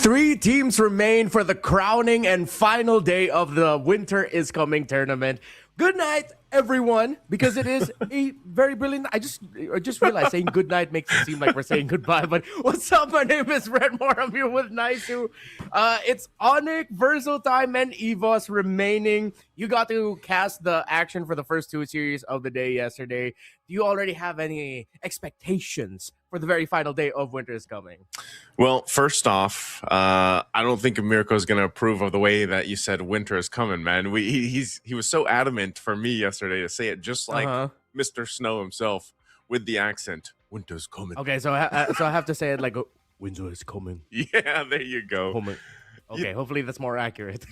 Three teams remain for the crowning and final day of the Winter is Coming tournament. Good night, everyone, because it is a very brilliant. I just realized saying good night makes it seem like we're saying goodbye. But what's up? My name is Red Moore. I'm here with Naisu. It's Onyx, Versatile, and Evos remaining. You got to cast the action for the first two series of the day yesterday. Do you already have any expectations for the very final day of Winter is Coming? Well, first off, I don't think Mirko is going to approve of the way that you said winter is coming, man. He was so adamant for me yesterday to say it just like Mr. Snow himself with the accent. Winter's coming. Okay, so I have to say it like winter is coming. Yeah, there you go. Coming. Okay, hopefully that's more accurate.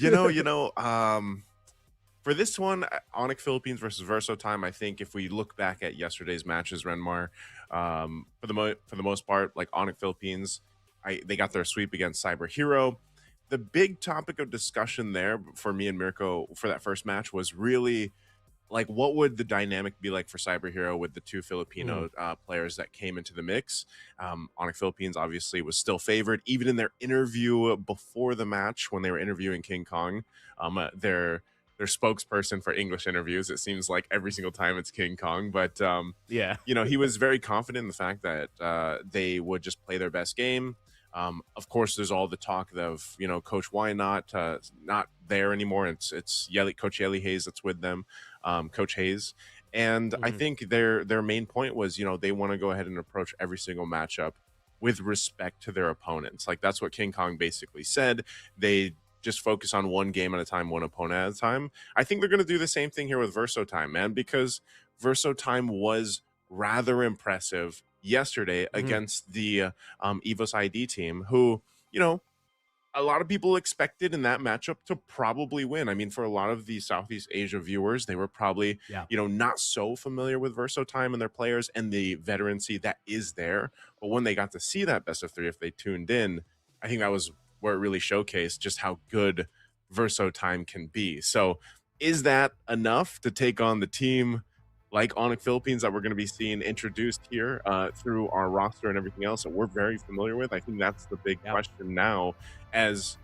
For this one, Onyx Philippines versus Verso Time, I think if we look back at yesterday's matches, Renmar, for the most part, like Onyx Philippines, they got their sweep against Cyberhero. The big topic of discussion there for me and Mirko for that first match was really like, what would the dynamic be like for Cyberhero with the two Filipino players that came into the mix? Onyx Philippines obviously was still favored, even in their interview before the match when they were interviewing King Kong. Their spokesperson for English interviews, it seems like every single time it's King Kong, but he was very confident in the fact that they would just play their best game. Of course, there's all the talk of Coach Why not there anymore. It's Coach Yeli Hayes that's with them, Coach Hayes, and I think their main point was they want to go ahead and approach every single matchup with respect to their opponents. Like that's what King Kong basically said. They just focus on one game at a time, one opponent at a time. I think they're going to do the same thing here with Verso Time, man, because Verso Time was rather impressive yesterday against the Evos ID team, who, a lot of people expected in that matchup to probably win. I mean, for a lot of the Southeast Asia viewers, they were probably, not so familiar with Verso Time and their players and the veterancy that is there. But when they got to see that best of three, if they tuned in, I think that was where it really showcased just how good Verso Time can be. So is that enough to take on the team like Onyx Philippines that we're going to be seeing introduced here through our roster and everything else that we're very familiar with? I think that's the big question now, as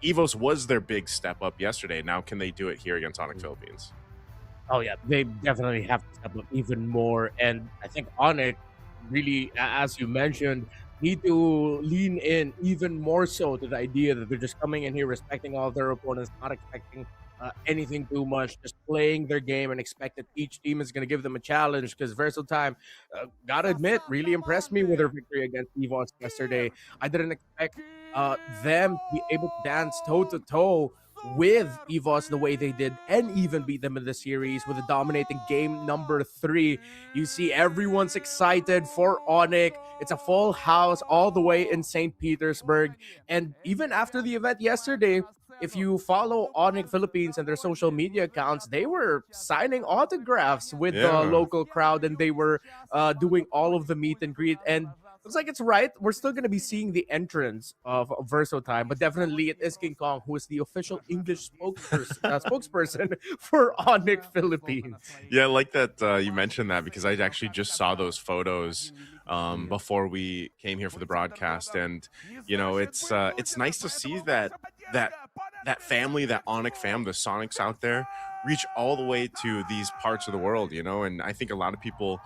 Evos was their big step up yesterday. Now can they do it here against Onyx Philippines? Oh yeah, they definitely have to step up even more. And I think Onyx really, as you mentioned, need to lean in even more so to the idea that they're just coming in here respecting all their opponents, not expecting anything too much, just playing their game and expect that each team is going to give them a challenge. Because Versatile Time, gotta admit, really impressed me with their victory against Evos yesterday. I didn't expect them to be able to dance toe-to-toe with Evos the way they did and even beat them in the series with a dominating game number 3. You see everyone's excited for Onyx. It's a full house all the way in St. Petersburg. And even after the event yesterday, if you follow Onyx Philippines and their social media accounts, they were signing autographs with the local crowd, and they were doing all of the meet and greet. And looks like it's right. We're still going to be seeing the entrance of Verso Time, but definitely it is King Kong who is the official English spokesperson for Onyx Philippines. Yeah, I like that you mentioned that, because I actually just saw those photos before we came here for the broadcast, and it's nice to see that family, that Onyx fam, the Sonics out there, reach all the way to these parts of the world, and I think a lot of people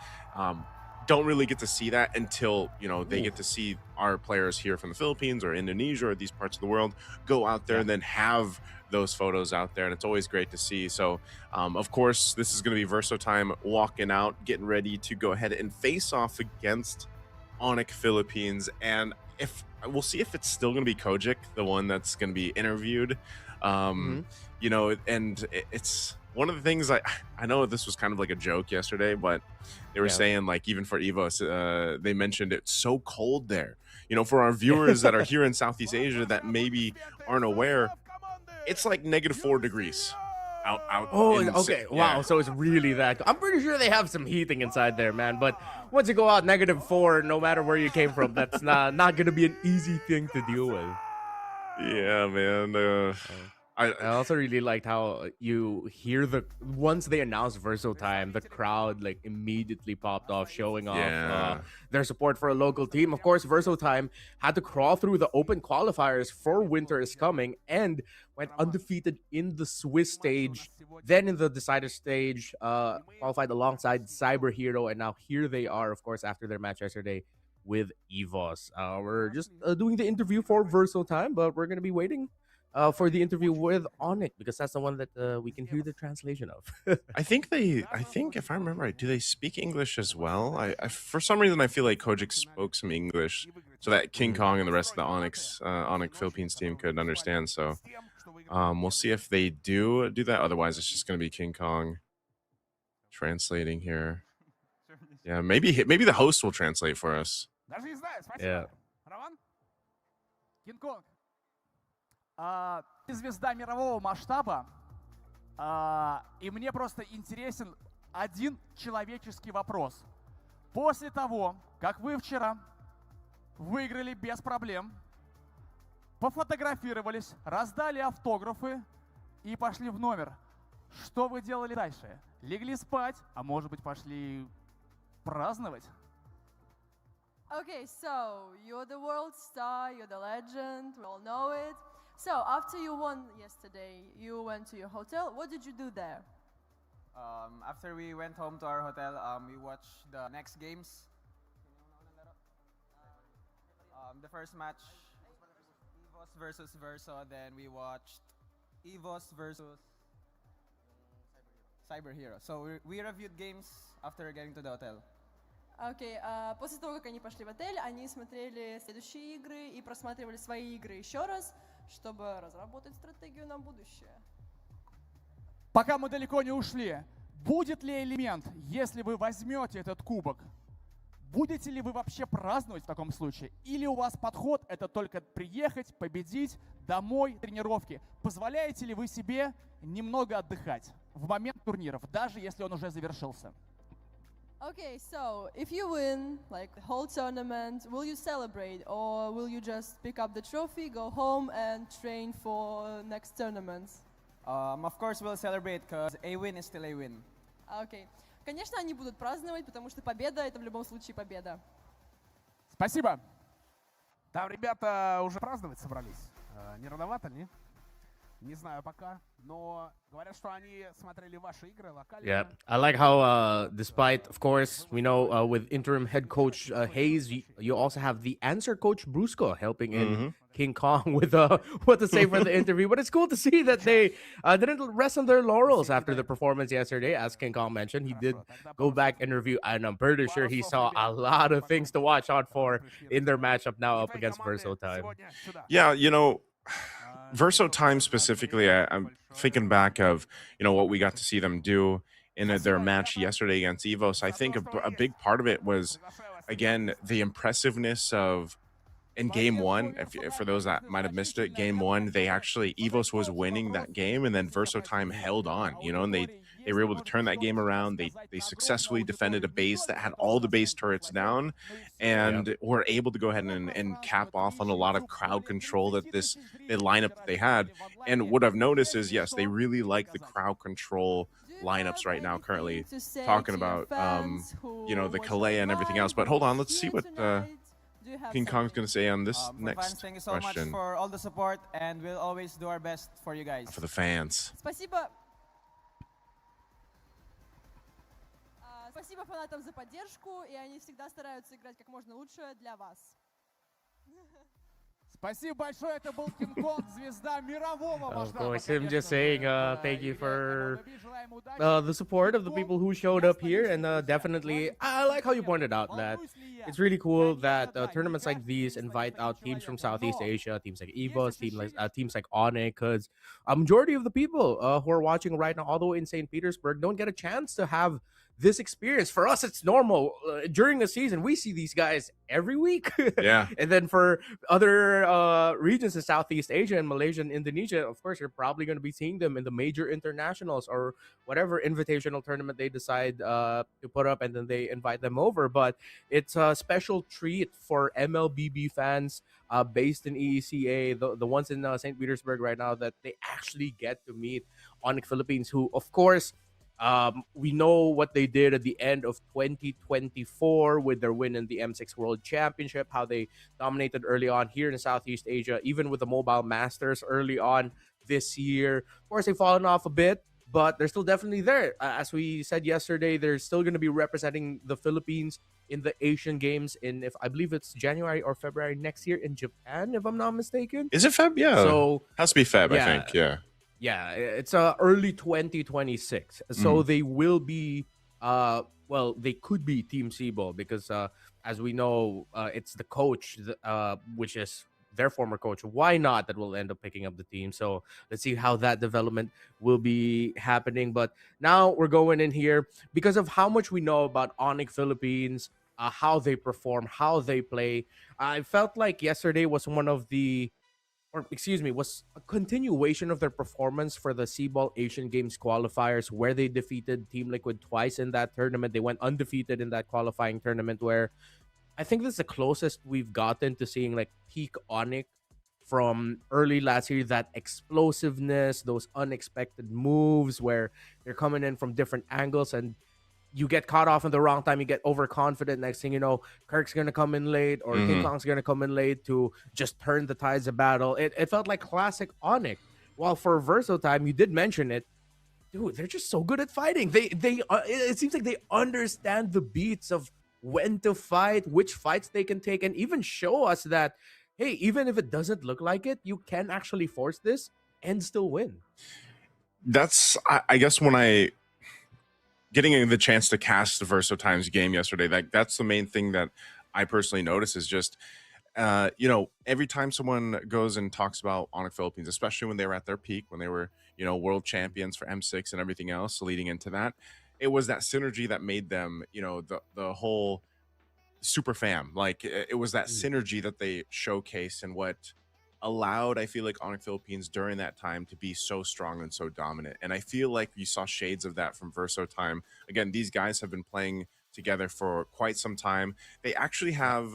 don't really get to see that until they get to see our players here from the Philippines or Indonesia or these parts of the world go out there and then have those photos out there, and it's always great to see. So of course this is going to be Verso Time walking out, getting ready to go ahead and face off against Onyx Philippines, and if we'll see if it's still going to be Kojic, the one that's going to be interviewed. And it's one of the things I know this was kind of like a joke yesterday, but they were saying, like, even for Evos, they mentioned it's so cold there. For our viewers that are here in Southeast Asia that maybe aren't aware, it's like -4 degrees out. Okay. Wow. So it's really that. I'm pretty sure they have some heating inside there, man. But once you go out -4, no matter where you came from, that's not going to be an easy thing to deal with. Yeah, man. I I also really liked how you hear once they announced Verso Time, the crowd like immediately popped off, showing off yeah. their support for a local team. Of course, Verso Time had to crawl through the open qualifiers for Winter is Coming and went undefeated in the Swiss stage. Then in the decider stage, qualified alongside Cyberhero, and now here they are, of course, after their match yesterday with EVOS. We're just doing the interview for Verso Time, but we're gonna be waiting for the interview with Onyx because that's the one that we can hear the translation of. I think if I remember right, do they speak English as well? For some reason I feel like Kojic spoke some English so that King Mm. Kong and the rest of the Onyx Philippines team could understand. So we'll see if they do that. Otherwise, it's just going to be King Kong translating here. Yeah, maybe the host will translate for us. Yeah. Кинг-Конг. Ты звезда мирового масштаба, и мне просто интересен один человеческий вопрос. После того, как вы вчера выиграли без проблем, пофотографировались, раздали автографы и пошли в номер, что вы делали дальше? Легли спать, а может быть пошли праздновать? Okay, so you're the world star, you're the legend, we all know it. So after you won yesterday, you went to your hotel. What did you do there? After we went home to our hotel, we watched the next games. The first match, EVOS versus Verso. Then we watched EVOS versus Cyberhero. So we reviewed games after getting to the hotel. Окей, после того, как они пошли в отель, они смотрели следующие игры и просматривали свои игры еще раз, чтобы разработать стратегию на будущее. Пока мы далеко не ушли, будет ли элемент, если вы возьмете этот кубок? Будете ли вы вообще праздновать в таком случае? Или у вас подход это только приехать, победить, домой, тренировки? Позволяете ли вы себе немного отдыхать в момент турниров, даже если он уже завершился? Okay, so if you win like the whole tournament, will you celebrate or will you just pick up the trophy, go home and train for next tournaments? Of course, we'll celebrate because a win is still a win. Окей. Конечно, они будут праздновать, потому что победа — это в любом случае победа. Спасибо. Там ребята уже праздновать собрались. Не рановато, не? Не знаю пока, но говорят, что они смотрели ваши игры локально. Yeah, I like how, despite, of course, we know with interim head coach Hayes, you also have the answer coach Brusco helping in King Kong with what to say for the interview. But it's cool to see that they didn't rest on their laurels after the performance yesterday. As King Kong mentioned, he did go back and review, and I'm pretty sure he saw a lot of things to watch out for in their matchup now up against Verso Time. Yeah, Verso Time specifically, I'm thinking back of what we got to see them do in their match yesterday against Evos. I think a big part of it was again the impressiveness of in game one. If for those that might have missed it, game one they actually Evos was winning that game, and then Verso Time held on. And they were able to turn that game around. They successfully defended a base that had all the base turrets down, and were able to go ahead and cap off on a lot of crowd control that the lineup that they had. And what I've noticed is, yes, they really like the crowd control lineups right now. Currently talking about the Kalea and everything else. But hold on, let's see what King Kong's going to say on this next Thank you so question. much for all the support, and we'll always do our best for you guys. For the fans. Спасибо. Спасибо фанатам за поддержку, и они всегда стараются играть как можно лучше для вас. Спасибо большое, это был Кинг-Конг, звезда мирового Of масштаба. course, him just saying thank you for the support of the people who showed up here, and definitely I like how you pointed out that it's really cool that tournaments like these invite out teams from Southeast Asia, teams like EVOS, teams like Onyx, because a majority of the people who are watching right now all the way in St. Petersburg don't get a chance to have this experience. For us, it's normal. During the season, we see these guys every week. Yeah. And then for other regions in Southeast Asia and Malaysia and Indonesia, of course, you're probably going to be seeing them in the major internationals or whatever invitational tournament they decide to put up, and then they invite them over. But it's a special treat for MLBB fans based in EECA, the ones in St. Petersburg right now, that they actually get to meet Onyx Philippines, who, of course, we know what they did at the end of 2024 with their win in the M6 World Championship, how they dominated early on here in Southeast Asia, even with the Mobile Masters early on this year. Of course, they've fallen off a bit, but they're still definitely there. As we said yesterday, they're still going to be representing the Philippines in the Asian Games in, if I believe it's January or February next year in Japan, if I'm not mistaken. Is it Feb? Yeah. So has to be Feb, yeah. I think. Yeah. Yeah, it's early 2026. So they will be well, they could be Team Cebu because as we know, it's the coach which is their former coach. Why not that will end up picking up the team. So let's see how that development will be happening. But now we're going in here because of how much we know about Onyx Philippines, how they perform, how they play. I felt like yesterday was was a continuation of their performance for the C-Ball Asian Games qualifiers, where they defeated Team Liquid twice in that tournament. They went undefeated in that qualifying tournament, where I think this is the closest we've gotten to seeing like peak Onyx from early last year. That explosiveness, those unexpected moves where they're coming in from different angles and you get caught off in the wrong time, you get overconfident. Next thing you know, Kirk's gonna come in late or King Kong's gonna come in late to just turn the tides of battle. It felt like classic Onyx. While for Verso time, you did mention it, dude, they're just so good at fighting. It seems like they understand the beats of when to fight, which fights they can take, and even show us that, hey, even if it doesn't look like it, you can actually force this and still win. That's, I guess, when I getting the chance to cast the Verso Times game yesterday, that's the main thing that I personally notice is just, every time someone goes and talks about Onyx Philippines, especially when they were at their peak, when they were, world champions for M6 and everything else leading into that, it was that synergy that made them, the whole super fam. Like it was that synergy that they showcased and what allowed, I feel like, Onyx Philippines during that time to be so strong and so dominant. And I feel like you saw shades of that from Verso time. Again, these guys have been playing together for quite some time. They actually have,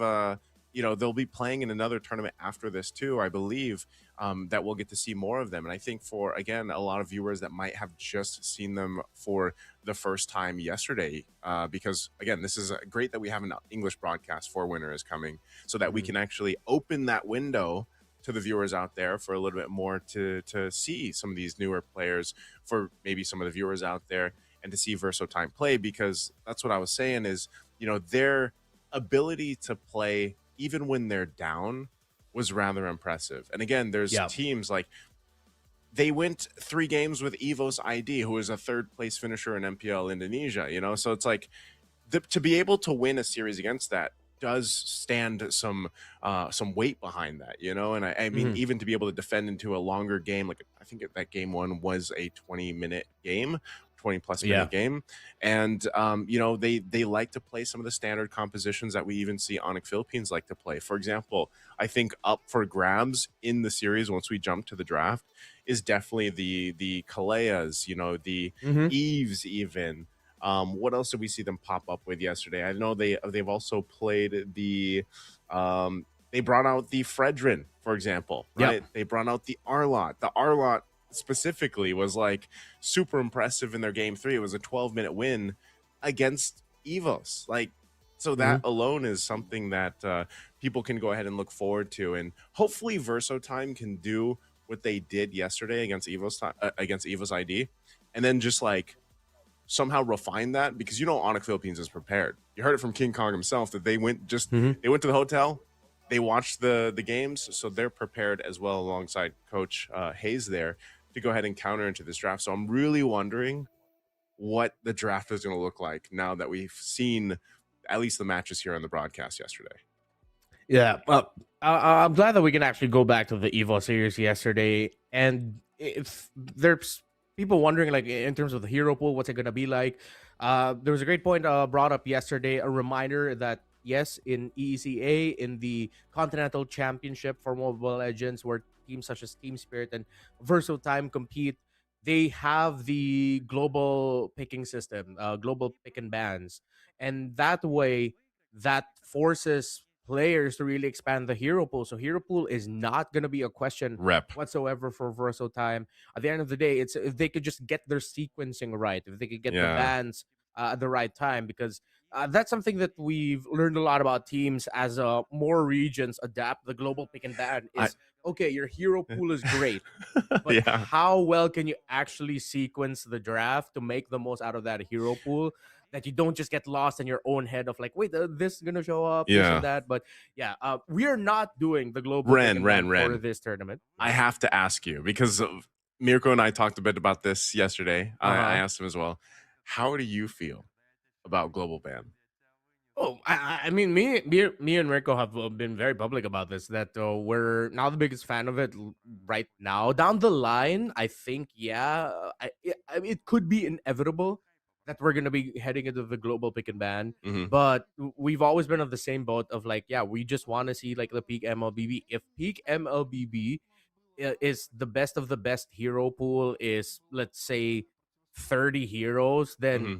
they'll be playing in another tournament after this too, I believe, that we'll get to see more of them. And I think for, again, a lot of viewers that might have just seen them for the first time yesterday, because, again, this is great that we have an English broadcast for Winter is Coming so that we can actually open that window to the viewers out there for a little bit more to see some of these newer players, for maybe some of the viewers out there, and to see Verso time play, because that's what I was saying is, their ability to play even when they're down was rather impressive. And again, there's teams like they went 3 games with Evo's ID, who is a 3rd place finisher in MPL Indonesia, so it's like to be able to win a series against that does stand some weight behind that, and I mean, even to be able to defend into a longer game, like I think that game 1 was a 20-minute game, 20-plus minute game, and they like to play some of the standard compositions that we even see Onyx Philippines like to play. For example, I think up for grabs in the series once we jump to the draft is definitely the Kaleas, the Eves even. What else did we see them pop up with yesterday? I know they've also played the they brought out the Fredrin, for example, right? They brought out the Arlot. The Arlot specifically was like super impressive in their game 3. It was a 12-minute win against Evos. Like, so that alone is something that people can go ahead and look forward to, and hopefully Verso time can do what they did yesterday against Evos ID, and then just like somehow refine that, because Onyx Philippines is prepared. You heard it from King Kong himself that they went to the hotel, they watched the games, so they're prepared as well alongside Coach Hayes there to go ahead and counter into this draft. So I'm really wondering what the draft is going to look like now that we've seen at least the matches here on the broadcast yesterday. Yeah, well, I'm glad that we can actually go back to the Evo series yesterday, and if there's people wondering, like, in terms of the hero pool, what's it going to be like? There was a great point brought up yesterday. A reminder that yes, in ECA, in the Continental Championship for Mobile Legends, where teams such as Team Spirit and Verso Time compete, they have the global picking system, global pick and bans, and that way, that forces players to really expand the hero pool. So hero pool is not going to be a question Rep. whatsoever for Verso Time. At the end of the day, it's if they could just get their sequencing right, if they could get the Yeah. bans at the right time, because that's something that we've learned a lot about teams as more regions adapt the global pick and ban I is okay, your hero pool is great, but yeah. how well can you actually sequence the draft to make the most out of that hero pool, that you don't just get lost in your own head of like, wait, this is gonna show up, this and Yeah. that. But yeah, we are not doing the global pick and ban for Ren. this tournament. I have to ask you because Mirko and I talked a bit about this yesterday. I Uh-huh. asked him as well. How do you feel about global ban? Oh, I mean, me and Mirko have been very public about this. That we're not the biggest fan of it right now. Down the line, I think, yeah, it could be inevitable that we're gonna be heading into the global pick and ban. Hmm. But we've always been on the same boat of like, yeah, we just want to see like the peak MLBB. If peak MLBB is the best of the best hero pool is, let's say, 30 heroes, then Hmm.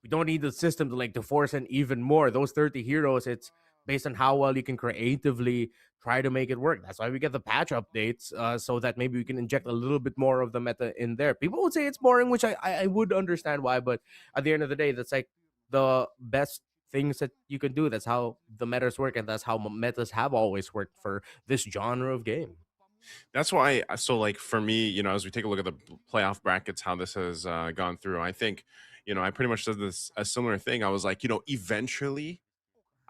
we don't need the system to like to force in even more. Those 30 heroes, it's based on how well you can creatively try to make it work. That's why we get the patch updates, so that maybe we can inject a little bit more of the meta in there. People would say it's boring, which I would understand why, but at the end of the day, that's like the best things that you can do. That's how the metas work, and that's how metas have always worked for this genre of game. That's why. So, like for me, as we take a look at the playoff brackets, how this has gone through, I think, I pretty much said this a similar thing. I was like, eventually,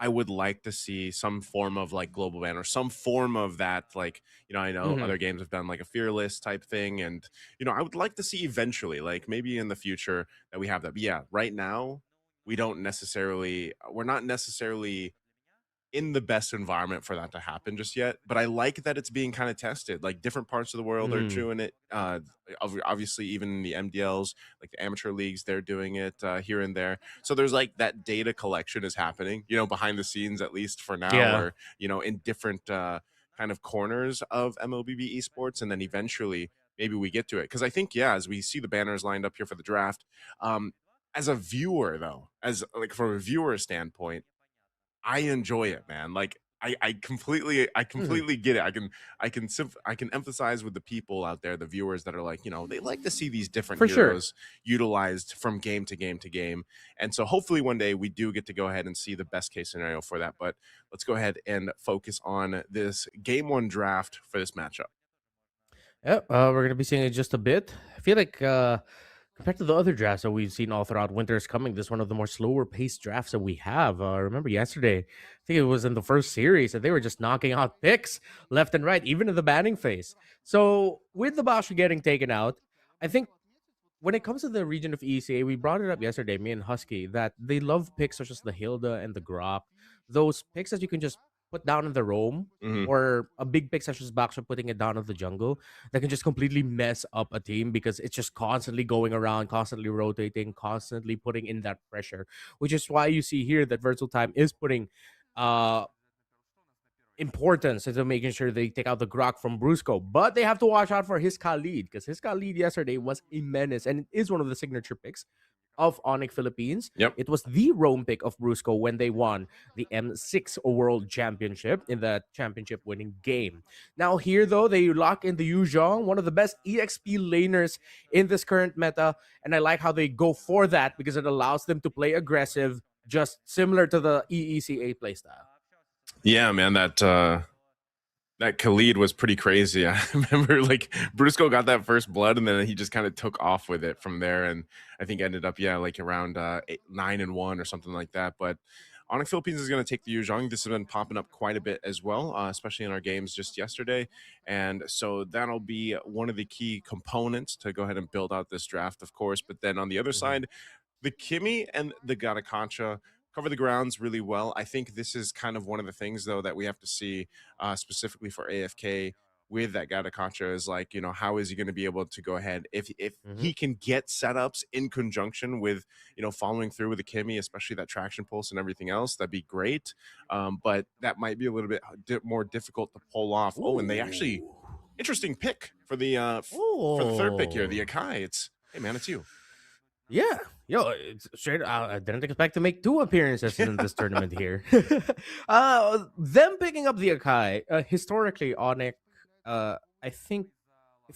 I would like to see some form of like global ban or some form of that. Like, I know Hmm. other games have done like a fearless type thing. And, I would like to see eventually, like maybe in the future that we have that. But yeah, right now, we're not necessarily in the best environment for that to happen just yet. But I like that it's being kind of tested. Like different parts of the world are Mm. doing it. Obviously, even the MDLs, like the amateur leagues, they're doing it here and there. So there's like that data collection is happening, behind the scenes, at least for now, Yeah. or, in different kind of corners of MLBB esports. And then eventually maybe we get to it. Because I think, yeah, as we see the banners lined up here for the draft, as a viewer, though, as like from a viewer standpoint, I enjoy it, man. Like I Mhm. completely get it. I can empathize with the people out there, the viewers that are like, they like to see these different For sure. heroes utilized from game to game to game. And so hopefully one day we do get to go ahead and see the best case scenario for that. But let's go ahead and focus on this game one draft for this matchup. Yeah, we're gonna be seeing it just a bit. I feel like compared to the other drafts that we've seen all throughout winter is coming, this is one of the more slower paced drafts that we have. Remember yesterday, I think it was in the first series that they were just knocking out picks left and right, even in the banning phase. So with the Bosch getting taken out, I think when it comes to the region of ECA, we brought it up yesterday, me and HusKKiee, that they love picks such as the Hilda and the Grok. Those picks that you can just put down in the roam, Hmm. or a big pick such as Baksha putting it down in the jungle, that can just completely mess up a team because it's just constantly going around, constantly rotating, constantly putting in that pressure. Which is why you see here that Virtual Time is putting uh importance into making sure they take out the Grok from Brusco. But they have to watch out for his Khalid, because his Khalid yesterday was a menace, and it is one of the signature picks of Onyx Philippines. Yep. It was the roam pick of Brusco when they won the M6 World Championship in the championship winning game. Now, here though, they lock in the Yu Zhong, one of the best EXP laners in this current meta. And I like how they go for that because it allows them to play aggressive, just similar to the EECA playstyle. Yeah, man, that Khalid was pretty crazy. I remember like Brusco got that first blood and then he just kind of took off with it from there. And I think ended up, yeah, like around 9-1 or something like that. But Onyx Philippines is going to take the Yuzhong. This has been popping up quite a bit as well, especially in our games just yesterday. And so that'll be one of the key components to go ahead and build out this draft, of course. But then on the other Mhm. side, the Kimmy and the Gatakancha cover the grounds really well. I think this is kind of one of the things, though, that we have to see specifically for AFK. with that Gatakacha is like, you know, how is he going to be able to go ahead if Hmm. he can get setups in conjunction with, you know, following through with the Kimmy, especially that traction pulse and everything else, that'd be great. But that might be a little bit more difficult to pull off. Oh, and they actually Ooh. interesting pick for the third pick here, the Oh. Akai. It's hey man, it's you. Yeah. Yo, it's straight. I didn't expect to make two appearances in this tournament here. Them picking up the Akai, historically, Onyx, I think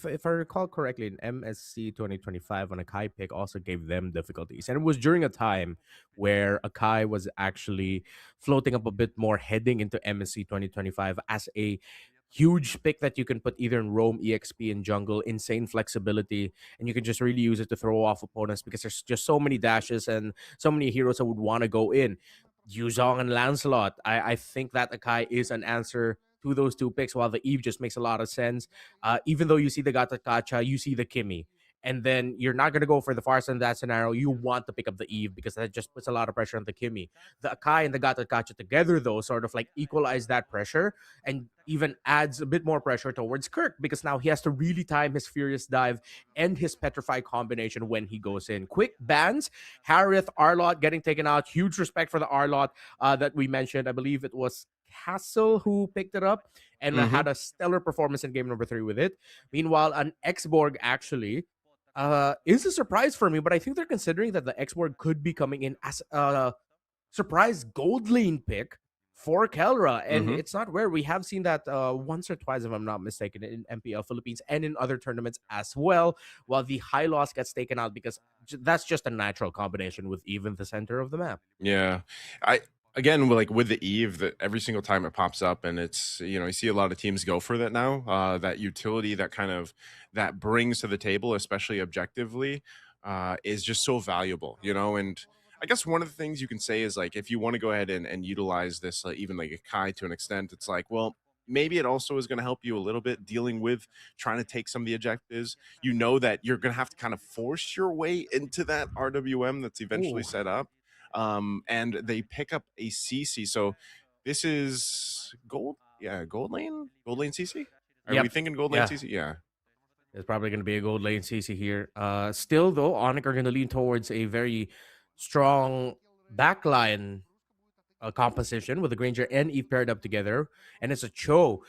if I recall correctly, in MSC 2025, an Akai pick also gave them difficulties. And it was during a time where Akai was actually floating up a bit more heading into MSC 2025 as a huge pick that you can put either in Roam, EXP, in jungle, insane flexibility, and you can just really use it to throw off opponents because there's just so many dashes and so many heroes that would want to go in. Yuzong and Lancelot. I think that Akai is an answer to those two picks, while the Eve just makes a lot of sense. Even though you see the Gata Kacha, you see the Kimmy. And then you're not going to go for the Farsa in that scenario. You want to pick up the Eve because that just puts a lot of pressure on the Kimmy. The Akai and the Gata Kacha together, though, sort of like equalize that pressure and even adds a bit more pressure towards Kirk because now he has to really time his Furious Dive and his Petrify combination when he goes in. Quick bans, Harith, Arlot getting taken out. Huge respect for the Arlot that we mentioned. I believe it was Castle who picked it up and Mm-hmm. had a stellar performance in game number 3 with it. Meanwhile, an Xborg actually is a surprise for me, but I think they're considering that the Xborg could be coming in as a surprise gold lane pick for Kelra. And Mm-hmm. it's not rare. We have seen that once or twice, if I'm not mistaken, in MPL Philippines and in other tournaments as well, while the high loss gets taken out because that's just a natural combination with even the center of the map. Yeah. I again like with the Eve that every single time it pops up and it's you know, you see a lot of teams go for that now. That utility that kind of that brings to the table, especially objectively, is just so valuable, you know, and I guess one of the things you can say is like if you want to go ahead and utilize this even like a Kai to an extent, it's like, well, maybe it also is going to help you a little bit dealing with trying to take some of the objectives. You know that you're going to have to kind of force your way into that RWM that's eventually Ooh. set up, and they pick up a CC. So this is gold, yeah, gold lane CC. Are we Yep. thinking gold lane Yeah. CC? Yeah. It's probably going to be a gold lane CC here. Still, though, Onyx are going to lean towards a very strong backline composition with the Granger and Eve paired up together, and it's a Cho.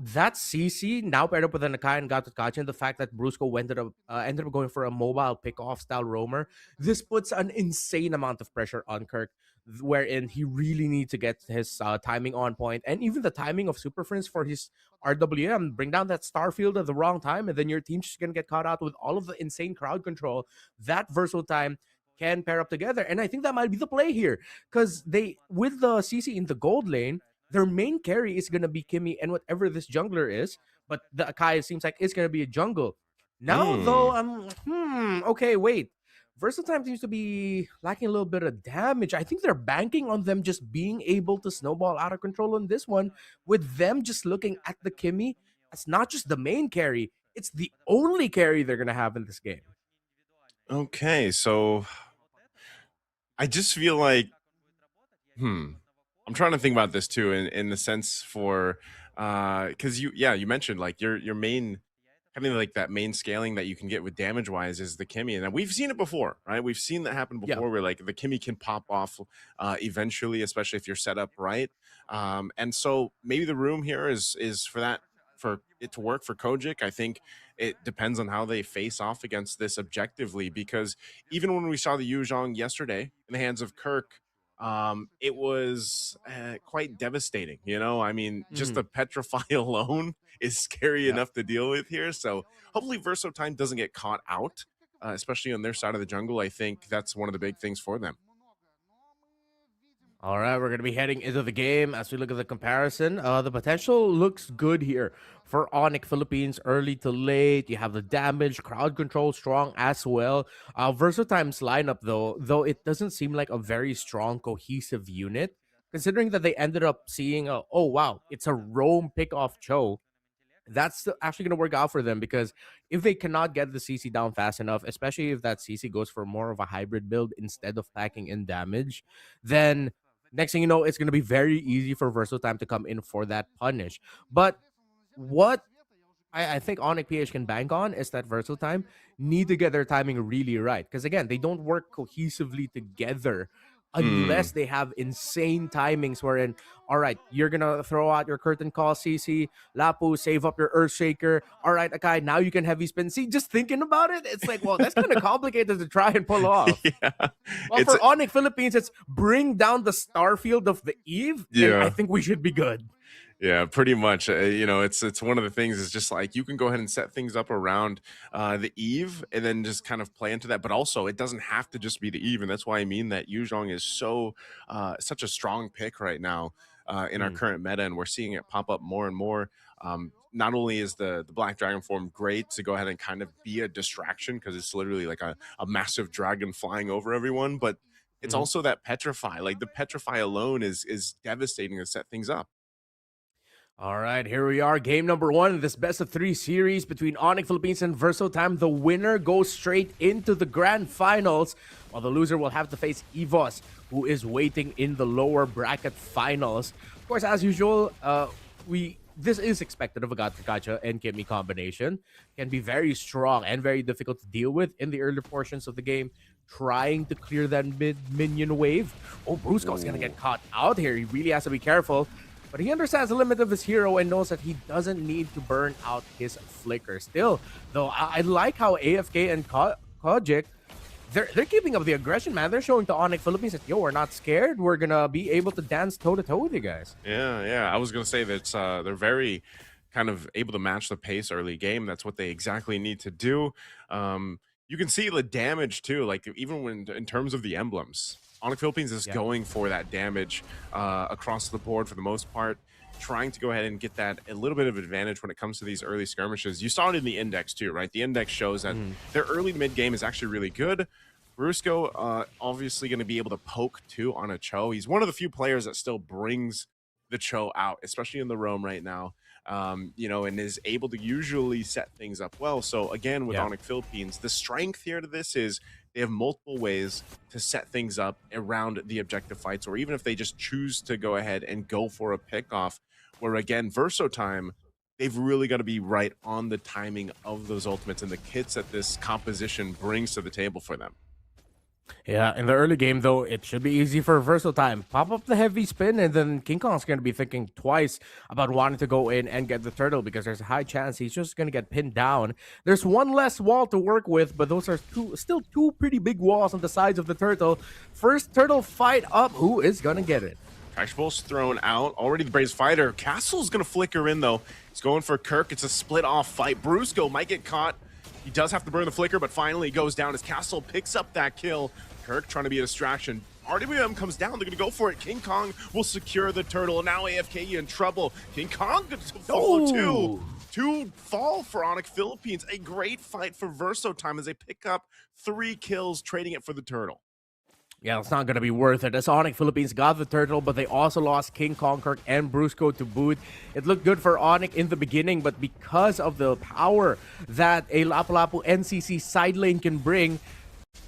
That CC now paired up with an Akai and Gatotkachi, and the fact that Brusco ended up going for a mobile pick-off style roamer, this puts an insane amount of pressure on Kirk, wherein he really needs to get his timing on point, and even the timing of Super Friends for his RWM, bring down that Starfield at the wrong time, and then your team's just gonna get caught out with all of the insane crowd control. That versatile time can pair up together, and I think that might be the play here because they with the CC in the gold lane, their main carry is gonna be Kimmy and whatever this jungler is, but the Akai seems like it's gonna be a jungle. Now though, Mm. okay, wait. Versatile seems to be lacking a little bit of damage. I think they're banking on them just being able to snowball out of control on this one, with them just looking at the Kimmy as not just the main carry, it's the only carry they're gonna have in this game. Okay, so I just feel like I'm trying to think about this too in the sense for because you mentioned like your main kind of like that main scaling that you can get with damage wise is the Kimmy, and we've seen it before, right? We've seen that happen Yeah. before where like the Kimmy can pop off eventually, especially if you're set up right. And so maybe the room here is for that for it to work for Kojic. I think it depends on how they face off against this objectively because even when we saw the Yuzhong yesterday in the hands of Kirk, it was quite devastating. You know, I mean, just Mhm. the petrify alone is scary Yep. enough to deal with here. So hopefully Verso Time doesn't get caught out, especially on their side of the jungle. I think that's one of the big things for them. All right, we're going to be heading into the game as we look at the comparison. The potential looks good here for Onyx Philippines, early to late. You have the damage, crowd control strong as well. Versatime's lineup, though it doesn't seem like a very strong, cohesive unit, considering that they ended up seeing, oh wow, it's a roam pick off Cho. That's actually going to work out for them because if they cannot get the CC down fast enough, especially if that CC goes for more of a hybrid build instead of packing in damage, then next thing you know, it's going to be very easy for Versatile Time to come in for that punish. But what I think Onyx PH can bank on is that Versal Time need to get their timing really right. Because again, they don't work cohesively together Mm. unless they have insane timings wherein, all right, you're gonna throw out your curtain call, CC, Lapu, save up your Earthshaker. All right, Akai, now you can heavy spin. See, just thinking about it, it's like, well, that's kind of complicated to try and pull off. Yeah, Well, it's for Onyx Philippines, it's bring down the Starfield of the Eve, and I yeah. think we should be good. Yeah, pretty much. It's one of the things is just like you can go ahead and set things up around the Eve and then just kind of play into that. But also, it doesn't have to just be the Eve, and that's why I mean that Yuzhong is such a strong pick right now in our Mm, current meta, and we're seeing it pop up more and more. Not only is the Black Dragon form great to go ahead and kind of be a distraction because it's literally like a massive dragon flying over everyone, but it's mhm. also that petrify. Like the petrify alone is devastating to set things up. All right, here we are. Game number one of this best of three series between Onyx Philippines and Verso Time. The winner goes straight into the grand finals, while the loser will have to face Evos, who is waiting in the lower bracket finals. Of course, as usual, we this is expected of a Gacha and Kimmy combination. Can be very strong and very difficult to deal with in the early portions of the game. Trying to clear that mid minion wave. Oh, Brusco's gonna Ooh. get caught out here. He really has to be careful. But he understands the limit of his hero and knows that he doesn't need to burn out his flicker. Still, though, I like how AFK and Kojic, they're keeping up the aggression, man. They're showing to Onyx Philippines that, yo, we're not scared. We're going to be able to dance toe-to-toe with you guys. Yeah, yeah. I was gonna say that they're very kind of able to match the pace early game. That's what they exactly need to do. You can see the damage too. Like even when in terms of the emblems, Onyx Philippines is Yeah. going for that damage across the board for the most part, trying to go ahead and get that a little bit of advantage when it comes to these early skirmishes. You saw it in the index too, right? The index shows that Mm, their early mid game is actually really good. Brusco, obviously going to be able to poke too on a Cho. He's one of the few players that still brings the Cho out, especially in the Rome right now. And is able to usually set things up well. So again, with yeah. Onyx Philippines, the strength here to this is they have multiple ways to set things up around the objective fights, or even if they just choose to go ahead and go for a pickoff, where again, Verso Time, they've really got to be right on the timing of those ultimates and the kits that this composition brings to the table for them. Yeah, in the early game, though, it should be easy for Versal Time. Pop up the heavy spin, and then King Kong's going to be thinking twice about wanting to go in and get the turtle because there's a high chance he's just going to get pinned down. There's one less wall to work with, but those are still two pretty big walls on the sides of the turtle. First turtle fight up. Who is going to get it? Crash Bolt's thrown out. Already the Braves fighter. Castle's going to flicker in, though. He's going for Kirk. It's a split-off fight. Brusco might get caught. He does have to burn the flicker, but finally he goes down as Castle picks up that kill. Kirk trying to be a distraction. RWM comes down. They're going to go for it. King Kong will secure the turtle. Now AFK in trouble. King Kong going to follow too. Oh! Two fall for Onyx Philippines. A great fight for Verso Time as they pick up 3 kills, trading it for the turtle. Yeah, it's not going to be worth it. As Onyx Philippines got the turtle, but they also lost King Kong, Kirk, and Brusco to boot. It looked good for Onyx in the beginning, but because of the power that a Lapu-Lapu NCC side lane can bring,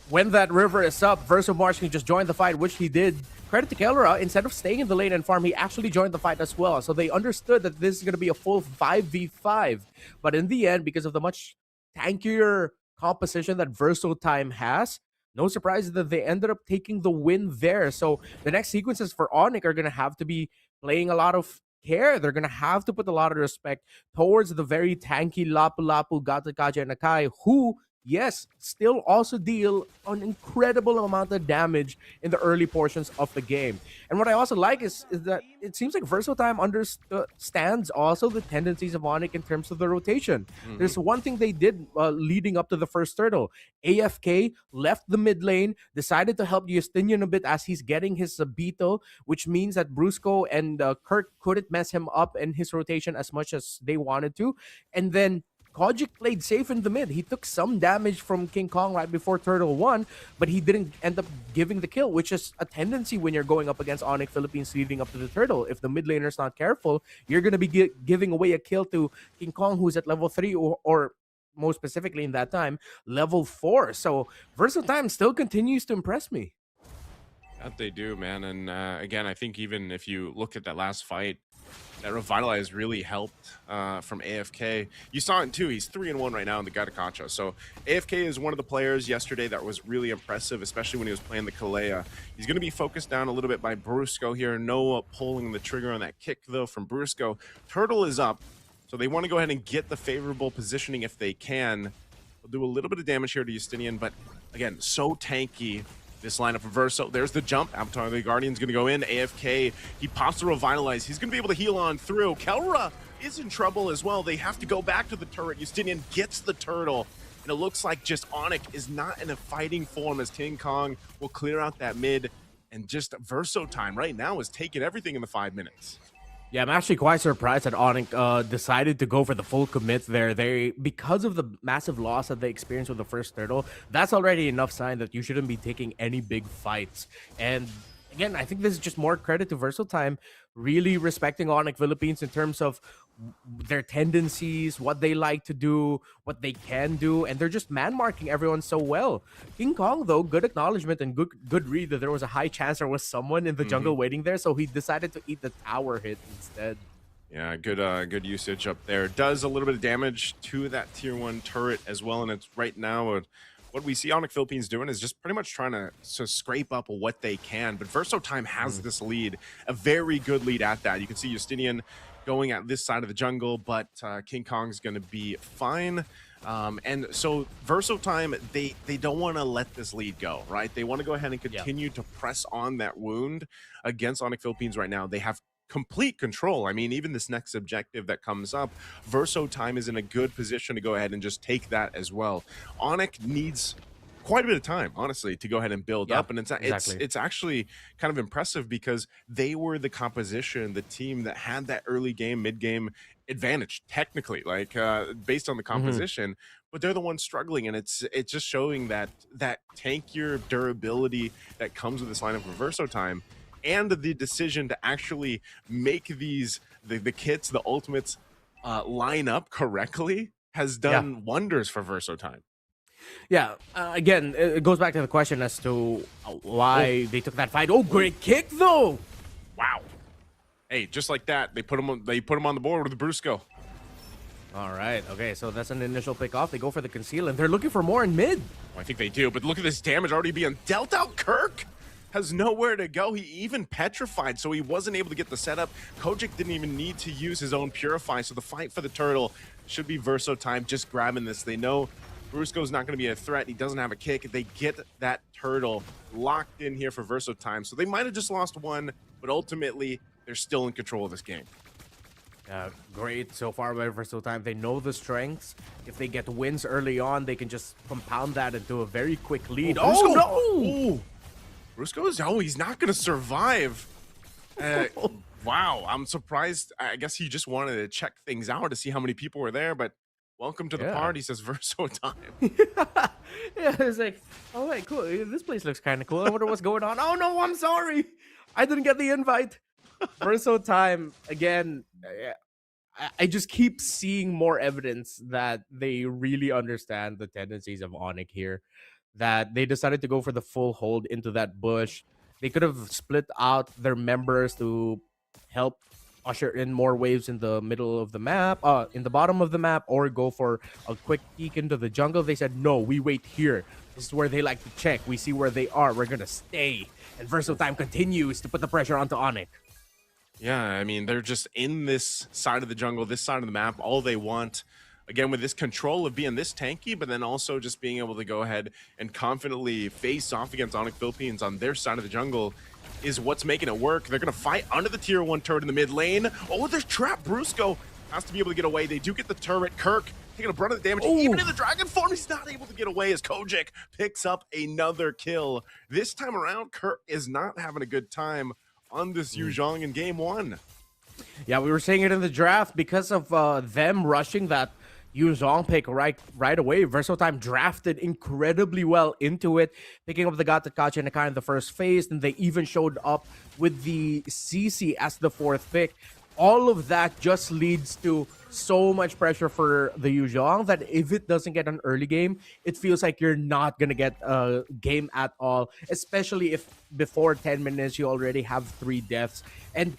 when that river is up, Verso Mars can just join the fight, which he did. Credit to Kelra, instead of staying in the lane and farm, he actually joined the fight as well. So they understood that this is going to be a full 5v5. But in the end, because of the much tankier composition that Verso Time has, no surprise that they ended up taking the win there. So the next sequences for Onyx are going to have to be playing a lot of care. They're going to have to put a lot of respect towards the very tanky Lapu-Lapu, Gatakaja, and Akai, who, yes, still also deal an incredible amount of damage in the early portions of the game. And what I also like is that it seems like Verso Time understands also the tendencies of Onyx in terms of the rotation. There's one thing they did leading up to the first turtle. AFK left the mid lane, decided to help Justinian a bit as he's getting his Beetle, which means that Brusco and Kirk couldn't mess him up in his rotation as much as they wanted to. And then Kojic played safe in the mid. He took some damage from King Kong right before Turtle 1, but he didn't end up giving the kill, which is a tendency when you're going up against Onyx Philippines leading up to the Turtle. If the mid laner's not careful, you're going to be giving away a kill to King Kong, who's at level 3 or most specifically in that time, level 4. So Versatile Time still continues to impress me. That they do, man. And again, I think even if you look at that last fight, that Revitalize really helped from AFK. You saw it too. He's 3-1 right now in the Gatakacha. So AFK is one of the players yesterday that was really impressive, especially when he was playing the Kalea. He's going to be focused down a little bit by Brusco here. No pulling the trigger on that kick, though, from Brusco. Turtle is up, so they want to go ahead and get the favorable positioning if they can. They'll do a little bit of damage here to Justinian, but again, so tanky. This lineup of Verso. There's the jump. Avatar the Guardian's going to go in. AFK. He pops the Revitalize. He's going to be able to heal on through. Kelra is in trouble as well. They have to go back to the turret. Justinian gets the turtle. And it looks like just Onyx is not in a fighting form as King Kong will clear out that mid. And just Verso time right now is taking everything in the 5 minutes. Yeah, I'm actually quite surprised that Onyx decided to go for the full commit there. Because of the massive loss that they experienced with the first turtle, that's already enough sign that you shouldn't be taking any big fights. And again, I think this is just more credit to Versatile really respecting Onyx Philippines in terms of their tendencies, what they like to do, what they can do, and they're just man-marking everyone so well. King Kong, though, good acknowledgement and good read that there was a high chance there was someone in the jungle waiting there, so he decided to eat the tower hit instead. Yeah, good usage up there. Does a little bit of damage to that tier 1 turret as well, and it's right now what we see Onyx Philippines doing is just pretty much trying to scrape up what they can. But Versotime has this lead, a very good lead at that. You can see Justinian going at this side of the jungle, but King Kong's going to be fine. And so Versotime, they don't want to let this lead go, right? They want to go ahead and continue to press on that wound against Onyx Philippines right now. They have complete control. I mean, even this next objective that comes up, Versotime is in a good position to go ahead and just take that as well. Onyx needs quite a bit of time, honestly, to go ahead and build up, and it's actually kind of impressive because they were the composition, the team that had that early game, mid game advantage, technically, like based on the composition. But they're the ones struggling, and it's just showing that tankier durability that comes with this lineup of Versotime. And the decision to actually make these the kits, the ultimates, line up correctly has done wonders for Versotime. Yeah, again, it goes back to the question as to why they took that fight. Oh, great kick though! Wow. Hey, just like that, they put him on the board with the Brusco. All right, okay, so that's an initial pick off. They go for the conceal, and they're looking for more in mid. Well, I think they do, but look at this damage already being dealt out. Kirk has nowhere to go. He even petrified, so he wasn't able to get the setup. Kojik didn't even need to use his own Purify, so the fight for the turtle should be Versotime just grabbing this. They know Brusco's not going to be a threat. He doesn't have a kick. They get that turtle locked in here for Versotime, so they might have just lost one, but ultimately, they're still in control of this game. Great so far by Versatile. They know the strengths. If they get wins early on, they can just compound that into a very quick lead. Oh, no! Ooh. Brusco he's not going to survive. Wow, I'm surprised. I guess he just wanted to check things out to see how many people were there, but welcome to the party, says Versotime. Yeah, it's like, all right, cool. This place looks kind of cool. I wonder what's going on. Oh, no, I'm sorry. I didn't get the invite. Versotime, again, I just keep seeing more evidence that they really understand the tendencies of Onyx here. That they decided to go for the full hold into that bush. They could have split out their members to help usher in more waves in the middle of the map, in the bottom of the map, or go for a quick peek into the jungle. They said, no, we wait here. This is where they like to check. We see where they are. We're going to stay. And Versotime continues to put the pressure onto Onyx. Yeah, I mean, they're just in this side of the jungle, this side of the map. All they want, again, with this control of being this tanky, but then also just being able to go ahead and confidently face off against Onyx Philippines on their side of the jungle is what's making it work. They're going to fight under the tier 1 turret in the mid lane. Oh, there's trap. Brusco has to be able to get away. They do get the turret. Kirk taking a brunt of the damage. Even in the dragon form, he's not able to get away as Kojik picks up another kill. This time around, Kirk is not having a good time on this Yu Zhong in game 1. Yeah, we were saying it in the draft because of them rushing that Yu Zhong pick right away. Versotime drafted incredibly well into it, picking up the Gatakacha in the first phase, and they even showed up with the CC as the 4th pick. all of that just leads to so much pressure for the Yu Zhong that if it doesn't get an early game, it feels like you're not gonna get a game at all, especially if before 10 minutes you already have 3 deaths. And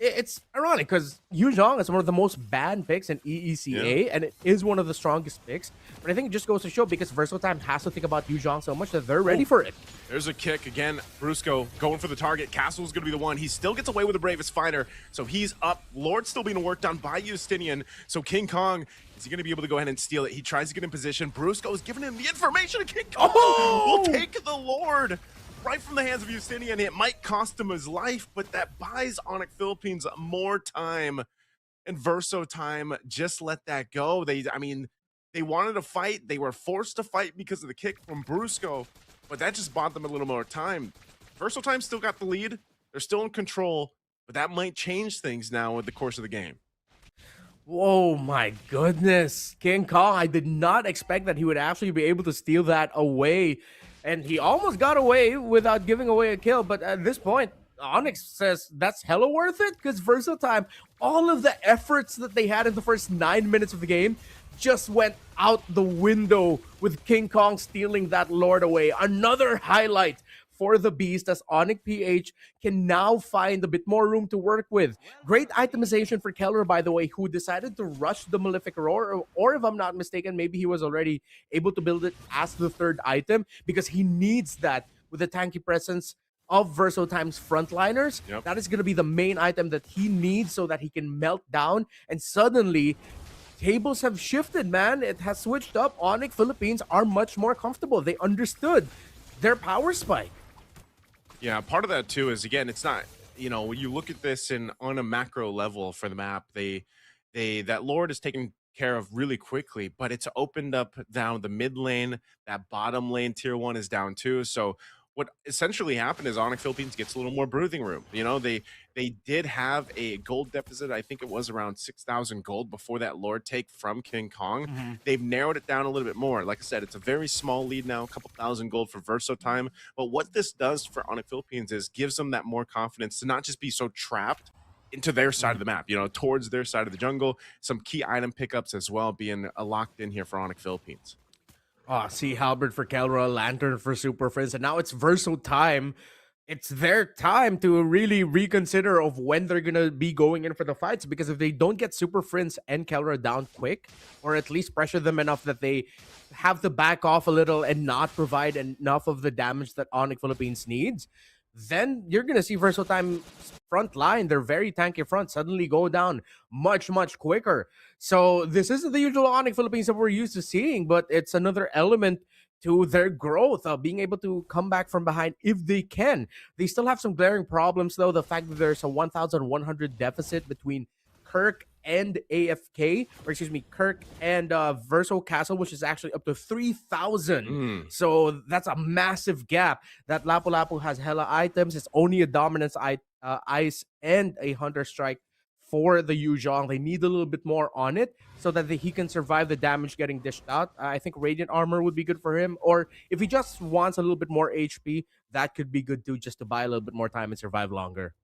it's ironic because Yu Zhong is one of the most banned picks in EECA, and it is one of the strongest picks. But I think it just goes to show because Versatile Time has to think about Yu Zhong so much that they're ready for it. There's a kick again. Brusco going for the target. Castle's going to be the one. He still gets away with the bravest fighter, so he's up. Lord's still being worked on by Justinian. So King Kong, is he going to be able to go ahead and steal it? He tries to get in position. Brusco is giving him the information, and King Kong will take the Lord right from the hands of Justinian. It might cost him his life, but that buys Onyx Philippines more time. And Verso Time just let that go. They wanted to fight. They were forced to fight because of the kick from Brusco, but that just bought them a little more time. Verso Time still got the lead. They're still in control, but that might change things now with the course of the game. Oh my goodness. King Kong, I did not expect that he would actually be able to steal that away. And he almost got away without giving away a kill. But at this point, Onyx says that's hella worth it because Versatile Time, all of the efforts that they had in the first 9 minutes of the game just went out the window with King Kong stealing that Lord away. Another highlight for the Beast as Onyx PH can now find a bit more room to work with. Great itemization for Keller, by the way, who decided to rush the Malefic Roar, or if I'm not mistaken, maybe he was already able to build it as the 3rd item because he needs that with the tanky presence of Verso Time's frontliners. Yep. That is going to be the main item that he needs so that he can melt down, and suddenly tables have shifted, man. It has switched up. Onyx Philippines are much more comfortable. They understood their power spike. Yeah, part of that too is, again, it's not, when you look at this on a macro level for the map, that Lord is taken care of really quickly, but it's opened up down the mid lane. That bottom lane tier 1 is down too. So what essentially happened is Onyx Philippines gets a little more breathing room. They did have a gold deficit. I think it was around 6,000 gold before that Lord take from King Kong. They've narrowed it down a little bit more. Like I said, it's a very small lead now, a couple thousand gold for Verso Time. But what this does for Onyx Philippines is gives them that more confidence to not just be so trapped into their side of the map, towards their side of the jungle. Some key item pickups as well being locked in here for Onyx Philippines. Sea Halberd for Kelra, Lantern for Super Friends, and now it's Verso Time. It's their time to really reconsider of when they're gonna be going in for the fights, because if they don't get Super Friends and Kelra down quick, or at least pressure them enough that they have to back off a little and not provide enough of the damage that Onyx Philippines needs, then you're gonna see Verso Time front line, their very tanky front, suddenly go down much quicker. So this isn't the usual Onyx Philippines that we're used to seeing, but it's another element to their growth of being able to come back from behind if they can. They still have some glaring problems though. The fact that there's a 1,100 deficit between Kirk and AFK, or excuse me, Kirk and Verso Castle, which is actually up to 3,000. So that's a massive gap. That Lapu Lapu has hella items. It's only a Dominance Ice and a Hunter Strike for the Yu Zhong. They need a little bit more on it so that he can survive the damage getting dished out. I think Radiant Armor would be good for him. Or if he just wants a little bit more HP, that could be good too, just to buy a little bit more time and survive longer.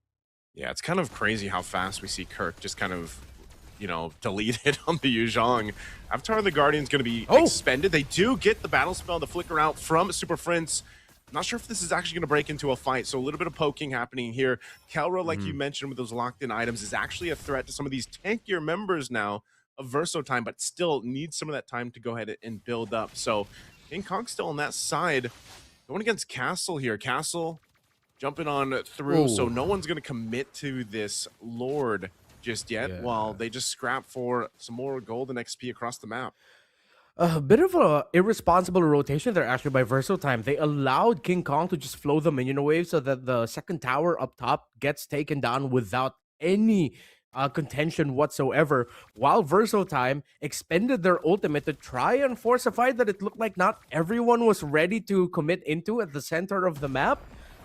Yeah, it's kind of crazy how fast we see Kirk just kind of, deleted on the Yu Zhong. Avatar of the Guardian's going to be expended. They do get the battle spell, the flicker out from Super Friends. I'm not sure if this is actually going to break into a fight, so a little bit of poking happening here. Kelra, like you mentioned with those locked-in items, is actually a threat to some of these tankier members now of Verso Time, but still needs some of that time to go ahead and build up. So King Kong still on that side. Going against Castle here. Castle jumping on through, so no one's going to commit to this Lord just yet, while they just scrap for some more gold and XP across the map. A bit of a irresponsible rotation there actually by Verso Time. They allowed King Kong to just flow the minion wave so that the second tower up top gets taken down without any contention whatsoever, while Verso Time expended their ultimate to try and force a fight that it looked like not everyone was ready to commit into at the center of the map.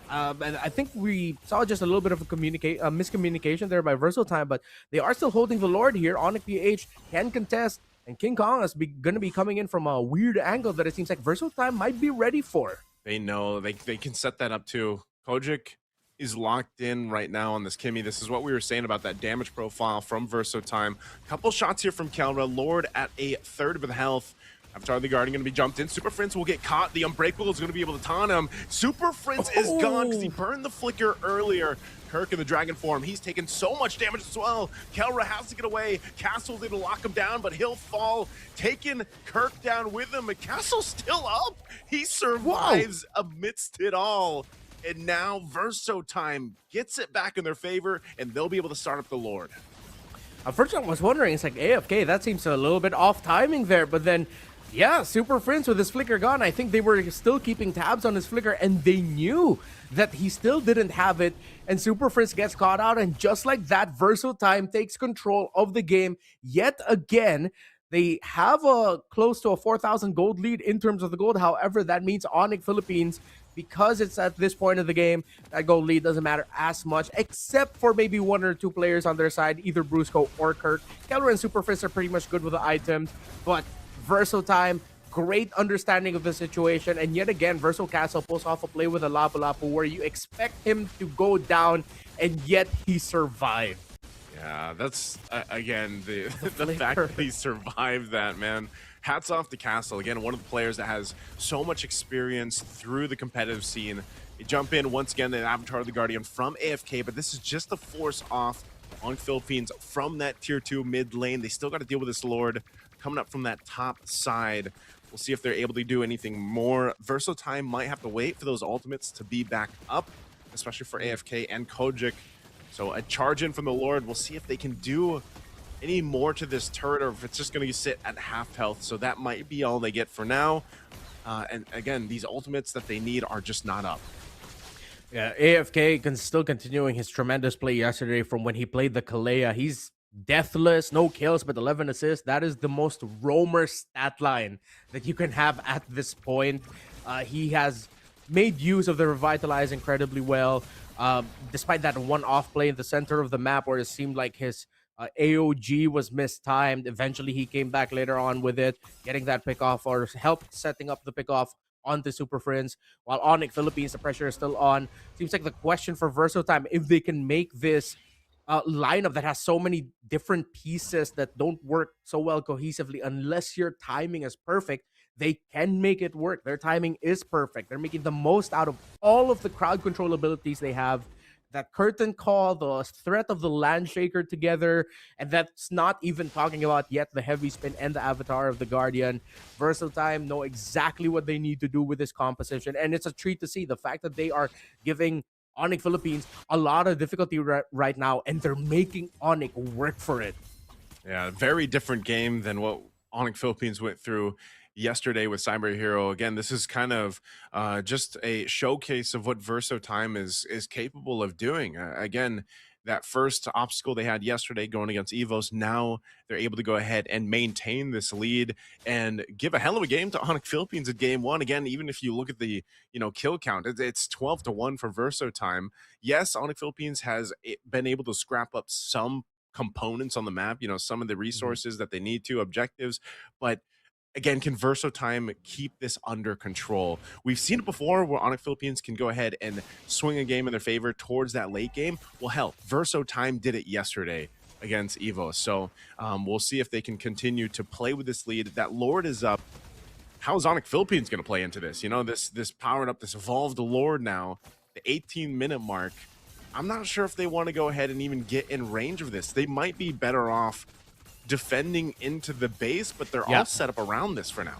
And I think we saw just a little bit of a miscommunication there by Verso Time, but they are still holding the Lord here. Onyx PH can contest, and King Kong is going to be coming in from a weird angle that it seems like Verso Time might be ready for. They know they can set that up too. Kojic is locked in right now on this Kimmy. This is what we were saying about that damage profile from Versotime. Couple shots here from Kelra. Lord at a third of the health. Avatar the Guardian going to be jumped in. Super Prince will get caught. The Unbreakable is going to be able to taunt him. Super Prince is gone because he burned the flicker earlier. Kirk in the dragon form, he's taken so much damage as well. Kelra has to get away. Castle's able to lock him down, but he'll fall, taking Kirk down with him. And Castle's still up. He survives amidst it all. And now Versotime gets it back in their favor, and they'll be able to start up the Lord. First, I was wondering, it's like AFK, that seems a little bit off timing there, but then, yeah, Super Prince with his flicker gone, I think they were still keeping tabs on his flicker, and they knew that he still didn't have it, and Super Prince gets caught out, and just like that, Versotime takes control of the game yet again. They have a close to a 4,000 gold lead in terms of the gold. However, that means Onyx Philippines, because it's at this point of the game, that gold lead doesn't matter as much, except for maybe one or two players on their side, either Brusco or Kirk. Keller and Super Fist are pretty much good with the items, but Versotime, great understanding of the situation, and yet again, Verso Castle pulls off a play with a Lapu Lapu where you expect him to go down, and yet he survived. Yeah, that's, again, the fact that he survived that, man. Hats off to Castle. Again, one of the players that has so much experience through the competitive scene. You jump in once again, the Avatar of the Guardian from AFK, but this is just the force off on Philippines from that tier 2 mid lane. They still got to deal with this Lord coming up from that top side. We'll see if they're able to do anything more. Versotime might have to wait for those ultimates to be back up, especially for AFK and Kojic. So a charge in from the Lord. We'll see if they can do any more to this turret or if it's just going to sit at half health. So that might be all they get for now. And again, these ultimates that they need are just not up. Yeah, AFK still continuing his tremendous play yesterday from when he played the Kalea. He's deathless, no kills, but 11 assists. That is the most roamer stat line that you can have at this point. He has made use of the Revitalize incredibly well. Despite that one-off play in the center of the map where it seemed like his AOG was mistimed. Eventually, he came back later on with it, getting that pick off or helped setting up the pick off onto Super Friends. While Onyx Philippines, the pressure is still on. Seems like the question for Versotime, if they can make this lineup that has so many different pieces that don't work so well cohesively, unless your timing is perfect, they can make it work. Their timing is perfect. They're making the most out of all of the crowd control abilities they have. That curtain call, the threat of the land shaker together, and that's not even talking about yet the heavy spin and the Avatar of the Guardian. Versotime know exactly what they need to do with this composition, and it's a treat to see the fact that they are giving Onyx Philippines a lot of difficulty right now, and they're making Onyx work for it. Yeah, very different game than what Onyx Philippines went through yesterday with Cyberhero. Again, this is kind of just a showcase of what Versotime is capable of doing. Again, that first obstacle they had yesterday going against Evos, now they're able to go ahead and maintain this lead and give a hell of a game to Onyx Philippines at game one. Again, even if you look at the kill count, it's 12-1 for Versotime. Yes, Onyx Philippines has been able to scrap up some components on the map, some of the resources that they need to, objectives, but again, can Versotime keep this under control? We've seen it before where Onyx Philippines can go ahead and swing a game in their favor towards that late game. Well, hell, Versotime did it yesterday against Evo. So we'll see if they can continue to play with this lead. That Lord is up. How is Onyx Philippines going to play into this? This powered up, this evolved Lord now, the 18-minute mark. I'm not sure if they want to go ahead and even get in range of this. They might be better off defending into the base, but they're all set up around this for now.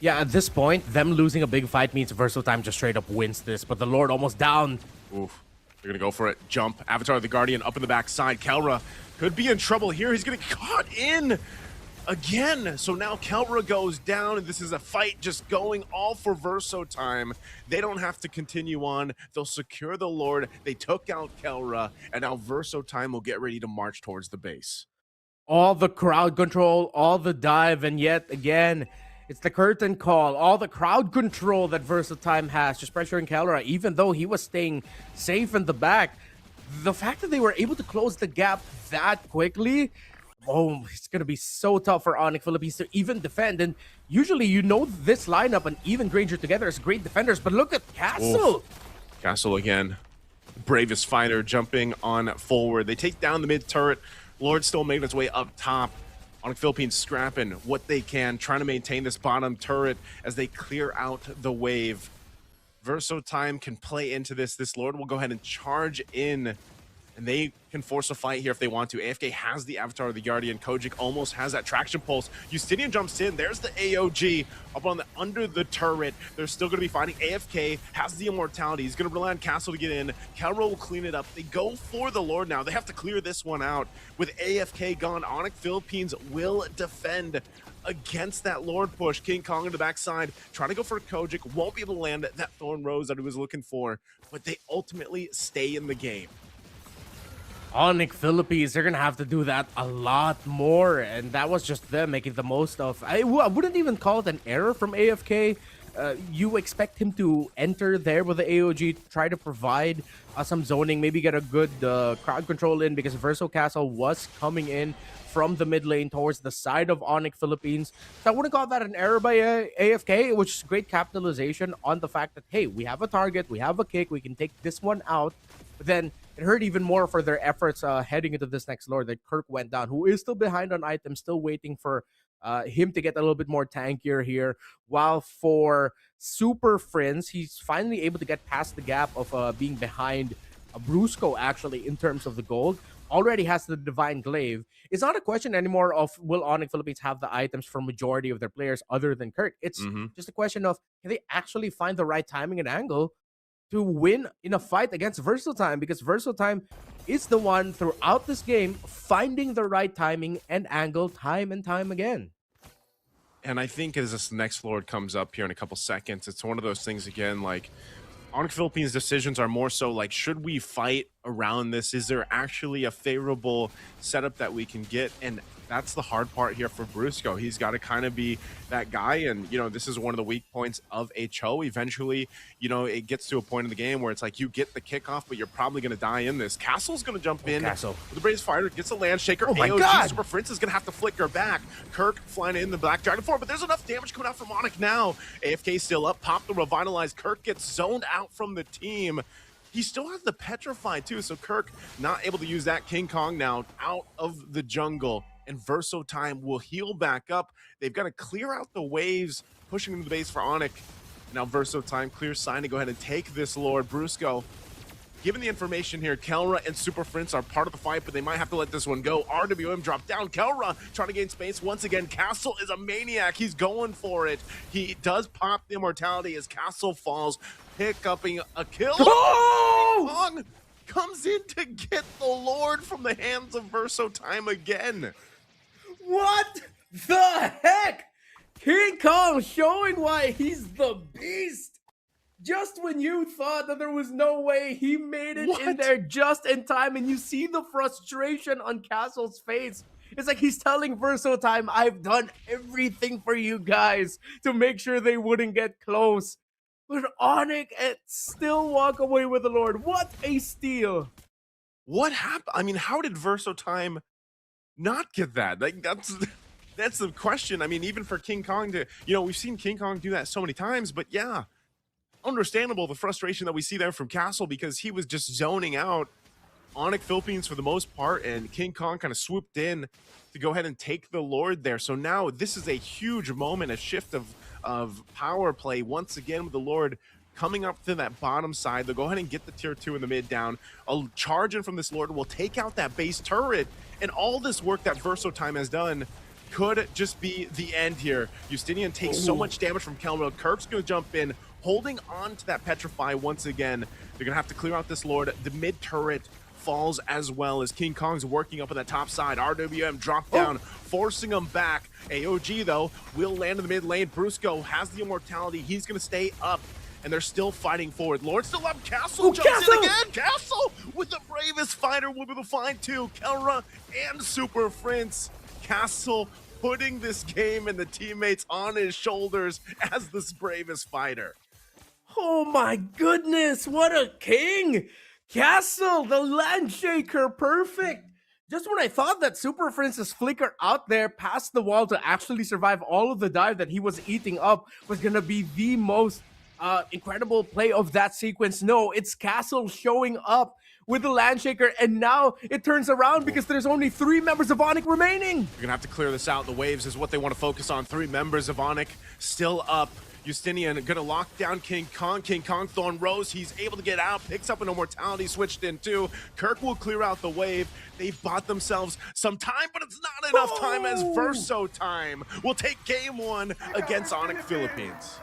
Yeah, at this point, them losing a big fight means Versotime just straight up wins this, but the Lord almost down. Oof. They're going to go for it. Jump. Avatar of the Guardian up in the backside. Kelra could be in trouble here. He's going to get caught in again. So now Kelra goes down, and this is a fight just going all for Versotime. They don't have to continue on. They'll secure the Lord. They took out Kelra, and now Versotime will get ready to march towards the base. All the crowd control, all the dive, and yet again, it's the curtain call. All the crowd control that Versotime has, just pressuring Kelra, even though he was staying safe in the back. The fact that they were able to close the gap that quickly, it's going to be so tough for Onyx Philippines to even defend. And usually, this lineup and even Granger together is great defenders, but look at Castle. Oof. Castle again. Bravest Fighter jumping on forward. They take down the mid turret. Lord still making its way up top. Onyx Philippines scrapping what they can, trying to maintain this bottom turret as they clear out the wave. Verso Time can play into this. This Lord will go ahead and charge in, and they can force a fight here if they want to. AFK has the Avatar of the Guardian. Kojic almost has that traction pulse. Justinian jumps in. There's the AOG up on the under the turret. They're still going to be fighting. AFK has the immortality. He's going to rely on Castle to get in. Calro will clean it up. They go for the Lord now. They have to clear this one out. With AFK gone, Onyx Philippines will defend against that Lord push. King Kong in the backside, trying to go for Kojic. Won't be able to land that Thorn Rose that he was looking for, but they ultimately stay in the game. Onyx Philippines, they're gonna have to do that a lot more, and that was just them making the most of. I wouldn't even call it an error from AFK. You expect him to enter there with the AOG, try to provide some zoning, maybe get a good crowd control in, because Verso Castle was coming in from the mid lane towards the side of Onyx Philippines. So I wouldn't call that an error by AFK, which is great capitalization on the fact that, hey, we have a target, we have a kick, we can take this one out. But then it hurt even more for their efforts heading into this next Lord that Kirk went down, who is still behind on items, still waiting for him to get a little bit more tankier here. While for Super Friends, he's finally able to get past the gap of being behind Brusco, actually, in terms of the gold. Already has the Divine Glaive. It's not a question anymore of will Onyx Philippines have the items for majority of their players other than Kirk. It's just a question of can they actually find the right timing and angle to win in a fight against Versatile, because Versatile is the one throughout this game finding the right timing and angle time and time again. And I think as this next Lord comes up here in a couple seconds, it's one of those things again, like Onyx Philippines' decisions are more so like, should we fight around this? Is there actually a favorable setup that we can get? And that's the hard part here for Brusco. He's got to kind of be that guy. And, you know, this is one of the weak points of HO. Eventually, you know, it gets to a point in the game where it's like you get the kickoff, but you're probably going to die in this. Castle's going to jump in. Castle. The Bravest Fighter gets a land shaker. Oh my AOG God. Super Prince is going to have to flicker back. Kirk flying in the Black Dragon 4, but there's enough damage coming out from Onyx now. AFK still up. Pop the Revitalize. Kirk gets zoned out from the team. He still has the Petrify too, so Kirk not able to use that. King Kong now out of the jungle, and Verso Time will heal back up. They've got to clear out the waves, pushing into the base for Onyx. Now Verso Time clear sign to go ahead and take this Lord. Brusco, given the information here, Kelra and Super Prince are part of the fight, but they might have to let this one go. RWM drop down. Kelra trying to gain space once again. Castle is a maniac. He's going for it. He does pop the immortality as Castle falls, pick-upping a kill. Oh! Kong comes in to get the Lord from the hands of Verso Time again. What the heck? King Kong showing why he's the beast. Just when you thought that there was no way, he made it in there just in time, and you see the frustration on Castle's face. It's like he's telling Verso Time, I've done everything for you guys to make sure they wouldn't get close. But Onyx still walk away with the Lord. What a steal. What happened? I mean, how did Verso Time not get that? Like, that's the question. I mean, even for King Kong to, you know, we've seen King Kong do that so many times, but yeah, understandable the frustration that we see there from Castle, because he was just zoning out Onyx Philippines for the most part, and King Kong kind of swooped in to go ahead and take the Lord there. So now this is a huge moment, a shift of power play once again with the Lord coming up to that bottom side. They'll go ahead and get the tier 2 in the mid down. A charge in from this Lord will take out that base turret, and all this work that Verso Time has done could just be the end here. Justinian takes so much damage from Kelmo. Kirk's going to jump in, holding on to that Petrify once again. They're going to have to clear out this Lord. The mid turret falls as well as King Kong's working up on the top side. RWM drop down, forcing him back. AOG, though, will land in the mid lane. Brusco has the immortality. He's going to stay up, and they're still fighting forward. Lord still up. Castle jumps in again. Castle with the Bravest Fighter will be the find too. Kelra and Super Prince. Castle putting this game and the teammates on his shoulders as this Bravest Fighter. Oh my goodness, what a king! Castle, the Landshaker, perfect! Just when I thought that Super Prince's flicker out there past the wall to actually survive all of the dive that he was eating up was gonna be the most incredible play of that sequence. No, it's Castle showing up with the Landshaker, and now it turns around because there's only 3 members of Onyx remaining. You're gonna have to clear this out. The waves is what they want to focus on. 3 members of Onyx still up. Justinian gonna lock down King Kong. King Kong Thorn Rose, he's able to get out, picks up an Immortality switched in too. Kirk will clear out the wave. They've bought themselves some time, but it's not enough time as Verso Time will take game 1 against Onyx Philippines.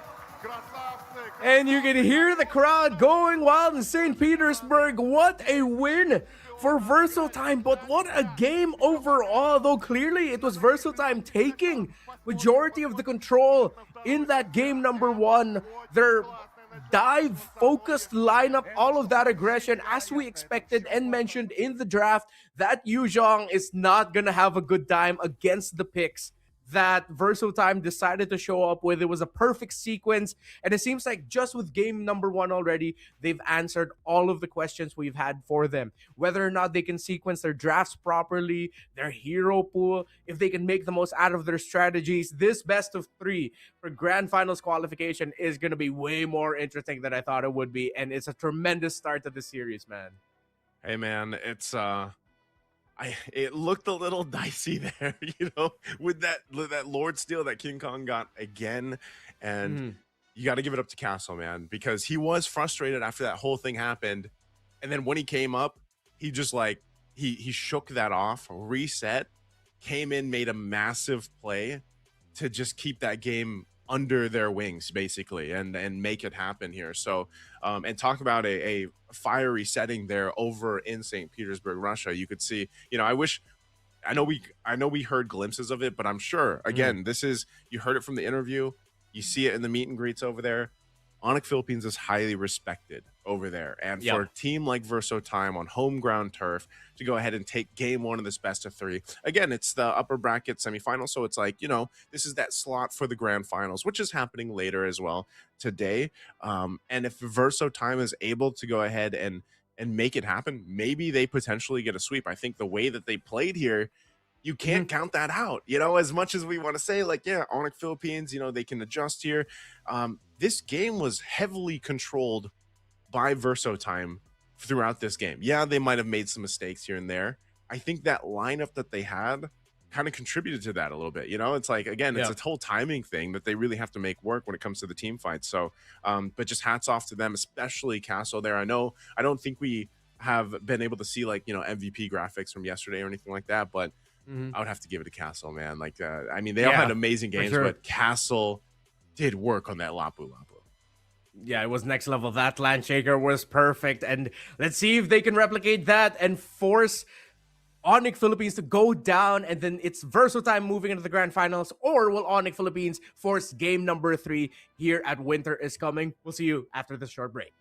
And you can hear the crowd going wild in St. Petersburg. What a win for Versatime, but what a game overall, though clearly it was Versatime taking majority of the control in that game number 1. Their dive-focused lineup, all of that aggression, as we expected and mentioned in the draft, that Yu Zhong is not gonna have a good time against the picks that Versatime decided to show up with. It was a perfect sequence, and it seems like just with game number 1 already, they've answered all of the questions we've had for them. Whether or not they can sequence their drafts properly, their hero pool, if they can make the most out of their strategies, this best of 3 for Grand Finals qualification is going to be way more interesting than I thought it would be, and it's a tremendous start to the series, man. Hey man, it's it looked a little dicey there, you know, with that Lord Steel that King Kong got again. And you got to give it up to Castle, man, because he was frustrated after that whole thing happened. And then when he came up, he just like, he shook that off, reset, came in, made a massive play to just keep that game under their wings, basically, and make it happen here. So, and talk about a fiery setting there over in St. Petersburg, Russia. You could see, you know, I know we heard glimpses of it, but I'm sure, again, this is, you heard it from the interview, you see it in the meet and greets over there. Onyx Philippines is highly respected over there. And for a team like Versatime on home ground turf to go ahead and take game 1 of this best of 3, again, it's the upper bracket semifinal. So it's like, you know, this is that slot for the grand finals, which is happening later as well today. And if Versatime is able to go ahead and make it happen, maybe they potentially get a sweep. I think the way that they played here, you can't count that out, you know, as much as we want to say, like, yeah, Onyx Philippines, you know, they can adjust here. This game was heavily controlled by Versatime throughout this game. Yeah, they might have made some mistakes here and there. I think that lineup that they had kind of contributed to that a little bit. You know, it's like, again, it's a whole timing thing that they really have to make work when it comes to the team fight. So, but just hats off to them, especially Castle there. I don't think we have been able to see, like, you know, MVP graphics from yesterday or anything like that, but I would have to give it to Castle, man. Like, I mean, they all had amazing games, but Castle did work on that Lapu Lapu. Yeah, it was next level. That Landshaker was perfect. And let's see if they can replicate that and force Onyx Philippines to go down. And then it's Versatime moving into the grand finals. Or will Onyx Philippines force game number 3 here at Winter is Coming? We'll see you after this short break.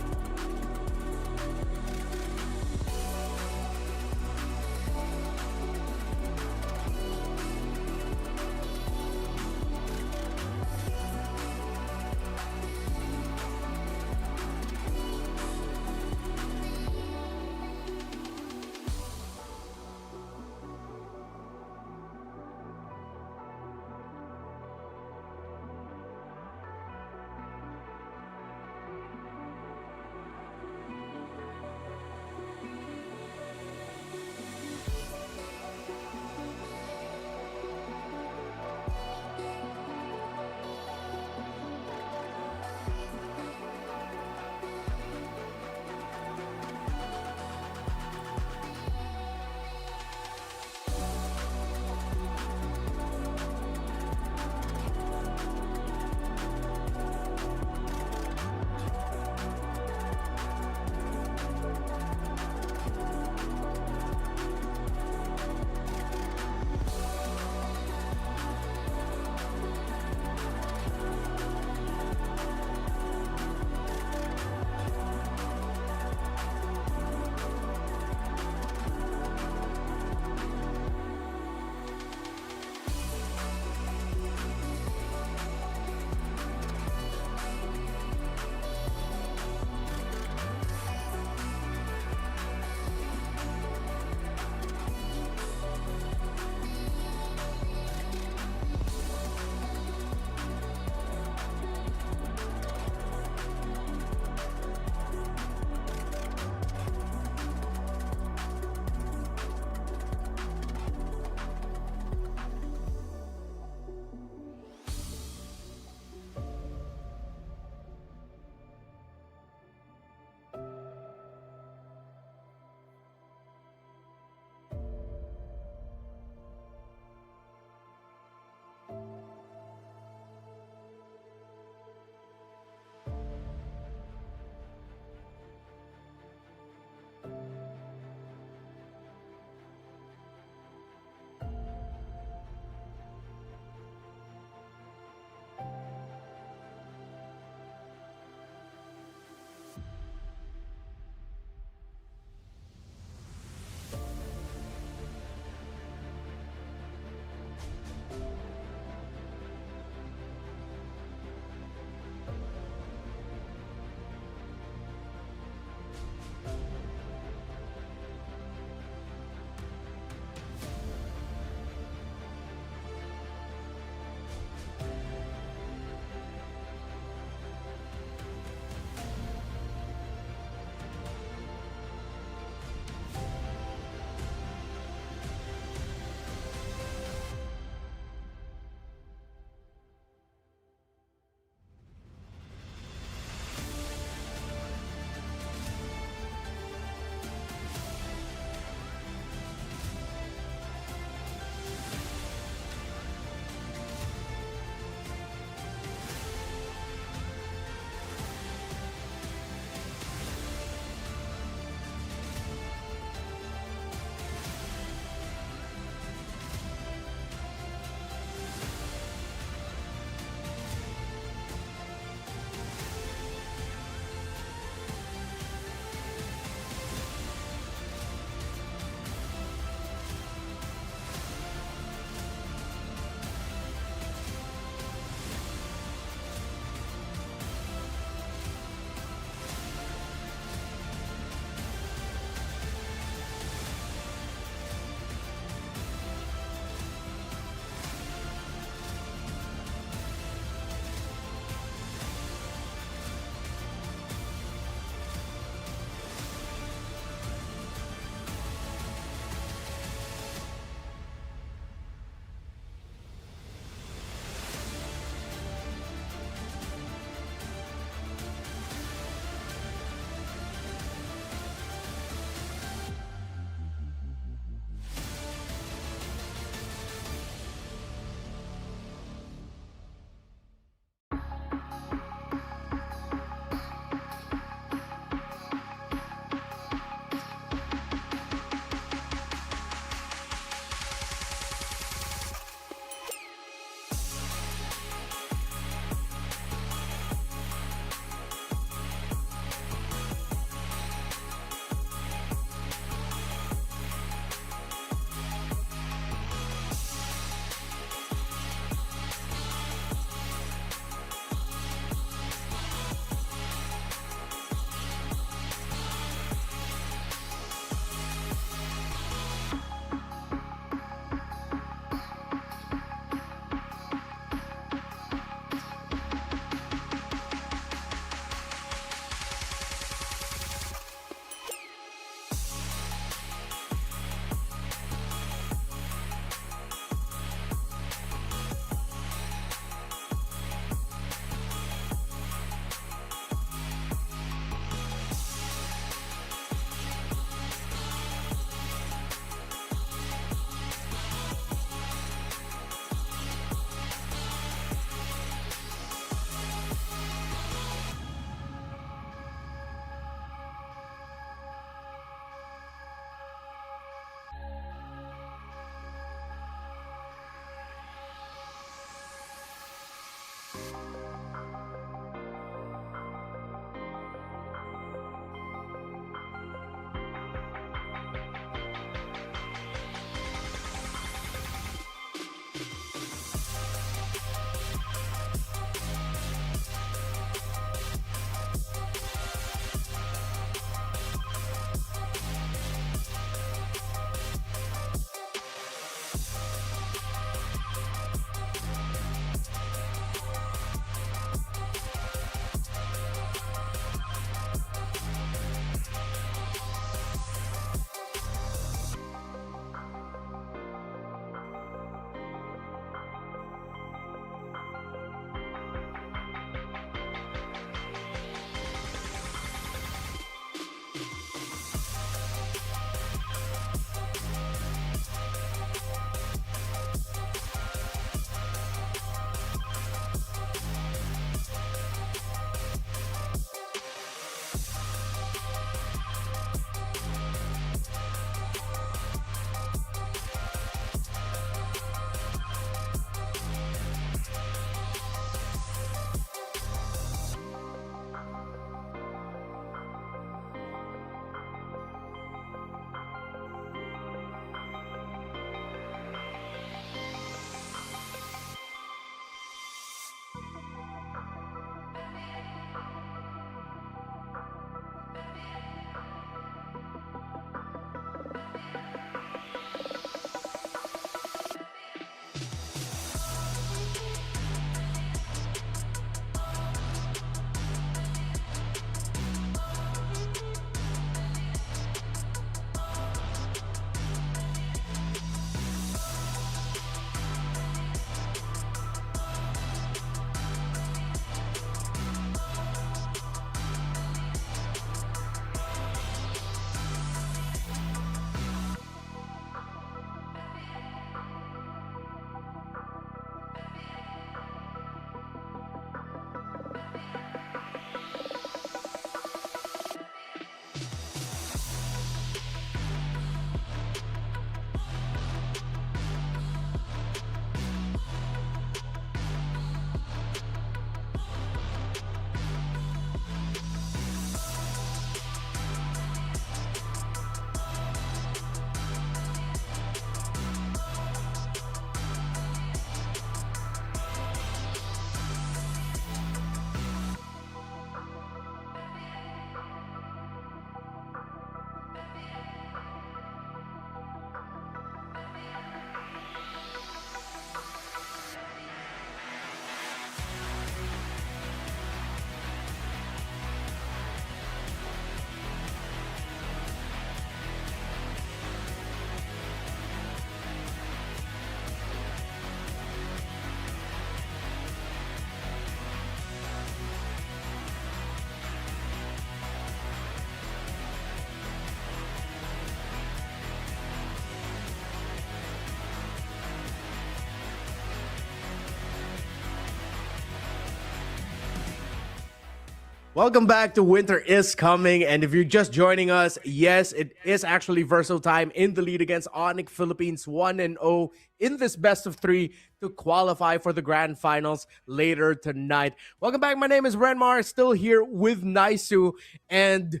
Welcome back to Winter is Coming. And if you're just joining us, yes, it is actually Verso time in the lead against Onyx Philippines 1-0 in this best of three to qualify for the grand finals later tonight. Welcome back. My name is Renmar, still here with Naisu. And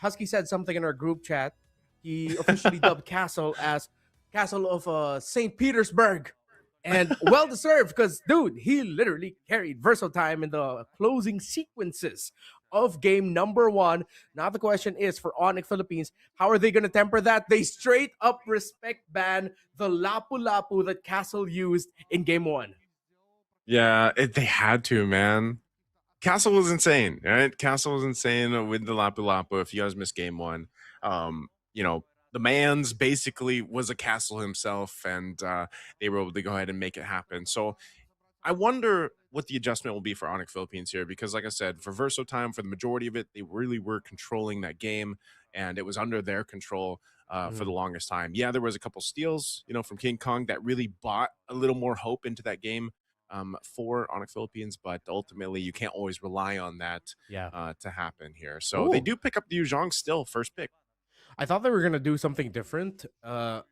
HusKKiee said something in our group chat. He officially dubbed Castle as Castle of St. Petersburg. And well deserved because, dude, he literally carried Versatime in the closing sequences of game number one. Now, the question is for Onyx Philippines, how are they going to temper that? They straight up respect ban the Lapu Lapu that Castle used in game one. Yeah, they had to, man. Castle was insane, right? Castle was insane with the Lapu Lapu. If you guys missed game one, you know, the man's basically was a castle himself, and they were able to go ahead and make it happen. So I wonder what the adjustment will be for Onyx Philippines here, because like I said, for Verso time, for the majority of it, they really were controlling that game, and it was under their control for the longest time. Yeah, there was a couple steals, from King Kong that really bought a little more hope into that game for Onyx Philippines, but ultimately you can't always rely on that to happen here. So they do pick up the Yuzhong still, first pick. I thought they were gonna do something different. I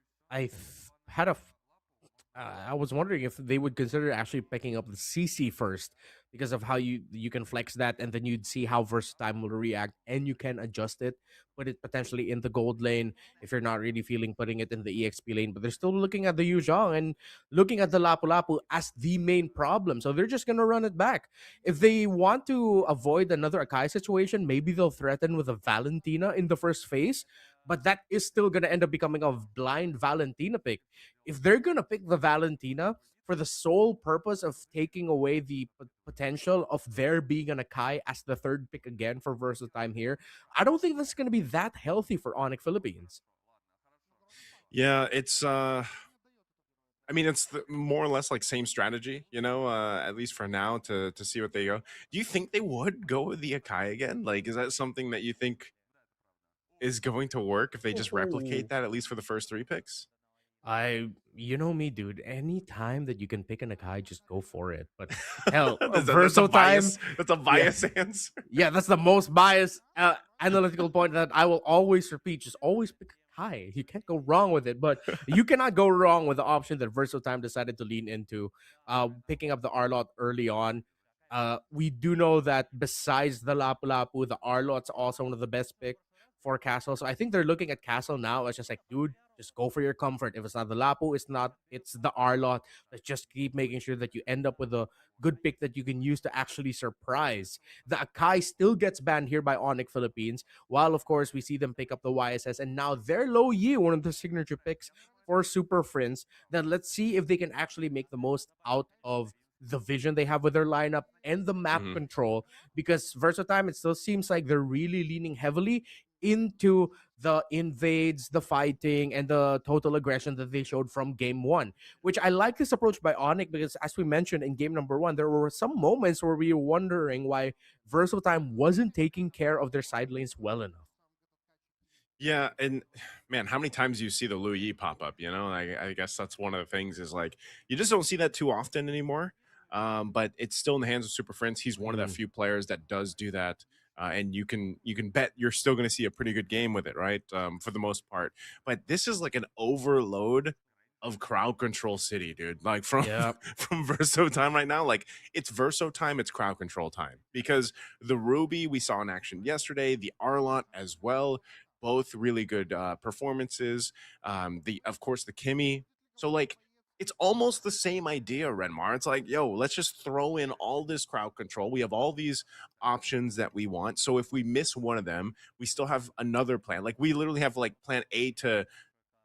I was wondering if they would consider actually picking up the CC first because of how you can flex that, and then you'd see how versatile will react, and you can adjust it, put it potentially in the gold lane if you're not really feeling putting it in the EXP lane. But they're still looking at the Yuzhong and looking at the Lapu Lapu as the main problem, so they're just gonna run it back. If they want to avoid another Akai situation, maybe they'll threaten with a Valentina in the first phase. But that is still gonna end up becoming a blind Valentina pick if they're gonna pick the Valentina for the sole purpose of taking away the potential of there being an Akai as the third pick again for Versatime here, I don't think that's gonna be that healthy for Onyx Philippines. Yeah, it's I mean, it's more or less like same strategy, at least for now to see what they go. Do you think they would go with the Akai again? Like, is that something that you think is going to work if they just replicate Oh, that at least for the first three picks? you know me, dude. Any time that you can pick an Akai, just go for it. But hell, That's a Verso time, bias. That's a yeah. bias answer. Yeah, that's the most biased analytical point that I will always repeat. Just always pick high. You can't go wrong with it, but you cannot go wrong with the option that Versatime decided to lean into, picking up the Arlot early on. We do know that besides the Lapu Lapu, the Arlot's also one of the best pick for Castle. So I think they're looking at Castle now as just like, dude, just go for your comfort. If it's not the Lapu, it's not. It's the Arlot. Let's just keep making sure that you end up with a good pick that you can use to actually surprise. The Akai still gets banned here by Onyx Philippines, while of course we see them pick up the YSS, and now they're low Yi, one of the signature picks for Super Friends. Then let's see if they can actually make the most out of the vision they have with their lineup and the map Mhm. control, because Versatime, it still seems like they're really leaning heavily into the invades, the fighting, and the total aggression that they showed from game one, which I like this approach by Onyx because, as we mentioned in game number one, there were some moments where we were wondering why Versatile wasn't taking care of their side lanes well enough. Yeah, and man, how many times do you see the Louis pop up? I guess that's one of the things is like you just don't see that too often anymore. But it's still in the hands of Super Friends. He's one of that Mm, few players that does do that, and you can bet you're still going to see a pretty good game with it, right? For the most part. But this is like an overload of crowd control city, dude. Like from yeah, from Verso time right now, like it's Verso time, it's crowd control time because the Ruby we saw in action yesterday, the Arlot as well, both really good performances. The of course the Kimmy. So like it's almost the same idea, Renmar. It's like, yo, let's just throw in all this crowd control. We have all these options that we want. So if we miss one of them, we still have another plan. Like we literally have like plan A to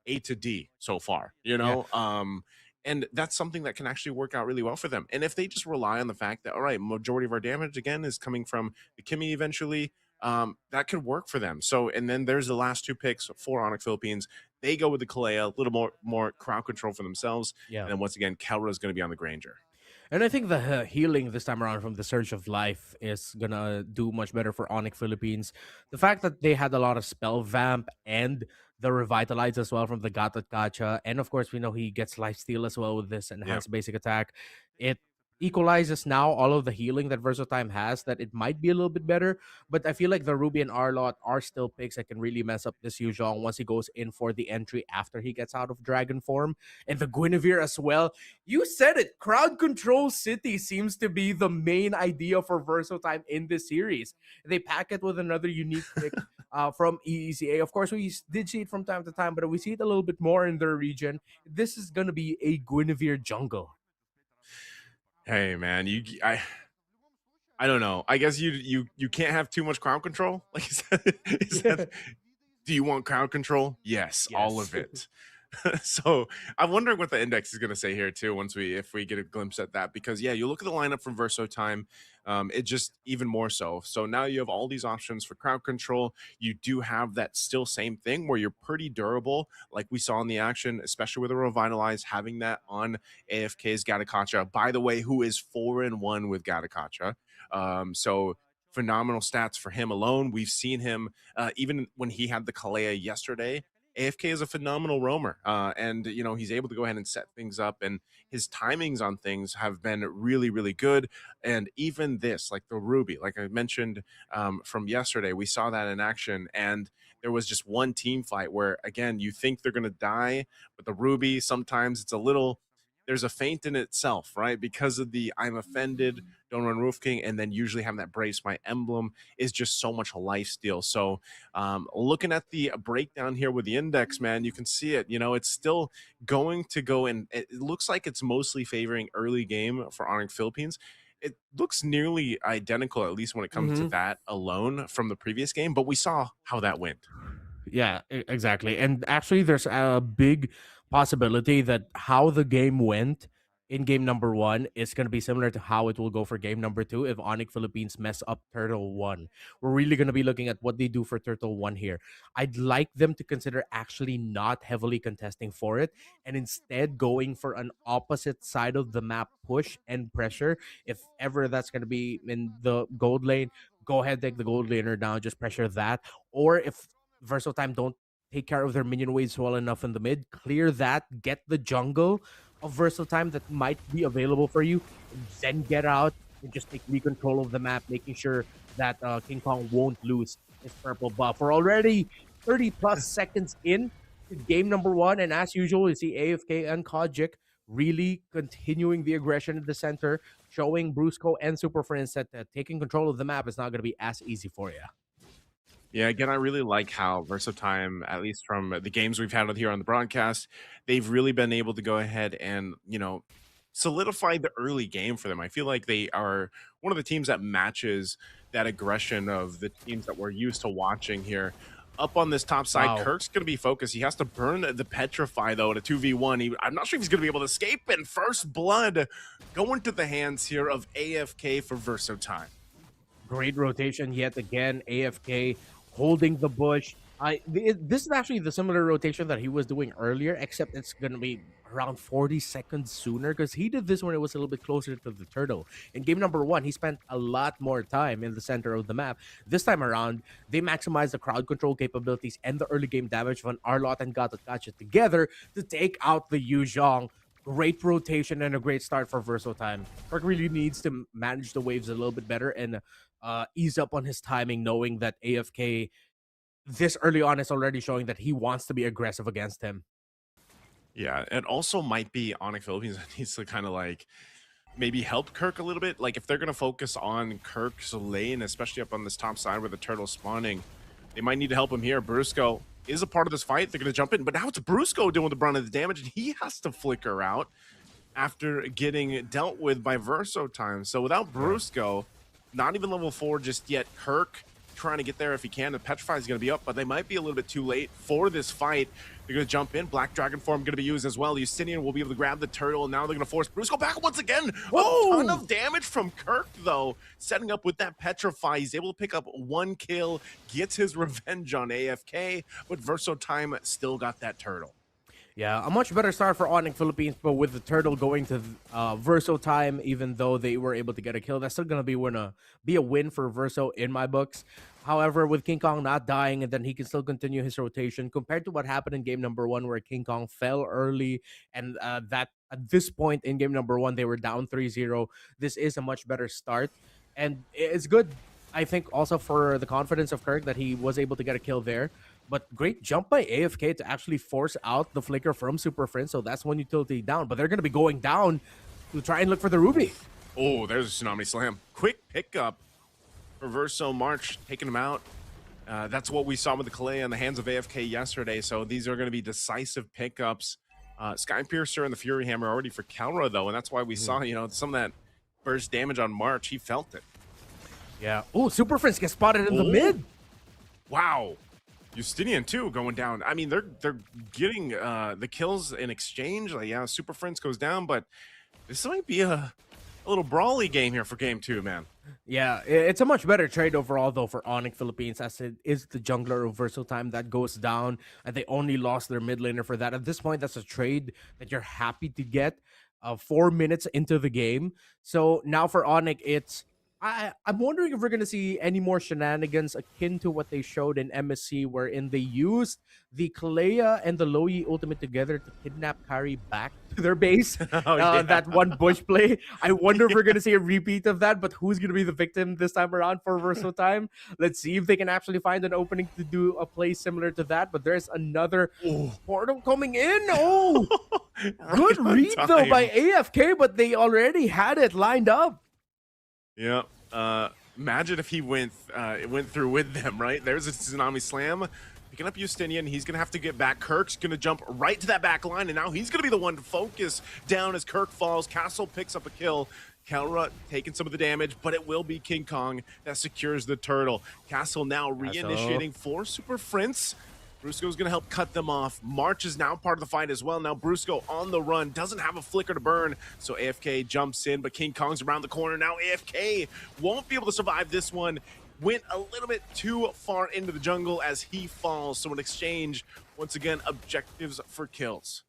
D so far, yeah. and that's something that can actually work out really well for them. And if they just rely on the fact that, all right, majority of our damage again is coming from the Kimmy eventually, that could work for them. So, and then there's the last two picks for Onyx Philippines. They go with the Kalea, a little more crowd control for themselves. Yeah. And then once again, Kelra is going to be on the Granger. And I think the healing this time around from the Surge of Life is gonna do much better for Onyx Philippines. The fact that they had a lot of spell vamp and the revitalize as well from the Gatot Kacha, and of course we know he gets life steal as well with this Yep. enhanced basic attack. It equalizes now all of the healing that Versatime has, that it might be a little bit better. But I feel like the Ruby and Arlot are still picks that can really mess up this Yuzhong once he goes in for the entry after he gets out of dragon form. And the Guinevere as well. You said it. Crowd control city seems to be the main idea for Versatime in this series. They pack it with another unique pick from EECA. Of course, we did see it from time to time, but we see it a little bit more in their region. This is going to be a Guinevere jungle. Hey man, I don't know. I guess you can't have too much crowd control. Like is that do you want crowd control? Yes, all Yes. of it. So I'm wondering what the index is going to say here too. Once if we get a glimpse at that, because yeah, you look at the lineup from Verso Time, it just even more so. So now you have all these options for crowd control. You do have that still same thing where you're pretty durable, like we saw in the action, especially with a revitalize, having that on AFK's Gatakacha. By the way, who is 4-1 with Gatakacha. So phenomenal stats for him alone. We've seen him even when he had the Kalea yesterday. AFK is a phenomenal roamer, and he's able to go ahead and set things up, and his timings on things have been really, really good. And even this, like the Ruby, like I mentioned from yesterday, we saw that in action, and there was just one team fight where, again, you think they're going to die, but the Ruby sometimes it's a little there's a feint in itself, right? Because of the I'm offended, don't run Roof King, and then usually having that brace my emblem is just so much life steal. So looking at the breakdown here with the index, man, you can see it. You know, it's still going to go in. It looks like it's mostly favoring early game for Onyx Philippines. It looks nearly identical, at least when it comes to Hmm. that alone from the previous game, but we saw how that went. Yeah, exactly. And actually, there's a big possibility that how the game went in game number one is going to be similar to how it will go for game number two if Onyx Philippines mess up Turtle One. We're really going to be looking at what they do for Turtle One here. I'd like them to consider actually not heavily contesting for it and instead going for an opposite side of the map push and pressure. If ever that's going to be in the gold lane, go ahead, take the gold laner down, just pressure that. Or if Versatile don't take care of their minion waves well enough in the mid, clear that, get the jungle of Versatile that might be available for you, and then get out and just take control of the map, making sure that King Kong won't lose his purple buff. We're already 30 plus seconds in to game number one, and as usual, you see AFK and Kojic really continuing the aggression in the center, showing Brusco and Super Friends that taking control of the map is not going to be as easy for you. Yeah, again, I really like how Versatime, at least from the games we've had here on the broadcast, they've really been able to go ahead and, you know, solidify the early game for them. I feel like they are one of the teams that matches that aggression of the teams that we're used to watching here. Up on this top side, Wow. Kirk's going to be focused. He has to burn the Petrify, though, at a 2v1. I'm not sure if he's going to be able to escape. And first blood going to the hands here of AFK for Versatime. Great rotation yet again. AFK holding the bush. This is actually the similar rotation that he was doing earlier, except it's gonna be around 40 seconds sooner because he did this when it was a little bit closer to the turtle. In game number one, he spent a lot more time in the center of the map. This time around, they maximized the crowd control capabilities and the early game damage when Arlot and Gato Gotcha together to take out the Yu Zhong. Great rotation and a great start for Versatile. Kirk really needs to manage the waves a little bit better and ease up on his timing, knowing that AFK this early on is already showing that he wants to be aggressive against him. Yeah, it also might be Onyx Philippines that needs to kind of like maybe help Kirk a little bit. Like if they're going to focus on Kirk's lane, especially up on this top side where the turtle's spawning, they might need to help him here. Brusco is a part of this fight. They're going to jump in, but now it's Brusco doing the brunt of the damage, and he has to flicker out after getting dealt with by Versatime. So without Brusco, not even level 4 just yet. Kirk trying to get there if he can. The Petrify is going to be up, but they might be a little bit too late for this fight. They're going to jump in. Black Dragon form going to be used as well. Justinian will be able to grab the turtle, and now they're going to force Brusco back once again. Whoa! A ton of damage from Kirk, though. Setting up with that Petrify. He's able to pick up one kill, gets his revenge on AFK, but Versatime still got that turtle. Yeah, a much better start for Onyx Philippines, but with the turtle going to Verso time, even though they were able to get a kill, that's still gonna be a win for Verso in my books. However, with King Kong not dying, and then he can still continue his rotation compared to what happened in game number one, where King Kong fell early, and that at this point in game number one they were down 3-0. This is a much better start, and it's good. I think also for the confidence of Kirk that he was able to get a kill there. But great jump by AFK to actually force out the flicker from Super Friends. So that's one utility down. But they're going to be going down to try and look for the Ruby. Oh, there's a Tsunami Slam. Quick pickup for Verso March, taking him out. That's what we saw with the Clay on the hands of AFK yesterday. So these are going to be decisive pickups. Sky Piercer and the Fury Hammer already for Kelra, though. And that's why we saw, you know, some of that burst damage on March. He felt it. Yeah. Oh, Super Friends gets spotted in the mid. Wow. Justinian too going down. I mean, they're getting the kills in exchange. Like, yeah, Super Friends goes down, but this might be a little brawly game here for game two, man. Yeah, it's a much better trade overall, though, for Onyx Philippines, as it is the jungler of Versatile that goes down, and they only lost their mid laner for that. At this point, that's a trade that you're happy to get 4 minutes into the game. So now for Onyx, it's I'm wondering if we're gonna see any more shenanigans akin to what they showed in MSC, wherein they used the Kalea and the Loi ultimate together to kidnap Kari back to their base. Oh yeah. That one bush play. I wonder if we're gonna see a repeat of that, but who's gonna be the victim this time around for Verso Time? Let's see if they can actually find an opening to do a play similar to that. But there's another portal coming in. Oh, Right good on read though by time. AFK, but they already had it lined up. Yeah. Imagine if he went through with them, right? There's a Tsunami Slam. Picking up Justinian, he's going to have to get back. Kirk's going to jump right to that back line, and now he's going to be the one to focus down as Kirk falls. Castle picks up a kill. Kelra taking some of the damage, but it will be King Kong that secures the turtle. Castle now reinitiating for Super Prince. Brusco's going to help cut them off. March is now part of the fight as well. Now Brusco on the run, doesn't have a flicker to burn, so AFK jumps in, but King Kong's around the corner. Now AFK won't be able to survive this one. Went a little bit too far into the jungle as he falls. So in exchange, once again, objectives for kills.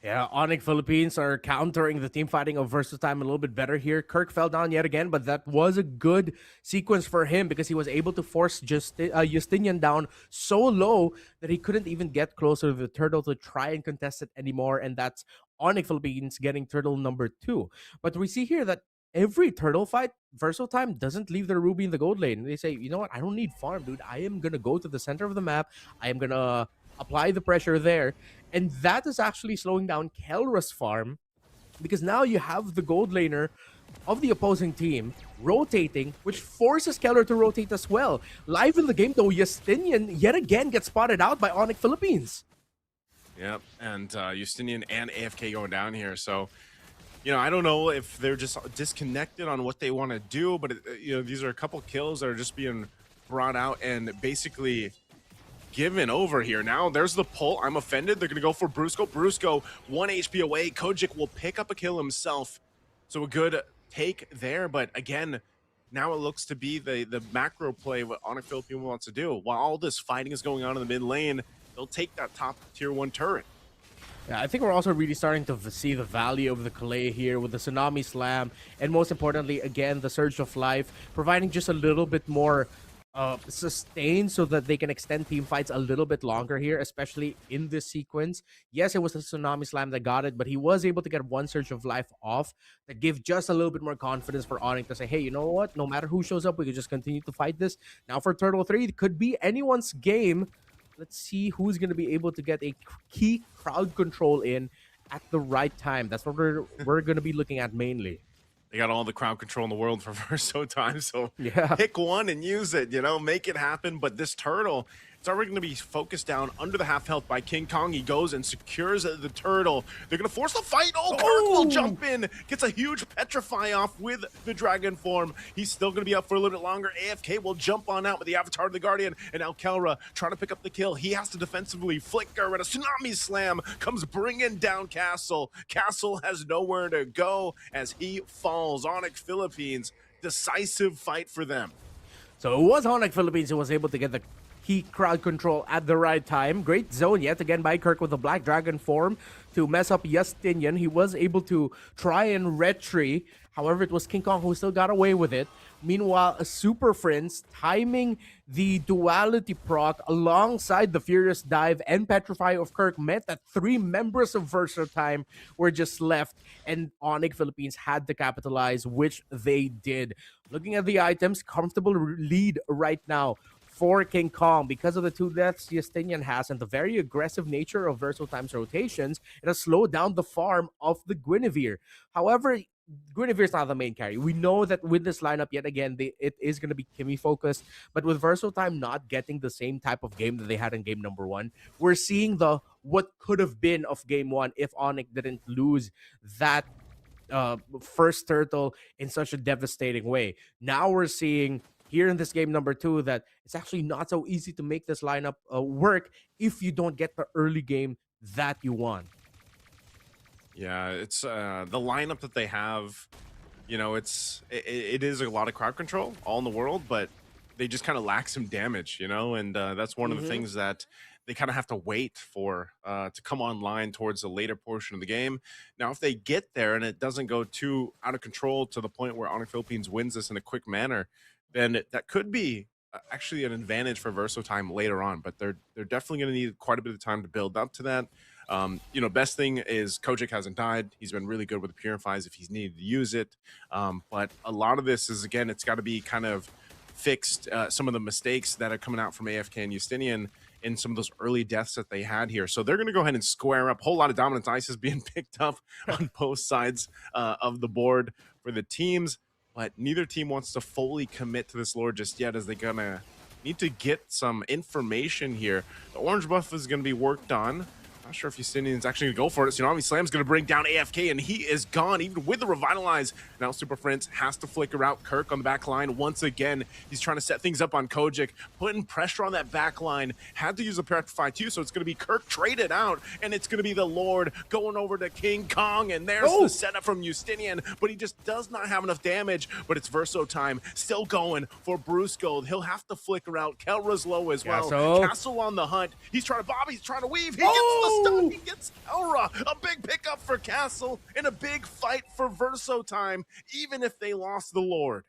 Yeah, Onyx Philippines are countering the team fighting of Versus Time a little bit better here. Kirk fell down yet again, but that was a good sequence for him because he was able to force Justinian down so low that he couldn't even get closer to the turtle to try and contest it anymore. And that's Onyx Philippines getting turtle number 2. But we see here that every turtle fight, Verso Time doesn't leave their Ruby in the gold lane. They say, you know what, I don't need farm, dude. I am going to go to the center of the map. I am going to apply the pressure there. And that is actually slowing down Kelra's farm because now you have the gold laner of the opposing team rotating, which forces Kelra to rotate as well. Live in the game, though, Justinian yet again gets spotted out by Onyx Philippines. Yep, and Justinian and AFK going down here. So, you know, I don't know if they're just disconnected on what they want to do, but, you know, these are a couple kills that are just being brought out and basically given over here. Now there's the pull. I'm offended. They're gonna go for Brusco. Brusco 1 HP away. Kojic will pick up a kill himself. So a good take there, but again, now it looks to be the macro play what Onyx Philippines wants to do. While all this fighting is going on in the mid lane, they'll take that top tier 1 turret. Yeah, I think we're also really starting to see the value of the Kalei here with the Tsunami Slam, and most importantly, again, the Surge of Life, providing just a little bit more sustain so that they can extend team fights a little bit longer here, especially in this sequence. Yes, it was the Tsunami Slam that got it, but he was able to get one Surge of Life off that gave just a little bit more confidence for Onyx to say, hey, you know what? No matter who shows up, we can just continue to fight this. Now for Turtle 3, it could be anyone's game. Let's see who's going to be able to get a key crowd control in at the right time. That's what we're going to be looking at mainly. They got all the crowd control in the world for Verso Time, so yeah, pick one and use it, you know, make it happen. But this turtle, it's already going to be focused down under the half health by King Kong. He goes and secures the turtle. They're going to force the fight. Oh, Kirk will jump in, gets a huge petrify off with the dragon form. He's still going to be up for a little bit longer. AFK will jump on out with the Avatar of the Guardian, and now Kelra trying to pick up the kill. He has to defensively flicker, and a Tsunami Slam comes bringing down Castle. Castle has nowhere to go as he falls. Onyx Philippines, decisive fight for them. So it was Onyx Philippines who was able to get the key crowd control at the right time. Great zone yet again by Kirk with the Black Dragon form to mess up Justinian. He was able to try and retry. However, it was King Kong who still got away with it. Meanwhile, a Super Prince timing the duality proc alongside the Furious Dive and Petrify of Kirk meant that 3 members of Verso Time were just left, and Onyx Philippines had to capitalize, which they did. Looking at the items, comfortable lead right now for King Kong because of the 2 deaths Justinian has and the very aggressive nature of Verso Time's rotations. It has slowed down the farm of the Guinevere. However, Guinevere's not the main carry. We know that with this lineup, yet again, it is going to be Kimmy focused. But with Verso Time not getting the same type of game that they had in game number 1, we're seeing the what could have been of game 1 if Onyx didn't lose that first turtle in such a devastating way. Now we're seeing here in this game number 2 that it's actually not so easy to make this lineup work if you don't get the early game that you want. Yeah, it's the lineup that they have, you know, it is a lot of crowd control all in the world, but they just kind of lack some damage, you know, and that's one of the things that they kind of have to wait for to come online towards the later portion of the game. Now, if they get there and it doesn't go too out of control to the point where Onyx Philippines wins this in a quick manner, then that could be actually an advantage for Versotime later on. But they're definitely going to need quite a bit of time to build up to that. Best thing is Kojic hasn't died. He's been really good with the Purifies if he's needed to use it. But a lot of this is, again, it's got to be kind of fixed. Some of the mistakes that are coming out from AFK and Justinian in some of those early deaths that they had here. So they're going to go ahead and square up. A whole lot of dominance ice is being picked up on both sides of the board for the teams. But neither team wants to fully commit to this lore just yet, as they're going to need to get some information here. The orange buff is going to be worked on. Not sure if Justinian's actually going to go for it. Tsunami Slam's going to bring down AFK, and he is gone, even with the Revitalize. Now Super Friends has to flicker out Kirk on the back line. Once again, he's trying to set things up on Kojic, putting pressure on that back line. Had to use a Petrify too, so it's going to be Kirk traded out, and it's going to be the Lord going over to King Kong, and there's the setup from Justinian, but he just does not have enough damage. But it's Verso time, still going for Bruce Gold. He'll have to flicker out. Kelra's low as well. Castle on the hunt. He's trying to bob, he's trying to weave. He gets the stun, he gets Kelra. A big pickup for Castle and a big fight for Verso time, even if they lost the Lord.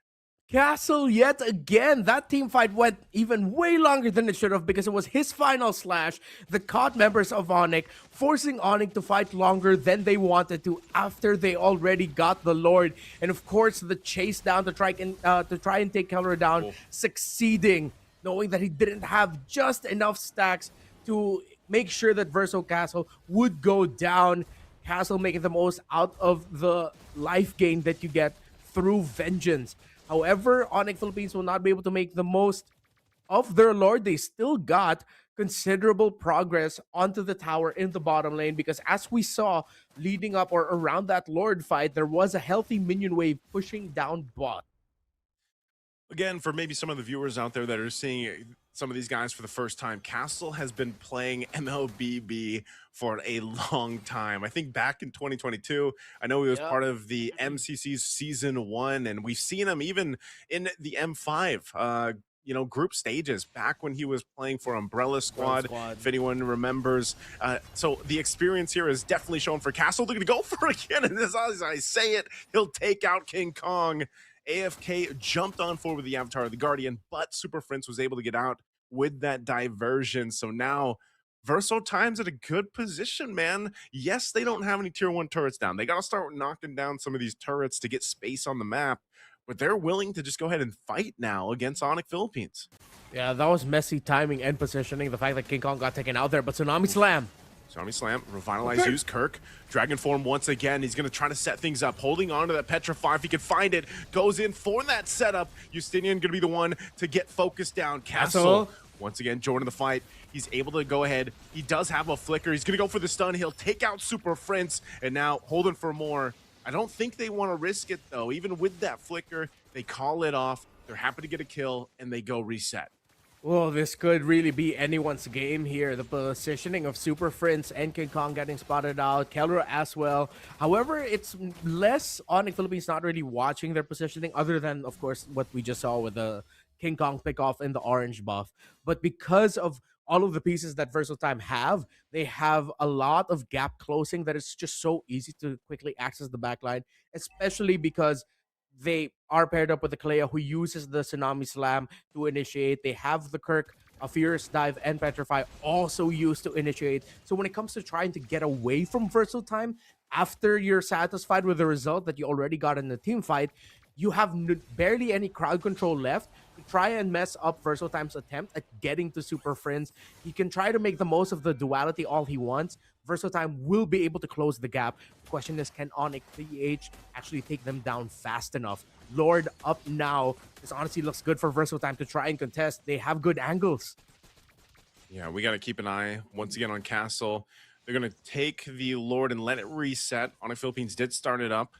Castle yet again. That team fight went even way longer than it should have because it was his final slash that caught members of Onyx, forcing Onyx to fight longer than they wanted to after they already got the Lord. And of course, the chase down to try and take Kelra down, succeeding, knowing that he didn't have just enough stacks to make sure that Verso Castle would go down. Castle making the most out of the life gain that you get through Vengeance. However, Onyx Philippines will not be able to make the most of their Lord. They still got considerable progress onto the tower in the bottom lane because, as we saw leading up or around that Lord fight, there was a healthy minion wave pushing down bot. Again, for maybe some of the viewers out there that are seeing some of these guys for the first time, Castle has been playing MLBB for a long time. I think back in 2022, I know he was part of the MCC's Season 1, and we've seen him even in the M5, group stages back when he was playing for Umbrella Squad, if anyone remembers. So the experience here is definitely shown for Castle. They're going to go for it again, and as I say it, he'll take out King Kong. AFK jumped on forward with the Avatar of the Guardian, but Super Friends was able to get out with that diversion. So now Verso Time's at a good position, man. Yes, they don't have any tier 1 turrets down. They got to start knocking down some of these turrets to get space on the map, but they're willing to just go ahead and fight now against Onyx Philippines. Yeah, that was messy timing and positioning. The fact that King Kong got taken out there, but Tsunami Slam. Tsunami Slam, Revitalize, use Kirk. Dragon Form once again. He's going to try to set things up, holding on to that Petrify if he can find it. Goes in for that setup. Justinian going to be the one to get focused down. Castle, once again, joining the fight. He's able to go ahead. He does have a flicker. He's going to go for the stun. He'll take out Super Friends, and now holding for more. I don't think they want to risk it, though. Even with that flicker, they call it off. They're happy to get a kill, and they go reset. Well, this could really be anyone's game here. The positioning of Super Friends and King Kong getting spotted out, Kelra as well. However, it's less Onyx Philippines not really watching their positioning, other than, of course, what we just saw with the King Kong pick off in the orange buff. But because of all of the pieces that Versatime have, they have a lot of gap closing that is just so easy to quickly access the backline, especially because they are paired up with the Kalea, who uses the Tsunami Slam to initiate. They have the Kirk, a Fierce Dive, and Petrify also used to initiate. So when it comes to trying to get away from Versatime, after you're satisfied with the result that you already got in the team fight, you have barely any crowd control left to try and mess up Versatime's attempt at getting to Super Friends. He can try to make the most of the duality all he wants. Versatime will be able to close the gap. The question is, can Onyx PH actually take them down fast enough? Lord up now. This honestly looks good for Versatime to try and contest. They have good angles. Yeah, we got to keep an eye once again on Castle. They're going to take the Lord and let it reset. Onyx Philippines did start it up.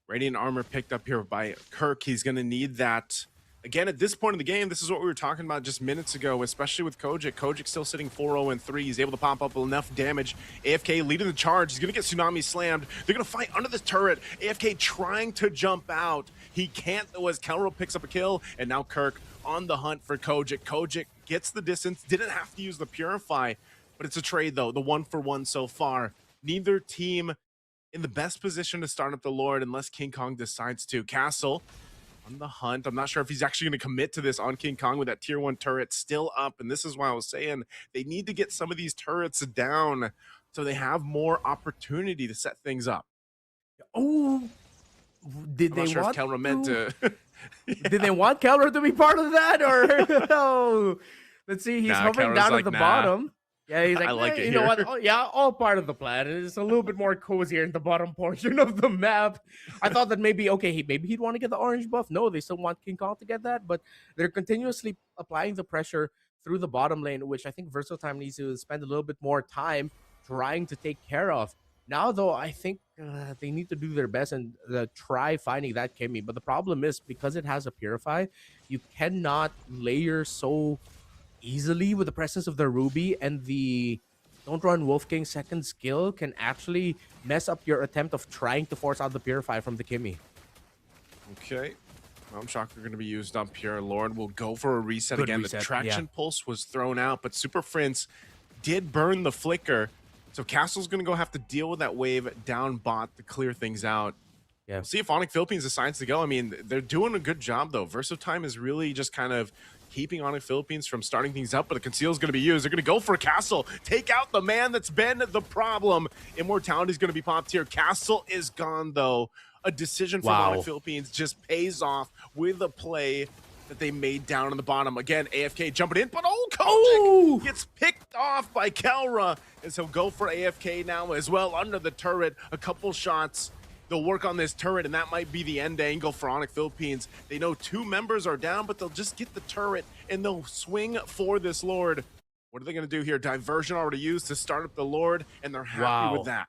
Radiant Armor picked up here by Kirk. He's going to need that. Again, at this point in the game, this is what we were talking about just minutes ago, especially with Kojic. Kojic still sitting 4-0-3. He's able to pop up enough damage. AFK leading the charge. He's going to get Tsunami slammed. They're going to fight under this turret. AFK trying to jump out. He can't, as Kelro picks up a kill, and now Kirk on the hunt for Kojic. Kojic gets the distance, didn't have to use the Purify, but it's a trade though, the 1-for-1 so far. Neither team in the best position to start up the Lord unless King Kong decides to. Castle on the hunt. I'm not sure if he's actually going to commit to this on King Kong with that tier 1 turret still up. And this is why I was saying they need to get some of these turrets down so they have more opportunity to set things up. Oh, did I'm they not sure want if Kelra meant to. Did they want Keller to be part of that, or no? Let's see. He's Nah, hovering Keller's down like, at the nah. bottom. Yeah, he's like, I like "Eh, it you know here." what? Oh, yeah, all part of the plan. It's a little bit more cozier in the bottom portion of the map. I thought that maybe, okay, maybe he'd want to get the orange buff. No, they still want King Kong to get that, but they're continuously applying the pressure through the bottom lane, which I think Versatile needs to spend a little bit more time trying to take care of. Now, though, I think they need to do their best and try finding that Kimmy. But the problem is, because it has a Purify, you cannot layer so easily with the presence of the Ruby, and the Don't Run Wolf King second skill can actually mess up your attempt of trying to force out the Purify from the Kimmy. Okay. Realm Shocker going to be used on Pure. Lord will go for a reset Good again. reset, The traction yeah. pulse was thrown out, but Super Prince did burn the flicker. So Castle's going to go have to deal with that wave down bot to clear things out. Yeah. We'll see if Onyx Philippines decides to go. I mean, they're doing a good job, though. Versatile is really just kind of keeping Onyx Philippines from starting things up, but the conceal is going to be used. They're going to go for Castle. Take out the man that's been the problem. Immortality is going to be popped here. Castle is gone, though. A decision from Wow. Onyx Philippines just pays off with a play that they made down on the bottom. Again, AFK jumping in, but Kojic gets picked off by Kelra. And so go for AFK now as well under the turret. A couple shots. They'll work on this turret, and that might be the end angle for Onyx Philippines. They know 2 members are down, but they'll just get the turret, and they'll swing for this Lord. What are they going to do here? Diversion already used to start up the Lord, and they're happy with that.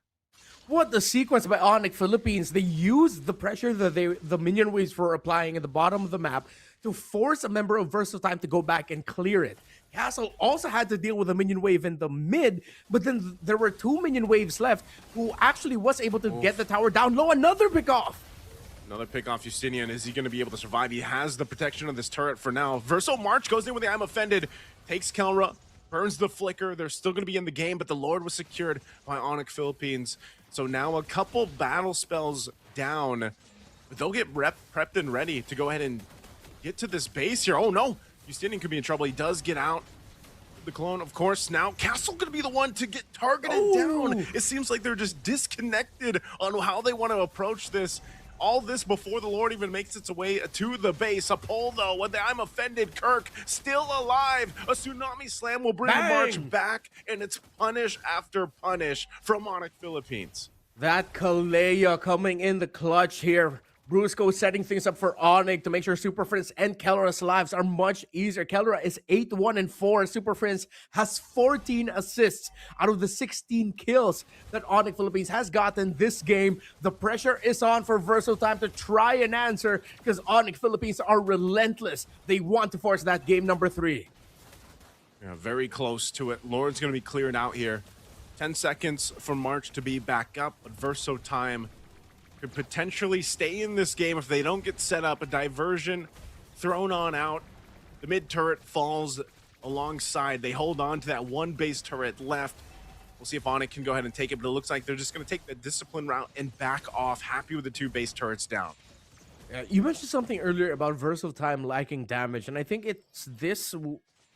What the sequence by Onyx Philippines. They used the pressure that the minion waves were applying at the bottom of the map to force a member of Versatile to go back and clear it. Castle also had to deal with a minion wave in the mid, but then there were 2 minion waves left who actually was able to get the tower down low. Another pick off. Another pick off Justinian. Is he going to be able to survive? He has the protection of this turret for now. Verso March goes in with the I'm Offended, takes Kelra, burns the flicker. They're still going to be in the game, but the Lord was secured by Onyx Philippines. So now a couple battle spells down, but they'll get prepped and ready to go ahead and get to this base here. Oh no, Justinian could be in trouble. He does get out. The clone, of course, now Castle gonna be the one to get targeted down. It seems like they're just disconnected on how they want to approach this. All this before the Lord even makes its way to the base. A pull, though, with the I'm Offended. Kirk still alive. A Tsunami Slam will bring the March back, and it's punish after punish from Onyx Philippines. That Kalea coming in the clutch here. Brusco setting things up for Onyx to make sure Super Prince and Kelra's lives are much easier. Kelra is 8-1-4. Super Prince has 14 assists out of the 16 kills that Onyx Philippines has gotten this game. The pressure is on for Versatile to try and answer because Onyx Philippines are relentless. They want to force that game number 3. Yeah, very close to it. Lord's going to be cleared out here. 10 seconds for March to be back up, but Versatile could potentially stay in this game if they don't get set up. A diversion thrown on out. The mid turret falls alongside. They hold on to that one base turret left. We'll see if Onyx can go ahead and take it, but it looks like they're just going to take the discipline route and back off, happy with the 2 base turrets down. You mentioned something earlier about Versatile lacking damage, and I think it's this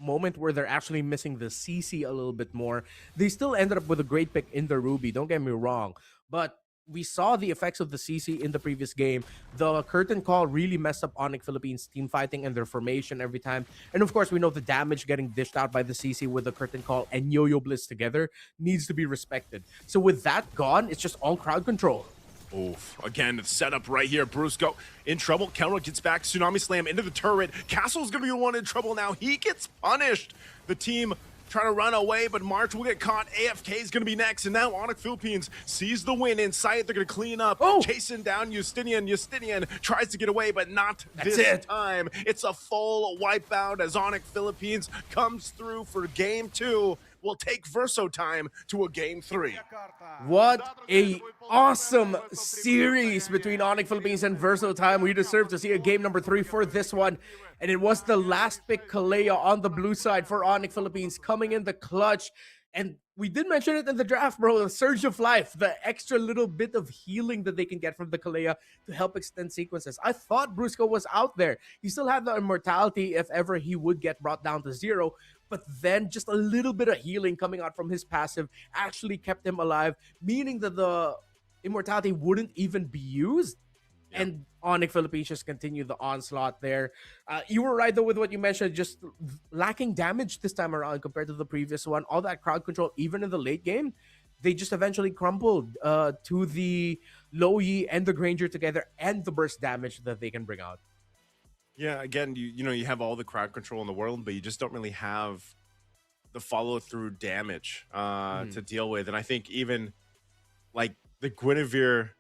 moment where they're actually missing the CC a little bit more. They still ended up with a great pick in the Ruby, don't get me wrong, but we saw the effects of the CC in the previous game. The curtain call really messed up Onyx Philippines team fighting and their formation every time. And of course, we know the damage getting dished out by the CC with the curtain call and Yo-Yo Blitz together needs to be respected. So with that gone, it's just all crowd control. Oof. Again, the setup right here. Brusco in trouble. Kelra gets back. Tsunami Slam into the turret. Castle's going to be the one in trouble now. He gets punished. The team trying to run away, but March will get caught. AFK is going to be next, and now Onyx Philippines sees the win in sight. They're going to clean up, chasing down Justinian. Justinian tries to get away, but not this time. It's a full wipeout as Onyx Philippines comes through for game 2. will take Verso Time to a game 3. What a awesome series between Onyx Philippines and Verso Time. We deserve to see a game number 3 for this one. And it was the last pick, Kalea, on the blue side for Onyx Philippines, coming in the clutch. And we did mention it in the draft, bro. The Surge of Life, the extra little bit of healing that they can get from the Kalea to help extend sequences. I thought Brusco was out there. He still had the immortality if ever he would get brought down to 0. But then just a little bit of healing coming out from his passive actually kept him alive, meaning that the immortality wouldn't even be used. Yeah. And Onyx Philippines just continued the onslaught there. You were right, though, with what you mentioned, just lacking damage this time around compared to the previous one. All that crowd control, even in the late game, they just eventually crumbled to the Low Yi and the Granger together and the burst damage that they can bring out. Yeah, again, you have all the crowd control in the world, but you just don't really have the follow-through damage to deal with. And I think even like the Guinevere,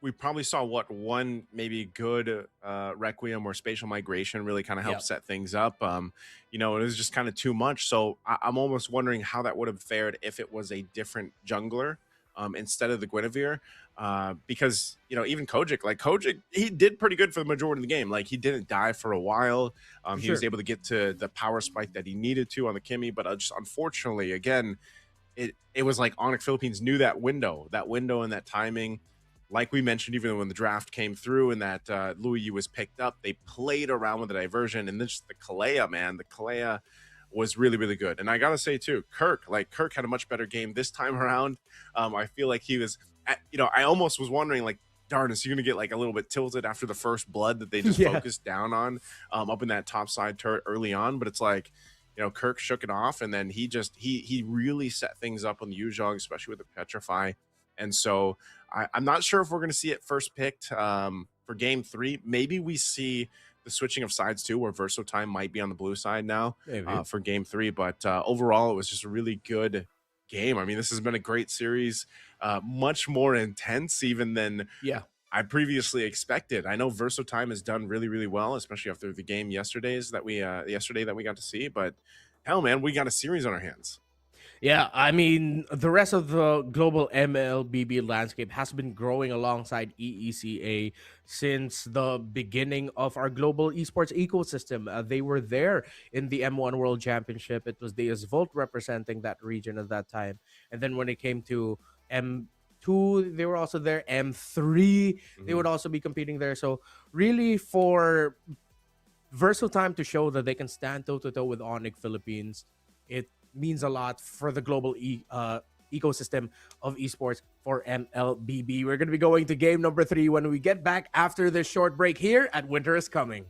we probably saw one maybe good Requiem or Spatial Migration really kind of helped set things up. It was just kind of too much. So I'm almost wondering how that would have fared if it was a different jungler instead of the Guinevere. Because even Kojic, he did pretty good for the majority of the game. Like, he didn't die for a while. He was able to get to the power spike that he needed to on the Kimmy, but just unfortunately, again, it was like Onyx Philippines knew that window and that timing. Like we mentioned, even when the draft came through and that Louis was picked up, they played around with the diversion, and then just the Kalea, man, the Kalea was really, really good. And I gotta say too, Kirk had a much better game this time around. I feel like he was, I almost was wondering, like, darn, is he gonna get like a little bit tilted after the first blood that they just focused down on up in that top side turret early on? But it's like, Kirk shook it off, and then he really set things up on the Yuzhong, especially with the Petrify. And so I'm not sure if we're gonna see it first picked for game 3. Maybe we see the switching of sides too, where Verso Time might be on the blue side now for game 3. But overall, it was just a really good game. I mean, this has been a great series, much more intense even than I previously expected. I know Verso Time has done really, really well, especially after the game yesterday that we got to see. But hell, man, we got a series on our hands. Yeah, I mean, the rest of the global MLBB landscape has been growing alongside EECA since the beginning of our global esports ecosystem. They were there in the M1 World Championship. It was Deus Volt representing that region at that time. And then when it came to M2, they were also there. M3, they would also be competing there. So really, for Verso Time to show that they can stand toe-to-toe with Onyx Philippines, it means a lot for the global ecosystem of esports for MLBB. We're going to be going to game number 3 when we get back after this short break here at Winter is Coming.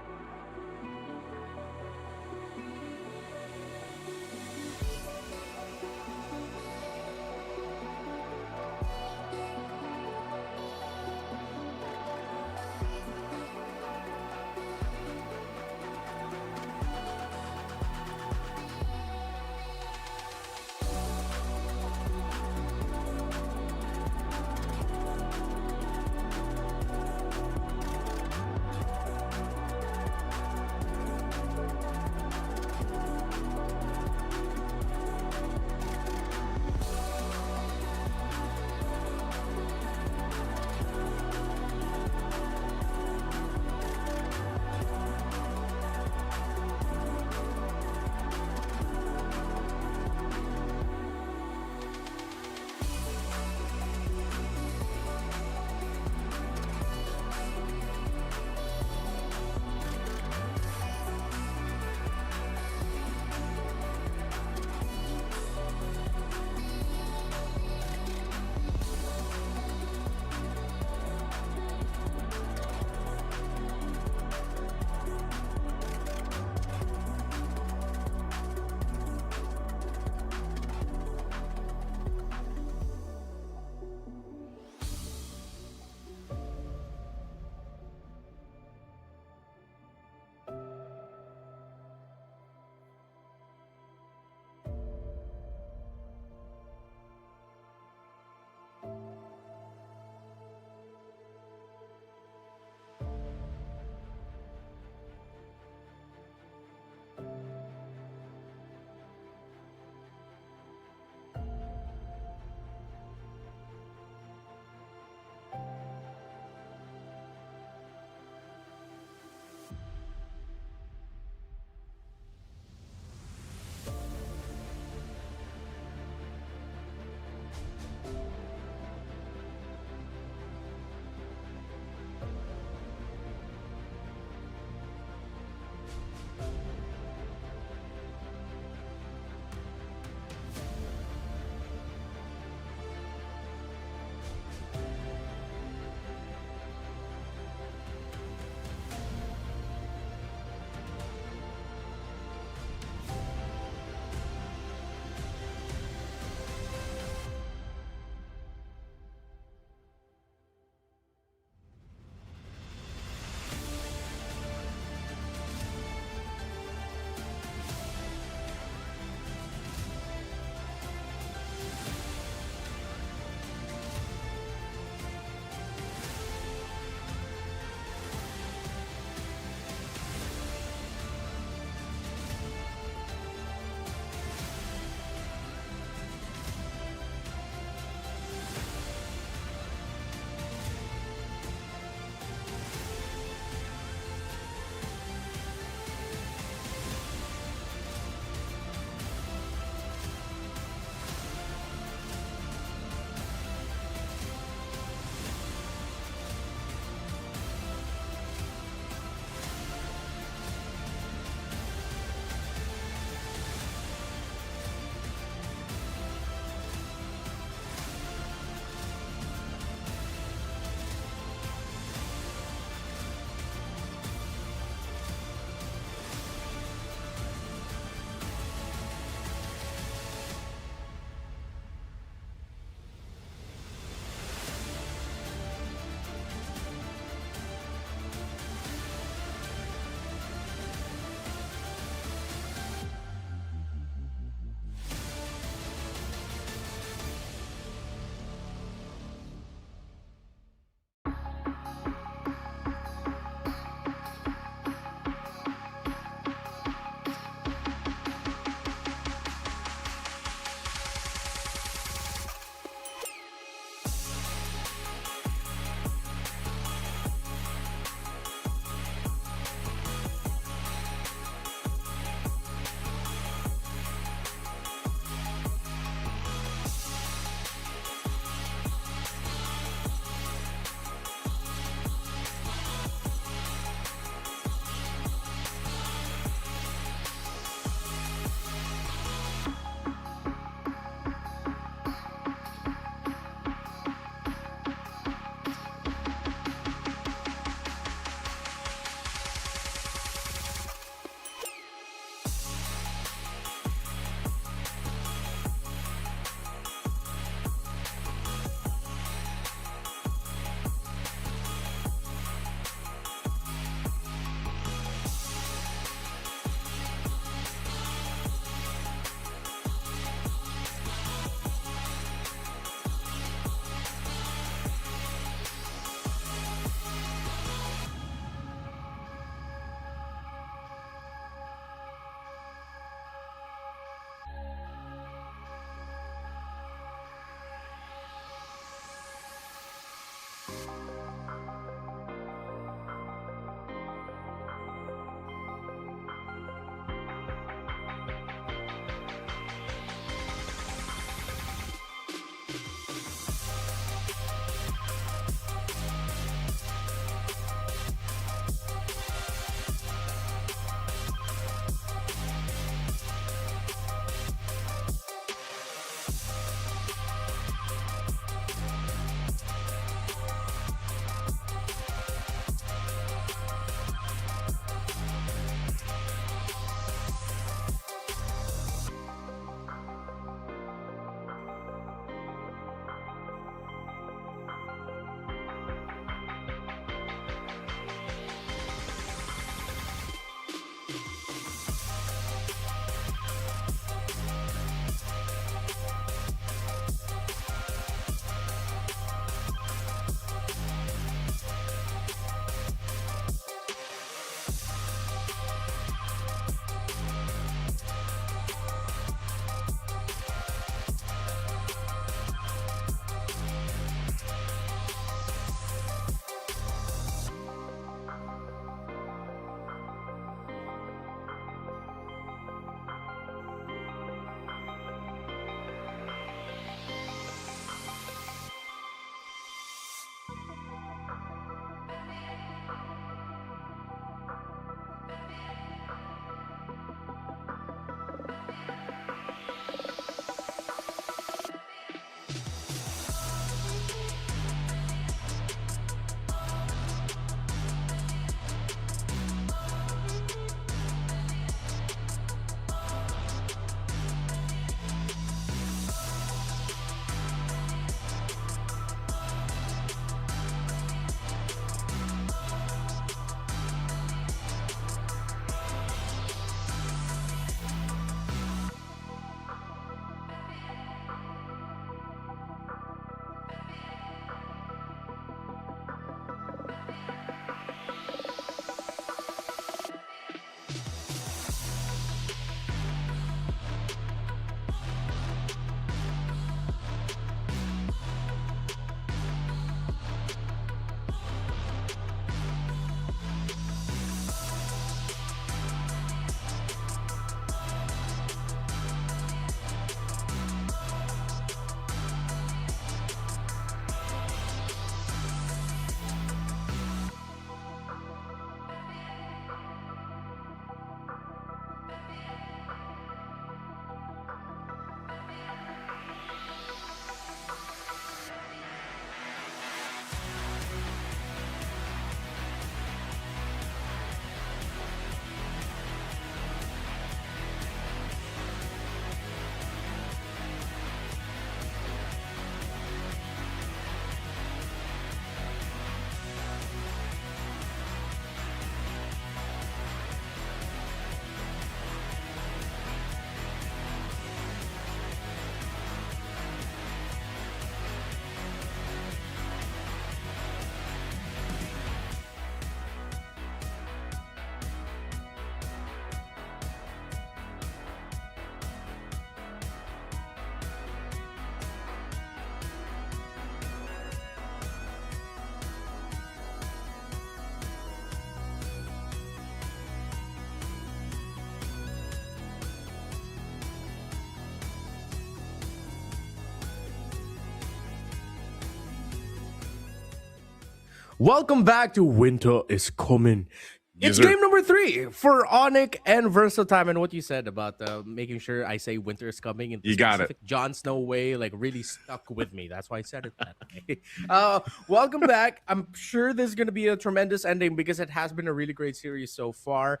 Welcome back to Winter is Coming. It's Yes, sir. game number 3 for Onyx and Versatime. And what you said about making sure I say winter is coming in the You got it. specific Jon Snow way, like really stuck with me. That's why I said it that way. Welcome back. I'm sure this is going to be a tremendous ending because it has been a really great series so far.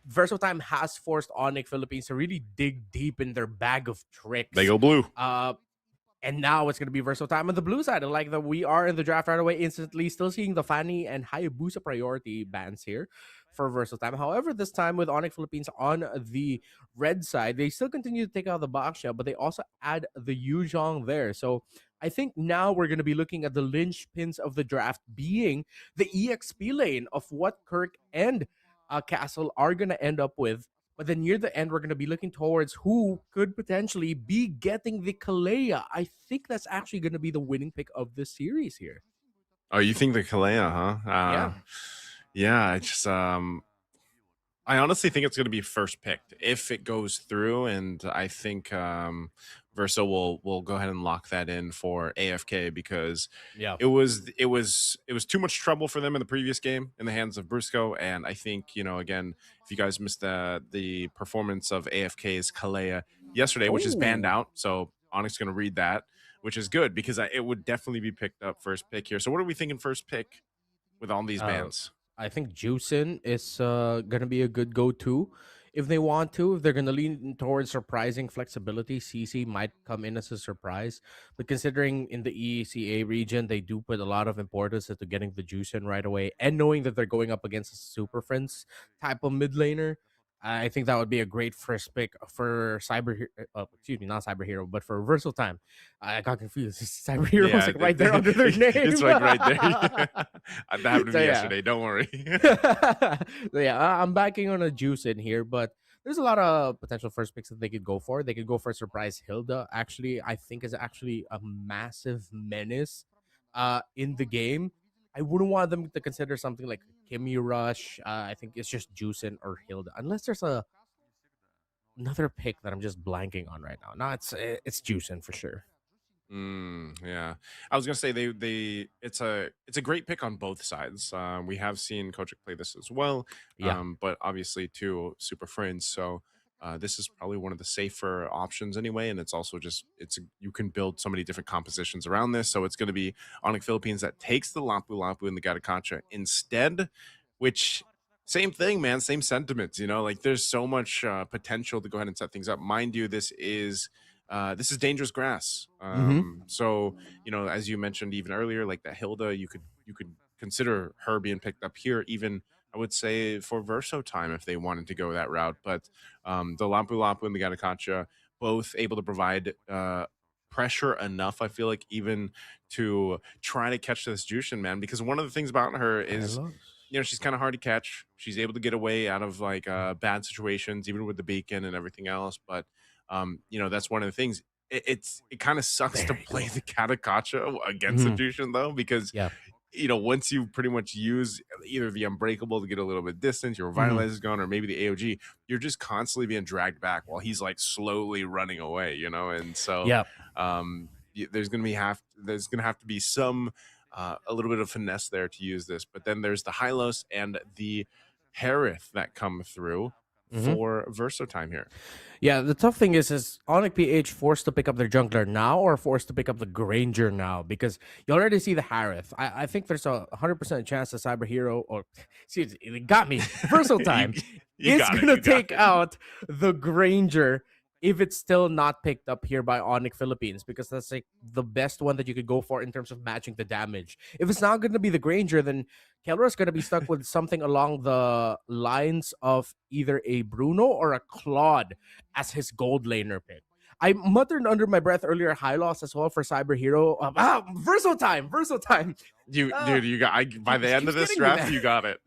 Versatime has forced Onyx Philippines to really dig deep in their bag of tricks. They go blue. And now it's going to be Versatime on the blue side. And like that, we are in the draft right away instantly. Still seeing the Fanny and Hayabusa priority bans here for Versatime. However, this time with Onyx Philippines on the red side, they still continue to take out the box shell, but they also add the Yuzhong there. So I think now we're going to be looking at the linchpins of the draft being the EXP lane of what Kirk and Castle are going to end up with. But then near the end, we're going to be looking towards who could potentially be getting the Kalea. I think that's actually going to be the winning pick of this series here. Oh, you think the Kalea, huh? Yeah. Yeah, I just I honestly think it's going to be first picked if it goes through, and I think Verso will go ahead and lock that in for AFK because Yeah. it was too much trouble for them in the previous game in the hands of Brusco, and I think again, if you guys missed the performance of AFK's Kalea yesterday, which is banned Oh. out, so Onyx going to read that, which is good because it would definitely be picked up first pick here. So what are we thinking first pick with all these Uh, bans? I think juicing is gonna be a good go-to if they want to. If they're gonna lean towards surprising flexibility, CC might come in as a surprise. But considering in the ECA region, they do put a lot of importance into getting the juice in right away, and knowing that they're going up against a Super Friends type of mid laner. I think that would be a great first pick for excuse me, not Cyber Hero, but for Versal Time. I got confused. Cyber Hero was Yeah, like right there under their it's name. like right there. That happened to So me yeah. yesterday. Don't worry. So yeah, I'm backing on a juice in here, but there's a lot of potential first picks that they could go for. They could go for surprise Hilda. Actually, I think is actually a massive menace in the game. I wouldn't want them to consider something like Kimmy Rush. I think it's just Juicin or Hilda, unless there's another pick that I'm just blanking on right now. No, it's Juicin for sure. Yeah, I was gonna say it's a great pick on both sides. We have seen Kochik play this as well, Yeah. but obviously two super friends. So this is probably one of the safer options anyway, and it's also just you can build so many different compositions around this. So it's going to be Onyx Philippines that takes the Lapu Lapu and the Gatakacha instead, which same thing, man, same sentiments. Like there's so much potential to go ahead and set things up. Mind you, this is dangerous grass. Mm-hmm. So as you mentioned even earlier, like that Hilda, you could consider her being picked up here. Even I would say for Verso time if they wanted to go that route. But the Lampu Lampu and the Gatakacha both able to provide pressure enough. I feel like even to try to catch this Jushin, man, because one of the things about her is Hello. she's kind of hard to catch. She's able to get away out of like bad situations, even with the beacon and everything else. But that's one of the things. It kind of sucks to There you play go. the Katakacha against the Mm-hmm. Jushin though, because Yeah. once you pretty much use either the Unbreakable to get a little bit distance, your Mm-hmm. Revitalize is gone, or maybe the AOG, you're just constantly being dragged back while he's like slowly running away, and so Yeah. there's gonna have to be some a little bit of finesse there to use this. But then there's the Hylos and the Harith that come through Mm-hmm. for Verso time here. Yeah, the tough thing is Onyx PH forced to pick up their jungler now or forced to pick up the Granger now? Because you already see the Harith. I think there's a 100% chance the Cyberhero, or excuse me, it got me, Versal you, Time you is got it. going to You got take it. out the Granger if it's still not picked up here by Onyx Philippines, because that's like the best one that you could go for in terms of matching the damage. If it's not going to be the Granger, then Keller's going to be stuck with something along the lines of either a Bruno or a Claude as his gold laner pick. I muttered under my breath earlier high loss as well for Cyberhero. Versal time. Dude, you got. By the end of Keeps this getting me, draft, man. you got it.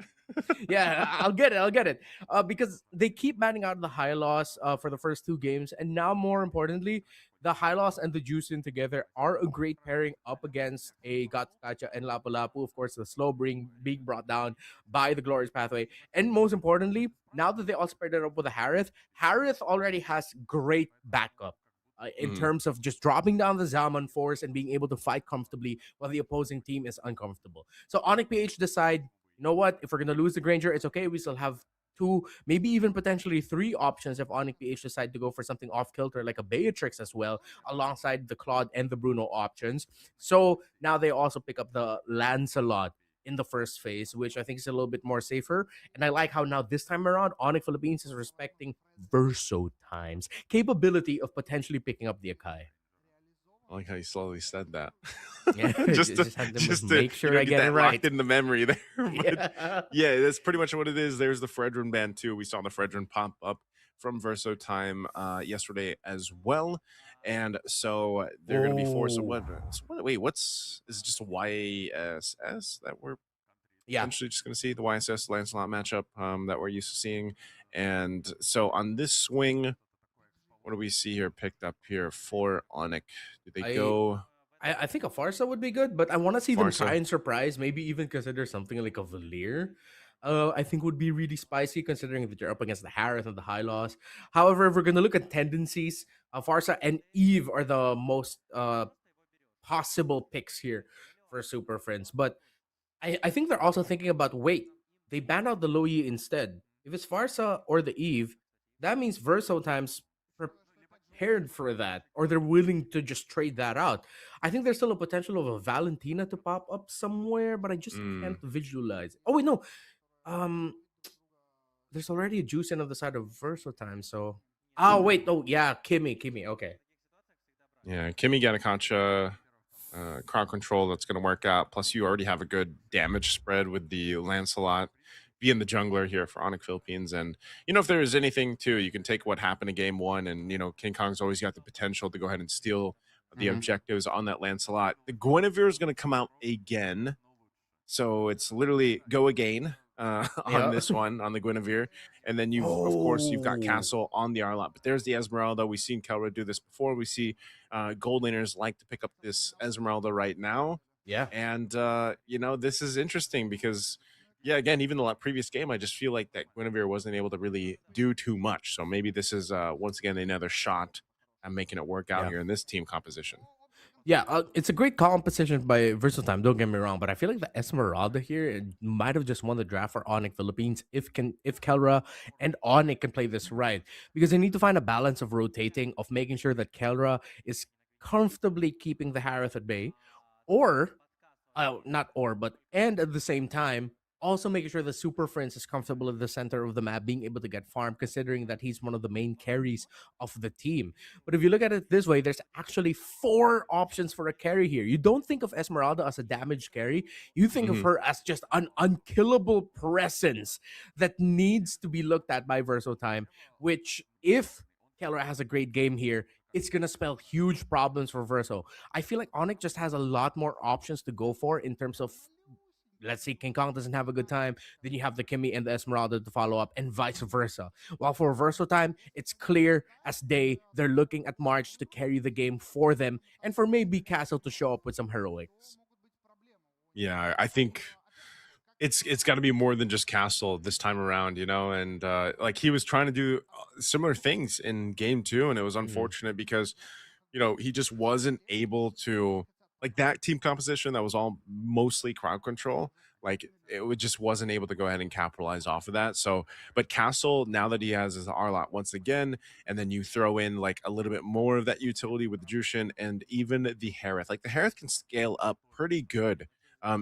Yeah, I'll get it. Because they keep banning out the high loss for the first two games, and now more importantly, the high loss and the Juicin together are a great pairing up against a Gatskacha and Lapu Lapu. Of course, the slow being brought down by the Glorious Pathway, and most importantly, now that they all spread it up with the Harith, Harith already has great backup. In Mhm. terms of just dropping down the Zaman force and being able to fight comfortably while the opposing team is uncomfortable. So Onyx PH decide, you know what? If we're gonna lose the Granger, it's okay. We still have two, maybe even potentially three options if Onyx PH decide to go for something off kilter like a Beatrix as well, alongside the Claude and the Bruno options. So now they also pick up the Lancelot in the first phase, which I think is a little bit more safer. And I like how now this time around, Onyx Philippines is respecting Verso Time's capability of potentially picking up the Akai. I like how you slowly said that. Yeah, just to just had to just to make sure I get get it that locked right. in the memory there. But Yeah. yeah, that's pretty much what it is. There's the Fredrin band too. We saw the Fredrin pop up from Verso time yesterday as well. And so they're going to be forced. Oh, Wait, is it just a YSS that we're yeah. potentially just going to see, the YSS Lancelot matchup that we're used to seeing? And so on this swing, what do we see here picked up here for Onyx? Do they I go? I think a Farsa would be good, but I want to see them try Farsa. and surprise. Maybe even consider something like a Valir. I think would be really spicy considering that you're up against the Harith and the High Loss. However, if we're gonna look at tendencies, Farsa and Eve are the most possible picks here for Super Friends. But I think they're also thinking about wait, they banned out the Loyi instead. If it's Farsa or the Eve, that means Verso times prepared for that, or they're willing to just trade that out. I think there's still a potential of a Valentina to pop up somewhere, but I just Mm. can't visualize it. Oh wait, no. Um, there's already a juice in on the side of Verso time, so oh wait, oh yeah, Kimmy, okay. Yeah, Kimmy Ganakancha, crowd control, that's going to work out. Plus, you already have a good damage spread with the Lancelot being the jungler here for Onyx Philippines. And, if there is anything, too, you can take what happened in game one. And, King Kong's always got the potential to go ahead and steal the Mhm. objectives on that Lancelot. The Guinevere is going to come out again. So it's literally go again on Yeah. this one on the Guinevere, and then of course you've got Oh, Castle on the Arlot. But there's the Esmeralda. We've seen Kelra do this before. We see gold laners like to pick up this Esmeralda right now, yeah. and this is interesting because yeah, again, even the previous game, I just feel like that Guinevere wasn't able to really do too much. So maybe this is once again another shot at making it work out Yeah. here in this team composition. Yeah, it's a great composition by Versatime. Don't get me wrong, but I feel like the Esmeralda here it might have just won the draft for Onyx Philippines if Kelra and Onyx can play this right, because they need to find a balance of rotating, of making sure that Kelra is comfortably keeping the Harith at bay, or not or, but and at the same time, also making sure the Super Prince is comfortable at the center of the map, being able to get farm, considering that he's one of the main carries of the team. But if you look at it this way, there's actually four options for a carry here. You don't think of Esmeralda as a damage carry, you think of Hmm. her as just an unkillable presence that needs to be looked at by Versotime, which, if Keller has a great game here, it's gonna spell huge problems for Verso. I feel like Onyx just has a lot more options to go for in terms of, let's say King Kong doesn't have a good time, then you have the Kimmy and the Esmeralda to follow up, and vice versa. While for Verso time, it's clear as day they're looking at March to carry the game for them, and for maybe Castle to show up with some heroics. Yeah, I think it's got to be more than just Castle this time around, and like he was trying to do similar things in game two, and it was Mhm. unfortunate because he just wasn't able to, like, that team composition that was all mostly crowd control, like just wasn't able to go ahead and capitalize off of that. So but Castle, now that he has his Arlot once again, and then you throw in like a little bit more of that utility with the Jushin and even the Harith, like the Harith can scale up pretty good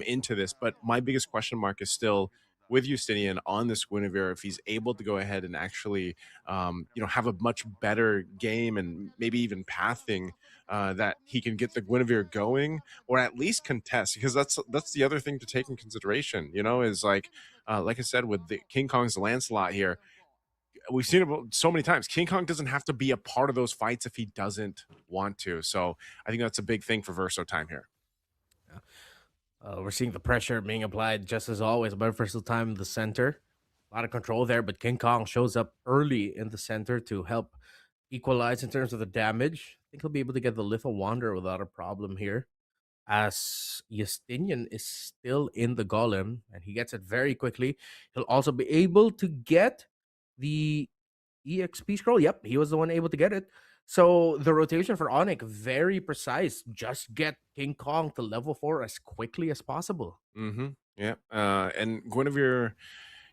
into this. But my biggest question mark is still with Justinian on this Guinevere, if he's able to go ahead and actually have a much better game and maybe even pathing that he can get the Guinevere going, or at least contest, because that's the other thing to take in consideration, is like I said, with the King Kong's Lancelot here, we've seen it so many times. King Kong doesn't have to be a part of those fights if he doesn't want to. So I think that's a big thing for Verso time here. We're seeing the pressure being applied just as always by Versatime in the center. A lot of control there, but King Kong shows up early in the center to help equalize in terms of the damage. I think he'll be able to get the Little Wander without a problem here, as Justinian is still in the Golem and he gets it very quickly. He'll also be able to get the EXP scroll. Yep, he was the one able to get it. So the rotation for Onyx, very precise. Just get King Kong to level 4 as quickly as possible. Mm-hmm. Yeah. And Guinevere,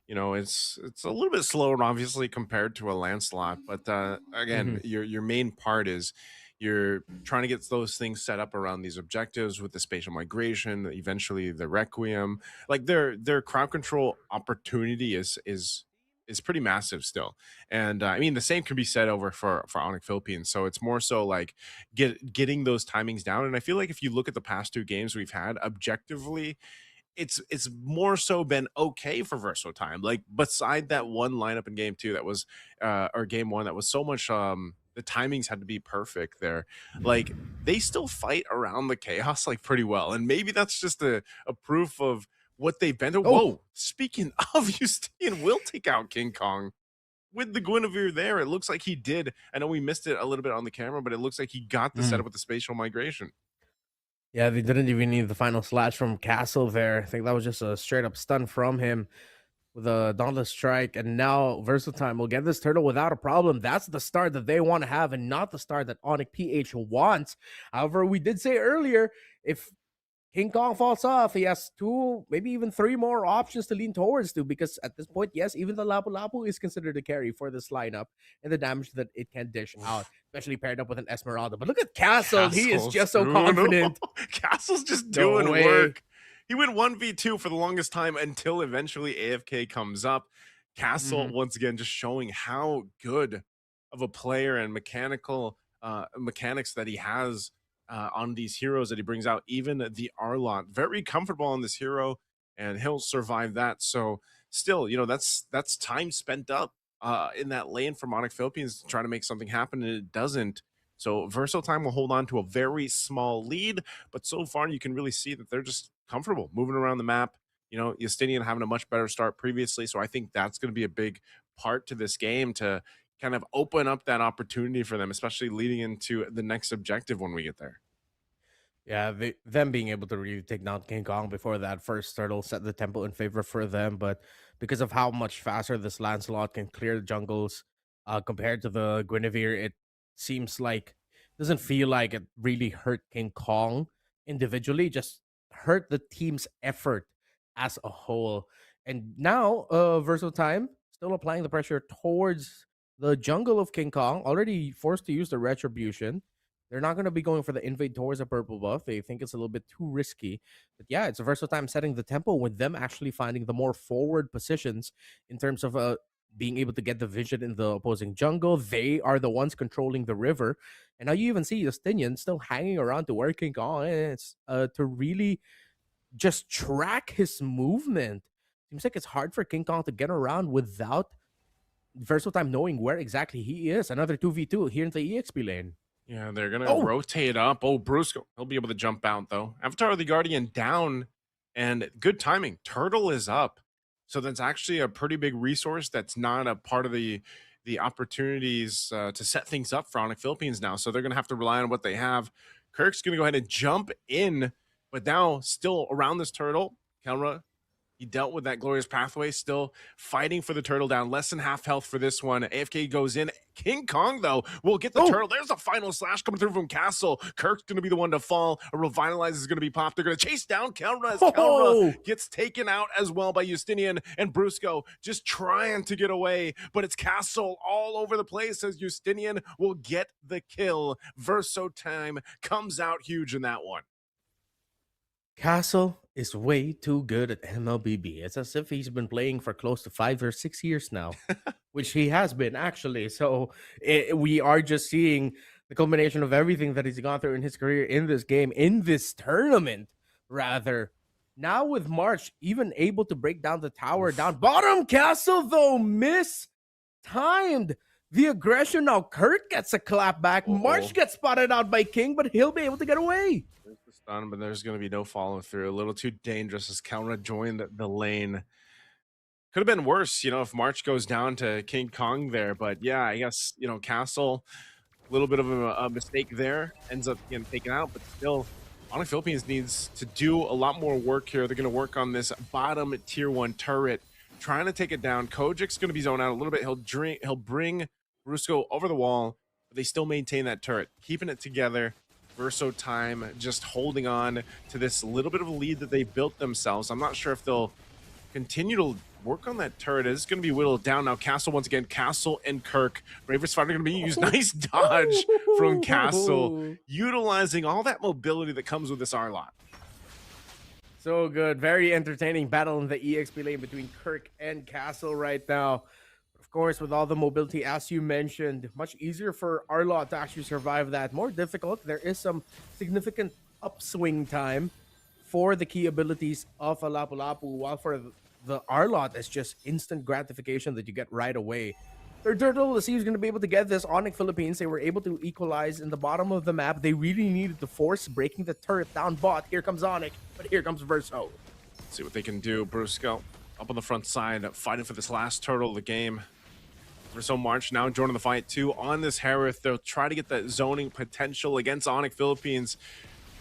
it's a little bit slower, obviously, compared to a Lancelot. But again, Mhm. your main part is you're trying to get those things set up around these objectives with the spatial migration, eventually the Requiem. Like their crowd control opportunity is pretty massive still. And I mean, the same can be said over for Onyx Philippines. So it's more so like getting those timings down. And I feel like if you look at the past two games we've had objectively, it's more so been okay for Verso time. Like beside that one lineup in game two that was or game one that was so much the timings had to be perfect there. Like they still fight around the chaos like pretty well. And maybe that's just a proof of what they've been to. Oh, Whoa, speaking of, Justinian will take out King Kong with the Guinevere there. It looks like he did. I know we missed it a little bit on the camera, but it looks like he got the Mhm. setup with the spatial migration. Yeah, they didn't even need the final slash from Castle there. I think that was just a straight up stun from him with a Dauntless Strike. And now Versatile will get this turtle without a problem. That's the start that they want to have and not the start that Onyx PH wants. However, we did say earlier, if King Kong falls off, he has two, maybe even three more options to lean towards to, because at this point, yes, even the Lapu Lapu is considered a carry for this lineup and the damage that it can dish out, especially paired up with an Esmeralda. But look at Castle. He is just so confident. Castle's just No doing way. work. He went 1v2 for the longest time until eventually AFK comes up. Castle, once again, just showing how good of a player and mechanics that he has on these heroes that he brings out. Even the Arlot, very comfortable on this hero, and he'll survive that. So still, that's time spent up in that lane for Monarch Philippines to try to make something happen, and it doesn't. So Versatile will hold on to a very small lead, but so far you can really see that they're just comfortable moving around the map. Justinian having a much better start previously, so I think that's going to be a big part to this game to kind of open up that opportunity for them, especially leading into the next objective when we get there. Yeah, them being able to really take down King Kong before that first turtle set the tempo in favor for them. But because of how much faster this Lancelot can clear the jungles compared to the Guinevere, it seems like doesn't feel like it really hurt King Kong individually, just hurt the team's effort as a whole. And now, Versatile still applying the pressure towards the jungle of King Kong, already forced to use the Retribution. They're not going to be going for the invade towards a purple buff. They think it's a little bit too risky. But yeah, it's a Versatile setting the tempo with them actually finding the more forward positions in terms of being able to get the vision in the opposing jungle. They are the ones controlling the river. And now you even see Justinian still hanging around to where King Kong is to really just track his movement. Seems like it's hard for King Kong to get around without Versatile knowing where exactly he is. Another 2v2 here in the EXP lane. Yeah, they're going to rotate up. Oh, Brusco. He'll be able to jump out, though. Avatar of the Guardian down, and good timing. Turtle is up. So that's actually a pretty big resource that's not a part of the opportunities to set things up for Onyx Philippines now. So they're going to have to rely on what they have. Kirk's going to go ahead and jump in, but now still around this turtle. Kelra, he dealt with that glorious pathway, still fighting for the turtle down. Less than half health for this one. AFK goes in. King Kong, though, will get the turtle. There's a final slash coming through from Castle. Kirk's going to be the one to fall. A Revitalize is going to be popped. They're going to chase down Kelra as Kelra gets taken out as well by Justinian and Brusco, just trying to get away. But it's Castle all over the place as Justinian will get the kill. Verso time comes out huge in that one. Castle is way too good at MLBB. It's as if he's been playing for close to 5 or 6 years now, which he has been actually. So we are just seeing the culmination of everything that he's gone through in his career in this game, in this tournament, rather. Now with March even able to break down the tower down bottom. Castle, though, mistimed the aggression. Now Kurt gets a clap back. March gets spotted out by King, but he'll be able to get away. There's the stun, but there's going to be no follow through. A little too dangerous as Kelra joined the lane. Could have been worse, if March goes down to King Kong there. But yeah, I guess, Castle, a little bit of a mistake there, ends up getting taken out, but still, Onyx Philippines needs to do a lot more work here. They're going to work on this bottom tier 1 turret, trying to take it down. Kojik's going to be zoned out a little bit. He'll bring Brusco over the wall, but they still maintain that turret, keeping it together. Verso time just holding on to this little bit of a lead that they built themselves. I'm not sure if they'll continue to work on that turret. It's going to be whittled down now. Castle once again. Castle and Kirk. Bravest Fighter going to be used. Nice dodge from Castle, utilizing all that mobility that comes with this Arlot. So good. Very entertaining battle in the EXP lane between Kirk and Castle right now. Of course, with all the mobility, as you mentioned, much easier for Arlot to actually survive that. More difficult. There is some significant upswing time for the key abilities of a Lapu Lapu, while for the Arlot, it's just instant gratification that you get right away. Third turtle, let's see who's going to be able to get this. Onyx Philippines, they were able to equalize in the bottom of the map. They really needed to force breaking the turret down bot. Here comes Onyx, but here comes Verso. Let's see what they can do. Brusco up on the front side, fighting for this last turtle of the game. Verso March now joining the fight too on this Harith. They'll try to get that zoning potential against Onyx Philippines.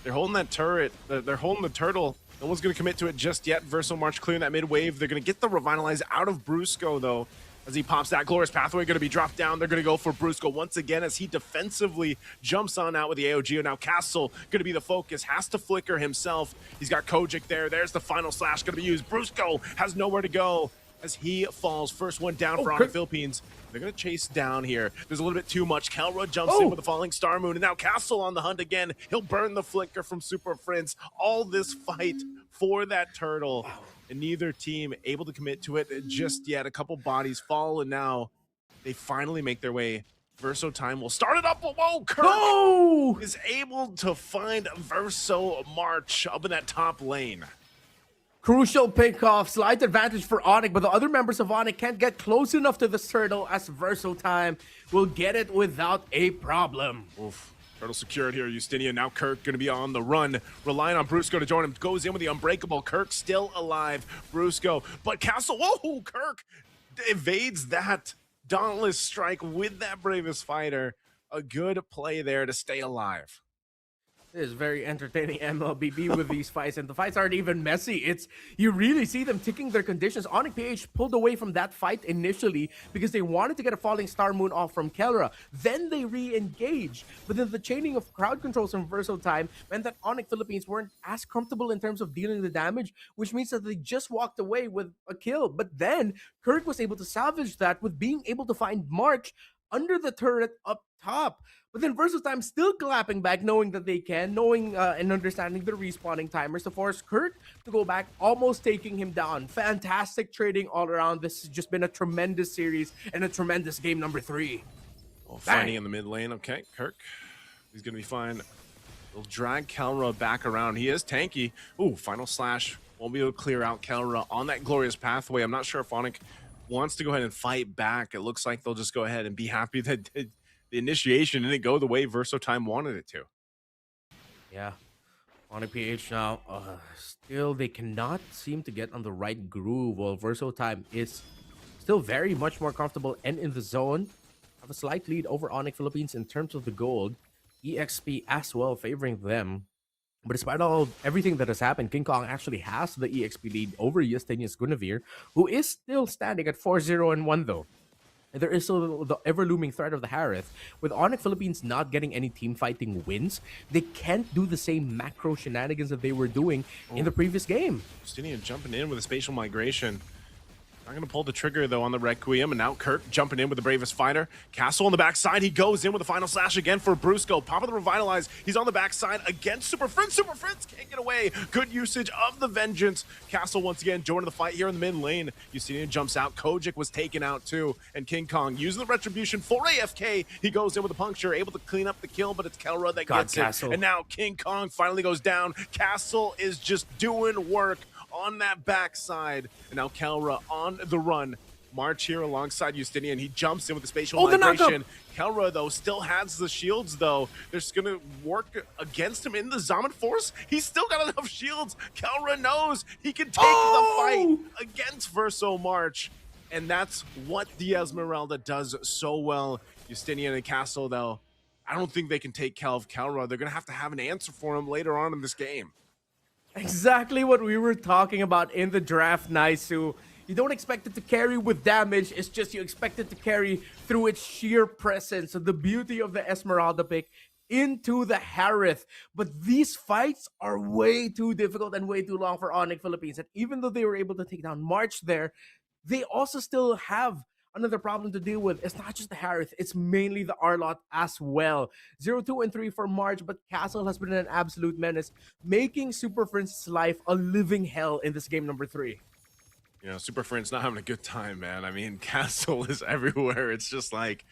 They're holding that turret. They're holding the turtle. No one's going to commit to it just yet. Verso March clearing that mid wave. They're going to get the Revitalize out of Brusco, though, as he pops that Glorious Pathway. Going to be dropped down. They're going to go for Brusco once again as he defensively jumps on out with the AOG. And now Castle going to be the focus. Has to flicker himself. He's got Kojic there. There's the final slash going to be used. Brusco has nowhere to go as he falls. First one down for Onyx Philippines. They're going to chase down here. There's a little bit too much. Kelra jumps in with the falling Star Moon, and now Castle on the hunt again. He'll burn the flicker from Super Prince. All this fight for that turtle, and neither team able to commit to it just yet. A couple bodies fall, and now they finally make their way. Verso time will start it up. Whoa, Kirk is able to find Verso March up in that top lane. Crucial pick-off, slight advantage for Onyx, but the other members of Onyx can't get close enough to this turtle as Verso time will get it without a problem. Oof. Turtle secured here, Justinian. Now Kirk going to be on the run, relying on Brusco to join him. Goes in with the Unbreakable. Kirk still alive. Brusco, but Castle, whoa, Kirk evades that Dauntless strike with that Bravest Fighter. A good play there to stay alive. It is very entertaining MLBB with these fights, and the fights aren't even messy. It's you really see them ticking their conditions. Onyx PH pulled away from that fight initially because they wanted to get a falling Star Moon off from Kelra. Then they re-engaged, but then the chaining of crowd controls from Verso time meant that Onyx Philippines weren't as comfortable in terms of dealing the damage, which means that they just walked away with a kill. But then Kirk was able to salvage that with being able to find March under the turret up top. But then Versus Time still clapping back, knowing that they can, knowing and understanding the respawning timers to force Kirk to go back, almost taking him down. Fantastic trading all around. This has just been a tremendous series and a tremendous game number 3. Well, fighting in the mid lane. Okay, Kirk, he's going to be fine. He'll drag Kelra back around. He is tanky. Ooh, final slash. Won't be able to clear out Kelra on that Glorious Pathway. I'm not sure if Onyx wants to go ahead and fight back. It looks like they'll just go ahead and be happy that the initiation didn't go the way Verso time wanted it to. Yeah. Onyx PH now, still they cannot seem to get on the right groove, while Verso time is still very much more comfortable and in the zone. Have a slight lead over Onyx Philippines in terms of the gold. EXP as well favoring them. But despite everything that has happened, King Kong actually has the EXP lead over Justinian's Guinevere, who is still standing at 4-0-1 though. And there is still the ever-looming threat of the Harith. With Onyx Philippines not getting any team fighting wins, they can't do the same macro shenanigans that they were doing in the previous game. Justinian jumping in with a spatial migration. Not going to pull the trigger, though, on the Requiem. And now Kirk jumping in with the Bravest Fighter. Castle on the backside. He goes in with the final slash again for Brusco. Pop of the Revitalize. He's on the backside against Super Prince. Super Prince can't get away. Good usage of the Vengeance. Castle once again joining the fight here in the mid lane. Justinian jumps out. Kojic was taken out, too. And King Kong using the Retribution for AFK. He goes in with a puncture, able to clean up the kill, but it's Kelra that gets Castle. it. And now King Kong finally goes down. Castle is just doing work on that backside, and now Kelra on the run. March here alongside Justinian. He jumps in with the spatial migration. Kelra, though, still has the shields, though. They're just going to work against him in the Zaman Force. He's still got enough shields. Kelra knows he can take the fight against Verso March, and that's what the Esmeralda does so well. Justinian and Castle, though, I don't think they can take care of Kelra. They're going to have an answer for him later on in this game. Exactly what we were talking about in the draft, Naisu. You don't expect it to carry with damage, it's just you expect it to carry through its sheer presence. So the beauty of the Esmeralda pick into the Harith. But these fights are way too difficult and way too long for Onyx Philippines. And even though they were able to take down March there, they also still have another problem to deal with. It's not just the Harith, it's mainly the Arlot as well. 0, 2, and 3 for March, but Castle has been an absolute menace, making Super Prince's life a living hell in this game number 3. You know, Super Prince not having a good time, man. I mean, Castle is everywhere. It's just like,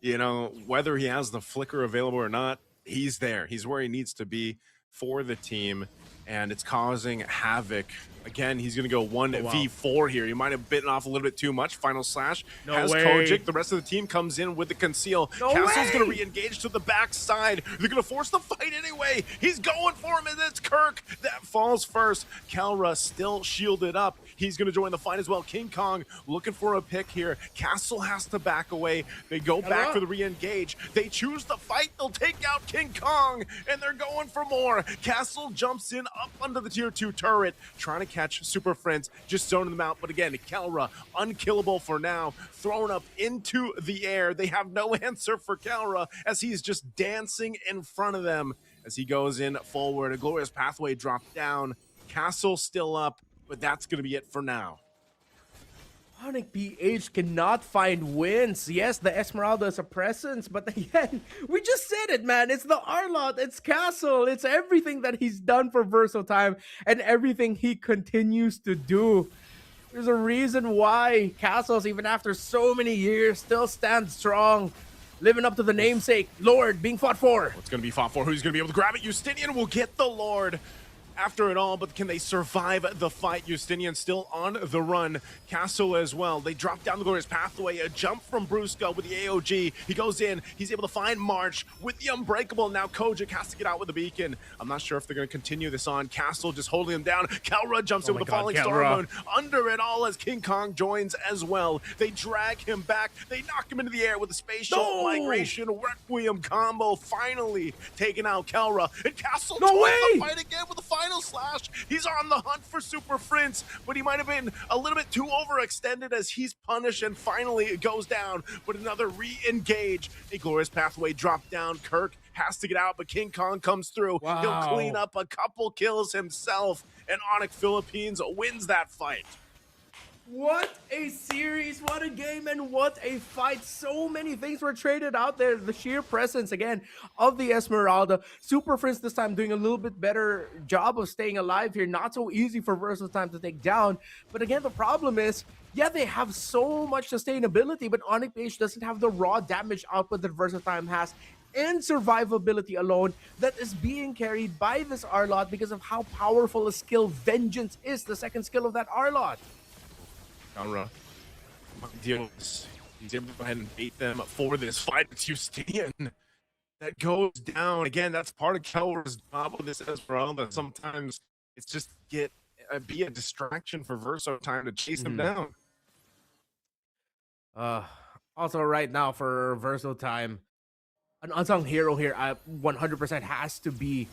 you know, whether he has the flicker available or not, he's there. He's where he needs to be for the team. and it's causing havoc. Again, he's going to go 1v4 wow. here. He might have bitten off a little bit too much. Final slash No has way. Kojic. The rest of the team comes in with the conceal. No Castle's going to way. re-engage to the backside. They're going to force the fight anyway. He's going for him, and it's Kirk that falls first. Kalra still shielded up. He's going to join the fight as well. King Kong looking for a pick here. Castle has to back away. They go back for the re-engage. They choose the fight. They'll take out King Kong, and they're going for more. Castle jumps in up under the tier 2 turret, trying to catch Super Friends, just zoning them out. But again, Kalra, unkillable for now, thrown up into the air. They have no answer for Kalra as he's just dancing in front of them as he goes in forward. A glorious pathway dropped down. Castle still up, but that's going to be it for now. HusKKiee cannot find wins. Yes, the Esmeralda is a presence, but again, we just said it, man. It's the Arlot, it's Castle, it's everything that he's done for Versatile and everything he continues to do. There's a reason why Castles, even after so many years, still stands strong, living up to the namesake, Lord being fought for. What's going to be fought for? Who's going to be able to grab it? Justinian will get the Lord after it all, but can they survive the fight? Justinian still on the run. Castle as well. They drop down the glorious pathway. A jump from Brusco with the AOG. He goes in. He's able to find March with the Unbreakable. Now Kojic has to get out with the beacon. I'm not sure if they're going to continue this on. Castle just holding him down. Kalra jumps in with the falling star moon. Under it all as King Kong joins as well. They drag him back. They knock him into the air with a spatial migration Requiem combo. Finally taking out Kalra. And Castle joins the fight again with the final slash. He's on the hunt for Super Prince, but he might have been a little bit too overextended as he's punished, and finally it goes down. But another re-engage. A glorious pathway drop down. Kirk has to get out, but King Kong comes through. Wow. He'll clean up a couple kills himself, and HusKKiee wins that fight. What a series, what a game, and what a fight. So many things were traded out there. The sheer presence, again, of the Esmeralda. Super Friends this time doing a little bit better job of staying alive here. Not so easy for Versatile to take down. But again, the problem is, yeah, they have so much sustainability, but HusKKiee doesn't have the raw damage output that Versatile has. And survivability alone that is being carried by this Arlot because of how powerful a skill Vengeance is, the second skill of that Arlot. He's able to go ahead and bait them for this fight. It's Justinian that goes down. Again, that's part of Kelra's job with this Esmeralda. Sometimes it's just be a distraction for Verso time to chase him down. Also, right now for Versatile, an unsung hero here 100% has to be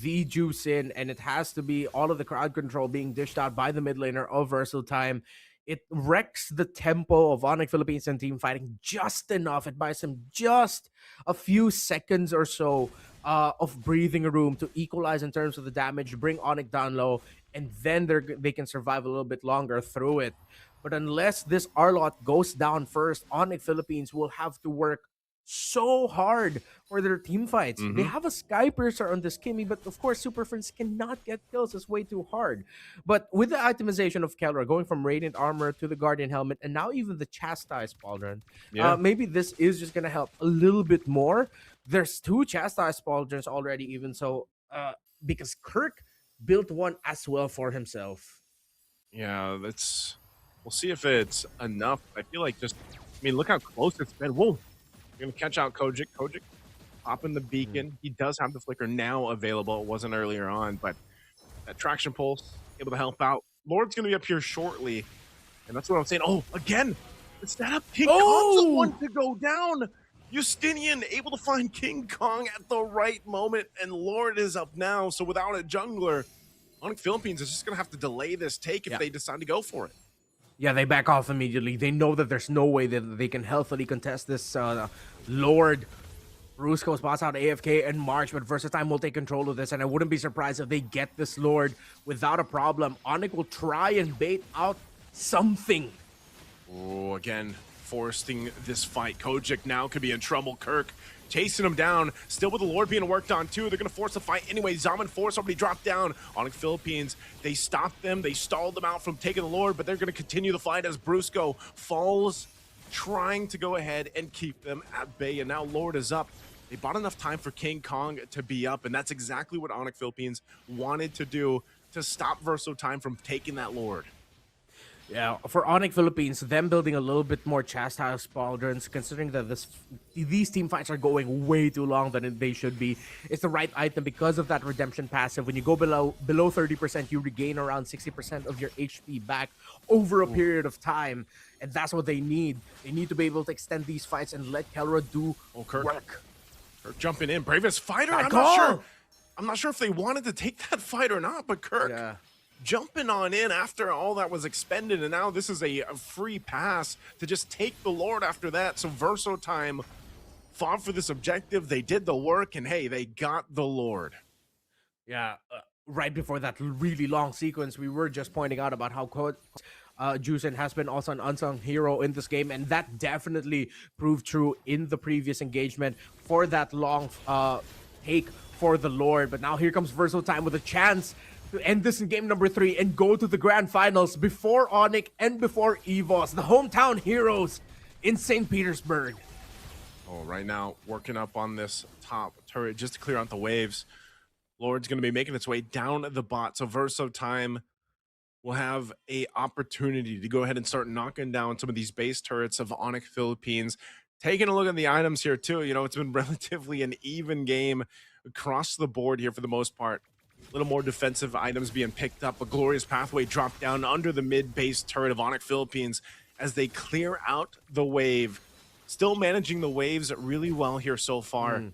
the Juicin, and it has to be all of the crowd control being dished out by the mid laner of Versatile. It wrecks the tempo of HusKKiee and team fighting just enough. It buys him just a few seconds or so of breathing room to equalize in terms of the damage, bring Onyx down low, and then they can survive a little bit longer through it. But unless this Arlot goes down first, HusKKiee will have to work so hard for their team fights. They have a Sky Piercer on this Kimmy, but of course Super Friends cannot get kills. It's way too hard. But with the itemization of Kalra going from Radiant Armor to the Guardian Helmet, and now even the Chastise Pauldron, maybe this is just gonna help a little bit more. There's 2 Chastise Pauldrons already, even so, because Kirk built one as well for himself. Yeah, we'll see if it's enough. I feel like look how close it's been. Whoa. Going to catch out Kojic. Kojic popping the beacon. He does have the flicker now available. It wasn't earlier on, but that traction pulse able to help out. Lord's going to be up here shortly, and that's what I'm saying. Oh, again, it's that up. King Kong's the one to go down. Justinian able to find King Kong at the right moment, and Lord is up now. So without a jungler, HusKKiee is just going to have to delay this take if they decide to go for it. Yeah, they back off immediately. They know that there's no way that they can healthily contest this Lord. Brusco spots out AFK and March, but Versatile will take control of this, and I wouldn't be surprised if they get this Lord without a problem. Onyx will try and bait out something. Oh, again, forcing this fight. Kojic now could be in trouble. Kirk chasing him down, still with the Lord being worked on too. They're going to force the fight anyway. Zaman Force already dropped down. HusKKiee, they stopped them. They stalled them out from taking the Lord, but they're going to continue the fight as Brusco falls, trying to go ahead and keep them at bay. And now Lord is up. they bought enough time for King Kong to be up, and that's exactly what Onyx Philippines wanted to do to stop Verso Time from taking that Lord. Yeah, for Onyx Philippines, them building a little bit more chastise pauldrons, considering that these team fights are going way too long than they should be, it's the right item because of that redemption passive. When you go below 30%, you regain around 60% of your HP back over a period of time, and that's what they need. They need to be able to extend these fights and let Kelra do work. Kirk jumping in, bravest fighter. Bad I'm call. not sure. I'm not sure if they wanted to take that fight or not, but Kirk jumping on in after all that was expended, and now this is a free pass to just take the Lord after that. So Verso Time fought for this objective. They did the work, and hey, they got the Lord. Yeah, right before that really long sequence, we were just pointing out about how Juicen has been also an unsung hero in this game, and that definitely proved true in the previous engagement for that long take for the Lord. But now here comes Verso Time with a chance to end this in game number 3 and go to the grand finals before Onyx and before EVOS, the hometown heroes in St. Petersburg. Oh, right now, working up on this top turret just to clear out the waves. Lord's going to be making its way down the bot, so Verso Time will have a opportunity to go ahead and start knocking down some of these base turrets of Onyx Philippines. Taking a look at the items here, too. You know, it's been relatively an even game across the board here for the most part. A little more defensive items being picked up. A glorious pathway dropped down under the mid-base turret of Onyx Philippines as they clear out the wave. Still managing the waves really well here so far.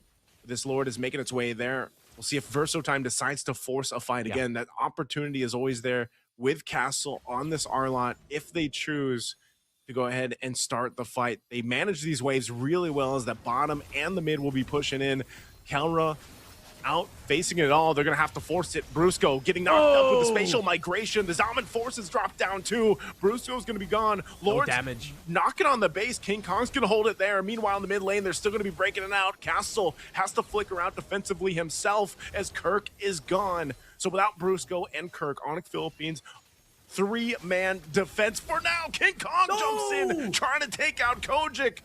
This Lord is making its way there. We'll see if Verso Time decides to force a fight again. That opportunity is always there with Castle on this R-lot if they choose to go ahead and start the fight. They manage these waves really well as the bottom and the mid will be pushing in. Kelra out facing it all. They're going to have to force it. Brusco getting knocked up with the spatial migration. The Zaman forces drop down too. Brusco's going to be gone. Lord's damage. Knocking on the base. King Kong's going to hold it there. Meanwhile, in the mid lane, they're still going to be breaking it out. Castle has to flicker out defensively himself as Kirk is gone. So without Brusco and Kirk, Onyx Philippines, 3-man defense for now. King Kong jumps in, trying to take out Kojic,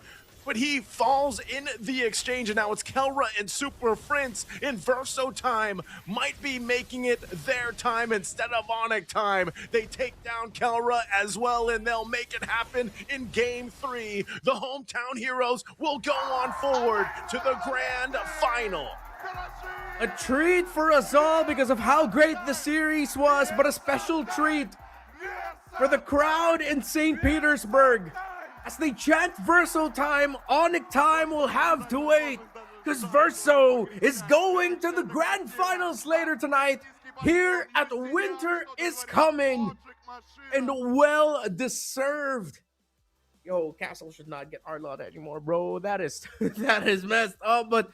but he falls in the exchange, and now it's Kelra and Super Prince in Verso Time. Might be making it their time instead of Onyx time. They take down Kelra as well, and they'll make it happen in Game 3. The hometown heroes will go on forward to the grand final. A treat for us all because of how great the series was, but a special treat for the crowd in St. Petersburg. As they chant Verso Time, Onyx time will have to wait, because Verso is going to the grand finals later tonight here at Winter is Coming, and well deserved. Yo, Castle should not get R-Lot anymore, bro. That is messed up. But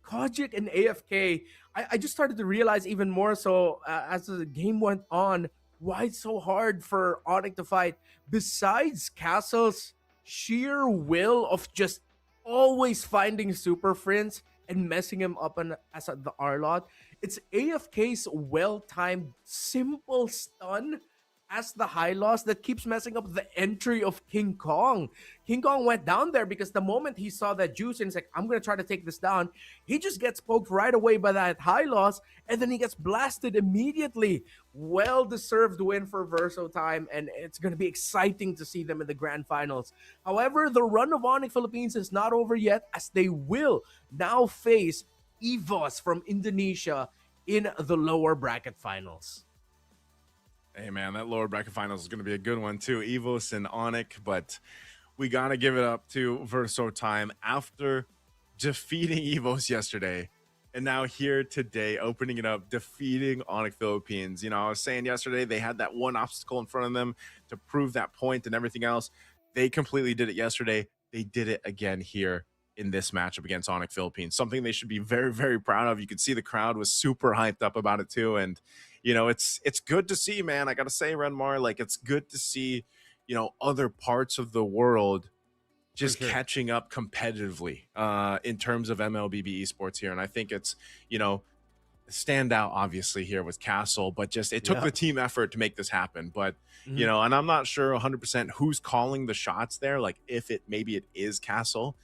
Kojic and AFK, I just started to realize even more so as the game went on, why it's so hard for Onyx to fight. Besides Castle's sheer will of just always finding Super Friends and messing him up as the R-Lot, it's AFK's well-timed, simple stun as the high loss that keeps messing up the entry of King Kong. King Kong went down there because the moment he saw that juice and he's like, I'm going to try to take this down, he just gets poked right away by that high loss, and then he gets blasted immediately. Well-deserved win for Verso Time, and it's going to be exciting to see them in the grand finals. However, the run of Onyx Philippines is not over yet, as they will now face EVOS from Indonesia in the lower bracket finals. Hey, man, that lower bracket finals is going to be a good one, too. EVOS and Onyx, but we got to give it up to Verso Time after defeating EVOS yesterday. And now here today, opening it up, defeating Onyx Philippines. You know, I was saying yesterday they had that one obstacle in front of them to prove that point and everything else. They completely did it yesterday. They did it again here in this matchup against Onyx Philippines. Something they should be very, very proud of. You could see the crowd was super hyped up about it too. And, you know, it's good to see, man. I got to say, Renmar, like, it's good to see, you know, other parts of the world just catching up competitively in terms of MLBB esports here. And I think it's, you know, standout obviously here with Castle, but just it took the team effort to make this happen. But you know, and I'm not sure 100% who's calling the shots there, like if maybe it is Castle,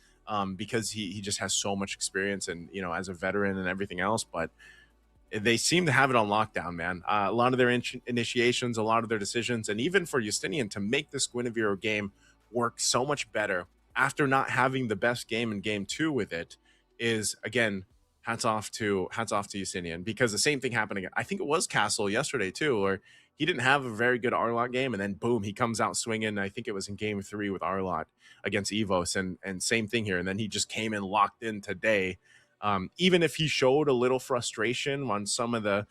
because he just has so much experience and as a veteran and everything else. But they seem to have it on lockdown, man. A lot of their initiations, a lot of their decisions, and even for Justinian to make this Guinevere game work so much better after not having the best game in game 2 with it is, again, hats off to Justinian, because the same thing happened again. I think it was Castle yesterday too, where he didn't have a very good Arlot game, and then boom, he comes out swinging. I think it was in game 3 with Arlot against Evos, and same thing here. And then he just came in locked in today. Even if he showed a little frustration on some of the,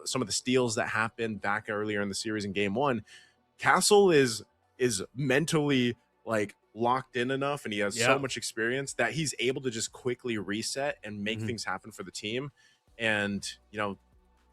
some of the steals that happened back earlier in the series in game 1, Castle is mentally like locked in enough, and he has so much experience that he's able to just quickly reset and make things happen for the team. And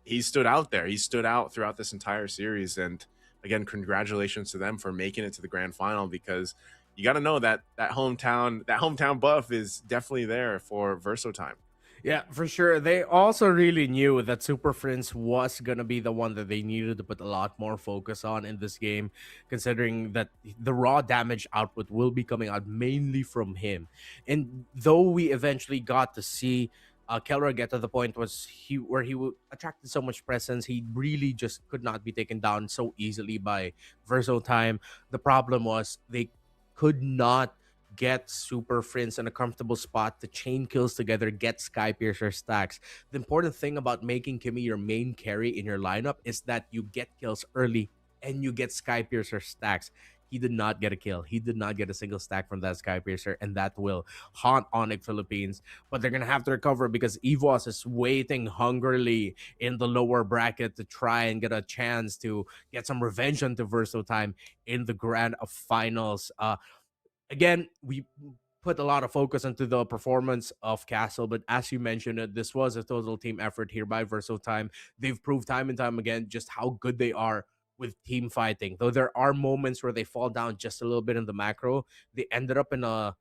he stood out there. He stood out throughout this entire series. And again, congratulations to them for making it to the grand final, because you got to know that hometown buff is definitely there for Verso time. Yeah, for sure. They also really knew that Super Prince was going to be the one that they needed to put a lot more focus on in this game, considering that the raw damage output will be coming out mainly from him. And though we eventually got to see Kelra get to the point where he attracted so much presence, he really just could not be taken down so easily by Verso time. The problem was they could not get Super Prince in a comfortable spot to chain kills together, get Skypiercer stacks. The important thing about making KKiee your main carry in your lineup is that you get kills early and you get Skypiercer stacks. He did not get a kill. He did not get a single stack from that Skypiercer, and that will haunt Onyx Philippines. But they're going to have to recover, because EVOS is waiting hungrily in the lower bracket to try and get a chance to get some revenge onto Verso time in the grand finals. Again, we put a lot of focus into the performance of Castle, but as you mentioned, this was a total team effort here by Verso time. They've proved time and time again just how good they are with team fighting. Though there are moments where they fall down just a little bit in the macro, they ended up in a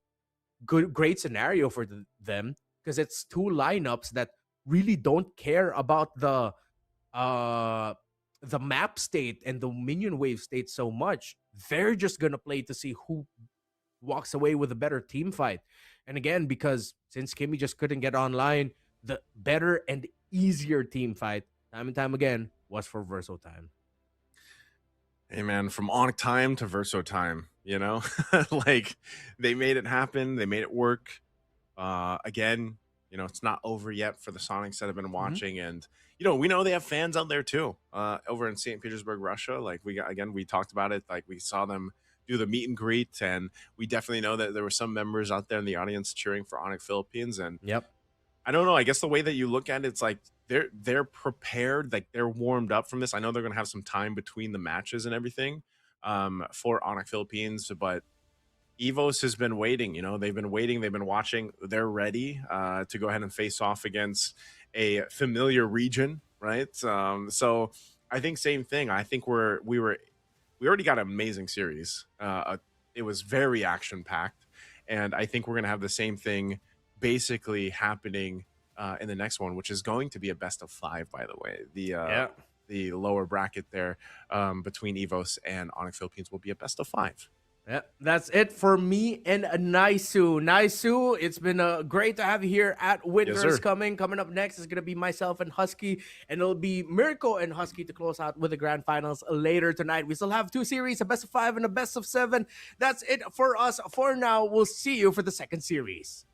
great scenario for them, because it's two lineups that really don't care about the map state and the minion wave state so much. They're just gonna play to see who walks away with a better team fight. And again, because since KKiee just couldn't get online, the better and easier team fight time and time again was for Verso time. Hey man, from Onyx time to Verso time, like they made it happen. They made it work. Again, it's not over yet for the Sonics that have been watching. And, we know they have fans out there too, over in St. Petersburg, Russia. Like we talked about it. Like we saw them do the meet and greet, and we definitely know that there were some members out there in the audience cheering for Onyx Philippines. And I don't know, I guess the way that you look at it, it's like they're prepared, like they're warmed up from this. I know they're gonna have some time between the matches and everything for Onyx Philippines, but Evos has been waiting. They've been waiting, they've been watching, they're ready to go ahead and face off against a familiar region, right? So I think same thing. I think we already got an amazing series. It was very action packed, and I think we're gonna have the same thing basically happening in the next one, which is going to be a best of 5, by the way. The lower bracket there between Evos and Onyx Philippines will be a best of 5. Yeah, that's it for me and Naisu. Naisu, it's been great to have you here at Winters. Coming up next is going to be myself and HusKKiee, and it'll be Mirko and HusKKiee to close out with the grand finals later tonight. We still have 2 series, a best of 5 and a best of 7. That's it for us for now. We'll see you for the second series.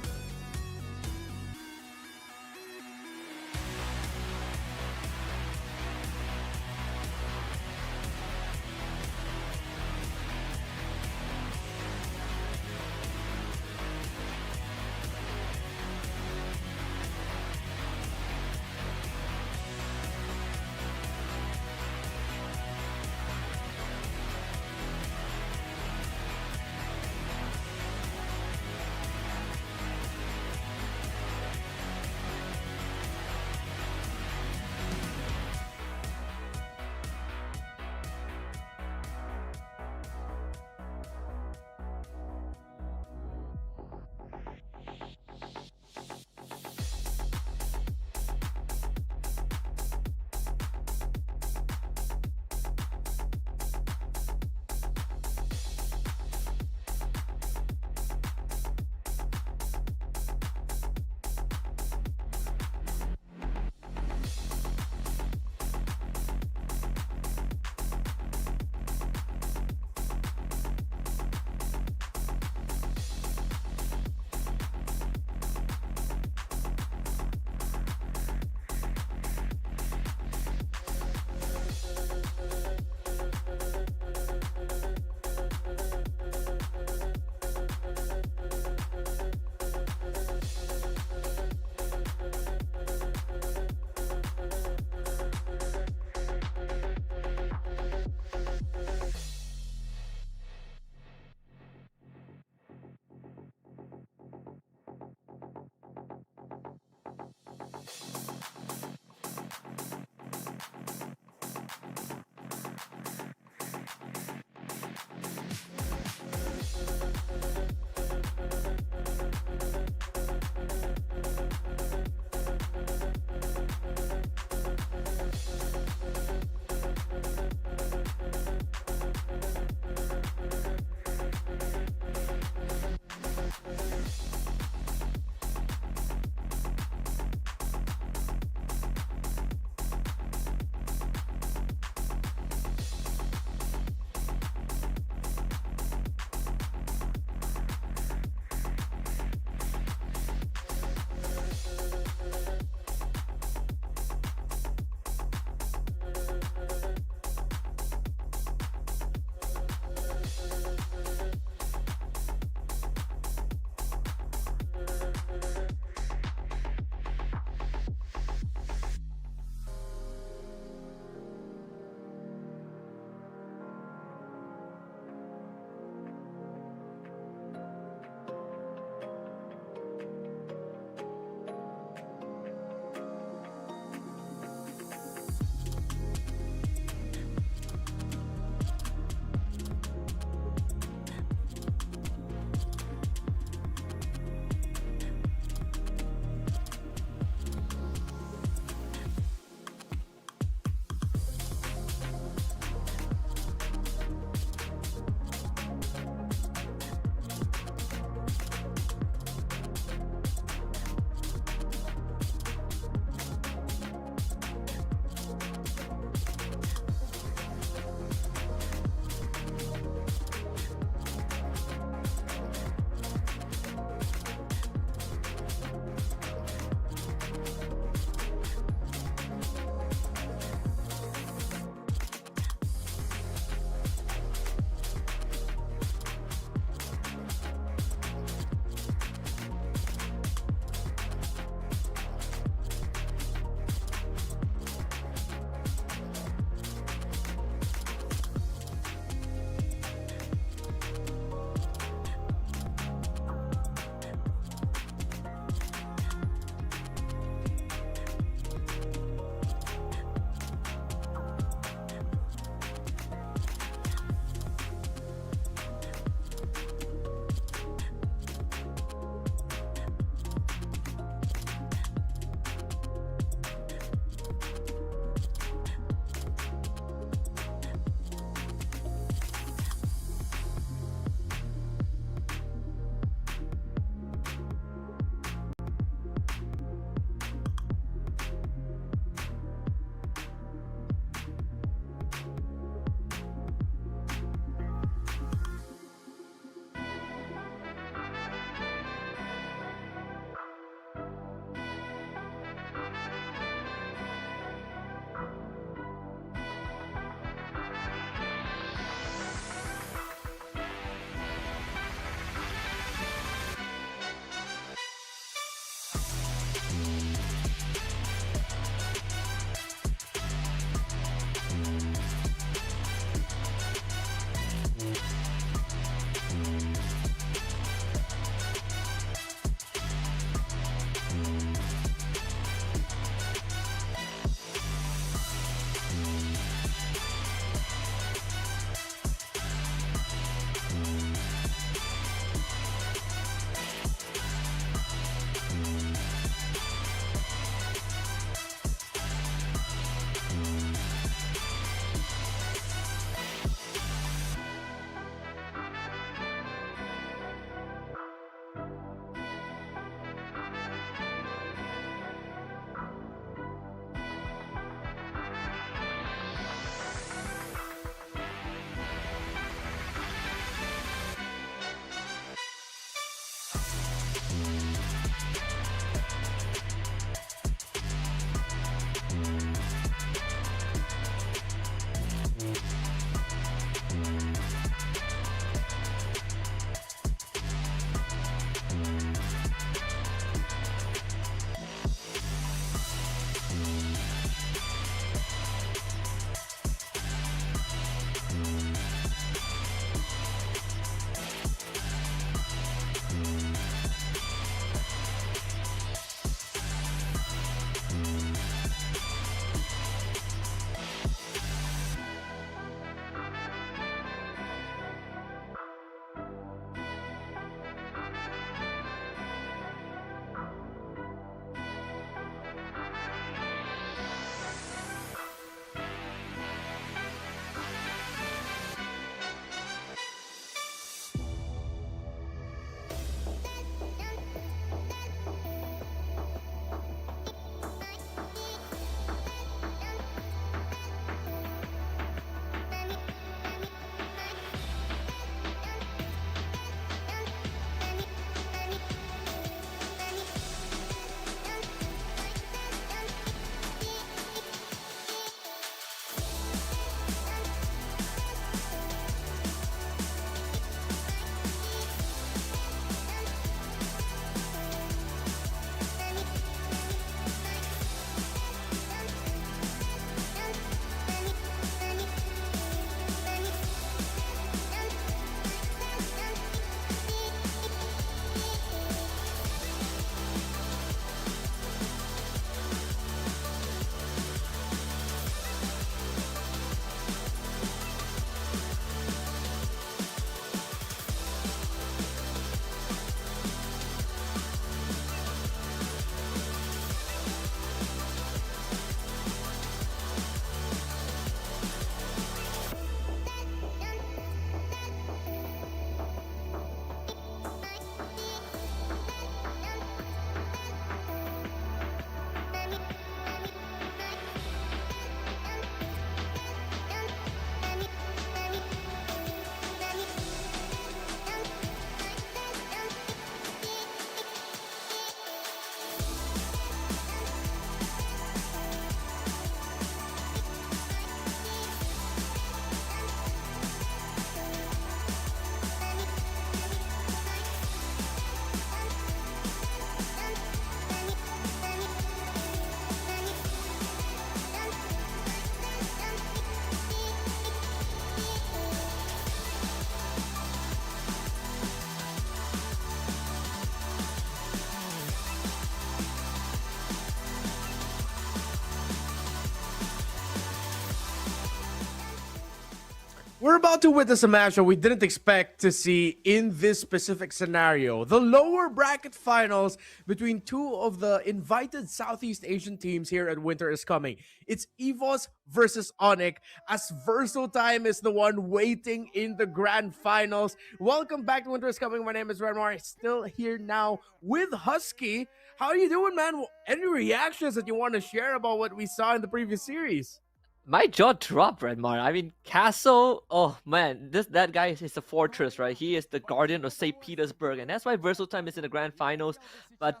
We're about to witness a match that we didn't expect to see in this specific scenario. The lower bracket finals between two of the invited Southeast Asian teams here at Winter is Coming. It's EVOS versus Onyx, as Verso Time is the one waiting in the grand finals. Welcome back to Winter is Coming. My name is Renmar. Still here now with HusKKiee. How are you doing, man? Any reactions that you want to share about what we saw in the previous series? My jaw dropped, Redmar. I mean, Castle. Oh man, that guy is a fortress, right? He is the guardian of St. Petersburg, and that's why Versal Time is in the grand finals. But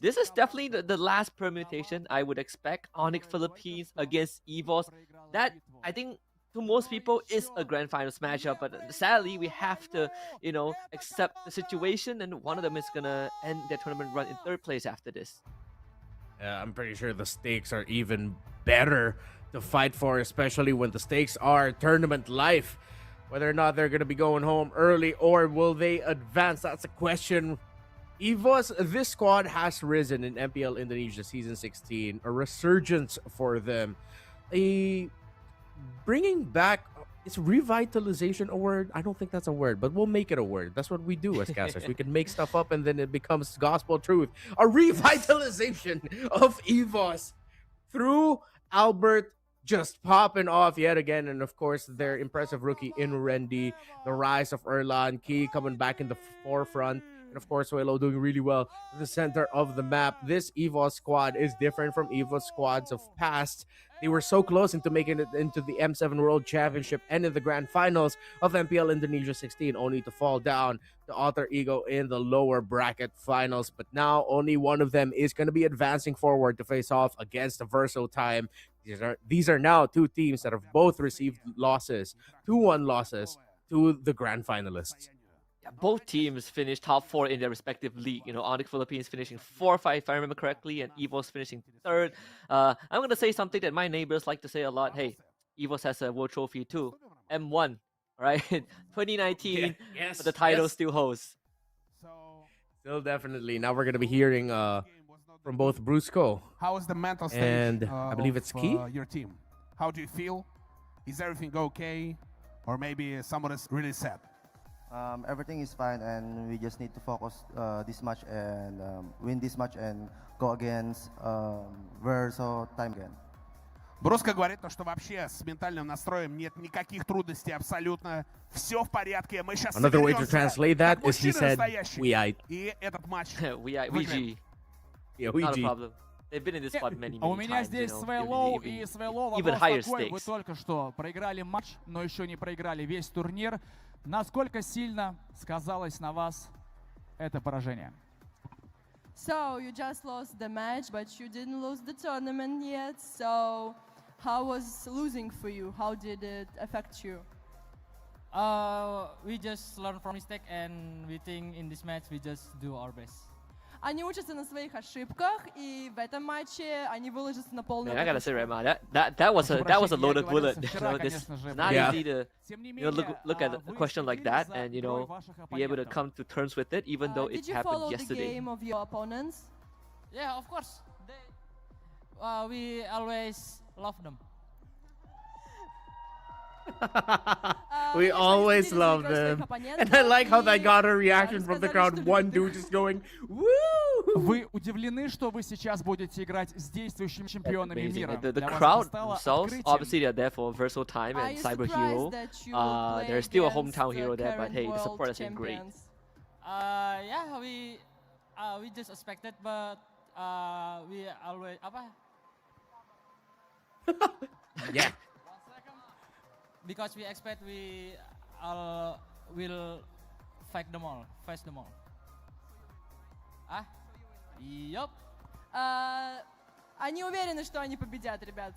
this is definitely the last permutation I would expect. Onyx Philippines against EVOS. That, I think, to most people is a grand finals matchup. But sadly, we have to, accept the situation, and one of them is gonna end their tournament run in third place after this. I'm pretty sure the stakes are even better to fight for, especially when the stakes are tournament life. Whether or not they're going to be going home early or will they advance, that's a question. EVOS, this squad has risen in MPL Indonesia Season 16, a resurgence for them. Bringing back, is revitalization a word? I don't think that's a word, but we'll make it a word. That's what we do as casters. We can make stuff up and then it becomes gospel truth. A revitalization of EVOS through Albert just popping off yet again, and of course their impressive rookie in Rendy, the rise of Erlan, Key coming back in the forefront, and of course Welo doing really well in the center of the map. This EVOS squad is different from EVOS squads of past. They were so close into making it into the M7 World Championship and in the grand finals of MPL Indonesia 16, only to fall down to Alter Ego in the lower bracket finals. But now only one of them is going to be advancing forward to face off against the Verso Time. These are now two teams that have both received losses, 2-1 losses to the grand finalists. Yeah, both teams finished top 4 in their respective league. Onyx Philippines finishing 4-5, if I remember correctly, and EVOS finishing 3rd. I'm going to say something that my neighbors like to say a lot. Hey, EVOS has a world trophy too. M1, right? 2019, yes, but the title yes. still holds. Still definitely. Now we're going to be hearing from both Brusco. How is the mental state? And I believe it's Key. Your team. How do you feel? Is everything okay? Or maybe someone is really sad? Everything is fine, and we just need to focus this match and win this match and go against Verso Time again. Бруско говорит, что вообще с ментальным настроем нет никаких трудностей, абсолютно все в порядке. Мы сейчас Another way to translate that is he said, we И этот матч we Yeah, not a problem. They've been in this spot many У меня times. здесь Свейлоу, и Свейлоу even вопрос higher такой. Вы stakes. только что проиграли матч, но еще не проиграли весь турнир. Насколько сильно сказалось на вас это поражение? So you just lost the match, but you didn't lose the tournament yet. So how was losing for you? How did it affect you? We just learn from mistake, and we think in this match we just do our best. Они учатся на своих ошибках, и в этом матче они выложатся на полную. Man, I gotta say, right, man, that was a loaded bullet. This is not easy to look at a question like that and be able to come to terms with it, even though it happened yesterday. Did you follow the game of your opponents? Yeah, of course. We always love them. We always love them. And I like how that got a reaction from the crowd. One dude just going, woo! Вы удивлены, что вы сейчас будете играть с действующими чемпионами мира? The crowd themselves, obviously they're there for Versal Time and Cyberhero. There's still a hometown hero there, but hey, the support has been great. Yeah, we just expected, but we always Yeah. because we expect we will face them all. Yup. Они уверены, что они победят, ребят.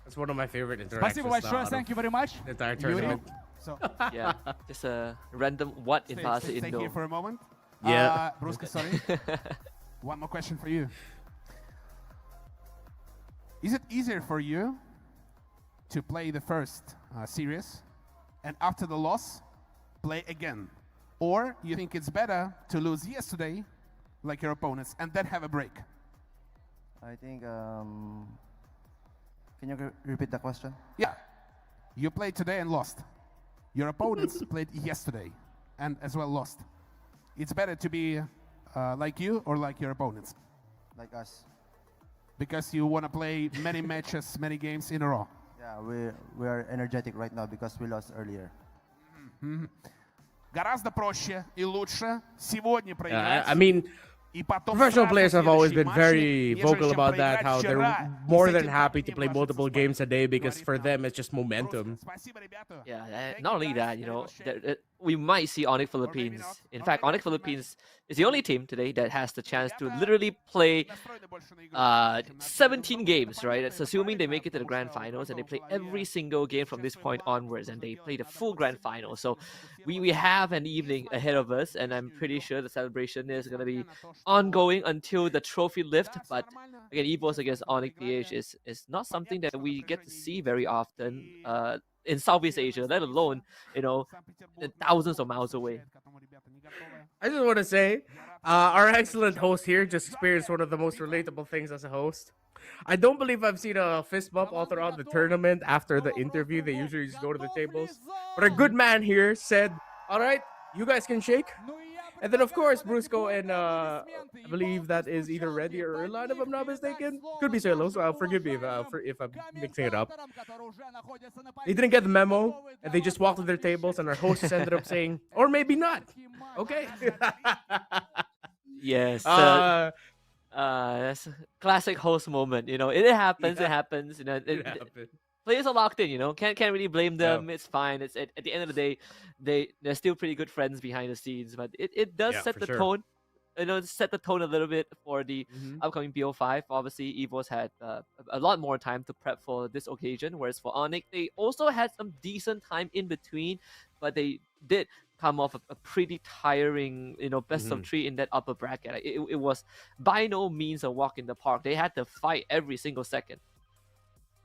That's one of my favorite interactions. Спасибо большое. Thank you very much. The entire Юрий. tournament. So, Yeah, just a random what in Plaza stay Indo. here for a moment. Yeah. Brusco, sorry. One more question for you. Is it easier for you to play the first series and after the loss, play again? Or you think it's better to lose yesterday, like your opponents, and then have a break? I think. Can you repeat the question? Yeah. You played today and lost. Your opponents played yesterday and as well lost. It's better to be like you or like your opponents? Like us. Because you want to play many matches, many games in a row. Yeah, we are energetic right now because we lost earlier. Гораздо проще и лучше сегодня I проиграть. mean, И потом professional сразу players have always следующий been матч, very нежели vocal чем about that, проиграть how вчера they're и more с than этим happy to камнем play ложиться multiple спать. games a day because Говорит for нам. them it's just momentum. Спасибо, ребята. Yeah, Thank not you, only guys. that, you Very know, much shame. we might see Onyx Or maybe Philippines. not. In Or fact, maybe Onyx after the match. Philippines is the only team today that has the chance to Ребята literally play настроены больше на игру, чем на общение 17 друг друга. games, Это right? понятно, It's это assuming they правильно, make it to the потому grand что у finals and they каждого в play голове every single game from сейчас this свои point планы, onwards, что and нужно they play делать, the как full grand максимально final. So we сфокусироваться have an и evening свою ahead of us, and I'm сегодняшнюю pretty игру. sure the celebration is going to be Несмотря на то, что ongoing until the trophy lift. да, все But нормально, again, EVOS сейчас against просто Onyx PH проиграли. is not something Понятно, that что we get to напряжение see есть. very often И in Southeast Asia, let уверенная alone, столица you know, Санкт-Петербург нас thousands of спокойно miles away. встречает, к этому ребята не готовы. I just want to say, Я рад, что our это excellent сейчас host here just experienced one of the most битва. relatable things as a host. I don't believe I've seen a fist bump all Команды throughout the готовы. tournament after Но the вопрос interview. They другой. usually just go to the Готов ли tables. But a зал? good man here said, all right, you guys can shake. Ну и я And then, of предлагаю course, под эти Brusco and бурные аплодисменты I и believe that is either палки-стучалки Reddy or Erlan, if под I'm not них передать mistaken. слово Could be Celos. нашим Forgive me уважаемым if I'm mixing it up. комментаторам, которые уже находятся на They didn't get the позиции и memo, готовы and для they вас just walked to their tables, and our hosts ended up saying, or maybe not. Okay. Yes, uh, that's a classic host moment. You know, it happens. It Yeah. happens. You know, it happened. players are locked in. You know, can't really blame Yeah. them. It's fine. It's at the end of the day, they're still pretty good friends behind the scenes. But it does Yeah, set for the sure. tone. You know, set the tone a little bit for the Mhm. upcoming BO5. Obviously, Evo's had a lot more time to prep for this occasion, whereas for Onyx, they also had some decent time in between, but they did come off a pretty tiring, you know, best of Mhm. 3 in that upper bracket. Like, it was by no means a walk in the park. They had to fight every single second.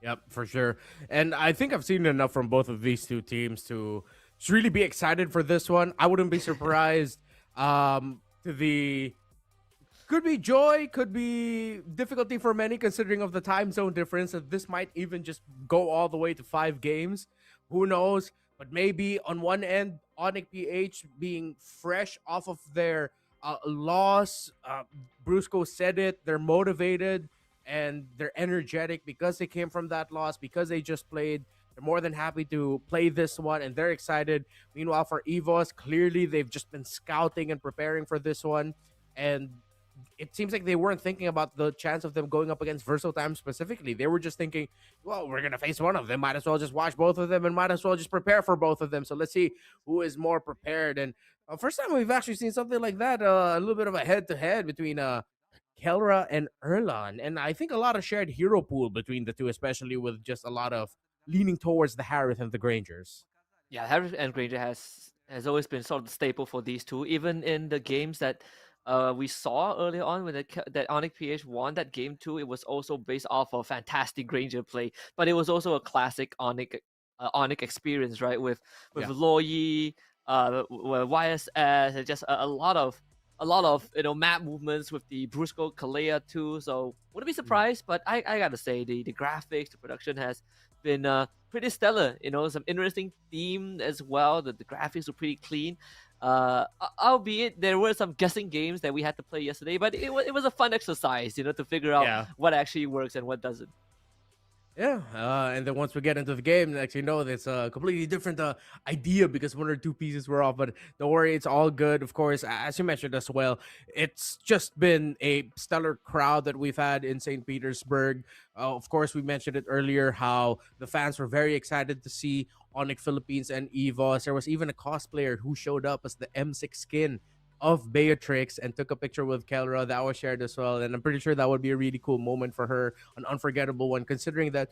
Yep, for sure. And I think I've seen enough from both of these two teams to just really be excited for this one. I wouldn't be surprised to the could be joy, could be difficulty for many considering of the time zone difference. That this might even just go all the way to 5 games. Who knows? But maybe on one end, Onyx PH being fresh off of their loss. Brusco said it. They're motivated and they're energetic because they came from that loss, because they just played. They're more than happy to play this one and they're excited. Meanwhile, for EVOS, clearly they've just been scouting and preparing for this one. And it seems like they weren't thinking about the chance of them going up against Versatile specifically. They were just thinking, well, we're going to face one of them. Might as well just watch both of them and might as well just prepare for both of them. So let's see who is more prepared. And first time we've actually seen something like that, a little bit of a head-to-head between Kelra and Erlan. And I think a lot of shared hero pool between the two, especially with just a lot of leaning towards the Harith and the Grangers. Yeah, Harris and Granger has always been sort of the staple for these two. Even in the games that we saw early on when that Onyx PH won that game too, it was also based off of fantastic Granger play, but it was also a classic Onyx experience, right? With Yeah. Loyi, YSS, and just a lot of you know map movements with the Brusco Kalea too. So wouldn't be surprised, but I gotta say the graphics, the production has been pretty stellar. You know, some interesting theme as well. The graphics were pretty clean. Albeit there were some guessing games that we had to play yesterday, but it was a fun exercise, you know, to figure out Yeah. what actually works and what doesn't. Yeah, and then once we get into the game, next you know, it's a completely different idea because one or two pieces were off. But don't worry, it's all good. Of course, as you mentioned as well, it's just been a stellar crowd that we've had in St. Petersburg. Of course, we mentioned it earlier how the fans were very excited to see Onyx Philippines and EVOS. There was even a cosplayer who showed up as the M6 skin of Beatrix and took a picture with Kelra. That was shared as well, and I'm pretty sure that would be a really cool moment for her, an unforgettable one, considering that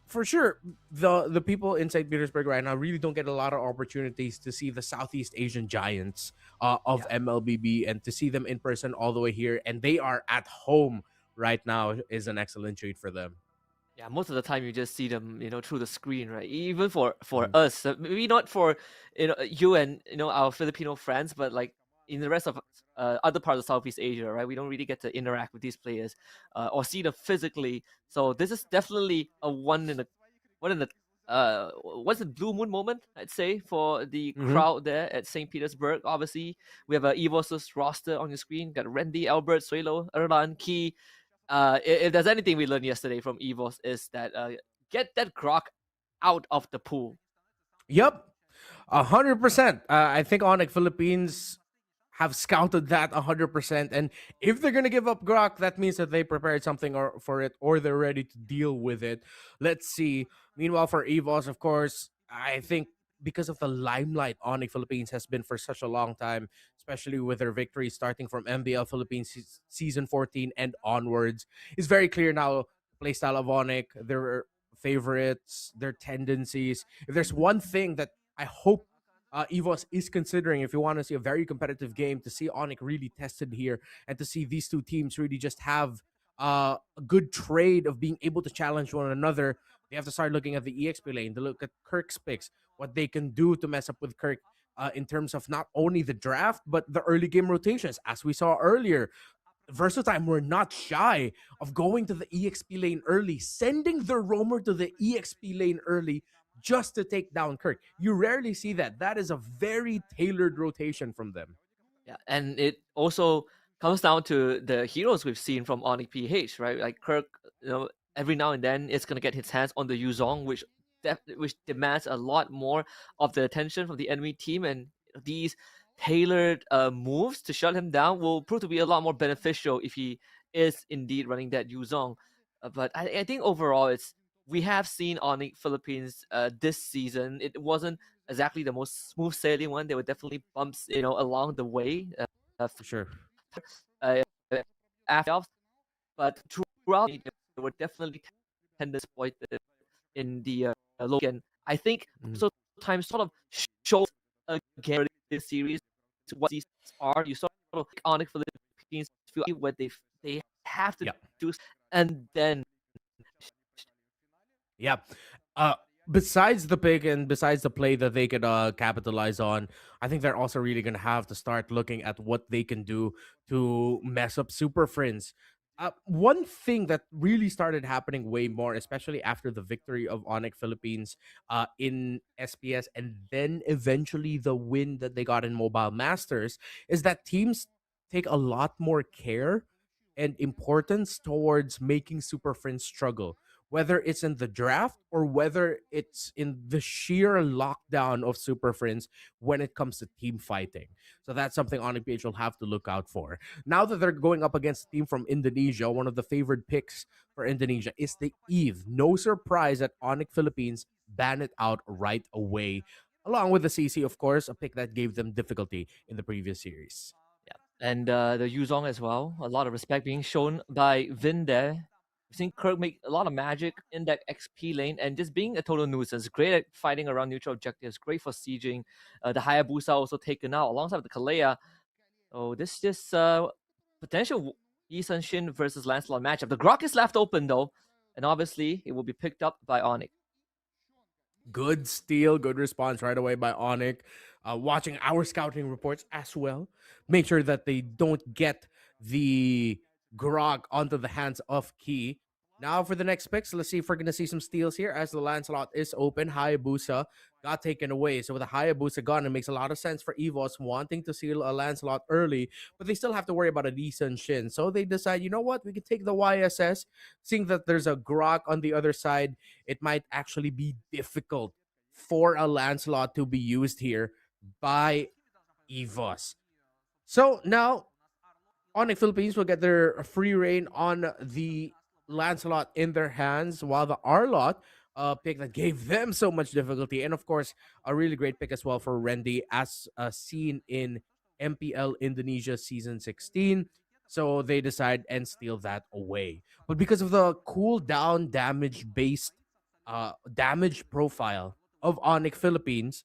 for sure the people in St. Petersburg right now really don't get a lot of opportunities to see the Southeast Asian giants of MLBB and to see them in person all the way here, and they are at home right now is an excellent treat for them. Yeah, most of the time you just see them, you know, through the screen, right? Even for us, maybe not for you and our Filipino friends, but like in the rest of other parts of Southeast Asia, right? We don't really get to interact with these players or see them physically. So this is definitely a one in what's the blue moon moment, I'd say, for the Mhm. crowd there at St. Petersburg. Obviously, we have a EVOS's roster on your screen. Got Randy, Albert, Suelo, Erlan, Key. If there's anything we learned yesterday from EVOS is that get that Grok out of the pool. Yep, 100%. I think Onyx Philippines have scouted that 100%, and if they're gonna give up Grok, that means that they prepared something for it, or they're ready to deal with it. Let's see. Meanwhile, for Evos, of course, I think because of the limelight Onyx Philippines has been for such a long time, especially with their victory starting from MBL Philippines season 14 and onwards, it's very clear now the playstyle of Onyx, their favorites, their tendencies. If there's one thing that I hope Evos is considering, if you want to see a very competitive game, to see Onyx really tested here, and to see these two teams really just have a good trade of being able to challenge one another, they have to start looking at the EXP lane, to look at Kirk's picks, what they can do to mess up with Kirk in terms of not only the draft, but the early game rotations. As we saw earlier, Versatime were not shy of going to the EXP lane early, sending the roamer to the EXP lane early just to take down Kirk. You rarely see that. That is a very tailored rotation from them. Yeah, and it also comes down to the heroes we've seen from Onyx PH, right? Like Kirk, every now and then it's gonna get his hands on the Yuzong, which demands a lot more of the attention from the enemy team, and these tailored moves to shut him down will prove to be a lot more beneficial if he is indeed running that Yuzong. But I think overall, we have seen Onyx Philippines this season. It wasn't exactly the most smooth sailing one. There were definitely bumps, along the way. For sure. Uh, after offs, but throughout there were definitely tendencies exploited in the Logan. I think so. Time sort of shows again this series what these are. You sort of Onyx Philippines feel what they have to Yeah. do, and then Yeah. Uh, Besides the pick and besides the play that they could capitalize on, I think they're also really gonna have to start looking at what they can do to mess up Super Friends. One thing that really started happening way more, especially after the victory of Onyx Philippines in SPS, and then eventually the win that they got in Mobile Masters, is that teams take a lot more care and importance towards making Super Friends struggle, whether it's in the draft or whether it's in the sheer lockdown of Super Friends when it comes to team fighting. So that's something OnyxPH will have to look out for. Now that they're going up against a team from Indonesia, one of the favored picks for Indonesia is the Eve. No surprise that Onyx Philippines ban it out right away. Along with the CC, of course, a pick that gave them difficulty in the previous series. and the Yuzong as well. A lot of respect being shown by Vin there. We've seen Kirk make a lot of magic in that XP lane and just being a total nuisance. Great at fighting around neutral objectives, great for sieging. The Hayabusa also taken out alongside the Kalea. Oh, this is potential Yi Sun Shin versus Lancelot matchup. The Grok is left open though, and obviously it will be picked up by Onyx. Good steal, good response right away by Onyx. Watching our scouting reports as well. Make sure that they don't get the Grog onto the hands of Key. Now for the next picks, let's see if we're going to see some steals here as the Lancelot is open. Hayabusa got taken away. So with a Hayabusa gone, it makes a lot of sense for Evos wanting to seal a Lancelot early, but they still have to worry about a decent Shin. So they decide, you know what, we can take the YSS. Seeing that there's a Grok on the other side, it might actually be difficult for a Lancelot to be used here by Evos. So now Onyx Philippines will get their free reign on the Lancelot in their hands, while the Arlot pick that gave them so much difficulty, and of course a really great pick as well for Randy, as seen in MPL Indonesia season 16. So they decide and steal that away. But because of the cooldown damage based damage profile of Onyx Philippines,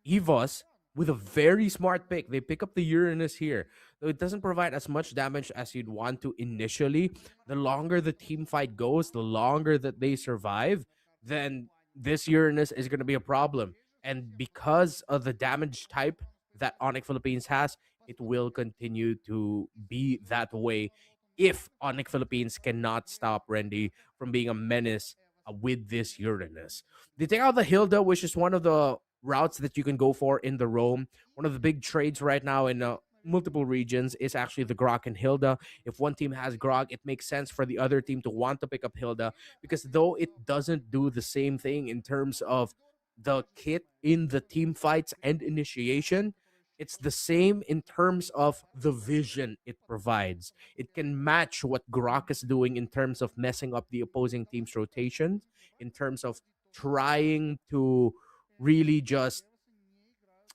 Evos, with a very smart pick, they pick up the Uranus here. Though it doesn't provide as much damage as you'd want to initially, the longer the team fight goes, the longer that they survive, then this Uranus is going to be a problem. And because of the damage type that Onyx Philippines has, it will continue to be that way if Onyx Philippines cannot stop Randy from being a menace with this Uranus. They take out the Hilda, which is one of the routes that you can go for in the Rome. One of the big trades right now in multiple regions is actually the Grok and Hilda. If one team has Grok, it makes sense for the other team to want to pick up Hilda, because though it doesn't do the same thing in terms of the kit in the team fights and initiation, it's the same in terms of the vision it provides. It can match what Grok is doing in terms of messing up the opposing team's rotations, in terms of trying to really just,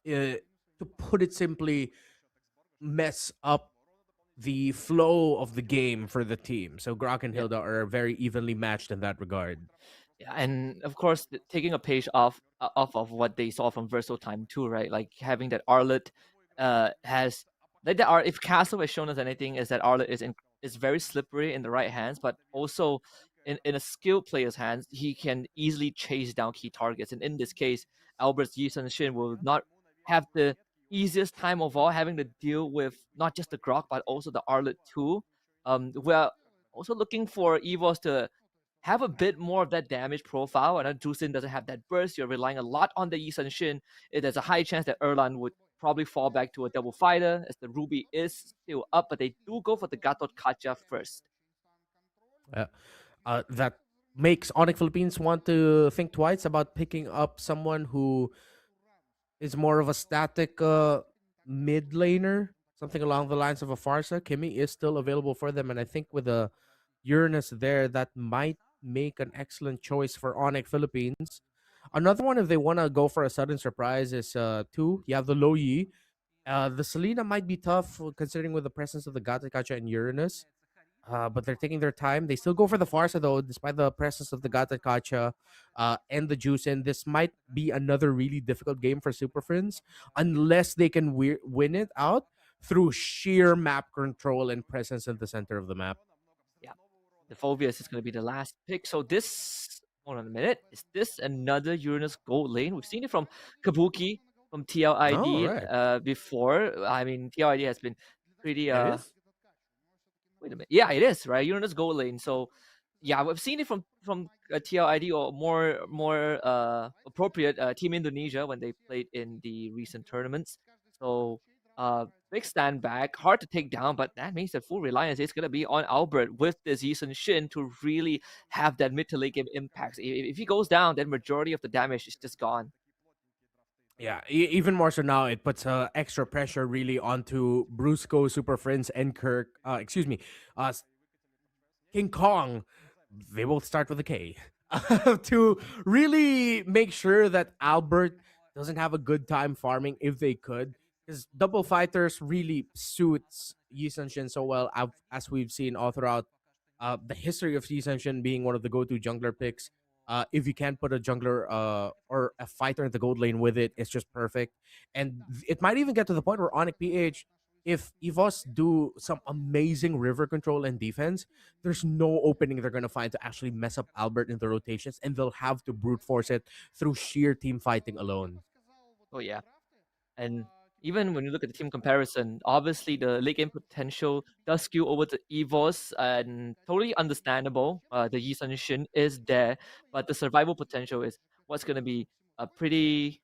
to put it simply, mess up the flow of the game for the team. So Grok and Yeah. Hilda are very evenly matched in that regard. Yeah, and of course, taking a page off of what they saw from Verso Time too, right? Like having that Arlet has like that. If Castle has shown us anything, is that Arlet is very slippery in the right hands, but also in a skilled player's hands, he can easily chase down key targets. And in this case, Albert's Yi Sun Shin will not have the easiest time of all, having to deal with not just the Grok but also the Arlet too. We're also looking for Evos to have a bit more of that damage profile. And Jusin doesn't have that burst. You're relying a lot on the Yi Sun Shin. There's a high chance that Erlan would probably fall back to a double fighter, as the Ruby is still up, but they do go for the Gatot Kacha first. That makes Onyx Philippines want to think twice about picking up someone who is more of a static mid laner, something along the lines of a Farsa. Kimmy is still available for them, and I think with a Uranus there, that might make an excellent choice for Onyx Philippines. Another one, if they want to go for a sudden surprise, is two. You have the Lo Yi. The Selena might be tough considering with the presence of the Gatakacha and Uranus. But they're taking their time. They still go for the Farsa though, despite the presence of the Gatakacha and the Juicin. This might be another really difficult game for Super Friends unless they can win it out through sheer map control and presence in the center of the map. Yeah, the Phobius is going to be the last pick. So this, hold on a minute, is this another Uranus gold lane? We've seen it from Kabuki, from TLID right. before. I mean, TLID has been pretty. It is. Wait a minute. Yeah, it is, right? Uranus gold lane. So yeah, we've seen it from TLID, or more appropriate Team Indonesia when they played in the recent tournaments. So big stand back, hard to take down, but that means that full reliance is going to be on Albert with this Yi Sun Shin to really have that mid to late game impact. If he goes down, then majority of the damage is just gone. Yeah, even more so now, it puts extra pressure really onto Brusco, Super Friends, and Kirk. King Kong. They both start with a K. To really make sure that Albert doesn't have a good time farming if they could. Because double fighters really suits Yi Sun Shin so well, as we've seen all throughout the history of Yi Sun Shin being one of the go-to jungler picks. If you can put a jungler or a fighter in the gold lane with it, it's just perfect. And it might even get to the point where Onyx PH, if EVOS do some amazing river control and defense, there's no opening they're going to find to actually mess up Albert in the rotations, and they'll have to brute force it through sheer team fighting alone. Oh, yeah. And even when you look at the team comparison, obviously the late game potential does skew over to EVOS, and totally understandable. The Yi Sun Shin is there, but the survival potential is what's going to be a pretty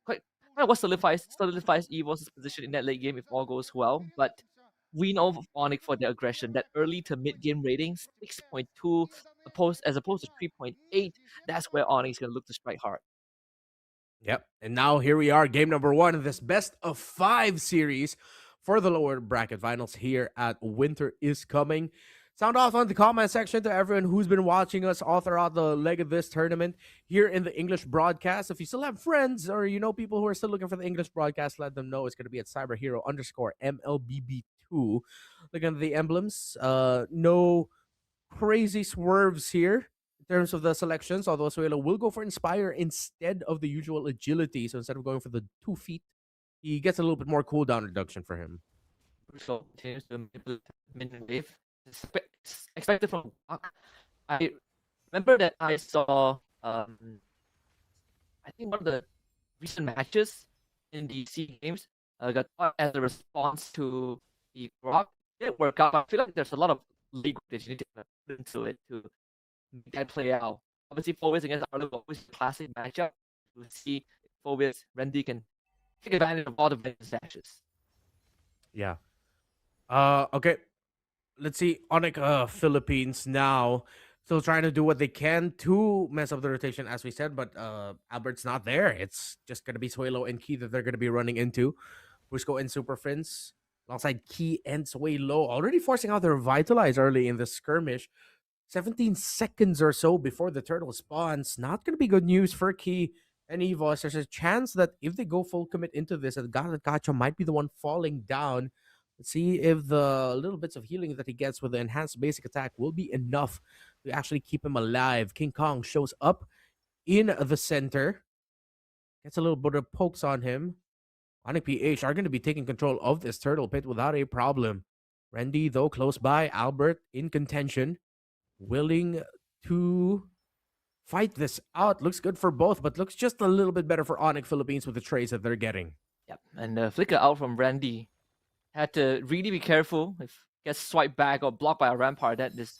quite kind of what solidifies EVOS' position in that late game if all goes well. But we know of Onyx for their aggression, that early to mid game rating 6.2 as opposed to 3.8. That's where Onyx is going to look to strike hard. Yep. And now here we are, game number 1 of this best of 5 series for the lower bracket finals here at Winter is Coming. Sound off on the comment section to everyone who's been watching us all throughout the leg of this tournament here in the English broadcast. If you still have friends or you know people who are still looking for the English broadcast, let them know it's going to be at Cyberhero_MLBB2. Looking at the emblems, no crazy swerves here in terms of the selections, although Suelo will go for Inspire instead of the usual Agility. So instead of going for the 2 feet, he gets a little bit more cooldown reduction for him. So continues to manipulate minion wave. Expected from Doc. I remember that I saw I think one of the recent matches in the SEA Games got as a response to the Grok. It didn't work out. I feel like there's a lot of league that you need to put into it to make that play out. Obviously, Phobius against Arlo will always be a classic matchup. We'll see if Phobius, Randy can take advantage of all the vengeance dashes. Yeah. Okay. Let's see. Onyx Philippines now still trying to do what they can to mess up the rotation, as we said, but Albert's not there. It's just gonna be Suelo and Key that they're gonna be running into. Busco and Super Friends alongside Key and Suelo already forcing out the Revitalize early in the skirmish. 17 seconds or so before the turtle spawns. Not going to be good news for Key and Evos. There's a chance that if they go full commit into this, that Gacha might be the one falling down. Let's see if the little bits of healing that he gets with the enhanced basic attack will be enough to actually keep him alive. King Kong shows up in the center. Gets a little bit of pokes on him. Onyx PH are going to be taking control of this turtle pit without a problem. Randy, though, close by. Albert in contention. Willing to fight this out. Looks good for both, but looks just a little bit better for Onyx Philippines with the trades that they're getting. Yep, and the flicker out from Randy. Had to really be careful. If gets swiped back or blocked by a rampart, that is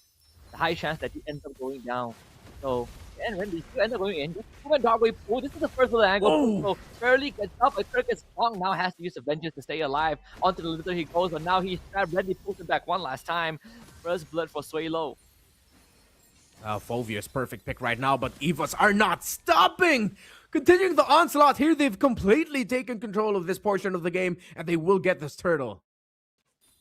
a high chance that he ends up going down. So, and Randy still ends up going in. Just went dark way pull. This is the first little angle. Oh! So barely gets up. A Kirk is long now, has to use the vengeance to stay alive. Onto the litter he goes, but now he's grabbed Randy, pulls him back one last time. First blood for Suelo. Phovius, perfect pick right now, but Evos are not stopping! Continuing the onslaught here, they've completely taken control of this portion of the game, and they will get this turtle.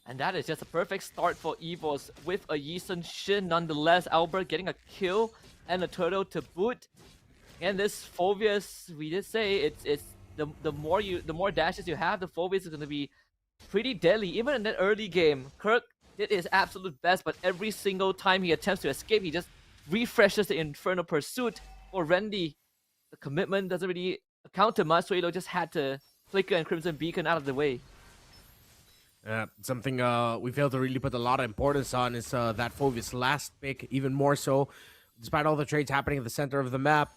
And that is just a perfect start for Evos with a Yisun Shin nonetheless. Albert getting a kill and a turtle to boot. And this Phobius, we did say it's the more dashes you have, the Phobius is gonna be pretty deadly. Even in that early game, Kirk did his absolute best, but every single time he attempts to escape, he just refreshes the Infernal Pursuit. For Randy, the commitment doesn't really account to much, so Suelo just had to flicker and Crimson Beacon out of the way. Something we failed to really put a lot of importance on is that Phobius last pick, even more so. Despite all the trades happening in the center of the map,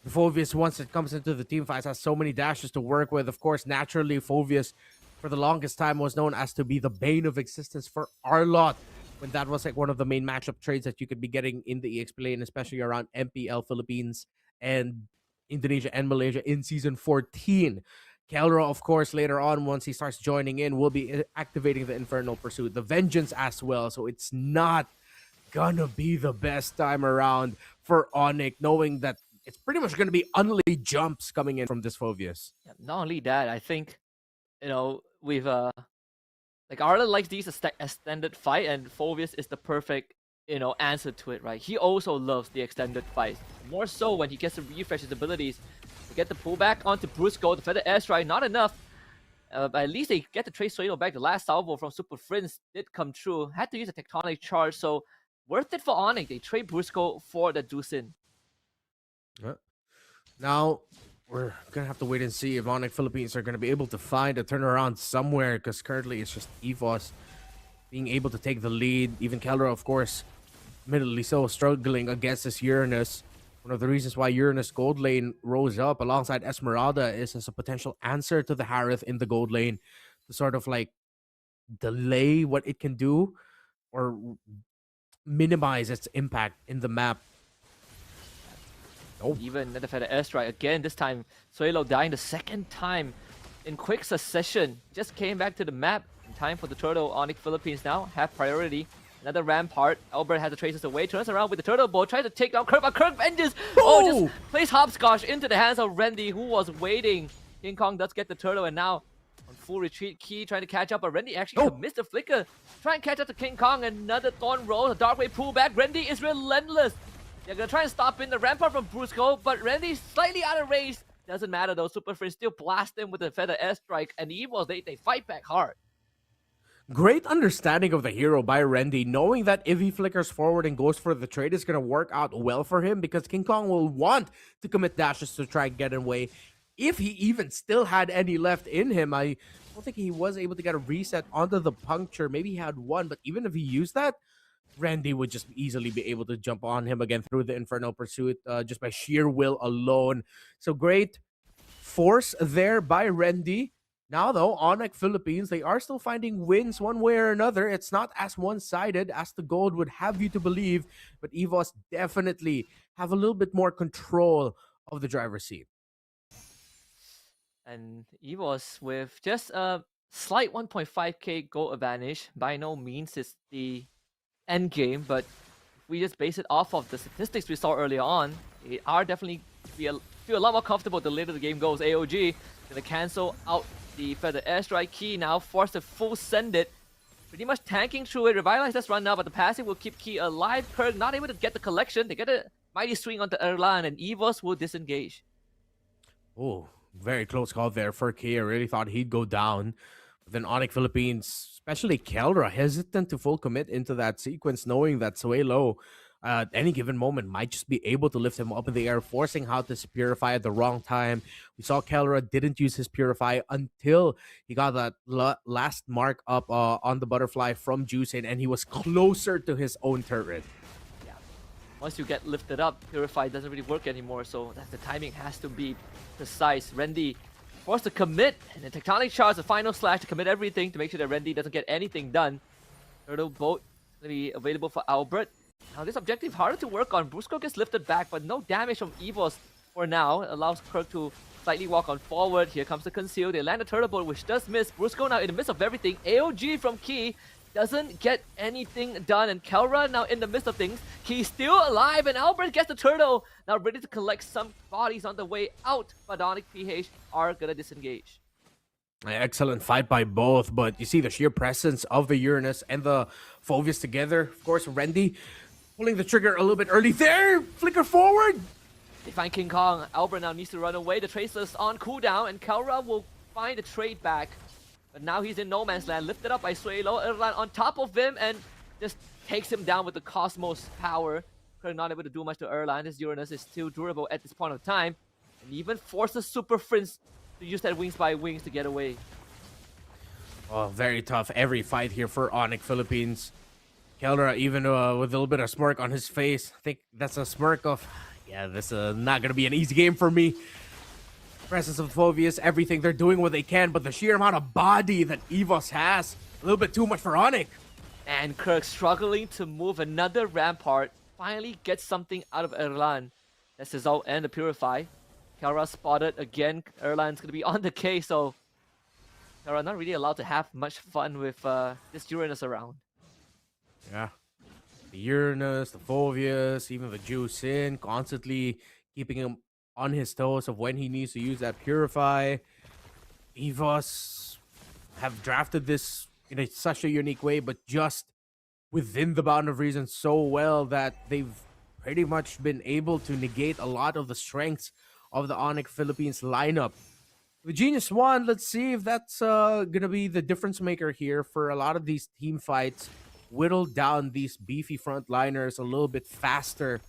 the Phobius, once it comes into the team fights, has so many dashes to work with. Of course, naturally, Phobius, for the longest time, was known as to be the bane of existence for Arlot, when that was like one of the main matchup trades that you could be getting in the EXP lane, especially around MPL Philippines and Indonesia and Malaysia in Season 14. Kelro, of course, later on, once he starts joining in, will be activating the Infernal Pursuit, the Vengeance as well. So it's not gonna be the best time around for Onyx, knowing that it's pretty much gonna be only jumps coming in from this Phobius. Yeah, not only that, I think, we've like Arlen likes these extended fight, and Phobius is the perfect answer to it, right? He also loves the extended fight, more so when he gets to refresh his abilities. To get the pullback onto Brusco, the feather airstrike, not enough. But at least they get to trade Suelo back. The last salvo from Super Friends did come true. Had to use a tectonic charge, so worth it for Onyx. They trade Brusco for the Dusin. Now, we're going to have to wait and see if Onyx Philippines are going to be able to find a turnaround somewhere, because currently it's just Evos being able to take the lead. Even Kelro, of course, admittedly so, struggling against this Uranus. One of the reasons why Uranus gold lane rose up alongside Esmeralda is as a potential answer to the Harith in the gold lane to sort of like delay what it can do or minimize its impact in the map. Oh. Even the feather airstrike again, this time Suelo dying the second time in quick succession. Just came back to the map in time for the turtle. Onyx Philippines now have priority. Another rampart. Albert has the traces away. Turns around with the turtle bow. Tries to take down Kirk, but Kirk vengeance! Oh, just plays hopscotch into the hands of Randy, who was waiting. King Kong does get the turtle, and now on full retreat. Key trying to catch up, but Randy actually missed the flicker. Try and catch up to King Kong. Another thorn roll. A dark way pullback. Randy is relentless. They're gonna try and stop in the rampart from Brusco, but Randy's slightly out of range. Doesn't matter though. Super Friends still blast him with the feather airstrike, and the Evils they fight back hard. Great understanding of the hero by Randy, knowing that if he flickers forward and goes for the trade, it's going to work out well for him because King Kong will want to commit dashes to try and get away. If he even still had any left in him, I don't think he was able to get a reset onto the puncture. Maybe he had one, but even if he used that, Randy would just easily be able to jump on him again through the Infernal Pursuit just by sheer will alone. So great force there by Randy. Now, though, Onyx Philippines, they are still finding wins one way or another. It's not as one-sided as the gold would have you to believe, but EVOS definitely have a little bit more control of the driver's seat. And EVOS with just a slight 1.5k goal advantage. By no means is the end game, but if we just base it off of the statistics we saw earlier on, it are definitely feel a lot more comfortable the later the game goes. AOG gonna cancel out the feather airstrike. Key now forced to full send it. Pretty much tanking through it. Revitalize does run now, but the passive will keep Key alive. Kirk not able to get the collection. They get a mighty swing onto Erlan, and EVOS will disengage. Oh, very close call there for Key. I really thought he'd go down. But then Onyx Philippines, especially Keldra, hesitant to full commit into that sequence, knowing that Suelo at any given moment might just be able to lift him up in the air, forcing out this Purify at the wrong time. We saw Keldra didn't use his Purify until he got that last mark up on the butterfly from Juicin, and he was closer to his own turret. Yeah. Once you get lifted up, Purify doesn't really work anymore, so the timing has to be precise. Rendy forced to commit, and the Tectonic Charge, the final slash to commit everything to make sure that Rendy doesn't get anything done. Turtle Boat is going to be available for Albert. Now this objective harder to work on. Brusco gets lifted back, but no damage from EVOS for now. It allows Kirk to slightly walk on forward. Here comes the conceal. They land a turtle boat, which does miss. Brusco now in the midst of everything. AOG from Key doesn't get anything done, and Kelra now in the midst of things. Key's still alive, and Albert gets the turtle. Now ready to collect some bodies on the way out, but Onyx PH are gonna disengage. Excellent fight by both, but you see the sheer presence of the Uranus and the Phoveus together. Of course, Rendy pulling the trigger a little bit early there. Flicker forward. They find King Kong. Albert now needs to run away. The Tracer's on cooldown, and Kelra will find the trade back. But now he's in no man's land, lifted up by Suelo. Erlan on top of him and just takes him down with the Cosmos power. Kirk not able to do much to Erlan. This Uranus is still durable at this point of time. And even forces Super Prince to use that Wings by Wings to get away. Oh, very tough every fight here for Onyx Philippines. Keldra even with a little bit of smirk on his face. I think that's a smirk of, yeah, this is not going to be an easy game for me. Presence of Phoveus, everything. They're doing what they can, but the sheer amount of body that EVOS has, a little bit too much for Onyx. And Kirk struggling to move another Rampart. Finally gets something out of Erlan. That's his ult and the Purify. Kelra spotted again. Erlan's going to be on the K, so Kelra not really allowed to have much fun with this Uranus around. Yeah. The Uranus, the Phoveus, even the Juicin, constantly keeping him on his toes of when he needs to use that Purify. EVOS have drafted this in such a unique way, but just within the bound of reason so well that they've pretty much been able to negate a lot of the strengths of the Onyx Philippines lineup. The Genius One, let's see if that's going to be the difference maker here for a lot of these team fights. Whittle down these beefy frontliners a little bit faster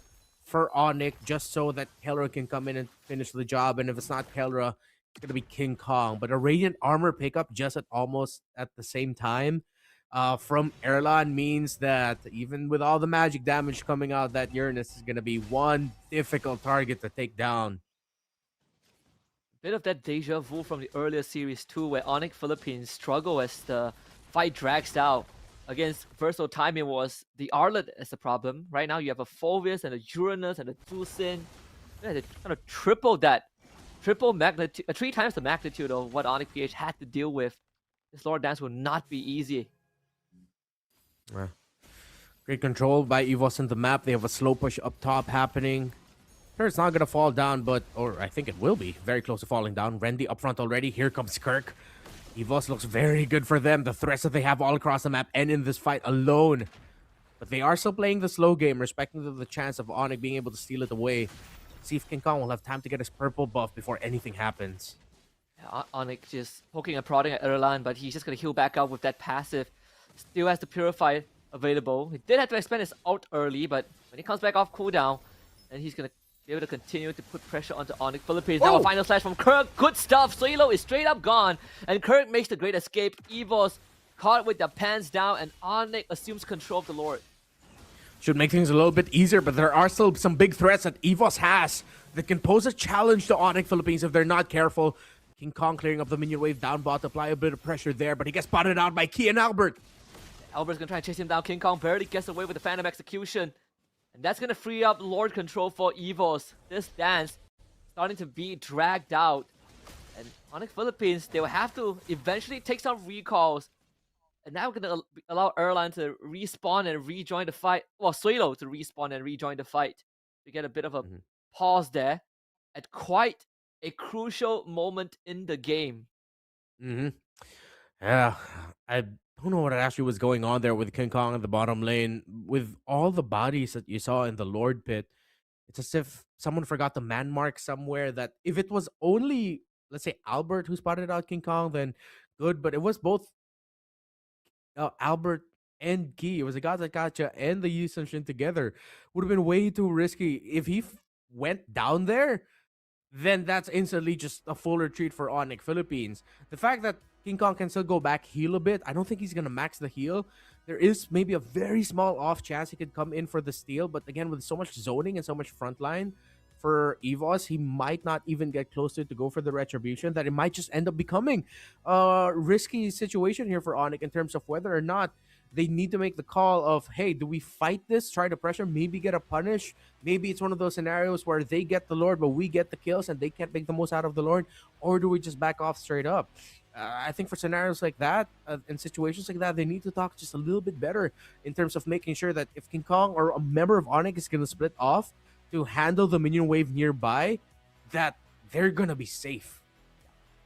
for Onyx, just so that Keldra can come in and finish the job. And if it's not Keldra, it's going to be King Kong. But a Radiant Armor pickup just at almost at the same time from Erlan means that even with all the magic damage coming out, that Uranus is going to be one difficult target to take down. Bit of that deja vu from the earlier series too, where Onyx Philippines struggle as the fight drags out. Against Verso timing was the Arlet as the problem. Right now you have a Phoveus and a Uranus and a Juicin. Yeah, they kind of triple magnitude, 3 times the magnitude of what Onyx PH had to deal with. This Lord Dance will not be easy. Yeah. Great control by EVOS in the map. They have a slow push up top happening. Sure, it's not going to fall down, or I think it will be very close to falling down. Rendy up front already. Here comes Kirk. EVOS looks very good for them. The threats that they have all across the map and in this fight alone. But they are still playing the slow game, respecting the chance of Onyx being able to steal it away. See if King Kong will have time to get his purple buff before anything happens. Yeah, Onyx just poking and prodding at Erlan, but he's just going to heal back up with that passive. Still has the Purify available. He did have to expend his ult early, but when he comes back off cooldown, then he's going to be able to continue to put pressure onto Onyx Philippines. Now a final slash from Kirk. Good stuff. Suelo is straight up gone. And Kirk makes the great escape. EVOS caught with the pants down, and Onyx assumes control of the Lord. Should make things a little bit easier, but there are still some big threats that EVOS has that can pose a challenge to Onyx Philippines if they're not careful. King Kong clearing up the minion wave down bot to apply a bit of pressure there, but he gets spotted out by Key and Albert. Albert's gonna try and chase him down. King Kong barely gets away with the Phantom Execution. And that's gonna free up Lord Control for EVOS. This dance starting to be dragged out. And Onyx Philippines, they will have to eventually take some recalls. And now we're gonna allow Erlan to respawn and rejoin the fight. Well, Suelo to respawn and rejoin the fight. We get a bit of a pause there at quite a crucial moment in the game. Yeah, I don't know what actually was going on there with King Kong in the bottom lane. With all the bodies that you saw in the Lord Pit, it's as if someone forgot the man mark somewhere. That if it was only, let's say, Albert who spotted out King Kong, then good. But it was both Albert and Key. It was a Gotcha and the Yi Sun-shin together. Would have been way too risky. If he went down there, then that's instantly just a full retreat for Onyx Philippines. The fact that King Kong can still go back, heal a bit, I don't think he's going to max the heal. There is maybe a very small off chance he could come in for the steal, but again, with so much zoning and so much frontline for EVOS, he might not even get closer to go for the retribution, that it might just end up becoming a risky situation here for Onyx in terms of whether or not they need to make the call of, hey, do we fight this, try to pressure, maybe get a punish? Maybe it's one of those scenarios where they get the Lord, but we get the kills and they can't make the most out of the Lord, or do we just back off straight up? I think for scenarios like that, and situations like that, they need to talk just a little bit better in terms of making sure that if King Kong or a member of Onyx is going to split off to handle the minion wave nearby, that they're going to be safe.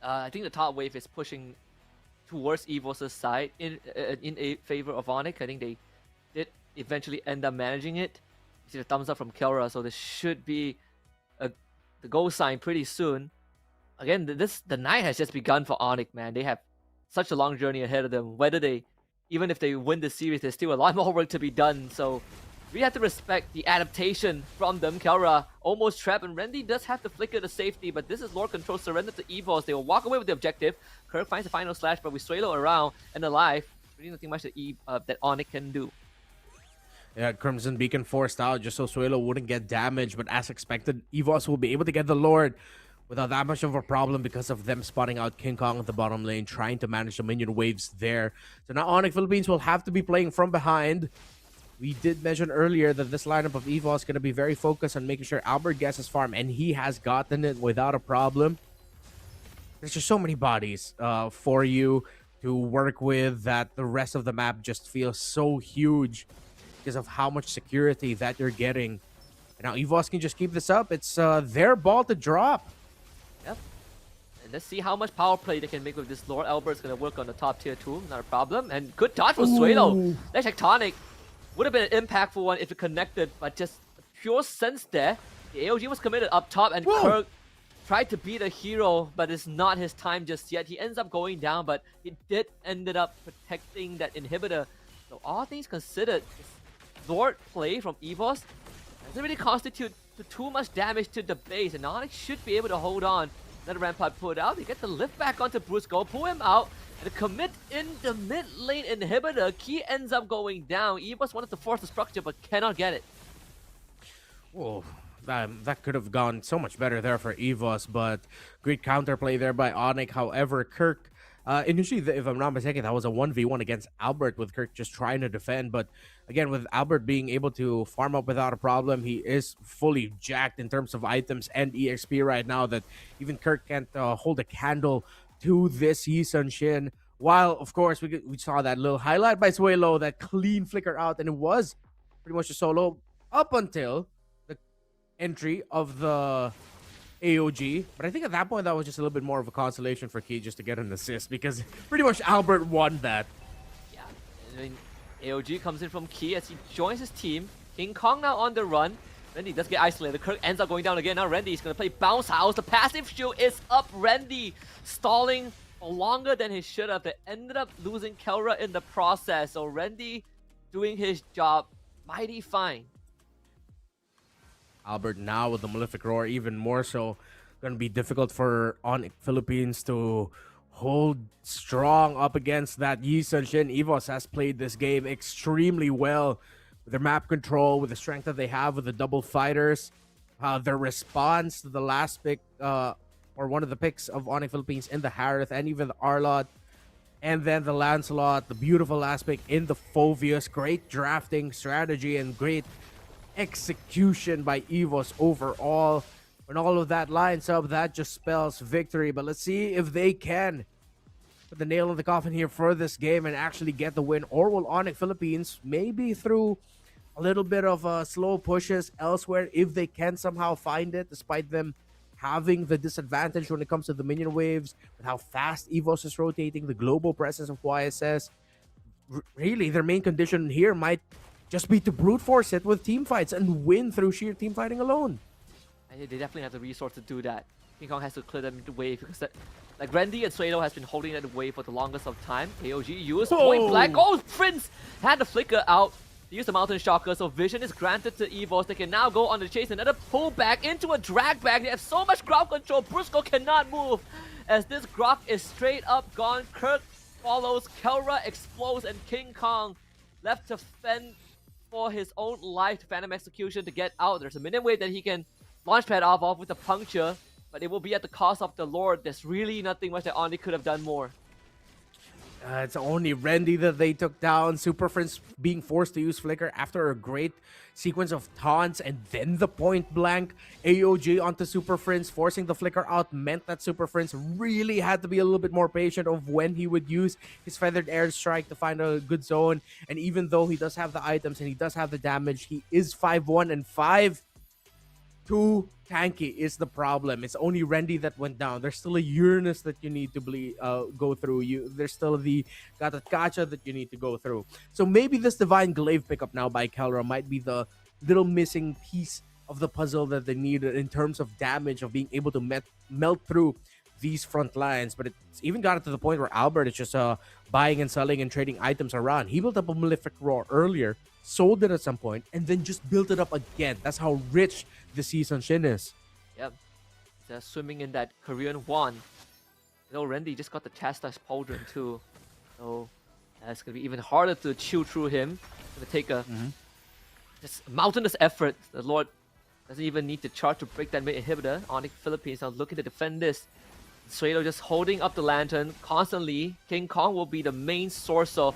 I think the top wave is pushing towards EVOS' side in a favor of Onyx. I think they did eventually end up managing it. You see the thumbs up from Kelra, so this should be the goal sign pretty soon. Again, the night has just begun for Onyx, man. They have such a long journey ahead of them. Even if they win the series, there's still a lot more work to be done. So we have to respect the adaptation from them. Kelra almost trapped, and Randy does have to flicker to safety, but this is Lord Control surrender to EVOS. They will walk away with the objective. Kirk finds the final slash, but with Suelo around and alive, really nothing much that Onyx can do. Yeah, Crimson Beacon forced out just so Suelo wouldn't get damaged, but as expected, EVOS will be able to get the Lord without that much of a problem because of them spotting out King Kong at the bottom lane, trying to manage the minion waves there. So now Onyx Philippines will have to be playing from behind. We did mention earlier that this lineup of EVOS is going to be very focused on making sure Albert gets his farm, and he has gotten it without a problem. There's just so many bodies for you to work with that the rest of the map just feels so huge because of how much security that you're getting. And now EVOS can just keep this up. It's their ball to drop. Yep. And let's see how much power play they can make with this Lord. Albert's going to work on the top tier 2. Not a problem. And good dodge for Suelo. That Tectonic would have been an impactful one if it connected, but just pure sense there. The AOG was committed up top, and Kirk tried to beat a hero, but it's not his time just yet. He ends up going down, but he did ended up protecting that inhibitor. So all things considered, this Lord play from EVOS doesn't really constitute too much damage to the base, and Onyx should be able to hold on. Another Rampart put out. They get the lift back onto Bruce Go, pull him out, and commit in the mid lane inhibitor. Key ends up going down. EVOS wanted to force the structure, but cannot get it. Whoa, that could have gone so much better there for EVOS, but great counterplay there by Onyx. However, Kirk, initially, if I'm not mistaken, that was a 1v1 against Albert with Kirk just trying to defend, but again, with Albert being able to farm up without a problem, he is fully jacked in terms of items and EXP right now that even Kirk can't hold a candle to this Yi Sun-shin. While, of course, we saw that little highlight by Suelo, that clean flicker out, and it was pretty much a solo up until the entry of the AOG. But I think at that point, that was just a little bit more of a consolation for Key just to get an assist, because pretty much Albert won that. Yeah, I mean, AOG comes in from Key as he joins his team. King Kong now on the run. Randy does get isolated. Kirk ends up going down again. Now Randy's going to play Bounce House. The passive shield is up. Randy stalling for longer than he should have. They ended up losing Kelra in the process. So Randy doing his job mighty fine. Albert now with the Malefic Roar, even more so. Going to be difficult for Onyx Philippines to hold strong up against that Yi Sun-shin. EVOS has played this game extremely well with their map control, with the strength that they have with the double fighters. Their response to the last pick or one of the picks of Onyx Philippines in the Harith and even the Arlot. And then the Lancelot, the beautiful last pick in the Phoveus. Great drafting strategy and great execution by EVOS overall. When all of that lines up, that just spells victory. But let's see if they can put the nail in the coffin here for this game and actually get the win. Or will Onyx Philippines, maybe through a little bit of slow pushes elsewhere, if they can somehow find it, despite them having the disadvantage when it comes to the minion waves, with how fast EVOS is rotating, the global presence of YSS. Really, their main condition here might just be to brute force it with team fights and win through sheer team fighting alone. And they definitely have the resource to do that. King Kong has to clear them the wave because like Randy and Suedo has been holding that wave for the longest of time. AOG used point blank. Oh, Prince had the flicker out. They use the Mountain Shocker, so vision is granted to EVOS. They can now go on the chase. Another pullback into a drag back. They have so much ground control. Brusco cannot move as this Grok is straight up gone. Kirk follows. Kelra explodes, and King Kong left to fend for his own life to Phantom Execution to get out. There's a minion wave that he can launchpad off with the puncture, but it will be at the cost of the Lord. There's really nothing much that Oni could have done more. It's only Randy that they took down. Super Friends being forced to use Flicker after a great sequence of taunts and then the point blank AOG onto Super Friends. Forcing the Flicker out meant that Super Friends really had to be a little bit more patient of when he would use his Feathered Airstrike to find a good zone. And even though he does have the items and he does have the damage, he is 5-1 and 5-2 tanky is the problem. It's only Randy that went down. There's still a Uranus that you need to go through. There's still the Gacha that you need to go through. So maybe this Divine Glaive pickup now by Kelra might be the little missing piece of the puzzle that they needed in terms of damage, of being able to melt through these front lines. But it's even gotten to the point where Albert is just buying and selling and trading items around. He built up a Malefic Roar earlier, sold it at some point, and then just built it up again. That's how rich the season Shin is. Yep. They're swimming in that Korean won. You know, Randy just got the Chastise Pauldron too. So it's going to be even harder to chew through him. It's going to take a just mountainous effort. The Lord doesn't even need to charge to break that mid inhibitor. Onyx Philippines now looking to defend this. Suedo just holding up the lantern constantly. King Kong will be the main source of,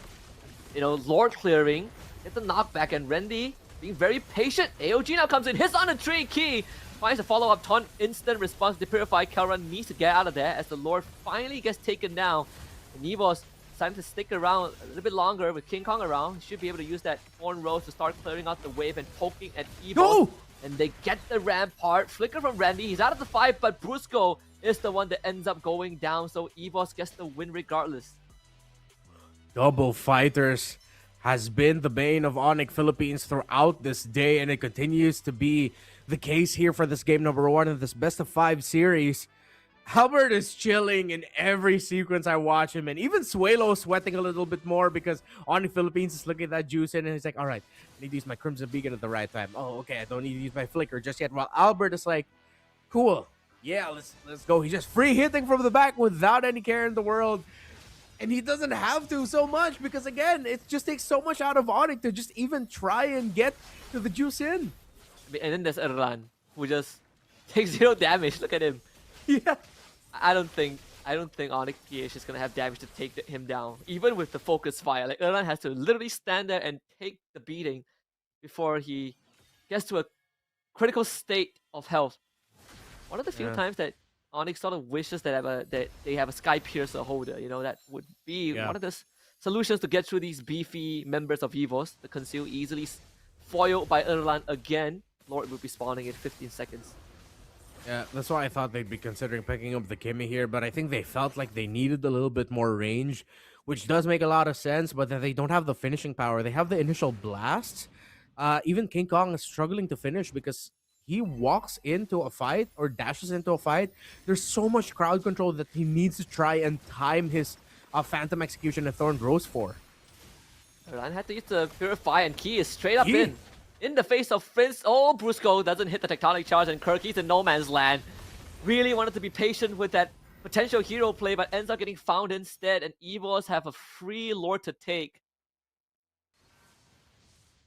Lord clearing. Get the knockback, and Randy being very patient. AOG now comes in, hits on the tree key. Finds a follow-up taunt, instant response to Purify. Kelra needs to get out of there as the Lord finally gets taken down. And EVOS decided to stick around a little bit longer with King Kong around. He should be able to use that Thorn Rose to start clearing out the wave and poking at EVOS. No! And they get the Rampart. Flicker from Randy. He's out of the fight, but Brusco is the one that ends up going down. So EVOS gets the win regardless. Double Fighters has been the bane of Onyx Philippines throughout this day, and it continues to be the case here for this game number 1 of this best of 5 series. Albert is chilling in every sequence I watch him, and even Suelo sweating a little bit more because Onyx Philippines is looking at that juice in, and he's like, all right, I need to use my Crimson Beacon at the right time. Oh, okay, I don't need to use my Flicker just yet. While Albert is like, cool, yeah, let's go. He's just free hitting from the back without any care in the world. And he doesn't have to so much because, again, it just takes so much out of Onyx to just even try and get to the juice in. And then there's Erlan, who just takes 0 damage. Look at him. Yeah. I don't think Onyx PH is gonna have damage to take him down, even with the focus fire. Like Erlan has to literally stand there and take the beating before he gets to a critical state of health. One of the few times that Onyx sort of wishes that they have a Sky Piercer holder. That would be one of the solutions to get through these beefy members of EVOS. The Conceal easily foiled by Erlan again. Lord will be spawning in 15 seconds. Yeah, that's why I thought they'd be considering picking up the Kimmy here, but I think they felt like they needed a little bit more range, which does make a lot of sense, but then they don't have the finishing power. They have the initial blasts. Even King Kong is struggling to finish because he walks into a fight or dashes into a fight. There's so much crowd control that he needs to try and time his Phantom Execution and Thorn Rose for. Erlan had to use the Purify, and Key is straight up in the face of Prince. Oh, Brusco doesn't hit the Tectonic Charge, and Kirky's in no man's land. Really wanted to be patient with that potential hero play, but ends up getting found instead, and EVOS have a free Lord to take.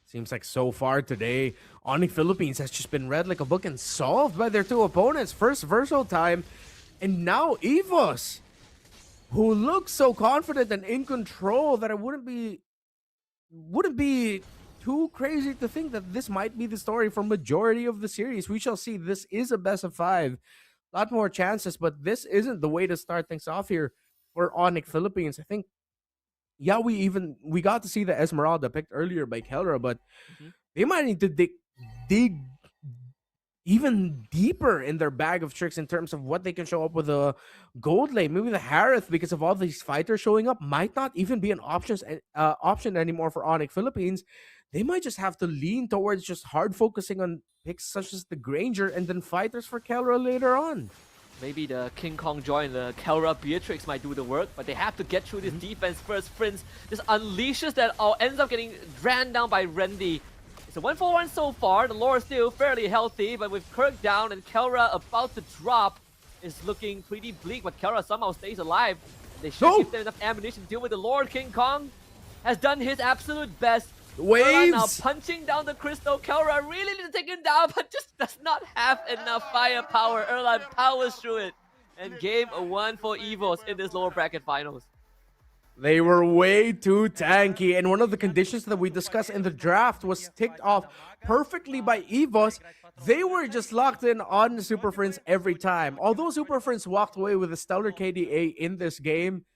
Seems like so far today, Onyx Philippines has just been read like a book and solved by their 2 opponents. First Verso time, And now Evos, who looks so confident and in control that it wouldn't be too crazy to think that this might be the story for majority of the series. We shall see. This is a best of 5. A lot more chances, but this isn't the way to start things off here for Onyx Philippines. I think, yeah, we got to see the Esmeralda picked earlier by Kelra, but they might need to dig even deeper in their bag of tricks in terms of what they can show up with a gold lane. Maybe the Harith, because of all these fighters showing up, might not even be an option anymore for Onyx Philippines. They might just have to lean towards just hard focusing on picks such as the Granger and then fighters for Kelra later on. Maybe the King Kong Joy and the Kelra Beatrix might do the work, but they have to get through this defense first. Prince just unleashes that, ends up getting ran down by Rendy. It's a 1-for-1 so far. The lore is still fairly healthy, but with Kirk down and Kelra about to drop, is looking pretty bleak, but Kelra somehow stays alive. They should give them enough ammunition to deal with the Lord. King Kong has done his absolute best. Erlan now punching down the crystal. Kelra really need to take him down, but just does not have enough firepower. Erlan powers through it. And game 1 for Evos in this lower bracket finals. They were way too tanky, and one of the conditions that we discussed in the draft was ticked off perfectly by Evos. They were just locked in on Super Friends every time. Although Super Friends walked away with a stellar KDA in this game,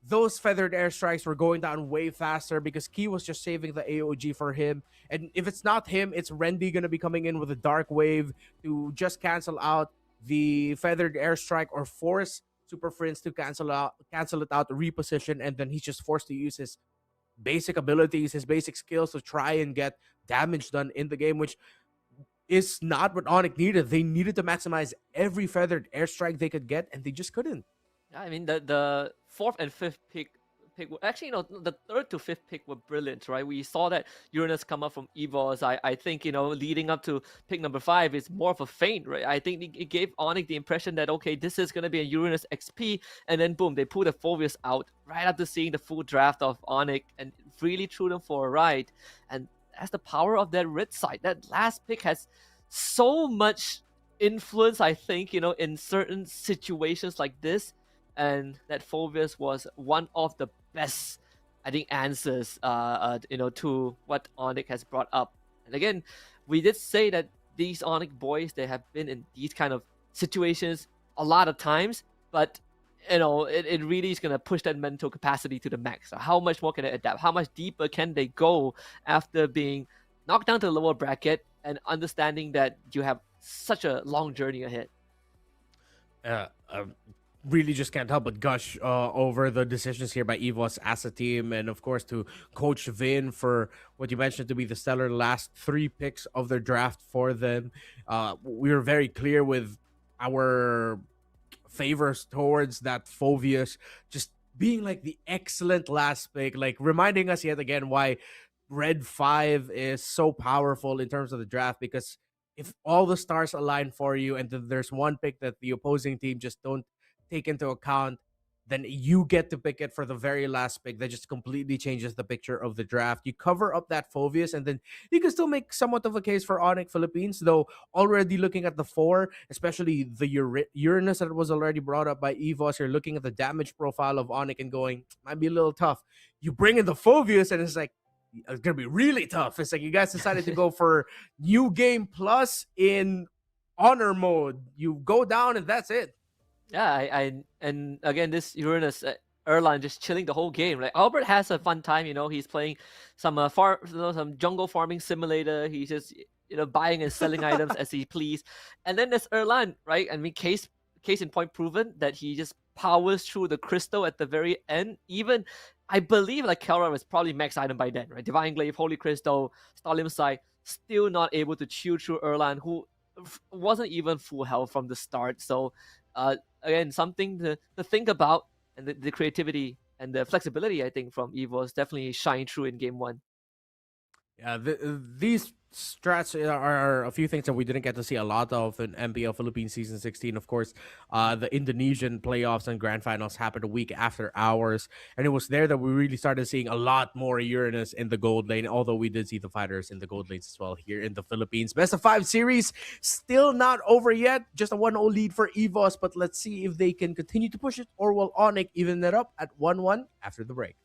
those feathered airstrikes were going down way faster because Key was just saving the AOG for him. And if it's not him, it's Rendy going to be coming in with a Dark Wave to just cancel out the feathered airstrike or force Super Friends to cancel it out, reposition, and then he's just forced to use his basic abilities, his basic skills to try and get damage done in the game, which is not what Onyx needed. They needed to maximize every feathered airstrike they could get, and they just couldn't. Yeah, I mean, the 4th and 5th pick actually, the 3rd to 5th pick were brilliant, right? We saw that Uranus come up from Evos. I think, leading up to pick number 5 is more of a feint, right? I think it gave Onyx the impression that, okay, this is going to be a Uranus XP, and then boom, they pull the Phobius out right after seeing the full draft of Onyx and really threw them for a ride. And that's the power of that red side. That last pick has so much influence, I think, in certain situations like this. And that Phobius was one of the best, I think, answers, to what Onyx has brought up. And again, we did say that these Onyx boys, they have been in these kind of situations a lot of times, but it really is going to push that mental capacity to the max. So how much more can they adapt? How much deeper can they go after being knocked down to the lower bracket and understanding that you have such a long journey ahead? Really just can't help but gush over the decisions here by Evos as a team, and of course to Coach Vin for what you mentioned to be the stellar last 3 picks of their draft for them. We were very clear with our favors towards that Phobius just being like the excellent last pick, like reminding us yet again why Red 5 is so powerful in terms of the draft, because if all the stars align for you and there's one pick that the opposing team just don't take into account, then you get to pick it for the very last pick. That just completely changes the picture of the draft. You cover up that Phobius, and then you can still make somewhat of a case for Onyx Philippines, though already looking at the 4, especially the Uranus that was already brought up by Evos, you're looking at the damage profile of Onyx and going, might be a little tough. You bring in the Phobius, and it's like, it's going to be really tough. It's like you guys decided to go for New Game Plus in Honor mode. You go down, and that's it. Yeah, and again, this Uranus Erlan just chilling the whole game. Like Albert has a fun time, he's playing some some jungle farming simulator. He's just buying and selling items as he please. And then there's Erlan, right? I mean, case in point proven that he just powers through the crystal at the very end. Even I believe like Kelra was probably max item by then, right? Divine Glaive, Holy Crystal, Stalim Sight, still not able to chew through Erlan, who wasn't even full health from the start. So again, something to think about, and the creativity and the flexibility, I think, from Evos definitely shine through in game 1. Yeah, these strats are a few things that we didn't get to see a lot of in MPL Philippines season 16. Of course, the Indonesian playoffs and grand finals happened a week after ours, and it was there that we really started seeing a lot more Uranus in the gold lane. Although we did see the fighters in the gold lanes as well here in the Philippines. Best of 5 series still not over yet. Just a 1-0 lead for EVOS, but let's see if they can continue to push it, or will Onyx even it up at 1-1 after the break.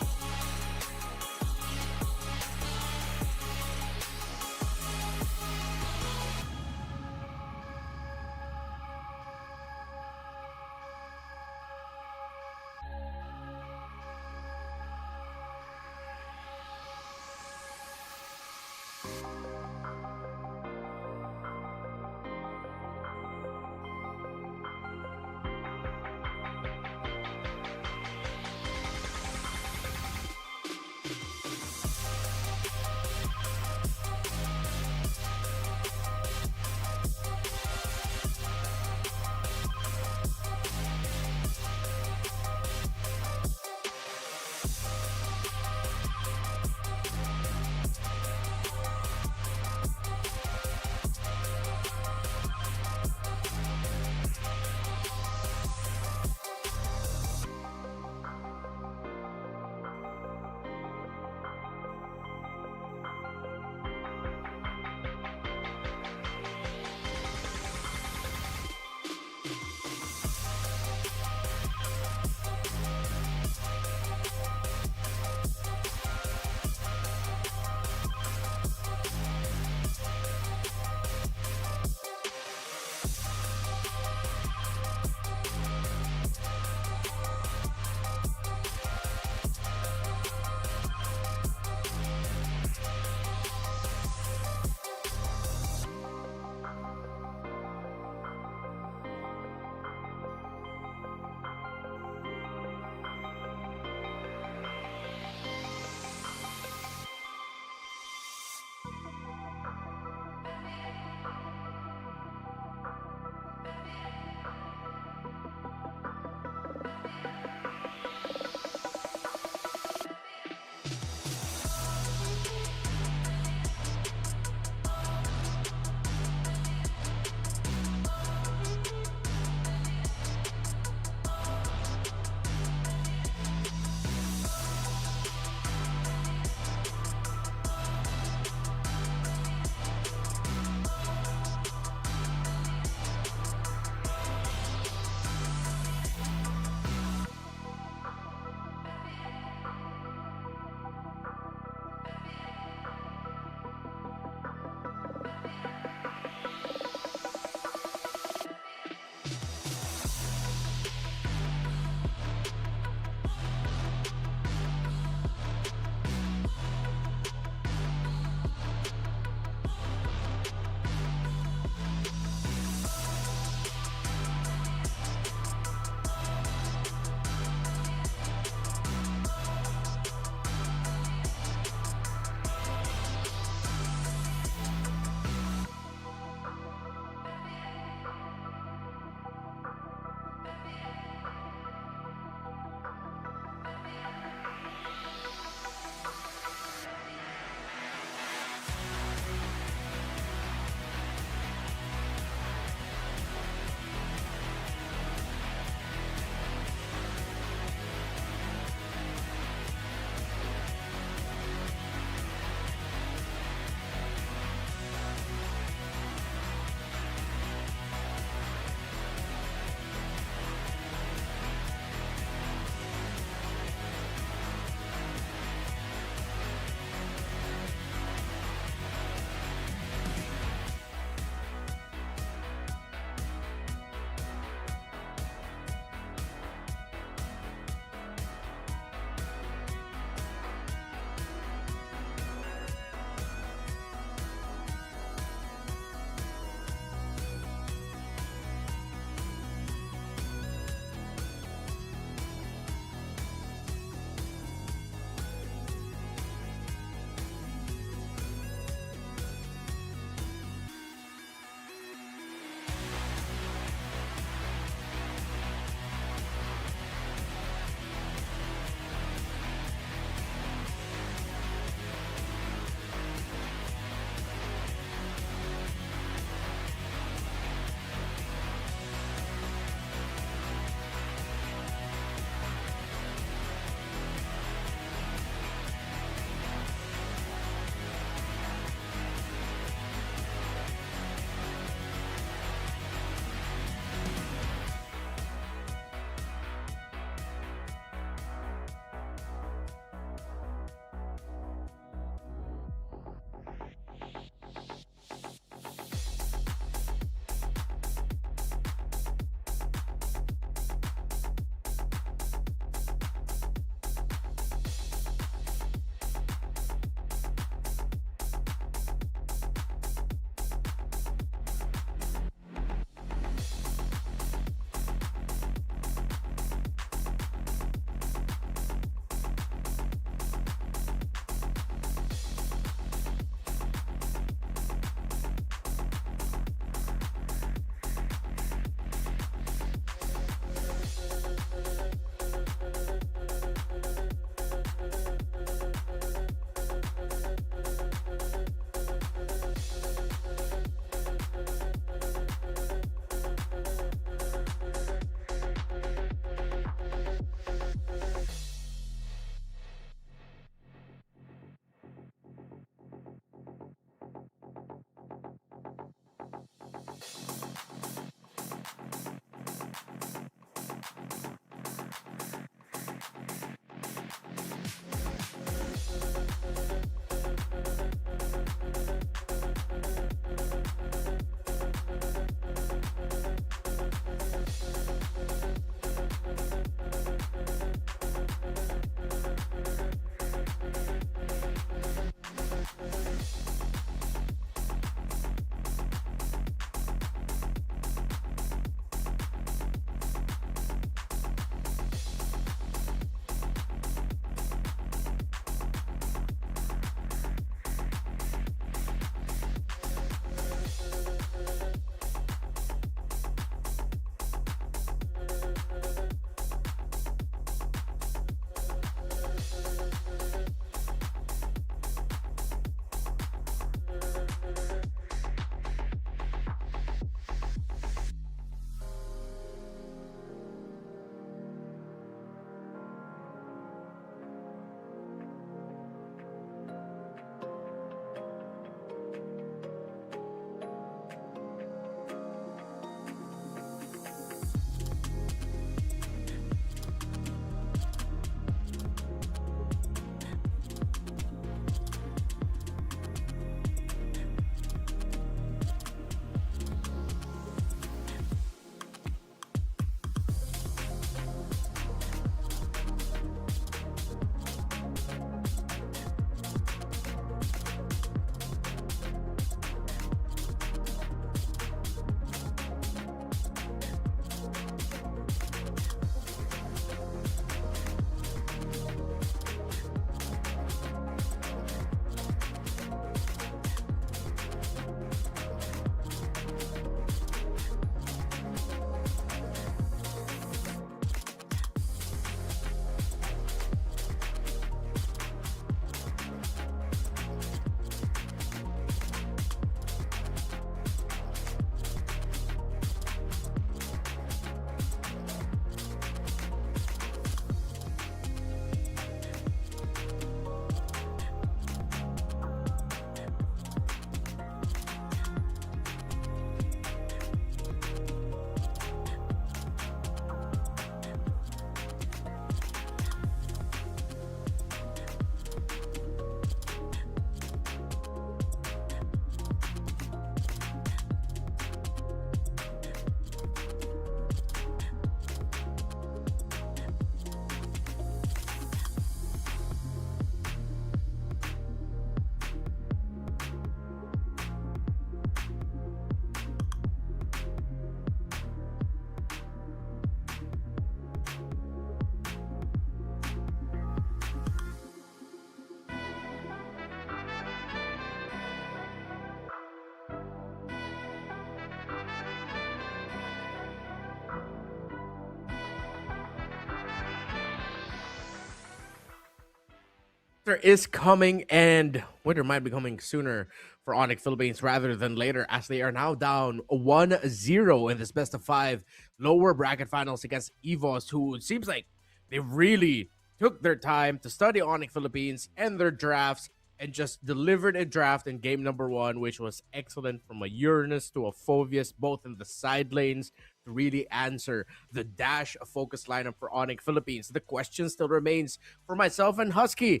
Winter is coming, and winter might be coming sooner for Onyx Philippines rather than later, as they are now down 1-0 in this best of five lower bracket finals against EVOS, who it seems like they really took their time to study Onyx Philippines and their drafts and just delivered a draft in game number one, which was excellent, from a Uranus to a Phobius, both in the side lanes, to really answer the dash focus lineup for Onyx Philippines. The question still remains for myself and HusKKiee: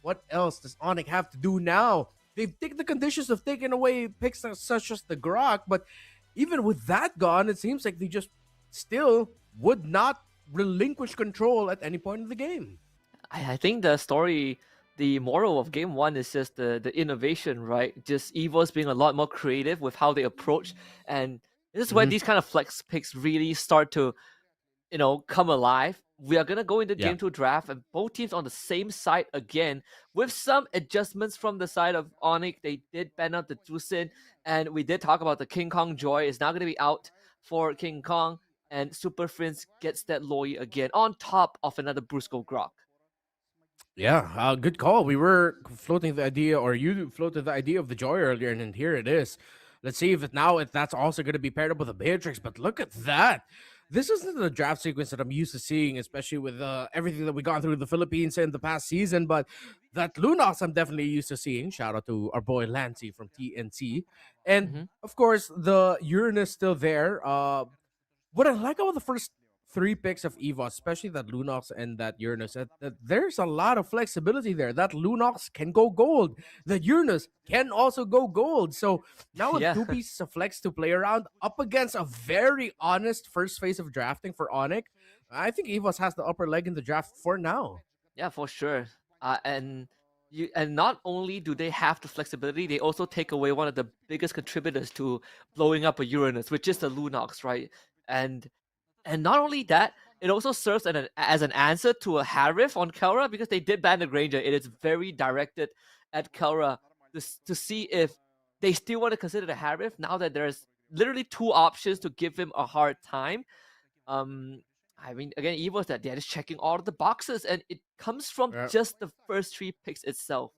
what else does Onyx have to do now? They've taken the conditions of taking away picks such as the Grok, but even with that gone, it seems like they just still would not relinquish control at any point in the game. I think the moral of game one is just the innovation, right? Just Evo's being a lot more creative with how they approach, and this is where these kind of flex picks really start to, come alive. We are gonna go into Yeah. game two draft, and both teams on the same side again, with some adjustments from the side of Onyx. They did ban out the Jusin, and we did talk about the King Kong Joy is now gonna be out for King Kong, and Super Prince gets that Loi again on top of another Brusco Grok. Yeah, good call. We were floating the idea, or you floated the idea of the Joy earlier, and here it is. Let's see if that's also going to be paired up with a Beatrix. But look at that. This isn't the draft sequence that I'm used to seeing, especially with everything that we gone through the Philippines in the past season. But that Lunox, I'm definitely used to seeing. Shout out to our boy Lancy from TNC. And of course, the Uranus still there. What I like about the first three picks of EVOS, especially that Lunox and that Uranus, that there's a lot of flexibility there. That Lunox can go gold. That Uranus can also go gold. So now with Yeah. two pieces of flex to play around up against a very honest first phase of drafting for Onyx, I think EVOS has the upper leg in the draft for now. Yeah, for sure. And not only do they have the flexibility, they also take away one of the biggest contributors to blowing up a Uranus, which is the Lunox, right? And not only that, it also serves as an answer to a Harif on Kelra, because they did ban the Granger. It is very directed at Kelra to see if they still want to consider the Harif now that there's literally two options to give him a hard time. I mean, again, Evo is that they're just checking all of the boxes, and it comes from Yeah. just the first three picks itself.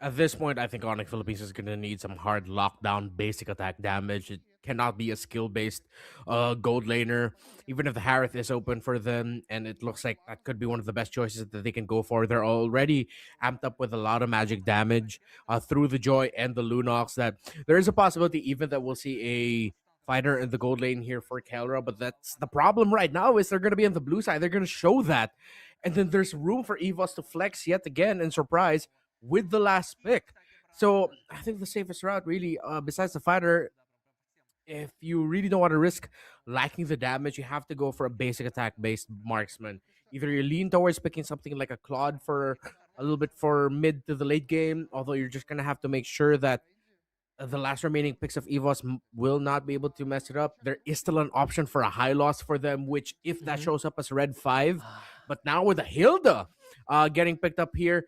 At this point, I think Onyx Philippines is going to need some hard lockdown basic attack damage. It cannot be a skill-based gold laner, even if the Harith is open for them, and it looks like that could be one of the best choices that they can go for. They're already amped up with a lot of magic damage through the Joy and the Lunox, that there is a possibility even that we'll see a fighter in the gold lane here for Kelra, but that's the problem right now, is they're going to be on the blue side. They're going to show that. And then there's room for EVOS to flex yet again and surprise with the last pick. So I think the safest route, really, besides the fighter, if you really don't want to risk lacking the damage, you have to go for a basic attack based marksman. Either you lean towards picking something like a Claude for a little bit for mid to the late game, although you're just gonna have to make sure that the last remaining picks of EVOS will not be able to mess it up. There is still an option for a high loss for them, which if that shows up as red 5, but now with a Hilda getting picked up here,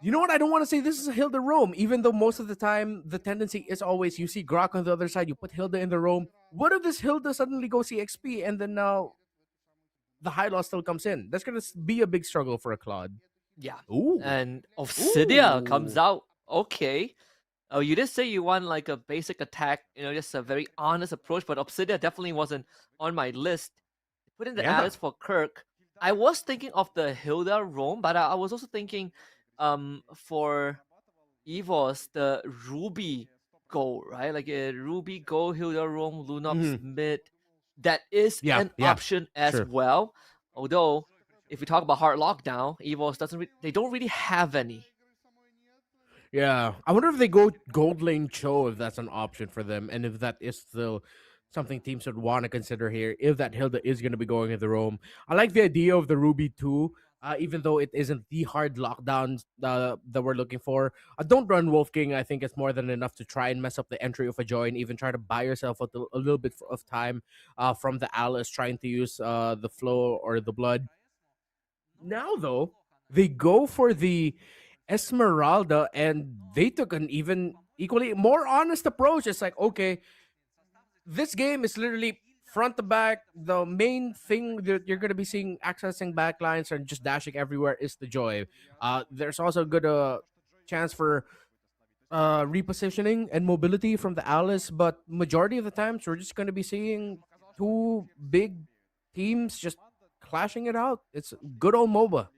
you know what? I don't want to say this is a Hilda roam, even though most of the time the tendency is always you see Grok on the other side, you put Hilda in the roam. What if this Hilda suddenly goes CXP and then now the high loss still comes in? That's going to be a big struggle for a Claude. Yeah. Ooh. And Obsidia Ooh. comes out. Okay. Oh, you did say you want like a basic attack, just a very honest approach, but Obsidia definitely wasn't on my list. Put in the Yeah. Alice for Kirk. I was thinking of the Hilda roam, but I was also thinking for Evos, the Ruby Go, right? Like a Ruby Go, Hilda roam, Lunox mid. That is an option as well. Although, if we talk about hard lockdown, Evos they don't really have any. Yeah, I wonder if they go gold lane Cho, if that's an option for them, and if that is still something teams would want to consider here, if that Hilda is going to be going in the roam. I like the idea of the Ruby too, even though it isn't the hard lockdown that we're looking for. Don't run Wolf King. I think it's more than enough to try and mess up the entry of a Joy, and even try to buy yourself a little bit of time from the Alice trying to use the flow or the blood. Now, though, they go for the Esmeralda, and they took an even equally more honest approach. It's like, okay, this game is literally front to back, the main thing that you're going to be seeing accessing backlines and just dashing everywhere is the Joy. There's also a good chance for repositioning and mobility from the Alice, but majority of the times we're just going to be seeing two big teams just clashing it out. It's good old MOBA.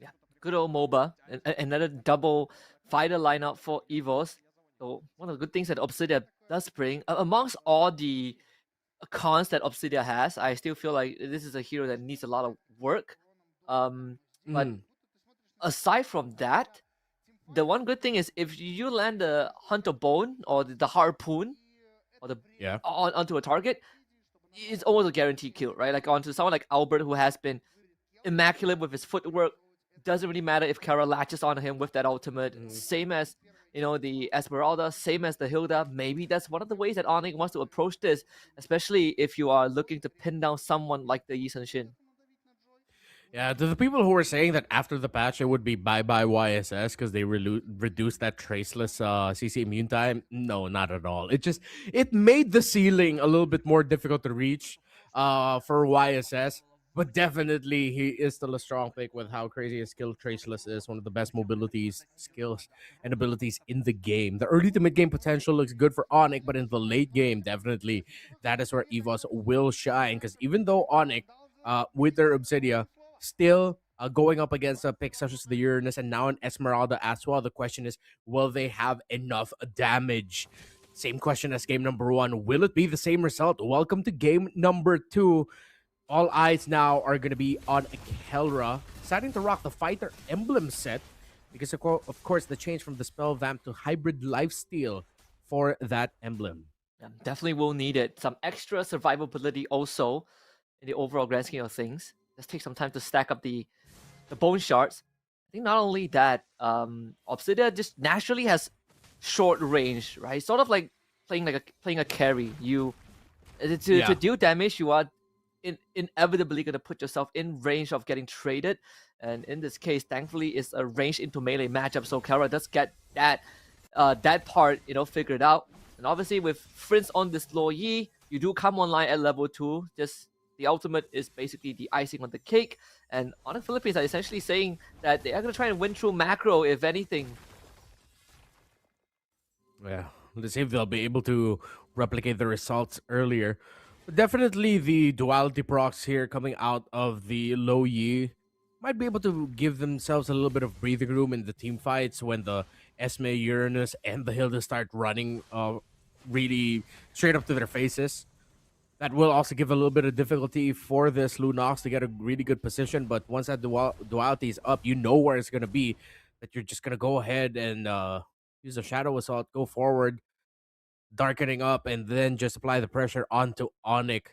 Yeah, good old MOBA. Another double fighter lineup for EVOS. So one of the good things that Obsidia does bring, amongst all the cons that Obsidia has, I still feel like this is a hero that needs a lot of work. But aside from that, the one good thing is if you land the Hunter Bone or the Harpoon or the onto a target, it's almost a guaranteed kill, right? Like onto someone like Albert who has been immaculate with his footwork. Doesn't really matter if Kara latches onto him with that ultimate. Same as the Esmeralda, same as the Hilda. Maybe that's one of the ways that Onyx wants to approach this, especially if you are looking to pin down someone like the Yi Shin. Yeah, to the people who were saying that after the patch it would be bye-bye YSS because they reduced that traceless CC immune time, no, not at all. It made the ceiling a little bit more difficult to reach for YSS, but definitely he is still a strong pick with how crazy his skill traceless is. One of the best mobilities, skills, and abilities in the game. The early to mid-game potential looks good for Onyx, but in the late game, definitely that is where EVOS will shine because even though Onyx, with their Obsidia, still going up against a pick such as the Uranus and now an Esmeralda as well. The question is, will they have enough damage? Same question as game number 1. Will it be the same result? Welcome to game number 2. All eyes now are going to be on Kelra, starting to rock the Fighter Emblem set because, of course, the change from the Spell Vamp to Hybrid Lifesteal for that emblem. Yeah, definitely will need it. Some extra survivability also in the overall grand scheme of things. Just take some time to stack up the bone shards. I think not only that, Obsidia just naturally has short range, right? Sort of like playing a carry. To deal damage, you are inevitably gonna put yourself in range of getting traded. And in this case, thankfully, it's a range into melee matchup. So Kara does get that part figured out. And obviously with Friends on this Lo Yi, you do come online at level 2. Just the ultimate is basically the icing on the cake, and Onyx Philippines are essentially saying that they are going to try and win through macro, if anything. Yeah, let's see if they'll be able to replicate the results earlier. But definitely the duality procs here coming out of the Lo Yi might be able to give themselves a little bit of breathing room in the team fights when the Esme, Uranus, and the Hilda start running really straight up to their faces. That will also give a little bit of difficulty for this Lunox to get a really good position. But once that duality is up, you know where it's going to be. That you're just going to go ahead and use a Shadow Assault, go forward, darkening up, and then just apply the pressure onto Onyx.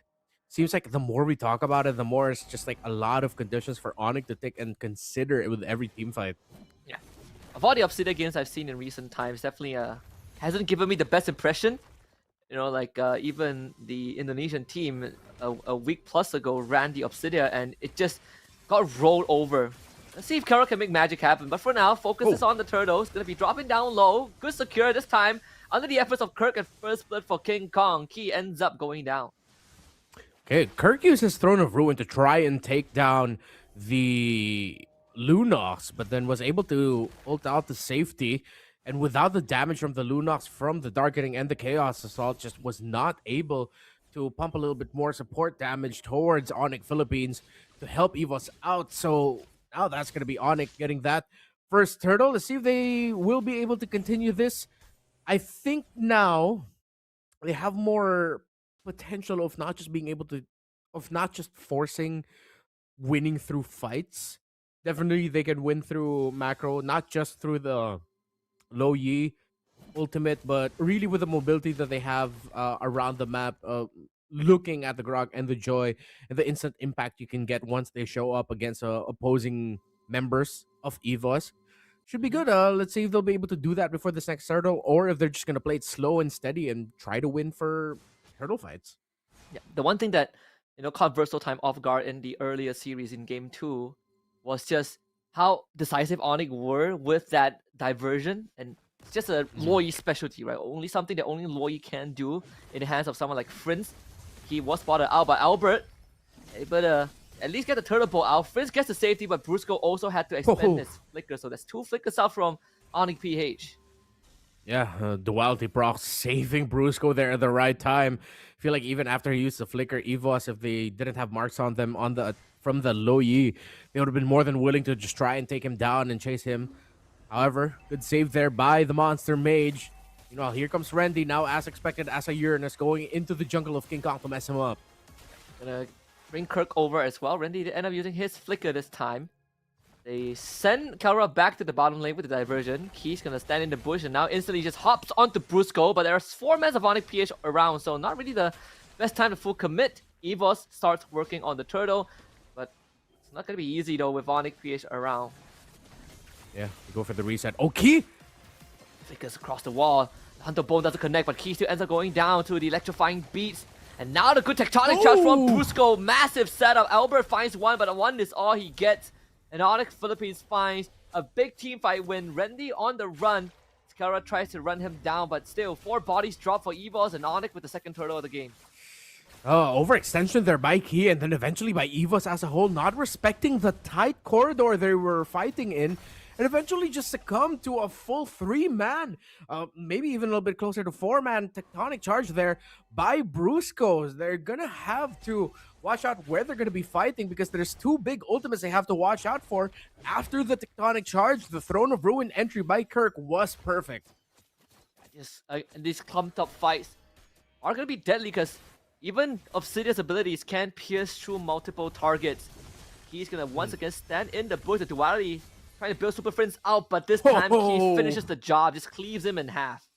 Seems like the more we talk about it, the more it's just like a lot of conditions for Onyx to take and consider it with every team fight. Yeah. Of all the Obsidia games I've seen in recent times, definitely hasn't given me the best impression. Even the Indonesian team a week plus ago ran the Obsidia and it just got rolled over. Let's see if Kara can make magic happen. But for now, focus is on the Turtles. Gonna be dropping down low. Good secure this time. Under the efforts of Kirk and first blood for King Kong, Key ends up going down. Okay, Kirk uses Throne of Ruin to try and take down the Lunox, but then was able to ult out the safety. And without the damage from the Lunox, from the Darkening and the Chaos Assault, just was not able to pump a little bit more support damage towards Onyx Philippines to help EVOS out. So now that's going to be Onyx getting that first turtle. Let's see if they will be able to continue this. I think now they have more potential of not just being able to, of not just forcing winning through fights. Definitely they can win through macro, not just through the Lo Yi ultimate, but really with the mobility that they have around the map, looking at the Grog and the Joy and the instant impact you can get once they show up against opposing members of EVOS. Should be good. Let's see if they'll be able to do that before this next turtle, or if they're just going to play it slow and steady and try to win for turtle fights. Yeah, the one thing that caught Versatile Time off guard in the earlier series in Game 2 was just how decisive Onyx were with that diversion, and it's just a Lo Yi specialty, right? Only something that only Lo Yi can do in the hands of someone like Friends. HusKKiee was spotted out by Albert. Able to at least get the turtle ball out. Frizz gets the safety, but Brusco also had to expend his flicker. So that's 2 flickers out from Onyx PH. Yeah, duality proc saving Brusco there at the right time. Feel like even after he used the flicker, Evos, if they didn't have marks on them on the from the low Yi, they would have been more than willing to just try and take him down and chase him. However, good save there by the Monster Mage. You know, here comes Randy now, as expected, as a Uranus going into the jungle of King Kong to mess him up. Gonna bring Kirk over as well. Randy did end up using his flicker this time. They send Kelra back to the bottom lane with the diversion. Key's gonna stand in the bush and now instantly just hops onto Brusco, but there's 4 men of Onyx PH around, so not really the best time to full commit. Evos starts working on the turtle, but it's not gonna be easy though with Onyx PH around. Yeah, go for the reset. Oh, Key! Flickers across the wall. Hunter Bone doesn't connect, but Key still ends up going down to the electrifying beats. And now the good tectonic charge from Brusco. Massive setup. Albert finds one, but one is all he gets. And Onyx Philippines finds a big team fight win. Randy on the run. Skara tries to run him down, but still 4 bodies drop for Evos and Onyx with the second turtle of the game. Overextension there by Key and then eventually by Evos as a whole, not respecting the tight corridor they were fighting in. And eventually just succumb to a full 3-man, maybe even a little bit closer to 4-man tectonic charge there by Bruscos. They're gonna have to watch out where they're gonna be fighting because there's 2 big ultimates they have to watch out for. After the tectonic charge, the Throne of Ruin entry by Kirk was perfect. These clumped up fights are gonna be deadly because even Obsidian's abilities can pierce through multiple targets. He's gonna once again stand in the bush. The duality trying to build Super Friends out, but this time he finishes the job, just cleaves him in half.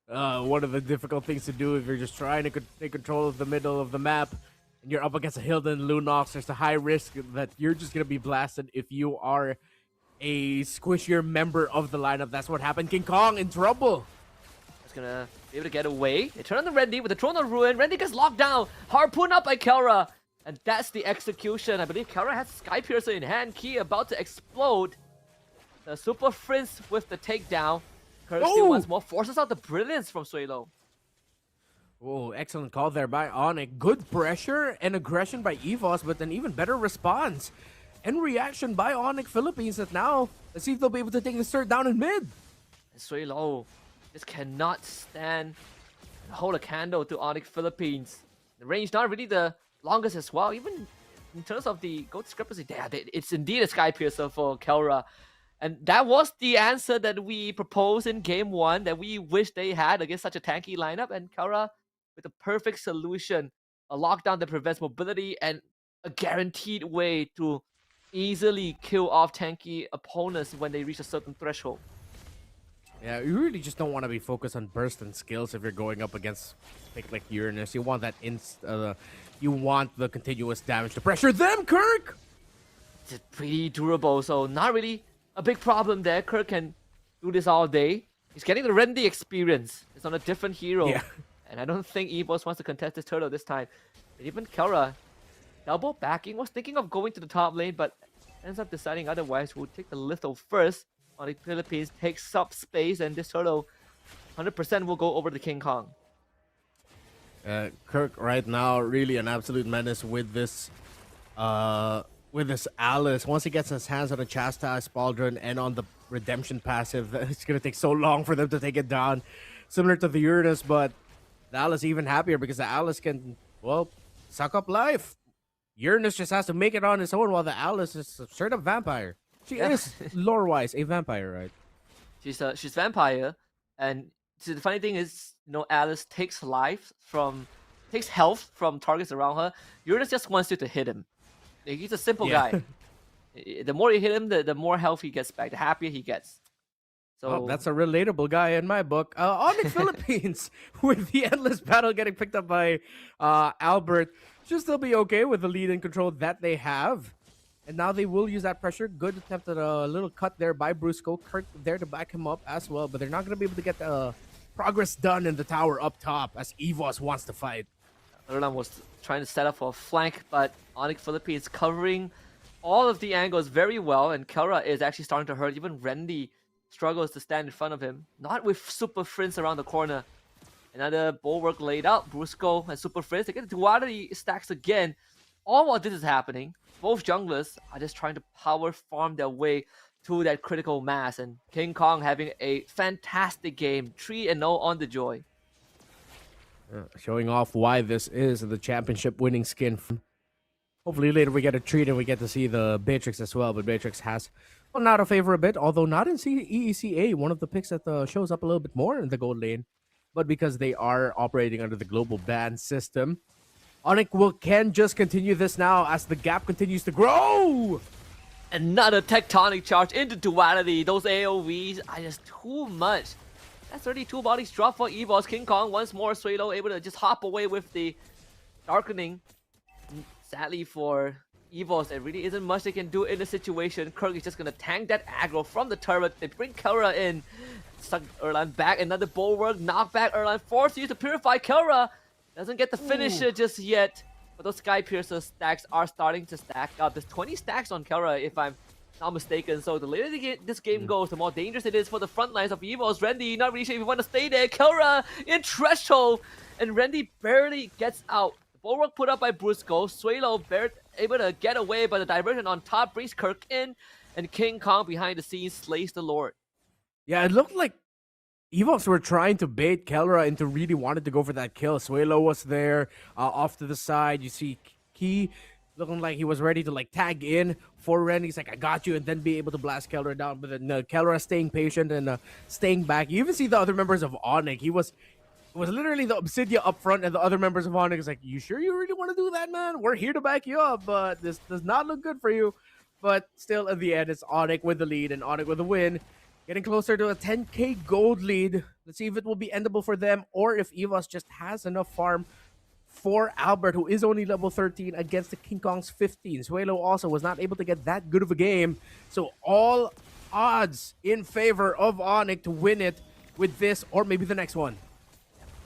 One of the difficult things to do if you're just trying to take control of the middle of the map and you're up against a Hilda and Lunox, there's a high risk that you're just going to be blasted if you are a squishier member of the lineup. That's what happened. King Kong in trouble. He's gonna be able to get away. They turn on the Randy with the Throne of Ruin. Randy gets locked down. Harpoon up by Kelra. And that's the execution. I believe Kelra has Sky Piercer in hand. Key about to explode. The Super Prince with the takedown. Kirk still once more forces out the brilliance from Suelo. Oh, excellent call there by Onyx. Good pressure and aggression by Evos, but an even better response and reaction by Onyx Philippines that now, let's see if they'll be able to take the third down in mid. And Suelo just cannot stand and hold a candle to Onyx Philippines. The range not really the longest as well. Even in terms of the goal discrepancy, it's indeed a Sky Piercer for Kelra. And that was the answer that we proposed in game 1 that we wish they had against such a tanky lineup. And Kelra with the perfect solution, a lockdown that prevents mobility and a guaranteed way to easily kill off tanky opponents when they reach a certain threshold. Yeah, you really just don't want to be focused on burst and skills if you're going up against like Uranus. You want that you want the continuous damage to pressure them, Kirk! It's pretty durable, so not really a big problem there. Kirk can do this all day. He's getting the Randy experience. It's on a different hero. Yeah. And I don't think Evos wants to contest this turtle this time. And even Kelra, double backing, was thinking of going to the top lane, but ends up deciding otherwise. We'll take the little first. On the Philippines takes up space, and this turtle 100% will go over to King Kong. Kirk right now really an absolute menace with this Alice. Once he gets his hands on the Chastise Pauldron and on the Redemption passive, it's gonna take so long for them to take it down. Similar to the Uranus, but the Alice even happier because the Alice can, well, suck up life. Uranus just has to make it on his own while the Alice is a straight up vampire. She is lore-wise a vampire, right? She's vampire, and the funny thing is, Alice takes health from targets around her. Uranus just wants you to hit him. He's a simple guy. The more you hit him, the more health he gets back, the happier he gets. So that's a relatable guy in my book. Onyx Philippines with the endless battle getting picked up by Albert should still be okay with the lead and control that they have. And now they will use that pressure. Good attempt at a little cut there by Brusco. Kirk there to back him up as well. But they're not going to be able to get progress done in the tower up top as Evos wants to fight. Erlang was trying to set up for a flank, but Onyx Philippines covering all of the angles very well. And Kelra is actually starting to hurt. Even Randy struggles to stand in front of him. Not with Super Friends around the corner. Another bulwark laid out. Brusco and Super Frizz, they get the duality stacks again. All while this is happening, both junglers are just trying to power farm their way to that critical mass, and King Kong having a fantastic game, 3-0 on the Joy. Showing off why this is the championship winning skin. Hopefully later we get a treat and we get to see the Beatrix as well, but Beatrix has gone out of favor a bit, although not in EECA, one of the picks that shows up a little bit more in the gold lane, but because they are operating under the global ban system. Onyx can just continue this now as the gap continues to grow. Another tectonic charge into duality. Those AoVs are just too much. That's 32 bodies drop for EVOS. King Kong once more. Suelo able to just hop away with the darkening. Sadly for EVOS, there really isn't much they can do in the situation. Kirk is just going to tank that aggro from the turret. They bring Kelra in. Suck Erlan back. Another bulwark. Knock back Erlan. Forced to use to purify Kelra. Doesn't get the finisher just yet. But those Sky Piercer stacks are starting to stack up. There's 20 stacks on Kelra, if I'm not mistaken. So the later this game goes, the more dangerous it is for the front lines of EVOS. Randy not really sure if you want to stay there. Kelra in threshold. And Randy barely gets out. The bulwark put up by Brusco. Suelo able to get away, but the diversion on top brings Kirk in. And King Kong behind the scenes slays the Lord. Yeah, it looked like EVOS were trying to bait Kelra into really wanted to go for that kill. Suelo was there, off to the side. You see Key looking like he was ready to like tag in for Randy. He's like, I got you, and then be able to blast Kelra down. But then Kelra staying patient and staying back. You even see the other members of Onyx. It was literally the Obsidia up front, and the other members of Onyx like, you sure you really want to do that, man? We're here to back you up, but this does not look good for you. But still, at the end, it's Onyx with the lead and Onyx with the win. Getting closer to a 10k gold lead. Let's see if it will be endable for them or if EVOS just has enough farm for Albert, who is only level 13 against the King Kong's 15. Suelo also was not able to get that good of a game. So all odds in favor of Onyx to win it with this or maybe the next one.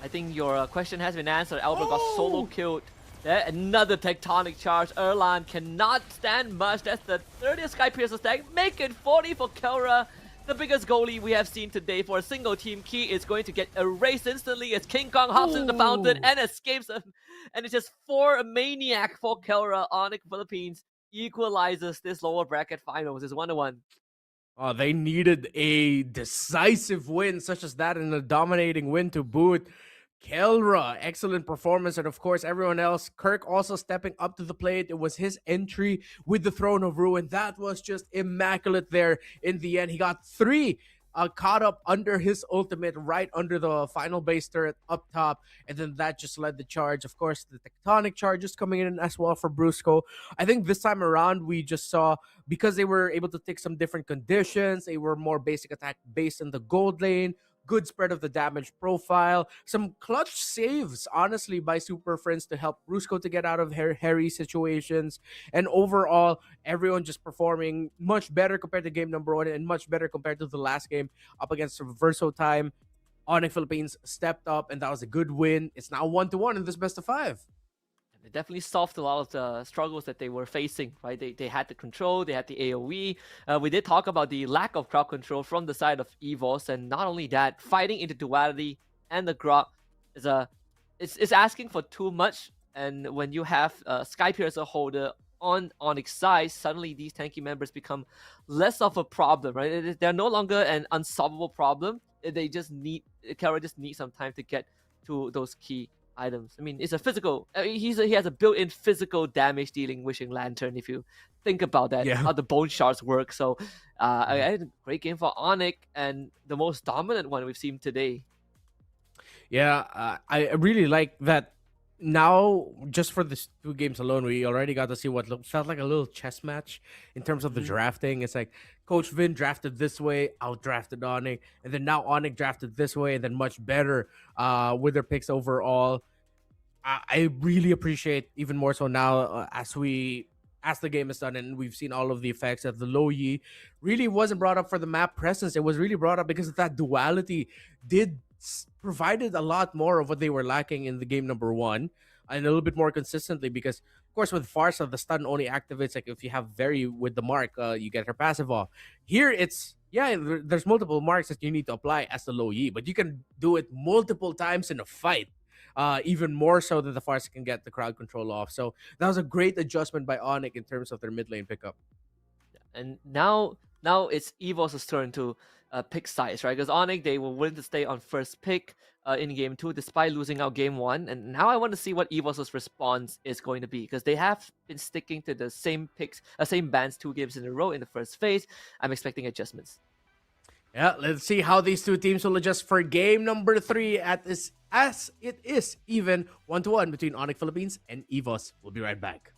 I think your question has been answered. Albert got solo killed. There, another tectonic charge. Erlan cannot stand much. That's the 30th Sky Piercer stack. Make it 40 for Kelra. The biggest goalie we have seen today for a single team. Key is going to get erased instantly as King Kong hops into the fountain and escapes him. And it's just 4 maniac for Kelra. Onyx Philippines equalizes this lower bracket finals. It's 1-1. Oh, they needed a decisive win such as that and a dominating win to boot. Kelra, excellent performance, and of course everyone else. Kirk also stepping up to the plate. It was his entry with the Throne of Ruin. That was just immaculate there in the end. He got 3 caught up under his ultimate, right under the final base turret up top, and then that just led the charge. Of course, the tectonic charges coming in as well for Brusco. I think this time around we just saw, because they were able to take some different conditions, they were more basic attack based in the gold lane, good spread of the damage profile, some clutch saves, honestly, by Super Friends to help Brusco to get out of hairy situations. And overall, everyone just performing much better compared to game number 1 and much better compared to the last game up against Verso Time. Onyx Philippines stepped up, and that was a good win. It's now 1-1 in this best of 5. They definitely solved a lot of the struggles that they were facing, right? They had the control, they had the AoE. We did talk about the lack of crowd control from the side of EVOS, and not only that, fighting into duality and the Grok is it's asking for too much. And when you have Sky Piercer holder on Onyx side, suddenly these tanky members become less of a problem, right? They're no longer an unsolvable problem. They just need Kelra just needs some time to get to those key items. I mean, it's a physical. He has a built-in physical damage dealing Wishing Lantern. If you think about that, how the bone shards work. So, I had a great game for Onyx and the most dominant one we've seen today. Yeah, I really like that. Now, just for the 2 games alone, we already got to see what felt like a little chess match in terms of the drafting. It's like Coach Vin drafted this way, out-drafted Onyx, and then now Onyx drafted this way, and then much better with their picks overall. I really appreciate even more so now as the game is done and we've seen all of the effects that the low Yi really wasn't brought up for the map presence. It was really brought up because of that duality provided a lot more of what they were lacking in the game number 1 and a little bit more consistently, because of course with Farsa the stun only activates like if you have Very with the mark, you get her passive off. Here it's yeah, there's multiple marks that you need to apply as the low yi, but you can do it multiple times in a fight. Even more so than the Farsa can get the crowd control off. So that was a great adjustment by Onyx in terms of their mid lane pickup. And now it's Evos' turn to pick sides, right? Because Onyx, they were willing to stay on first pick in game 2 despite losing out game 1. And now I want to see what Evos' response is going to be, because they have been sticking to the same picks, same bans 2 games in a row in the first phase. I'm expecting adjustments. Yeah, let's see how these two teams will adjust for game number 3 as it is even 1-1 between Onyx Philippines and Evos. We'll be right back.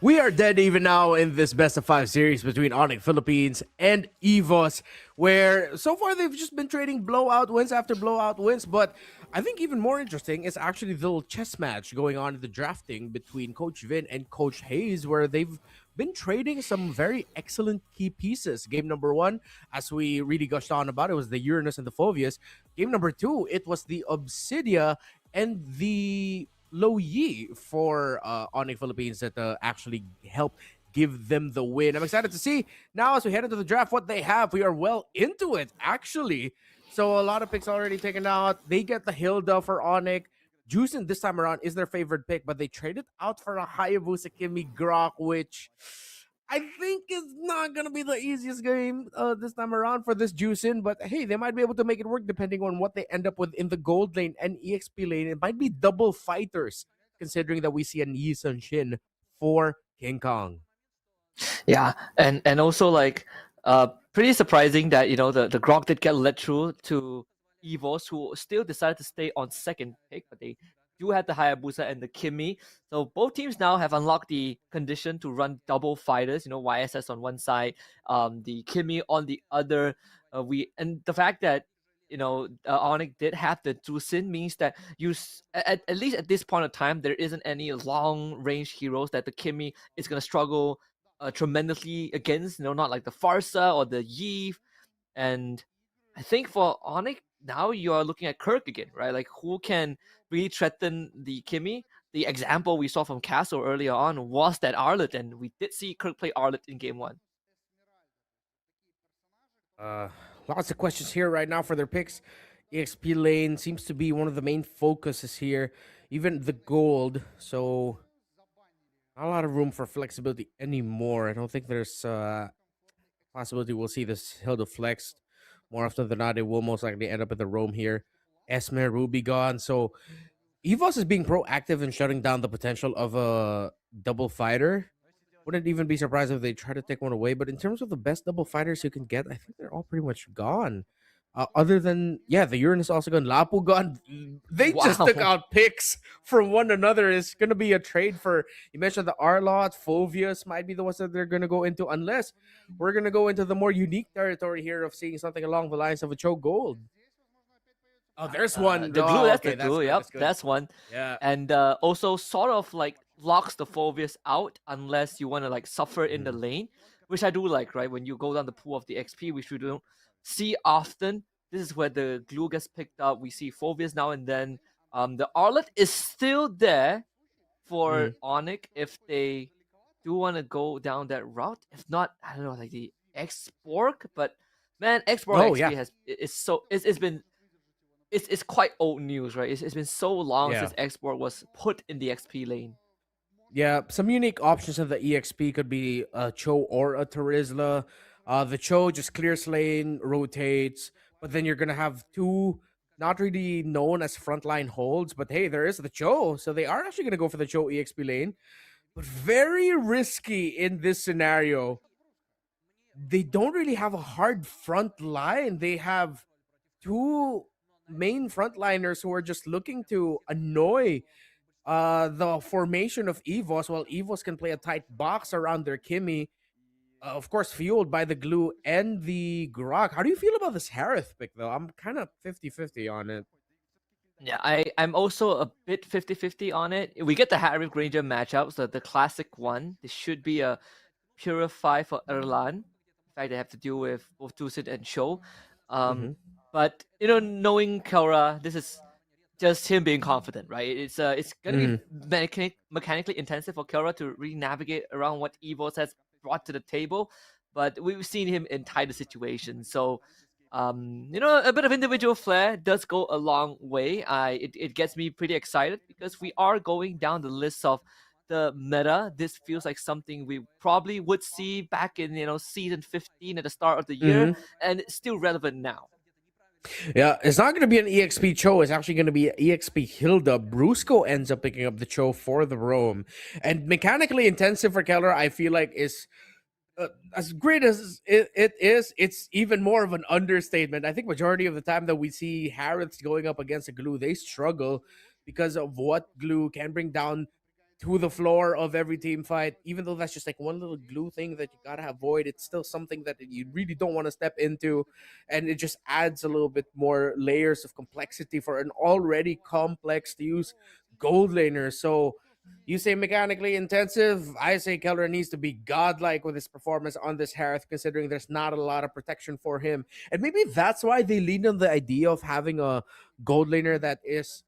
We are dead even now in this best of 5 series between Onyx Philippines and EVOS, where so far they've just been trading blowout wins after blowout wins. But I think even more interesting is actually the little chess match going on in the drafting between Coach Vin and Coach Hayes, where they've been trading some very excellent key pieces. Game number 1, as we really gushed on about, it was the Uranus and the Phoveus. Game number 2, it was the Obsidia and the Low Yi for Onyx Philippines that actually helped give them the win. I'm excited to see now as we head into the draft what they have. We are well into it, actually. So a lot of picks already taken out. They get the Hilda for Onyx. Juicin this time around is their favorite pick, but they traded out for a Hayabusa Kimi Grok, which I think is not going to be the easiest game this time around for this Juicin. But hey, they might be able to make it work depending on what they end up with in the gold lane and EXP lane. It might be double fighters, considering that we see an Yi Sun Shin for King Kong. Yeah, and also like pretty surprising that the Grok did get led through to EVOS, who still decided to stay on second pick, but they do have the Hayabusa and the Kimi. So both teams now have unlocked the condition to run double fighters. YSS on one side, the Kimi on the other. And the fact that Onyx did have the Juicin means that at least at this point of time there isn't any long range heroes that the Kimi is gonna struggle tremendously against, not like the Farsa or the Yeve. And I think for Onyx, now you're looking at Kirk again, right? Like, who can really threaten the Kimi? The example we saw from Castle earlier on was that Arlet, and we did see Kirk play Arlet in game 1. Lots of questions here right now for their picks. EXP lane seems to be one of the main focuses here, even the gold. So not a lot of room for flexibility anymore. I don't think there's possibility we'll see this Hilda flexed. More often than not, it will most likely end up in the roam here. Esmer, Ruby gone. So EVOS is being proactive in shutting down the potential of a double fighter. Wouldn't even be surprised if they try to take one away. But in terms of the best double fighters you can get, I think they're all pretty much gone. Other than, the Uranus also gone. Lapu gone. They just took out picks from one another. It's going to be a trade for, you mentioned the Arlot, Phoveus might be the ones that they're going to go into, unless we're going to go into the more unique territory here of seeing something along the lines of a Cho Gold. Oh, there's one. The glue, that's the glue. Yep, that's one. Yeah. And also sort of like locks the Phoveus out unless you want to like suffer in the lane, which I do like, right? When you go down the pool of the XP, which we don't see often. This is where the glue gets picked up. We see Phoveus now and then. The Arlet is still there for Onyx if they do want to go down that route. If not, I don't know, like the X-Borg. But man, X-Borg XP it's quite old news, right? It's been so long since X-Borg was put in the XP lane. Yeah, some unique options in the EXP could be a Cho or a Terizla. The Cho just clears lane, rotates, but then you're going to have two not really known as frontline holds, but hey, there is the Cho. So they are actually going to go for the Cho EXP lane, but very risky in this scenario. They don't really have a hard front line. They have two main frontliners who are just looking to annoy the formation of EVOS, while EVOS can play a tight box around their Kimi. Of course, fueled by the glue and the Grok. How do you feel about this Harith pick, though? I'm kind of 50-50 on it. Yeah, I'm also a bit 50-50 on it. We get the Harith Granger matchup, so the classic one. This should be a Purify for Erlan. In fact, they have to deal with both Juicin and Cho. But, knowing Kelra, this is just him being confident, right? It's going to be mechanically intensive for Kelra to really navigate around what EVOS has brought to the table. But we've seen him in tighter situations. So, a bit of individual flair does go a long way. It gets me pretty excited because we are going down the list of the meta. This feels like something we probably would see back in, season 15 at the start of the year, and it's still relevant now. Yeah, it's not going to be an EXP Cho. It's actually going to be an EXP Hilda. Brusco ends up picking up the Cho for the roam. And mechanically intensive for Keller, I feel like is as great as it is, it's even more of an understatement. I think majority of the time that we see Harrods going up against a glue, they struggle because of what glue can bring down to the floor of every team fight, even though that's just like one little glue thing that you gotta avoid. It's still something that you really don't want to step into, and it just adds a little bit more layers of complexity for an already complex to use gold laner. So you say mechanically intensive. I say Keller needs to be godlike with his performance on this Hearth, considering there's not a lot of protection for him. And maybe that's why they lean on the idea of having a gold laner that is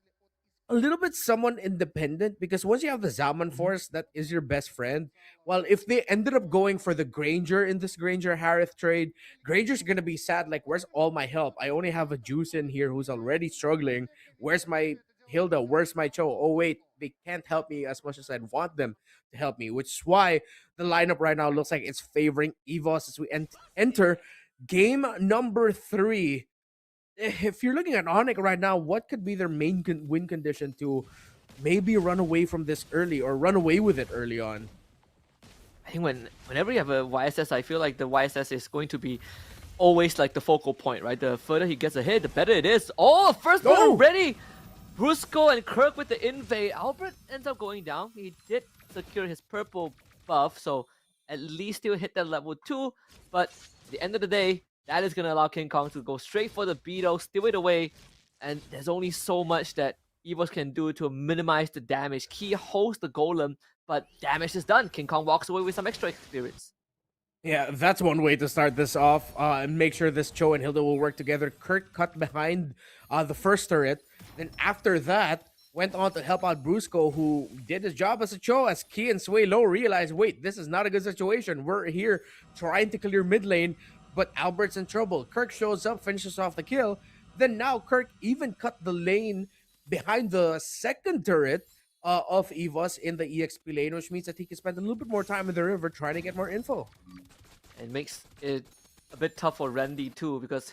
a little bit someone independent, because once you have the Zaman Force, that is your best friend. Well, if they ended up going for the Granger in this Granger Harith trade, Granger's gonna be sad. Like, where's all my help? I only have a Juice in here who's already struggling. Where's my Hilda? Where's my Cho? Oh wait, they can't help me as much as I'd want them to help me, which is why the lineup right now looks like it's favoring EVOS as we enter game number 3. If you're looking at Onyx right now, what could be their main win condition to maybe run away from this early or run away with it early on? I think whenever you have a YSS, I feel like the YSS is going to be always like the focal point, right? The further he gets ahead, the better it is. Oh, first one already! Brusco and Kirk with the invade. Albert ends up going down. He did secure his purple buff, so at least still hit that level 2. But at the end of the day, that is going to allow King Kong to go straight for the Beetle, steal it away, and there's only so much that EVOS can do to minimize the damage. Key holds the Golem, but damage is done. King Kong walks away with some extra experience. Yeah, that's one way to start this off and make sure this Cho and Hilda will work together. Kurt cut behind the first turret. Then after that, went on to help out Brusco, who did his job as a Cho, as Key and Sway Low realized, wait, this is not a good situation. We're here trying to clear mid lane, but Albert's in trouble. Kirk shows up, finishes off the kill. Then now Kirk even cut the lane behind the second turret of EVOS in the EXP lane, which means that he can spend a little bit more time in the river trying to get more info. It makes it a bit tough for Randy too, because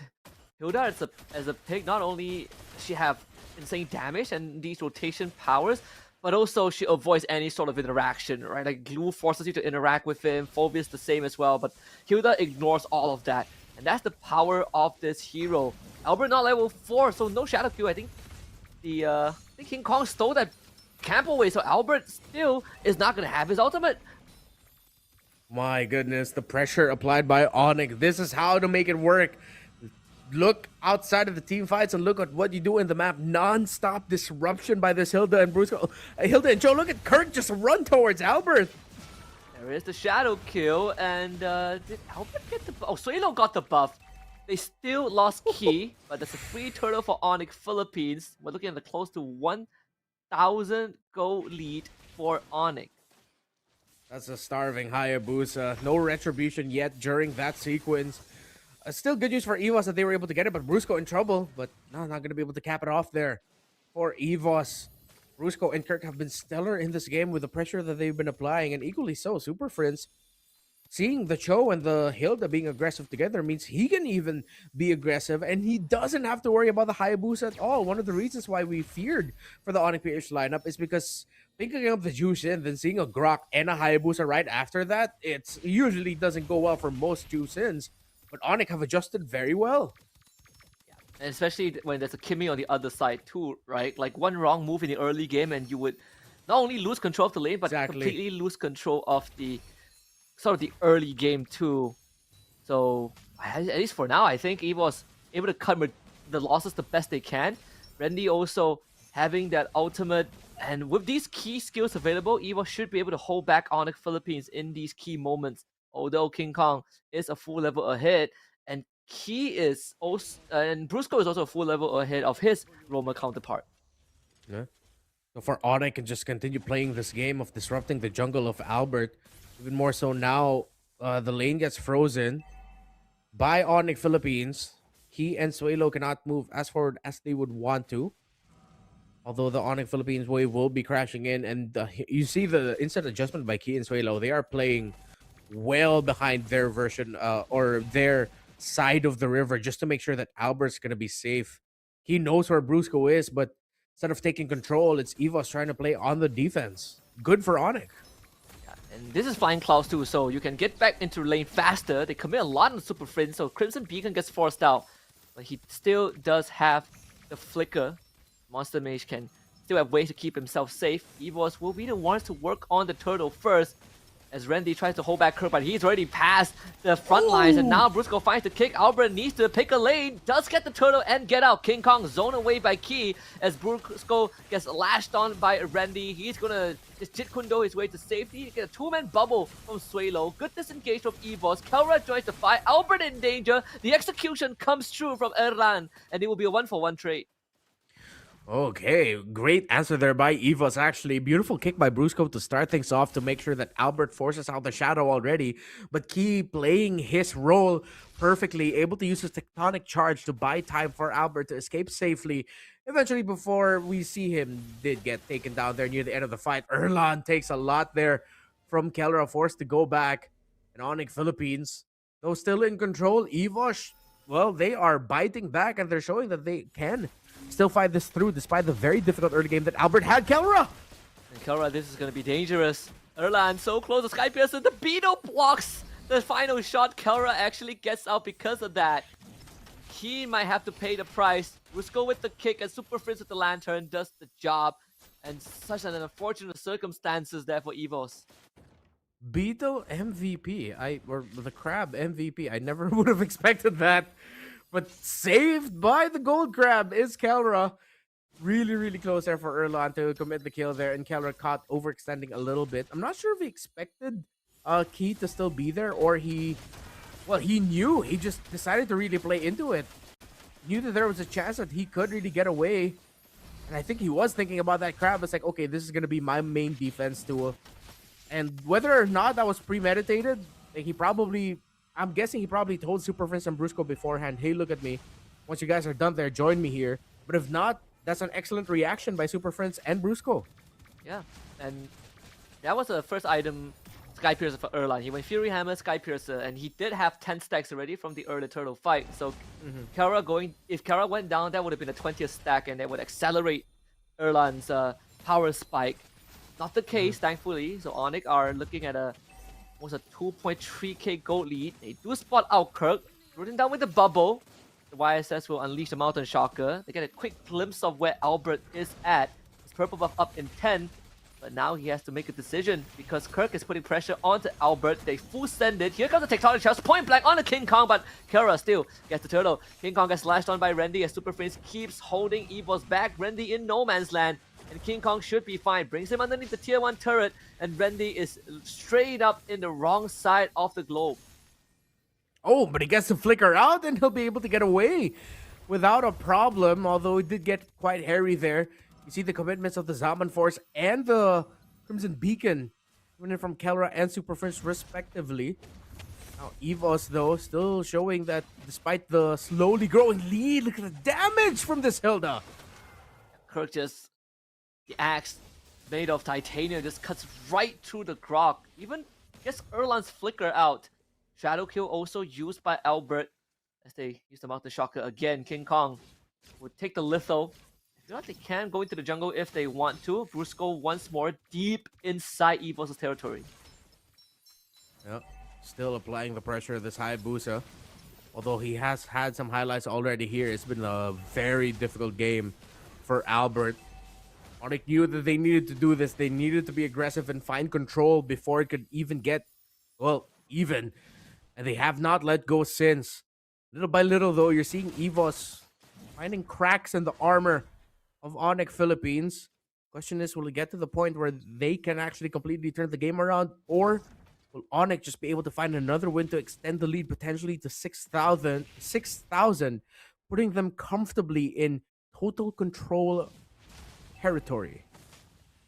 Hilda as a pick, not only she have insane damage and these rotation powers, but also she avoids any sort of interaction, right? Like Glue forces you to interact with him, Phobius the same as well, but Hilda ignores all of that. And that's the power of this hero. Albert not level 4, so no Shadow Q. I think I think King Kong stole that camp away, so Albert still is not going to have his ultimate. My goodness, the pressure applied by Onyx. This is how to make it work. Look outside of the team fights and look at what you do in the map. Non-stop disruption by this Hilda and Brusco. Hilda and Joe, look at Kirk just run towards Albert. There is the shadow kill, and did Albert get the buff? Oh, Suelo got the buff. They still lost Key, but that's a free turtle for Onyx Philippines. We're looking at the close to 1,000 gold lead for Onyx. That's a starving Hayabusa. No retribution yet during that sequence. Still good news for EVOS that they were able to get it, but Brusco in trouble. But no, not going to be able to cap it off there for EVOS. Brusco and Kirk have been stellar in this game with the pressure that they've been applying, and equally so, Super Friends. Seeing the Cho and the Hilda being aggressive together means he can even be aggressive, and he doesn't have to worry about the Hayabusa at all. One of the reasons why we feared for the Onyx PH lineup is because picking up the Juice in, then seeing a Grok and a Hayabusa right after that, it usually doesn't go well for most Juice ins. But Onyx have adjusted very well. Yeah. And especially when there's a Kimmy on the other side too, right? Like one wrong move in the early game and you would not only lose control of the lane, but completely lose control of the sort of the early game too. So at least for now, I think EVO was able to cut the losses the best they can. Randy also having that ultimate, and with these key skills available, EVO should be able to hold back Onyx Philippines in these key moments. Although King Kong is a full level ahead, and Key is also, and Brusco is also a full level ahead of his Roma counterpart. Yeah. So for Onyx can just continue playing this game of disrupting the jungle of Albert. Even more so now, the lane gets frozen by Onyx Philippines. He and Suelo cannot move as forward as they would want to. Although the Onyx Philippines wave will be crashing in, and you see the instant adjustment by Key and Suelo. They are playing well behind their version or their side of the river just to make sure that Albert's going to be safe. He knows where Brusco is, but instead of taking control, it's EVOS trying to play on the defense. Good for Onyx. Yeah, and this is Flying Clouds too, so you can get back into lane faster. They commit a lot on Super Friends, so Crimson Beacon gets forced out. But he still does have the flicker. Monster Mage can still have ways to keep himself safe. EVOS will be the ones to work on the turtle first, as Randy tries to hold back Kirk, but he's already past the front lines, and now Brusco finds the kick. Albert needs to pick a lane, does get the turtle and get out. King Kong zoned away by Key as Brusco gets lashed on by Randy. He's gonna just Jit Kundo his way to safety. Get a two-man bubble from Suelo. Good disengage from EVOS. Kelra joins the fight. Albert in danger. The execution comes true from Erlan, and it will be a 1-for-1 trade. Okay, great answer there by Evos. Actually, beautiful kick by Brusco to start things off to make sure that Albert forces out the shadow already. But Key playing his role perfectly, able to use his tectonic charge to buy time for Albert to escape safely. Eventually, before we see him, did get taken down there near the end of the fight. Erlan takes a lot there from Kelra, forced to go back. And Onyx Philippines, though still in control, Evos, well, they are biting back and they're showing that they can still fight this through despite the very difficult early game that Albert had. Kelra! And Kelra, this is going to be dangerous. Erlan so close to Sky Piercer. The Beetle blocks the final shot. Kelra actually gets out because of that. He might have to pay the price. Rusco with the kick and Super Frizz with the lantern does the job. And such an unfortunate circumstances there for Evos. Beetle MVP, or the Crab MVP. I never would have expected that. But saved by the Gold Crab is Kelra. Really, really close there for Erlan to commit the kill there. And Kelra caught overextending a little bit. I'm not sure if he expected Key to still be there or he knew. He just decided to really play into it. Knew that there was a chance that he could really get away. And I think he was thinking about that Crab. It's like, okay, this is going to be my main defense tool. And whether or not that was premeditated, like I'm guessing he probably told Super Prince and Brusco beforehand, hey, look at me. Once you guys are done there, join me here. But if not, that's an excellent reaction by Super Prince and Brusco. Yeah, and that was the first item, Sky Piercer for Erlan. He went Fury Hammer, Sky Piercer, and he did have 10 stacks already from the early turtle fight. So if Kelra went down, that would have been a 20th stack, and that would accelerate Erlan's power spike. Not the case, thankfully. So Onyx are looking at almost a 2.3k gold lead. They do spot out Kirk, rooting down with the bubble. The YSS will unleash the Mountain Shocker. They get a quick glimpse of where Albert is at. His purple buff up in 10, but now he has to make a decision because Kirk is putting pressure onto Albert. They full send it. Here comes the Tectonic Charge, point blank on the King Kong, but Kelra still gets the turtle. King Kong gets lashed on by Randy as Super Prince keeps holding Evos back. Randy in no man's land. And King Kong should be fine. Brings him underneath the tier 1 turret. And Randy is straight up in the wrong side of the globe. Oh, but he gets to flicker out and he'll be able to get away without a problem. Although it did get quite hairy there. You see the commitments of the Zaman Force and the Crimson Beacon coming in from Kelra and Super Prince respectively. Now Evos though still showing that despite the slowly growing lead, look at the damage from this Hilda. Kirk just... The axe made of titanium just cuts right through the grog. Even gets Erlan's flicker out. Shadow kill also used by Albert as they use the Mountain Shocker again. King Kong would take the litho. If not, they can go into the jungle if they want to. Brusco once more deep inside Evos' territory. Yep. Still applying the pressure, this Hayabusa. Although he has had some highlights already here. It's been a very difficult game for Albert. Onyx knew that they needed to do this. They needed to be aggressive and find control before it could even get, even. And they have not let go since. Little by little, though, you're seeing Evos finding cracks in the armor of Onyx Philippines. Question is, will it get to the point where they can actually completely turn the game around? Or will Onyx just be able to find another win to extend the lead potentially to 6,000, putting them comfortably in total control territory?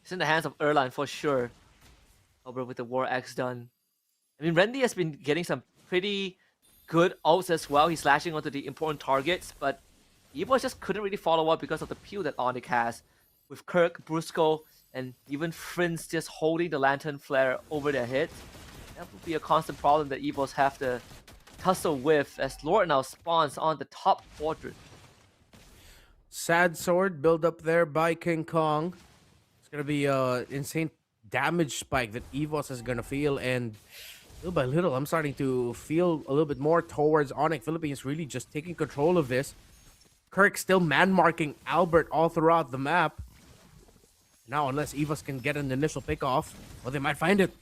It's in the hands of Erlan for sure. Albert with the War Axe done. I mean, Randy has been getting some pretty good ults as well. He's slashing onto the important targets, but Evos just couldn't really follow up because of the peel that Onyx has. With Kirk, Brusco, and even Prince just holding the Lantern Flare over their heads. That would be a constant problem that Evos have to tussle with as Lord now spawns on the top quadrant. Sad sword build up there by King Kong. It's gonna be an insane damage spike that Evos is gonna feel, and little by little, I'm starting to feel a little bit more towards Onyx Philippines really just taking control of this. Kirk still man marking Albert all throughout the map. Now, unless Evos can get an initial pick off, well, they might find it.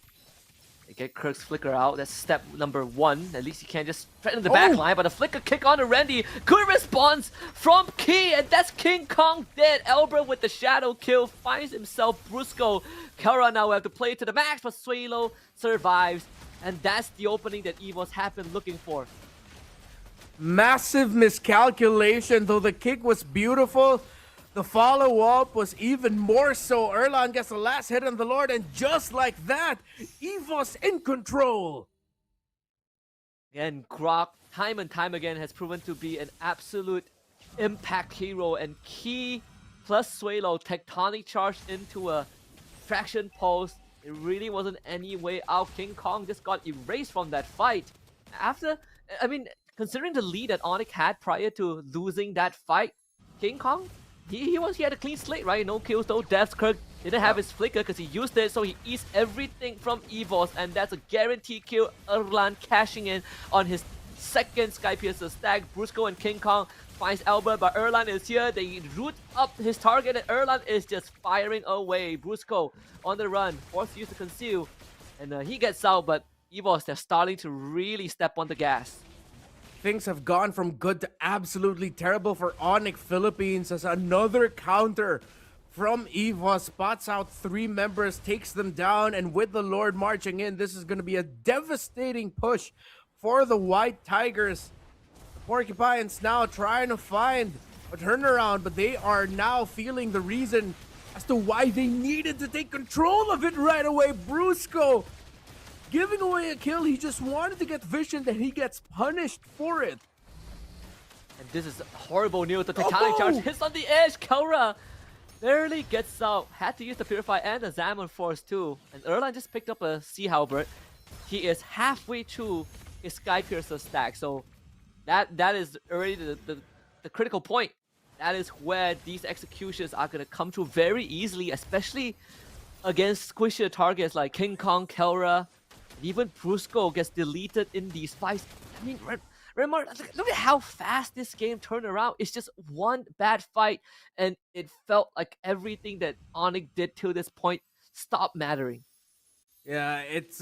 They get Kirk's flicker out. That's step number 1. At least he can't just threaten the back line. But a flicker kick onto Randy. Good response from Key. And that's King Kong dead. Albert with the shadow kill finds himself Brusco. Kara now have to play to the max, but Suelo survives. And that's the opening that Evos have been looking for. Massive miscalculation, though the kick was beautiful. The follow-up was even more so. Erlan gets the last hit on the Lord, and just like that, Evos in control. And Grok, time and time again, has proven to be an absolute impact hero. And Key plus Suelo tectonic charged into a fraction post. It really wasn't any way out. King Kong just got erased from that fight. Considering the lead that Onyx had prior to losing that fight, King Kong, he had a clean slate, right? No kills, no deaths. Kirk didn't have his flicker because he used it, so he eats everything from Evos, and that's a guaranteed kill. Erlan cashing in on his second Skypiercer stack. Brusco and King Kong finds Albert, but Erlan is here. They root up his target, and Erlan is just firing away. Brusco on the run, forced to use to conceal, and he gets out, but Evos, they're starting to really step on the gas. Things have gone from good to absolutely terrible for Onyx Philippines as another counter from Evos spots out 3 members, takes them down, and with the Lord marching in, this is going to be a devastating push for the White Tigers. The Porcupines now trying to find a turnaround, but they are now feeling the reason as to why they needed to take control of it right away. Brusco giving away a kill. He just wanted to get vision, and he gets punished for it. And this is horrible news. The Titanic charge hits on the edge. Kaura barely gets out. Had to use the Purify and the Zaman Force too. And Erlan just picked up a Sea Halberd. He is halfway through his Skypiercer stack. So that is already the critical point. That is where these executions are going to come through very easily, especially against squishier targets like King Kong, Kaura. Even Brusco gets deleted in these fights. I mean, remember, look at how fast this game turned around. It's just one bad fight, and it felt like everything that Onyx did till this point stopped mattering. Yeah, it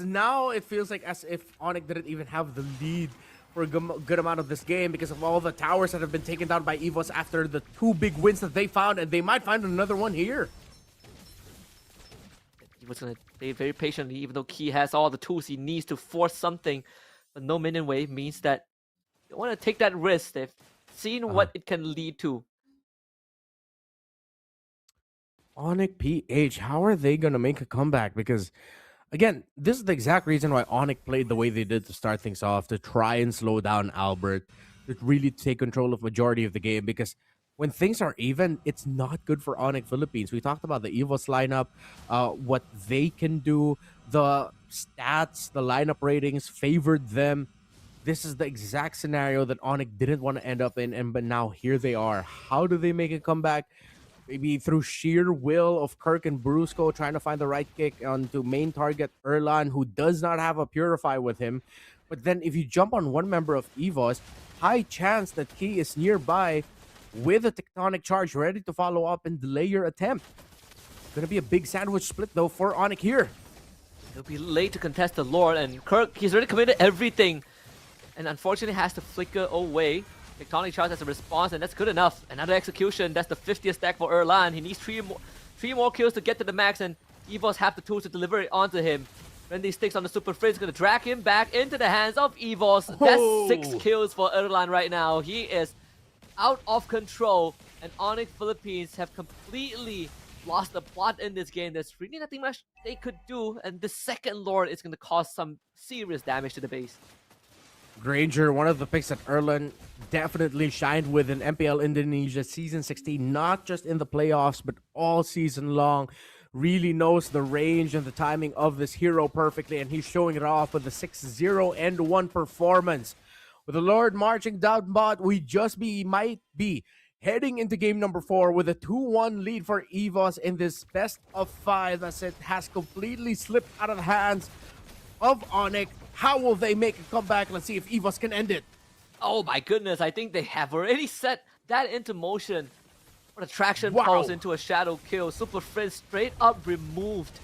feels like as if Onyx didn't even have the lead for a good amount of this game because of all the towers that have been taken down by Evos after the 2 big wins that they found, and they might find another one here. He was going to play very patiently, even though Key has all the tools he needs to force something. But no minion wave means that you want to take that risk. They've seen what it can lead to. Onyx PH, how are they going to make a comeback? Because, again, this is the exact reason why Onyx played the way they did to start things off, to try and slow down Albert, to really take control of majority of the game. Because when things are even, it's not good for Onyx Philippines. We talked about the Evos lineup, what they can do, the stats, the lineup ratings favored them. This is the exact scenario that Onyx didn't want to end up in, but now here they are. How do they make a comeback? Maybe through sheer will of Kirk and Brusco trying to find the right kick onto main target Erlan, who does not have a Purify with him. But then if you jump on one member of Evos, high chance that Key is nearby with a tectonic charge ready to follow up and delay your attempt. Gonna be a big sandwich split though for Onyx here. It'll be late to contest the Lord, and Kirk, he's already committed everything. And unfortunately has to flicker away. Tectonic charge as a response, and that's good enough. Another execution, that's the 50th stack for Erlan. He needs three more kills to get to the max, and Evos have the tools to deliver it onto him. Randy sticks on the Super Frizz, gonna drag him back into the hands of Evos. That's 6 kills for Erlan right now. He is out of control, and Onyx Philippines have completely lost the plot in this game. There's really nothing much they could do, and the second Lord is gonna cause some serious damage to the base. Granger, one of the picks that Erlan definitely shined with in MPL Indonesia Season 16, not just in the playoffs, but all season long. Really knows the range and the timing of this hero perfectly, and he's showing it off with a 6-0-1 performance. With the Lord marching down bot, we might be heading into game number 4 with a 2-1 lead for Evos in this best of 5 as it has completely slipped out of the hands of Onyx. How will they make a comeback? Let's see if Evos can end it. Oh my goodness, I think they have already set that into motion. What a traction Wow. pulse into a shadow kill. Super Friend straight up removed.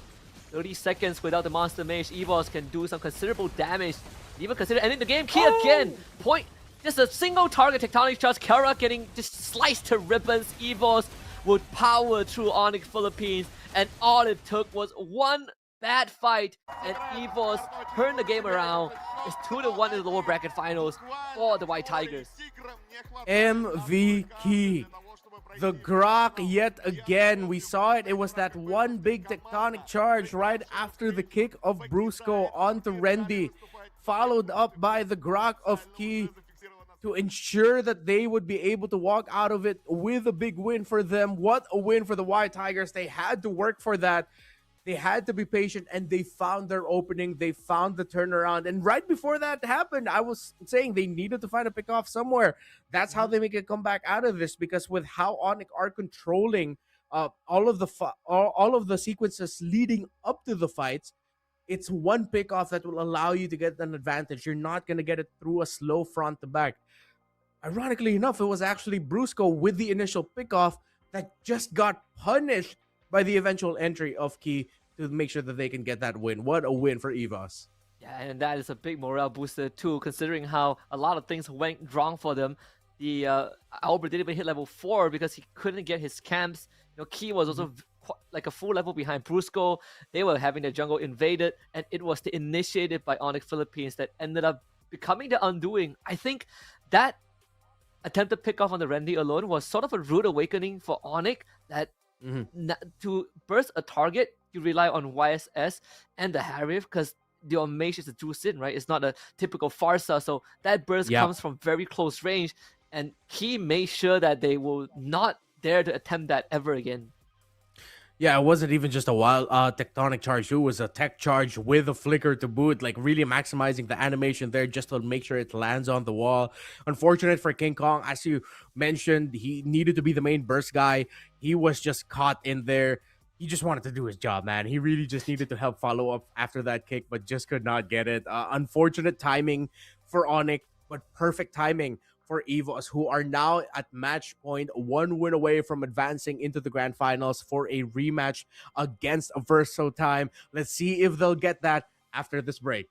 30 seconds without the Monster Mage. EVOS can do some considerable damage. Even consider ending the game. Key again. Point. Just a single target tectonic charge. Kara getting just sliced to ribbons. EVOS would power through Onyx Philippines. And all it took was one bad fight. And EVOS turned the game around. It's 2-1 in the lower bracket finals for the White Tigers. MVP. The Grok yet again. We saw it. It was that one big tectonic charge right after the kick of Brusco onto Rendy, followed up by the Grok of Key to ensure that they would be able to walk out of it with a big win for them. What a win for the White Tigers. They had to work for that. They had to be patient, and they found their opening. They found the turnaround. And right before that happened, I was saying they needed to find a pick-off somewhere. That's how they make a comeback out of this, because with how Onyx are controlling all of the sequences leading up to the fights, it's one pick-off that will allow you to get an advantage. You're not going to get it through a slow front to back. Ironically enough, it was actually Brusco with the initial pick-off that just got punished by the eventual entry of Key to make sure that they can get that win. What a win for EVOS. Yeah, and that is a big morale booster too, considering how a lot of things went wrong for them. The Albert didn't even hit level 4 because he couldn't get his camps. Key was also like a full level behind Brusco. They were having their jungle invaded, and it was the initiative by Onyx Philippines that ended up becoming the undoing. I think that attempted pick off on the Rendy alone was sort of a rude awakening for Onyx, that to burst a target, you rely on YSS and the Harif, because your mage is a Drew Sin, right? It's not a typical Farsa, so that burst comes from very close range, and Key made sure that they will not dare to attempt that ever again. Yeah, it wasn't even just a wild tectonic charge. It was a tech charge with a flicker to boot, like really maximizing the animation there just to make sure it lands on the wall. Unfortunate for King Kong, as you mentioned, he needed to be the main burst guy. He was just caught in there. He just wanted to do his job, man. He really just needed to help follow up after that kick, but just could not get it. Unfortunate timing for Onyx, but perfect timing for EVOS, who are now at match point, 1 win away from advancing into the grand finals for a rematch against Verso Time. Let's see if they'll get that after this break.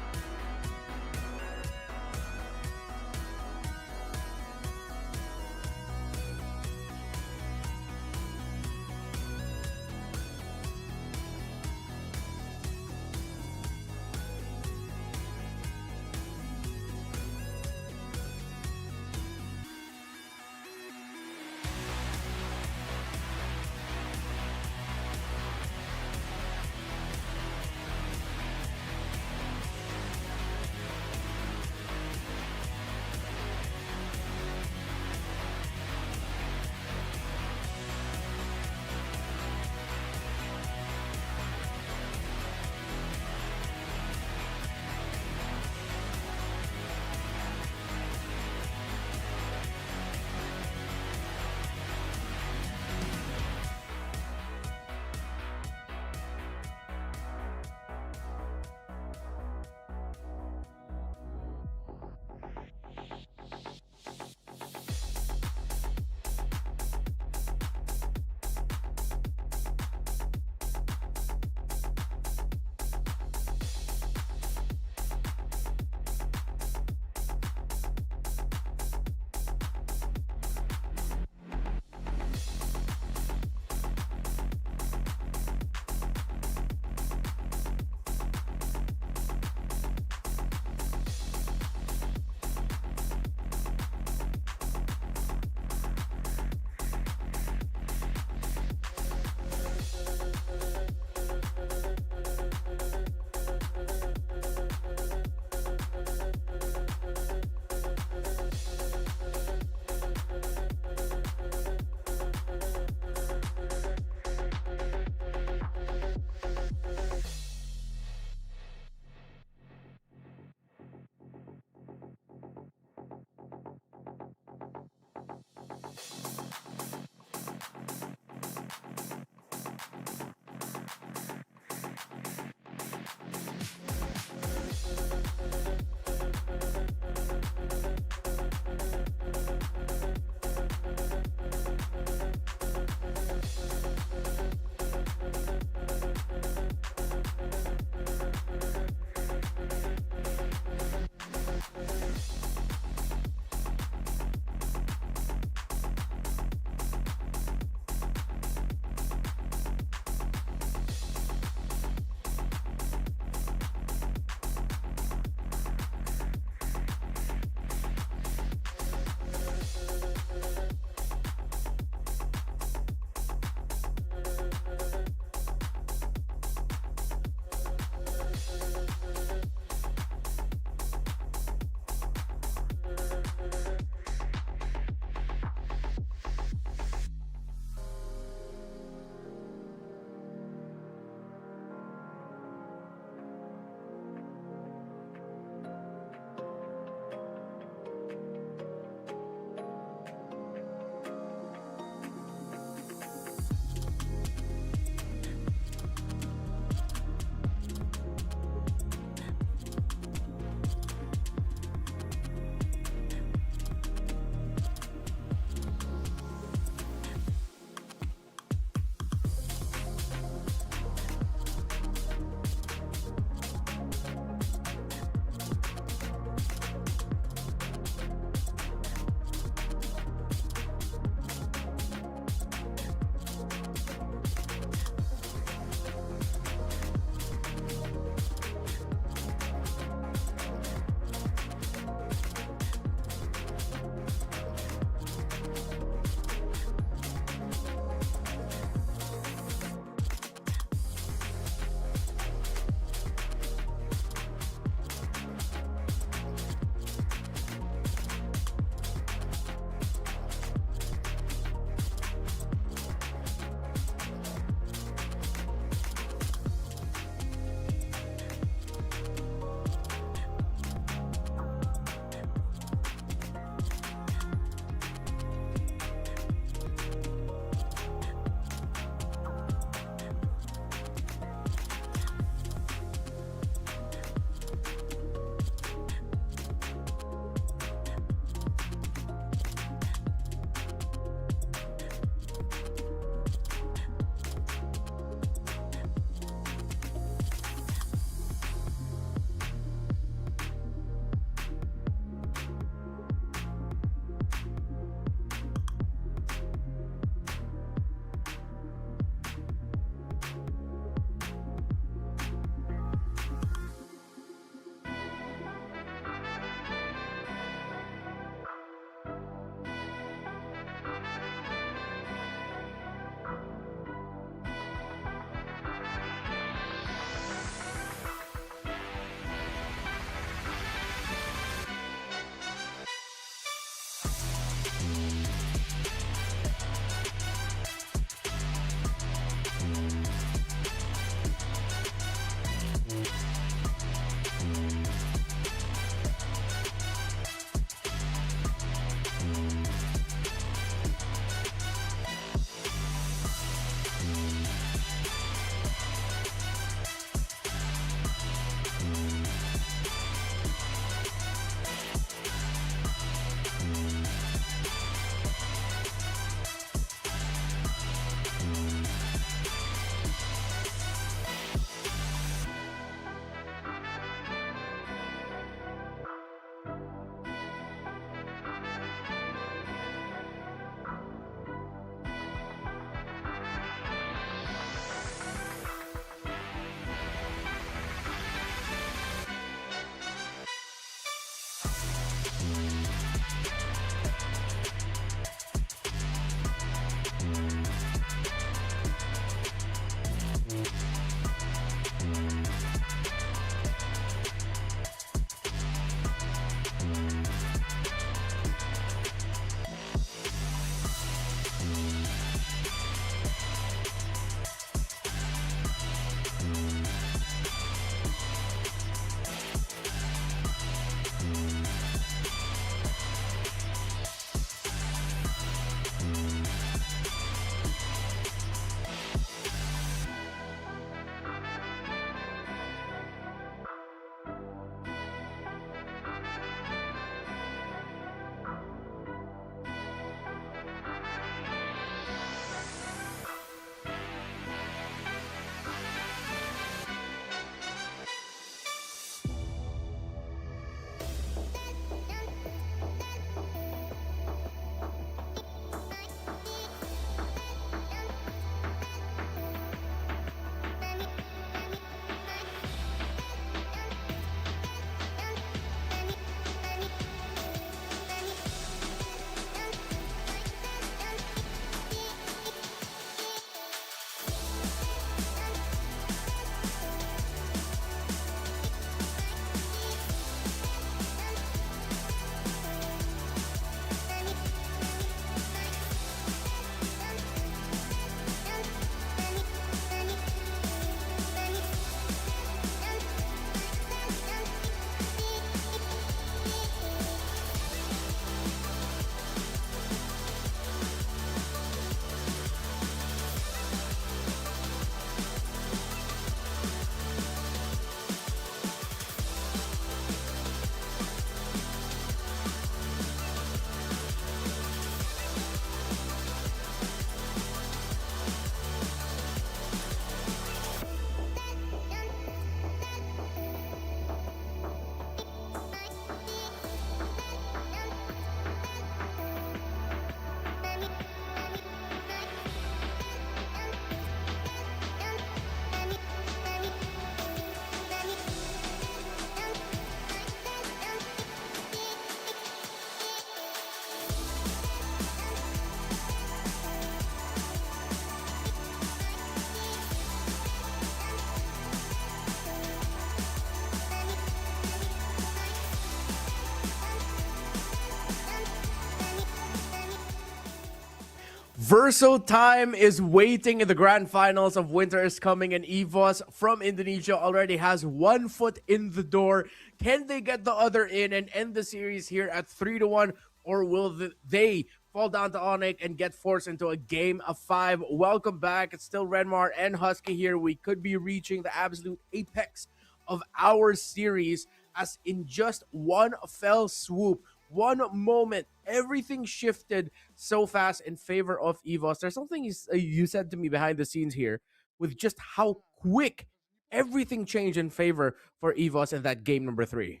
Verso time is waiting in the grand finals of Winter is Coming, and EVOS from Indonesia already has one foot in the door. Can they get the other in and end the series here at 3-1, or will they fall down to Onyx and get forced into a game of 5? Welcome back. It's still Renmar and HusKKiee here. We could be reaching the absolute apex of our series, as in just one fell swoop, one moment, everything shifted so fast in favor of EVOS. There's something you said to me behind the scenes here with just how quick everything changed in favor for EVOS in that game number 3.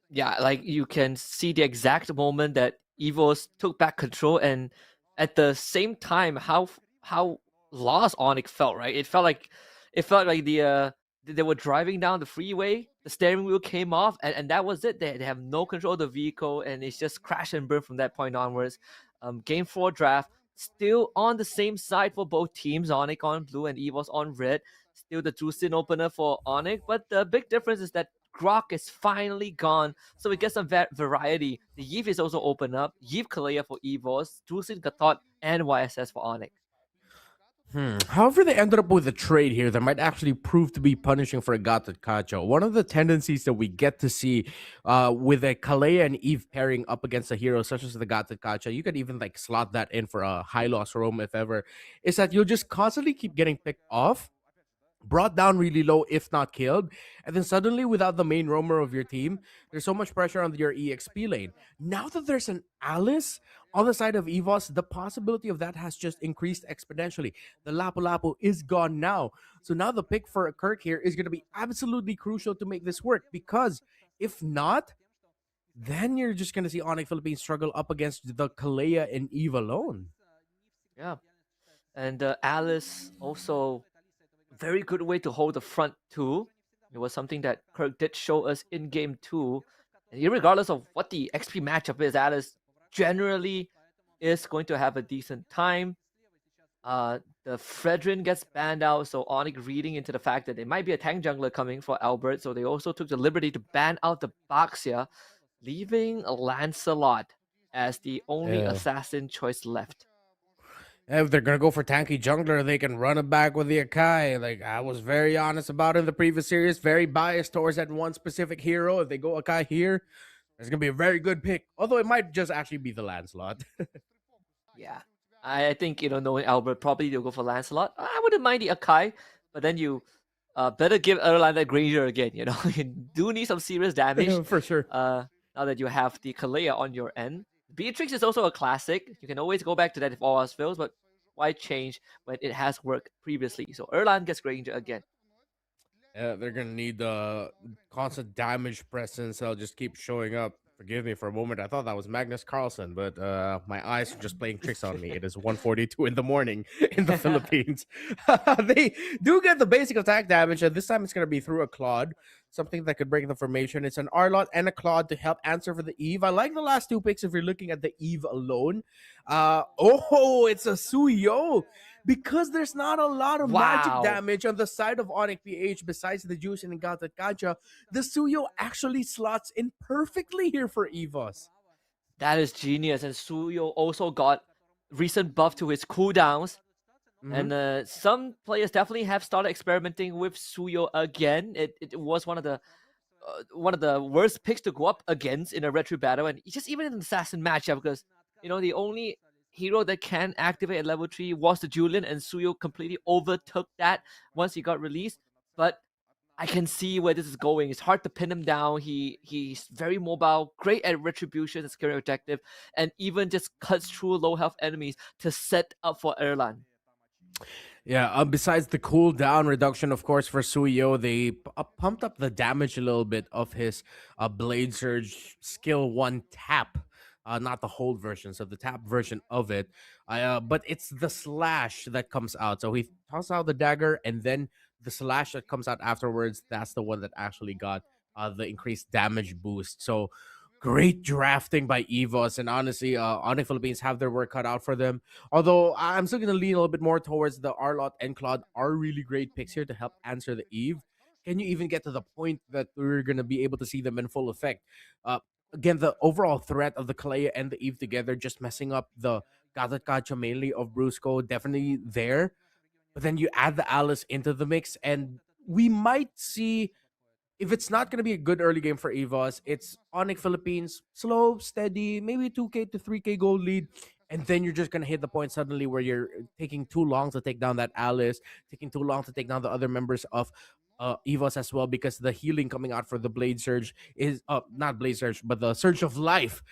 Yeah, like you can see the exact moment that EVOS took back control, and at the same time how lost Onyx felt, right? It felt like they were driving down the freeway, the steering wheel came off, and that was it. They have no control of the vehicle, and it's just crash and burn from that point onwards. Game 4 draft, still on the same side for both teams, Onyx on blue and EVOS on red. Still the Jusin opener for Onyx, but the big difference is that Grok is finally gone, so we get some variety. The Yves is also open up. Yves Kalea for EVOS, Jusin Gatot, and YSS for Onyx. However, they ended up with a trade here that might actually prove to be punishing for HusKKiee. One of the tendencies that we get to see with a Kalea and Eve pairing up against a hero such as the HusKKiee, you could even like slot that in for a high loss roam if ever, is that you'll just constantly keep getting picked off, brought down really low, if not killed, and then suddenly, without the main roamer of your team, there's so much pressure on your EXP lane. Now that there's an Alice on the side of EVOS, the possibility of that has just increased exponentially. The Lapu Lapu is gone now. So now the pick for Kirk here is going to be absolutely crucial to make this work, because if not, then you're just going to see Onyx Philippines struggle up against the Kalea and Eve alone. Yeah. And Alice also very good way to hold the front two. It was something that Kirk did show us in game 2. And regardless of what the XP matchup is, Alice generally is going to have a decent time. The Fredrin gets banned out, so Onyx reading into the fact that there might be a tank jungler coming for Albert, so they also took the liberty to ban out the Baxia, leaving Lancelot as the only assassin choice left. If they're gonna go for tanky jungler, they can run it back with the Akai. Like I was very honest about in the previous series, very biased towards that one specific hero. If they go Akai here, it's gonna be a very good pick. Although it might just actually be the Lancelot. Yeah, I think knowing Albert, probably they'll go for Lancelot. I wouldn't mind the Akai, but then you better give Erland that Granger again. You do need some serious damage for sure. Now that you have the Kalea on your end. Beatrix is also a classic. You can always go back to that if all else fails, but why change when it has worked previously? So Erland gets Granger again. They're gonna need the constant damage presence. I'll just keep showing up. Forgive me for a moment. I thought that was Magnus Carlsen, but my eyes are just playing tricks on me. It is 1:42 in the morning in the Philippines. They do get the basic attack damage, and this time it's going to be through a Claude, something that could break the formation. It's an Arlot and a Claude to help answer for the Eve. I like the last 2 picks if you're looking at the Eve alone. It's a Suyo. Because there's not a lot of magic damage on the side of Onyx PH besides the Juice and HusKKiee, the Suyo actually slots in perfectly here for EVOS. That is genius. And Suyo also got recent buff to his cooldowns. Mm-hmm. And some players definitely have started experimenting with Suyo again. It was one of the worst picks to go up against in a retro battle, and just even in an assassin matchup, because the only hero that can activate at level 3 was the Julian, and Suyo completely overtook that once he got released. But I can see where this is going. It's hard to pin him down. He's very mobile, great at retribution and securing objective, and even just cuts through low health enemies to set up for Erland. Yeah, besides the cooldown reduction, of course, for Suyo, they pumped up the damage a little bit of his Blade Surge skill 1 tap. Not the hold version, so the tap version of it. But it's the slash that comes out. So he tosses out the dagger, and then the slash that comes out afterwards, that's the one that actually got the increased damage boost. So great drafting by EVOS, and honestly, Onyx Philippines have their work cut out for them. Although I'm still going to lean a little bit more towards the Arlot and Claude are really great picks here to help answer the Eve. Can you even get to the point that we're going to be able to see them in full effect? Again, the overall threat of the Kalea and the Eve together just messing up the got the gotcha mainly of Brusco, definitely there. But then you add the Alice into the mix, and we might see if it's not going to be a good early game for EVOS, it's Onyx Philippines, slow, steady, maybe 2K to 3K gold lead. And then you're just going to hit the point suddenly where you're taking too long to take down that Alice, taking too long to take down the other members of EVOS as well, because the healing coming out for the Blade Surge is not Blade Surge, but the Surge of Life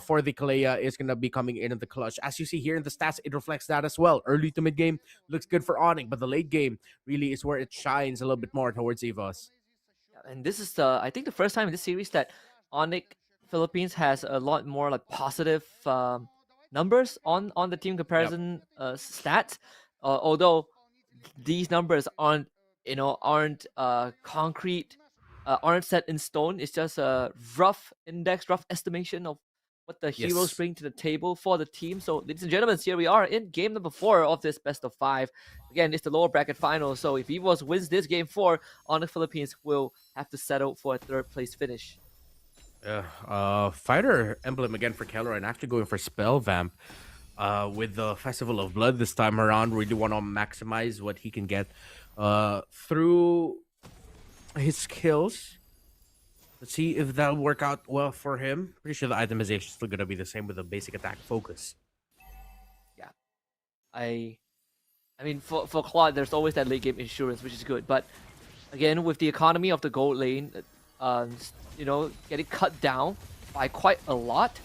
for the Kalea is going to be coming in the clutch. As you see here in the stats, it reflects that as well. Early to mid game looks good for Onyx, but the late game really is where it shines a little bit more towards EVOS. And this is I think the first time in this series that Onyx Philippines has a lot more like positive numbers on the team comparison stats. Although these numbers aren't concrete, aren't set in stone. It's just a rough index, rough estimation of what the heroes bring to the table for the team. So, ladies and gentlemen, here we are in game number 4 of this best of 5. Again, it's the lower bracket final. So if EVOS wins this game 4, Onyx Philippines will have to settle for a 3rd place finish. Fighter emblem again for Keller, and actually going for Spell Vamp with the Festival of Blood this time around. Really want to maximize what he can get through his skills. Let's see if that'll work out well for him. Pretty sure the itemization is still going to be the same with the basic attack focus. Yeah. I mean, for Claude, there's always that late game insurance, which is good. But again, with the economy of the gold lane, getting cut down by quite a lot,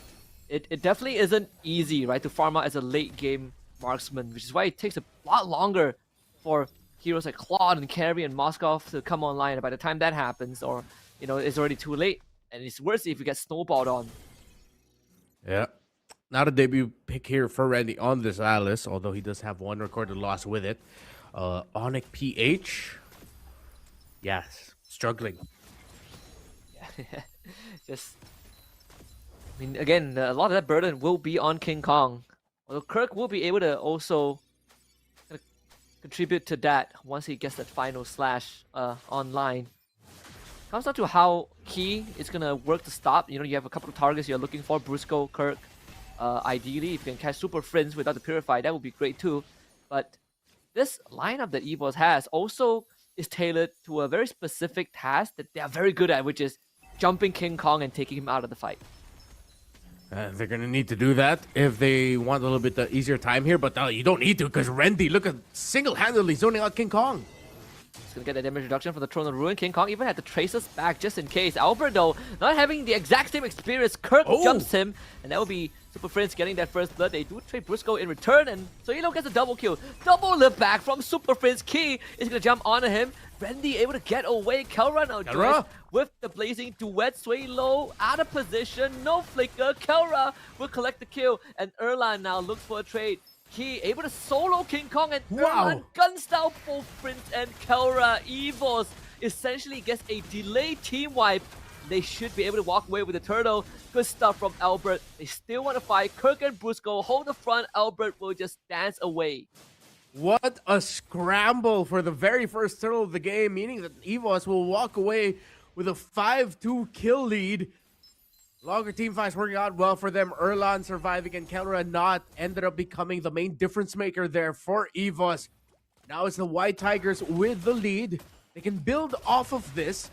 it definitely isn't easy, right, to farm out as a late game marksman, which is why it takes a lot longer for heroes like Claude and Carry and Moskov to come online. And by the time that happens, or it's already too late, and it's worse if you get snowballed on. Yeah. Not a debut pick here for Randy on this Alice, although he does have one recorded loss with it. Onyx PH. Yes, struggling. Again, a lot of that burden will be on King Kong. Although Kirk will be able to also contribute to that once he gets that final slash online. Comes down to how Key is going to work to stop. You have a couple of targets you're looking for, Brusco, Kirk. Ideally, if you can catch Super Friends without the Purify, that would be great too. But this lineup that EVOS has also is tailored to a very specific task that they are very good at, which is jumping King Kong and taking him out of the fight. They're going to need to do that if they want a little bit easier time here, but you don't need to, because Randy, look at single-handedly zoning out King Kong. He's going to get that damage reduction from the Throne of Ruin. King Kong even had the Tracers back just in case. Albert, though, not having the exact same experience. Kirk jumps him, and that will be Super Friends getting that first blood. They do trade Brusco in return, and Sohilo gets a double kill. Double lift back from Super Friends. Key is going to jump onto him. Randy able to get away. Kelra now joins with the blazing duet. Sway low, out of position, no flicker. Kelra will collect the kill, and Erlan now looks for a trade. Key able to solo King Kong, and Erlan gun style both Prince and Kelra. EVOS essentially gets a delayed team wipe. They should be able to walk away with the turtle. Good stuff from Albert. They still want to fight. Kirk and Brusco hold the front. Albert will just dance away. What a scramble for the very first turtle of the game, meaning that EVOS will walk away with a 5-2 kill lead. Longer team fights working out well for them. Erlan surviving and Kelra not ended up becoming the main difference maker there for EVOS. Now it's the White Tigers with the lead. They can build off of this,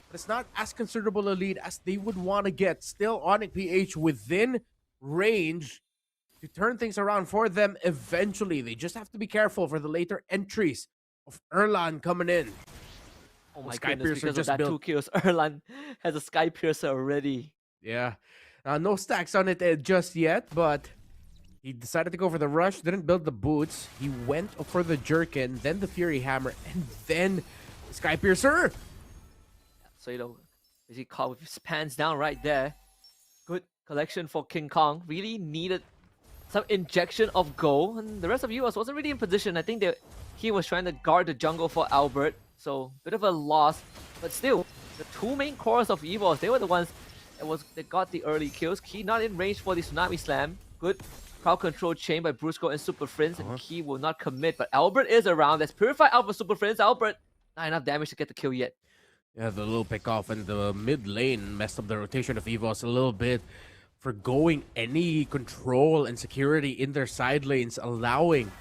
but it's not as considerable a lead as they would want to get. Still, Onyx PH within range to turn things around for them eventually. They just have to be careful for the later entries of Erlan coming in. Oh my goodness, because of that 2 kills, Erlan has a Sky Piercer already. Yeah. No stacks on it just yet, but he decided to go for the rush, didn't build the boots. He went for the Jerkin, then the Fury Hammer, and then the Sky Piercer. So, is he caught with his pants down right there? Good collection for King Kong. Really needed some injection of gold, and the rest of US wasn't really in position. I think he was trying to guard the jungle for Albert, so bit of a loss. But still, the 2 main cores of EVOS, they were the ones that got the early kills. Key not in range for the Tsunami Slam. Good crowd control chain by Brusco and Super Friends, and Key will not commit, but Albert is around. Let's purify out for Super Friends. Albert, not enough damage to get the kill yet. Yeah, the little pick off in the mid lane messed up the rotation of EVOS a little bit. forgoing any control and security in their side lanes, allowing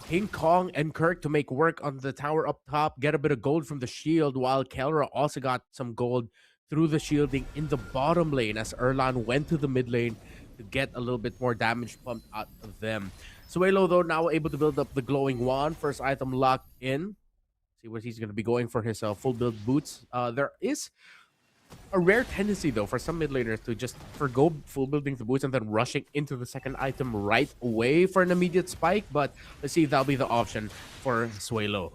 King Kong and Kirk to make work on the tower up top, get a bit of gold from the shield, while Kelra also got some gold through the shielding in the bottom lane as Erlan went to the mid lane to get a little bit more damage pumped out of them. Suelo, though, now able to build up the glowing wand. First item locked in. See what he's going to be going for his full build boots. There is a rare tendency, though, for some mid laners to just forgo full building the boots and then rushing into the second item right away for an immediate spike. But let's see if that'll be the option for Suelo.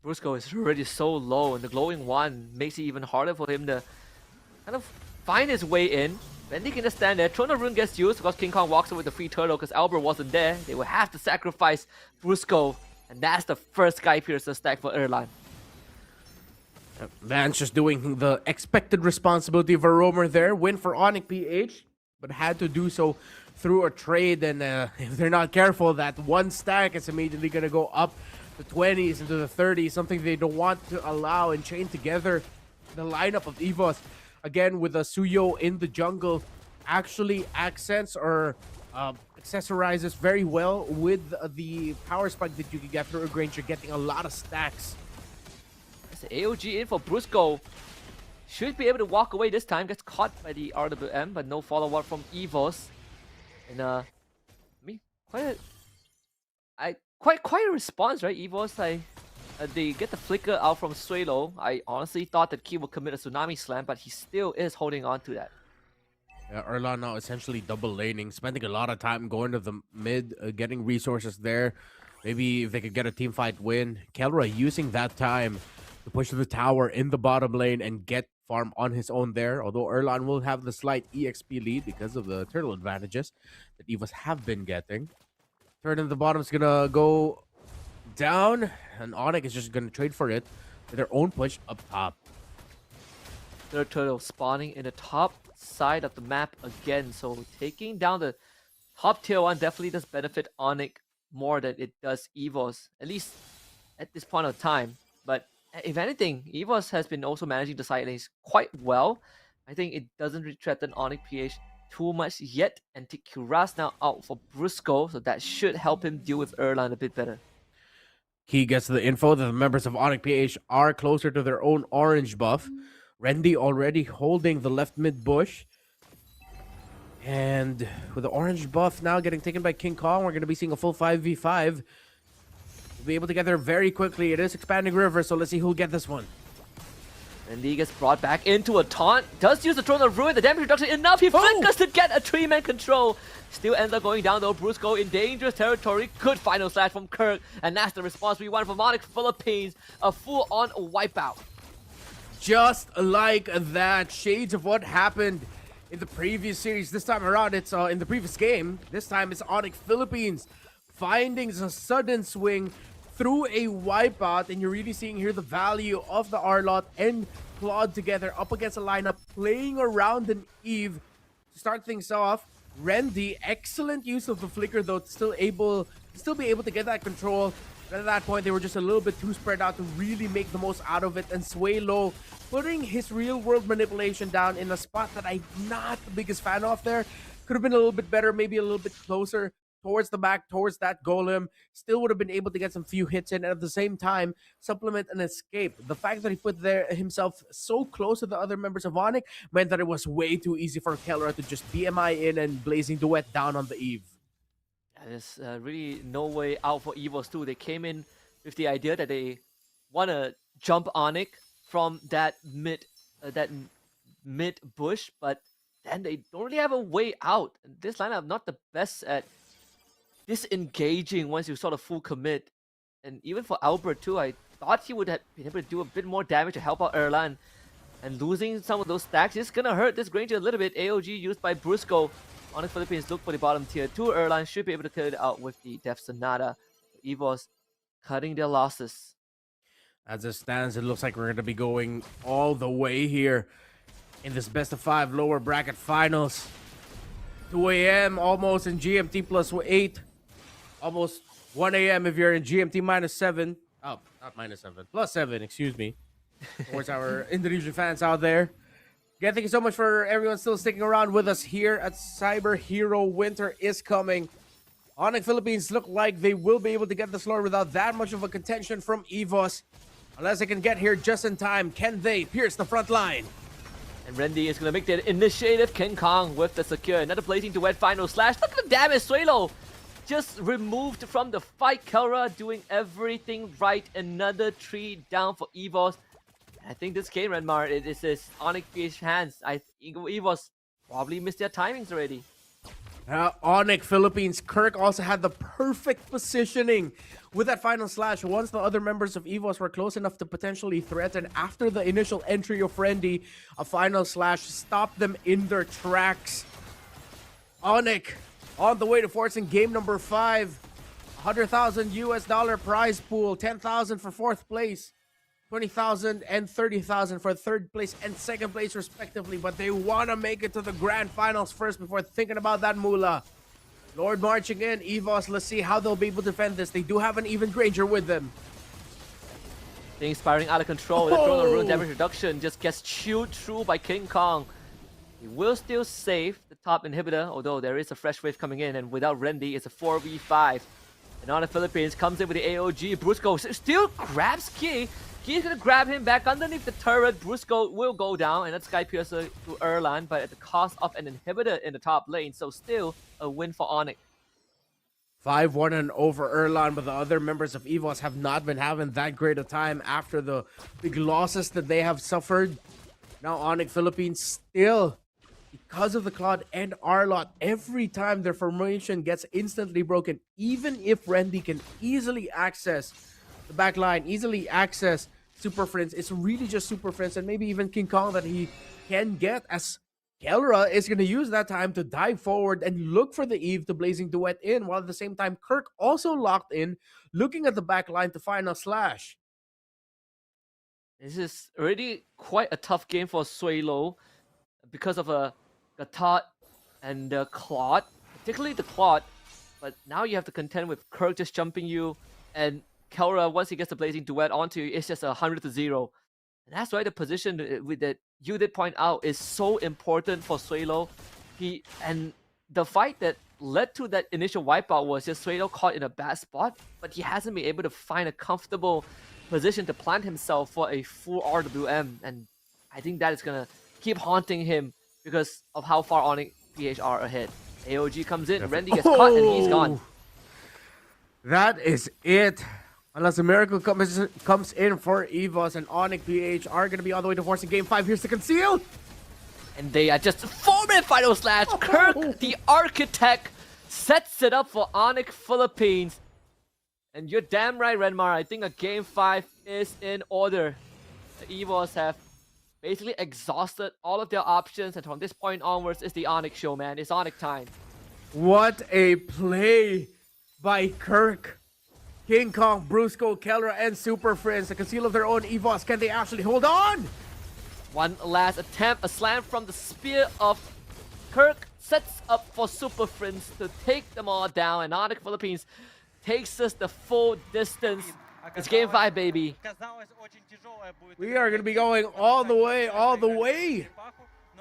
Brusco is already so low, and the glowing wand makes it even harder for him to kind of find his way in. Bendy can just stand there. Throne of Rune gets used because King Kong walks away with the free turtle because Albert wasn't there. They will have to sacrifice Brusco, and that's the first Sky Piercer stack for Erlan. Vance just doing the expected responsibility of a roamer there. Win for Onyx PH, but had to do so through a trade. And if they're not careful, that one stack is immediately going to go up the 20s into the 30s, something they don't want to allow, and chain together the lineup of EVOS. Again, with a Suyo in the jungle, actually accents or accessorizes very well with the power spike that you can get through a Granger, getting a lot of stacks. AOG in for Brusco. Should be able to walk away this time. Gets caught by the RWM, but no follow-up from EVOS. And I mean, quite a response, right? EVOS, they get the flicker out from Suelo. I honestly thought that Key would commit a tsunami slam, but he still is holding on to that. Yeah, Erlan now essentially double laning, spending a lot of time going to the mid, getting resources there. Maybe if they could get a team fight win. Kelra using that time to push to the tower in the bottom lane and get farm on his own there. Although Erlan will have the slight EXP lead because of the turtle advantages that EVOS have been getting. Third in the bottom is going to go down, and Onyx is just going to trade for it with their own push up top. Third turtle spawning in the top side of the map again. So taking down the top tier one definitely does benefit Onyx more than it does EVOS, at least at this point of time. But if anything, EVOS has been also managing the side lanes quite well. I think it doesn't really threaten Onyx PH too much yet. And Tikuras now out for Brusco, so that should help him deal with Erlan a bit better. Key gets the info that the members of Onyx PH are closer to their own orange buff. Rendy already holding the left mid bush. And with the orange buff now getting taken by King Kong, we're going to be seeing a full 5v5. We'll be able to get there very quickly. It is Expanding River, so let's see who'll get this one. Rendy gets brought back into a taunt. Does use the Throne of Ruin. The damage reduction enough. He flickers to get a 3-man control. Still ends up going down though. Brusco in dangerous territory. Good final slash from Kirk. And that's the response we want from Onyx Philippines. A full-on wipeout. Just like that. Shades of what happened in the previous series. This time around, it's in the previous game. This time it's Onyx Philippines finding a sudden swing through a wipeout, and you're really seeing here the value of the Arlot and Claude together up against a lineup playing around an Eve to start things off. Rendy, excellent use of the flicker though, to still be able to get that control. But at that point, they were just a little bit too spread out to really make the most out of it. And Suelo putting his real-world manipulation down in a spot that I'm not the biggest fan of there. Could have been a little bit better, maybe a little bit closer towards the back, towards that golem. Still would have been able to get some few hits in, and at the same time, supplement and escape. The fact that he put there himself so close to the other members of Onyx meant that it was way too easy for Kelra to just BMI in and Blazing Duet down on the Eve. There's really no way out for EVOS too. They came in with the idea that they want to jump Onyx from that mid bush, but then they don't really have a way out. This lineup not the best at disengaging once you sort of full commit. And even for Albert too, I thought he would have been able to do a bit more damage to help out Erlan. And losing some of those stacks is gonna hurt this Granger a little bit. AOG used by Brusco. Onyx Philippines look for the bottom tier 2. Erlan should be able to clear it out with the Death Sonata. EVOS cutting their losses. As it stands, it looks like we're going to be going all the way here in this best of 5 lower bracket finals. 2 a.m. almost in GMT plus 8. Almost 1 a.m. if you're in GMT minus 7. Oh, not minus 7. Plus 7, excuse me. Towards our Indonesian fans out there. Again, thank you so much for everyone still sticking around with us here at Cyberhero. Winter is coming. Onyx Philippines look like they will be able to get this floor without that much of a contention from EVOS. Unless they can get here just in time. Can they pierce the front line? And Randy is going to make the initiative. King Kong with the secure. Another blazing duet final slash. Look at the damage. Suelo just removed from the fight. Kelra doing everything right. Another 3 down for EVOS. I think this game, Renmar, it is his Onyx PH hands. EVOS probably missed their timings already. Onyx Philippines. Kirk also had the perfect positioning with that final slash. Once the other members of EVOS were close enough to potentially threaten after the initial entry of Randy, a final slash stopped them in their tracks. Onyx on the way to forcing game number 5. $100,000 prize pool, 10,000 for 4th place. 20,000 and 30,000 for 3rd place and 2nd place respectively, but they want to make it to the grand finals first before thinking about that moolah. Lord marching in, EVOS, let's see how they'll be able to defend this. They do have an even Granger with them. Things spiraling out of control. The Throne of Ruin damage reduction just gets chewed through by King Kong. He will still save the top inhibitor, although there is a fresh wave coming in, and without Randy, it's a 4v5. And on the Philippines comes in with the AOG. Brusco still grabs Key. He's gonna grab him back underneath the turret. Brusco will go down, and that's Sky Piercer to Erlan, but at the cost of an inhibitor in the top lane. So still a win for Onyx. 5-1 and over Erlan, but the other members of EVOS have not been having that great a time after the big losses that they have suffered. Now Onyx Philippines still, because of the Claude and Arlot, every time their formation gets instantly broken, even if Randy can easily access the back line, easily access Super Friends, it's really just Super Friends and maybe even King Kong that he can get, as Kelra is going to use that time to dive forward and look for the Eve to Blazing Duet in, while at the same time Kirk also locked in, looking at the back line to find a slash. This is already quite a tough game for Suelo because of the Tot and the Claude, particularly the Claude. But now you have to contend with Kirk just jumping you, and Kelra, once he gets the Blazing Duet onto you, it's just 100-0. And that's why the position that you did point out is so important for Suelo. And the fight that led to that initial wipeout was just Suelo caught in a bad spot, but he hasn't been able to find a comfortable position to plant himself for a full RWM. And I think that is going to keep haunting him because of how far Onyx PH are ahead. AOG comes in, Randy gets caught, and he's gone. That is it. Unless a miracle comes in for EVOS, and Onyx PH are going to be all the way to forcing game 5. Here's the conceal. And they are just 4-minute final slash. Kirk, the architect, sets it up for Onyx Philippines. And you're damn right, Renmar. I think a game 5 is in order. The EVOS have basically exhausted all of their options, and from this point onwards, it's the Onyx show, man. It's Onyx time. What a play by Kirk. King Kong, Brusco, Kelra, and Super Friends, the conceal of their own EVOS. Can they actually hold on? One last attempt, a slam from the spear of Kirk sets up for Super Friends to take them all down, and Onyx Philippines takes us the full distance. It's game 5, baby. We are going to be going all the way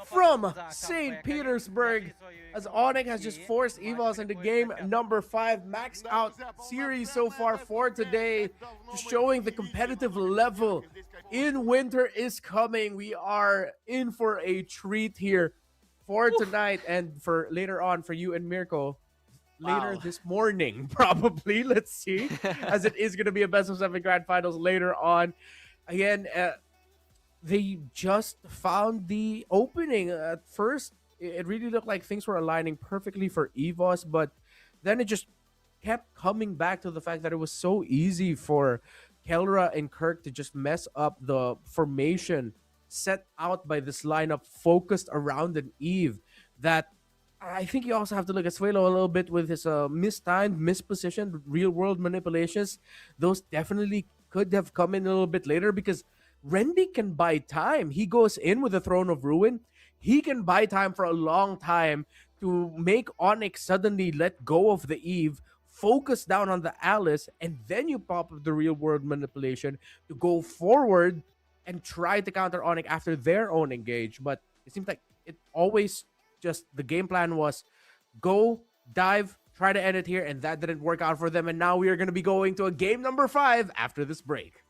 from St. Petersburg, as Onyx has just forced EVOS into game number 5, maxed out series so far for today, just showing the competitive level in Winter is coming. We are in for a treat here for tonight and for later on for you and Mirko. Later this morning, probably. Let's see, as it is going to be a best of 7 grand finals later on. Again, they just found the opening. At first, it really looked like things were aligning perfectly for EVOS, but then it just kept coming back to the fact that it was so easy for Kelra and Kirk to just mess up the formation set out by this lineup focused around an Eve, that I think you also have to look at Suelo a little bit with his mistimed, mispositioned real-world manipulations. Those definitely could have come in a little bit later, because Randy can buy time. He goes in with the Throne of Ruin. He can buy time for a long time to make Onyx suddenly let go of the Eve, focus down on the Alice, and then you pop up the real-world manipulation to go forward and try to counter Onyx after their own engage. But It seems like it always just the game plan was go, dive, try to end it here, and that didn't work out for them. And now we are going to be going to a game number 5 after this break.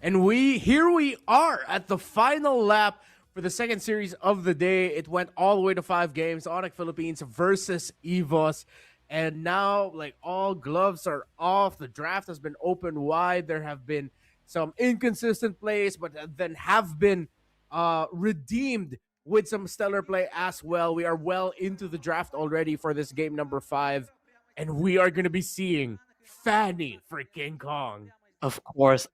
And we are at the final lap for the second series of the day. It went all the way to 5 games. Onyx Philippines versus EVOS. And now, like, all gloves are off. The draft has been opened wide. There have been some inconsistent plays, but then have been redeemed with some stellar play as well. We are well into the draft already for this game number 5. And we are going to be seeing Fanny for King Kong. Of course,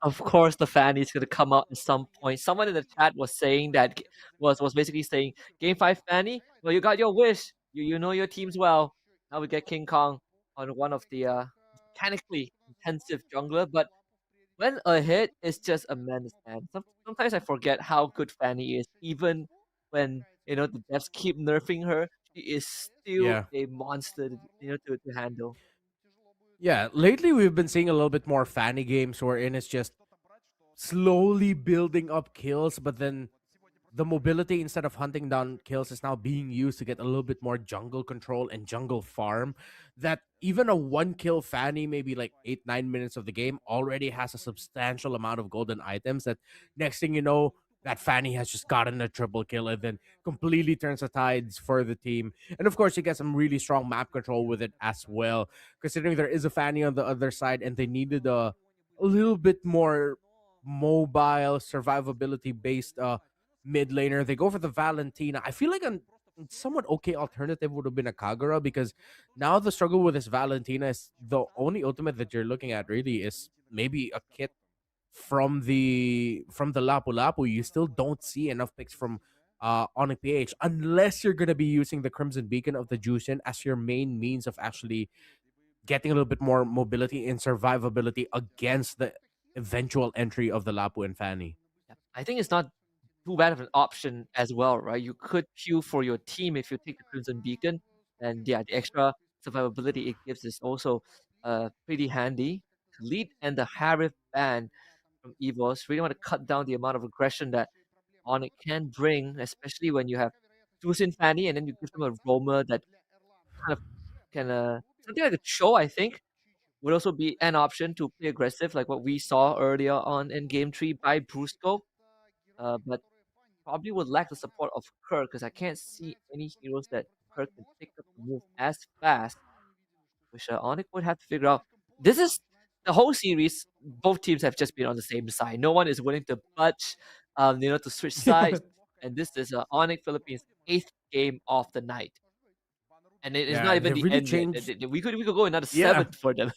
the fan is gonna come out at some point. Someone in the chat was saying that was basically saying, "Game 5 Fanny, well, you got your wish. You know your teams well. Now we get King Kong on one of the mechanically intensive jungler, but when ahead, it's just a menace, man. Sometimes I forget how good Fanny is, even when the devs keep nerfing her. She is still Yeah. a monster, to handle. Yeah, lately we've been seeing a little bit more Fanny games wherein it's just slowly building up kills, but then the mobility instead of hunting down kills is now being used to get a little bit more jungle control and jungle farm. That even a 1 kill Fanny, maybe like 8-9 minutes of the game, already has a substantial amount of golden items. That next thing you know, that Fanny has just gotten a triple kill and then completely turns the tides for the team. And of course, you get some really strong map control with it as well, considering there is a Fanny on the other side and they needed a little bit more mobile survivability based mid laner. They go for the Valentina. I feel like a somewhat okay alternative would have been a Kagura, because now the struggle with this Valentina is the only ultimate that you're looking at really is maybe a kit from the Lapu Lapu. You still don't see enough picks from Onyx PH unless you're gonna be using the Crimson Beacon of the Jushin as your main means of actually getting a little bit more mobility and survivability against the eventual entry of the Lapu and Fanny. Yeah, I think it's not too bad of an option as well, right? You could queue for your team if you take the Crimson Beacon, and yeah, the extra survivability it gives is also pretty handy. Lead and the Harith ban from EVOS really want to cut down the amount of aggression that Onyx can bring, especially when you have Jusin Fanny and then you give them a roamer that kind of can something like a show, I think, would also be an option to play aggressive, like what we saw earlier on in game 3 by Brusco. But probably would lack the support of Kirk, because I can't see any heroes that Kirk can pick up the move as fast, which Onyx would have to figure out. This is the whole series. Both teams have just been on the same side. No one is willing to budge, to switch sides. And this is Onyx Philippines' 8th game of the night, and it is not Yeah, even they've the really end yet. changed. We could go another Yeah, 7 for them.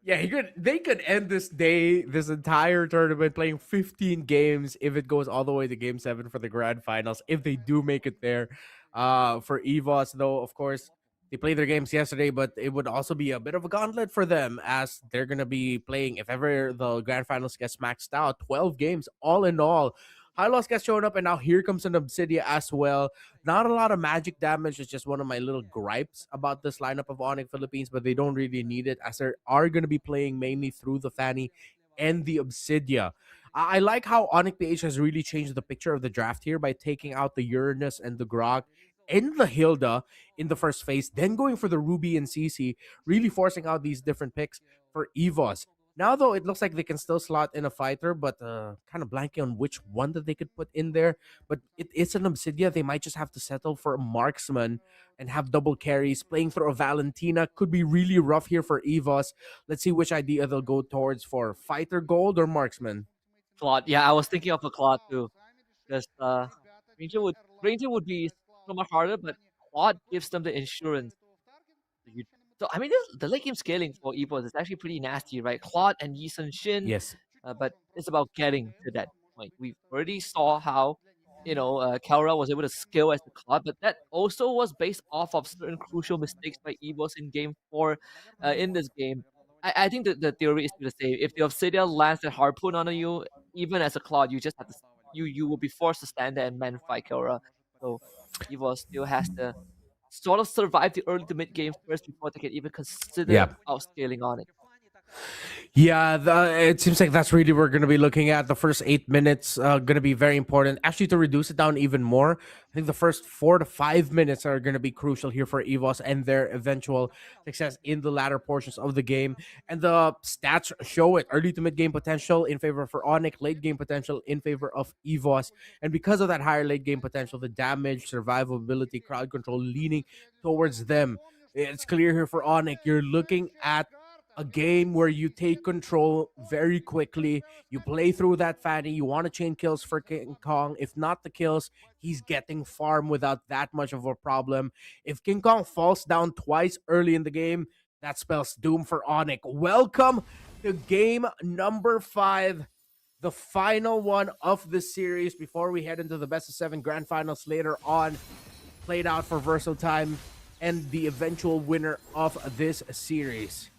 yeah, they could end this day, this entire tournament, playing 15 games if it goes all the way to game 7 for the grand finals, if they do make it there. For EVOS, though, of course, they played their games yesterday, but it would also be a bit of a gauntlet for them, as they're gonna be playing, if ever the grand finals gets maxed out, 12 games all in all. High Loss gets shown up, and now here comes an Obsidia as well. Not a lot of magic damage. It's just one of my little gripes about this lineup of Onyx Philippines, but they don't really need it, as they are going to be playing mainly through the Fanny and the Obsidia. I like how Onyx PH has really changed the picture of the draft here by taking out the Uranus and the Grok and the Hilda in the first phase, then going for the Ruby and CC, really forcing out these different picks for EVOS. Now, though, it looks like they can still slot in a fighter, but kind of blanking on which one that they could put in there. But it's an Obsidia. They might just have to settle for a marksman and have double carries. Playing through a Valentina could be really rough here for EVOS. Let's see which idea they'll go towards, for fighter gold or marksman. Claude, yeah, I was thinking of a Claude too, because Ranger would be so much harder, but Claude gives them the insurance. You, so I mean, the late game scaling for EVOS is actually pretty nasty, right? Claude and Yi Sun Shin, Yes. but it's about getting to that point. We already saw how Kelra was able to scale as the Claude, but that also was based off of certain crucial mistakes by EVOS in game 4. In this game, I think that the theory is still the same. If the Obsidian lands a harpoon on you, even as a Claude, you just have to you will be forced to stand there and man fight Kelra. So EVOS still has to sort of survive the early to mid game first before they can even consider Yeah. outscaling on it. Yeah, it seems like that's really what we're going to be looking at. The first 8 minutes going to be very important. Actually, to reduce it down even more, I think the first 4 to 5 minutes are going to be crucial here for EVOS and their eventual success in the latter portions of the game. And the stats show it: early to mid game potential in favor for Onyx, late game potential in favor of EVOS. And because of that higher late game potential, the damage, survivability, crowd control leaning towards them. It's clear here for Onyx. You're looking at a game where you take control very quickly. You play through that Fanny. You want to chain kills for King Kong. If not the kills, he's getting farm without that much of a problem. If King Kong falls down twice early in the game, that spells doom for Onyx. Welcome to game number 5, the final one of the series before we head into the best of 7 grand finals later on. Played out for Verso Time and the eventual winner of this series.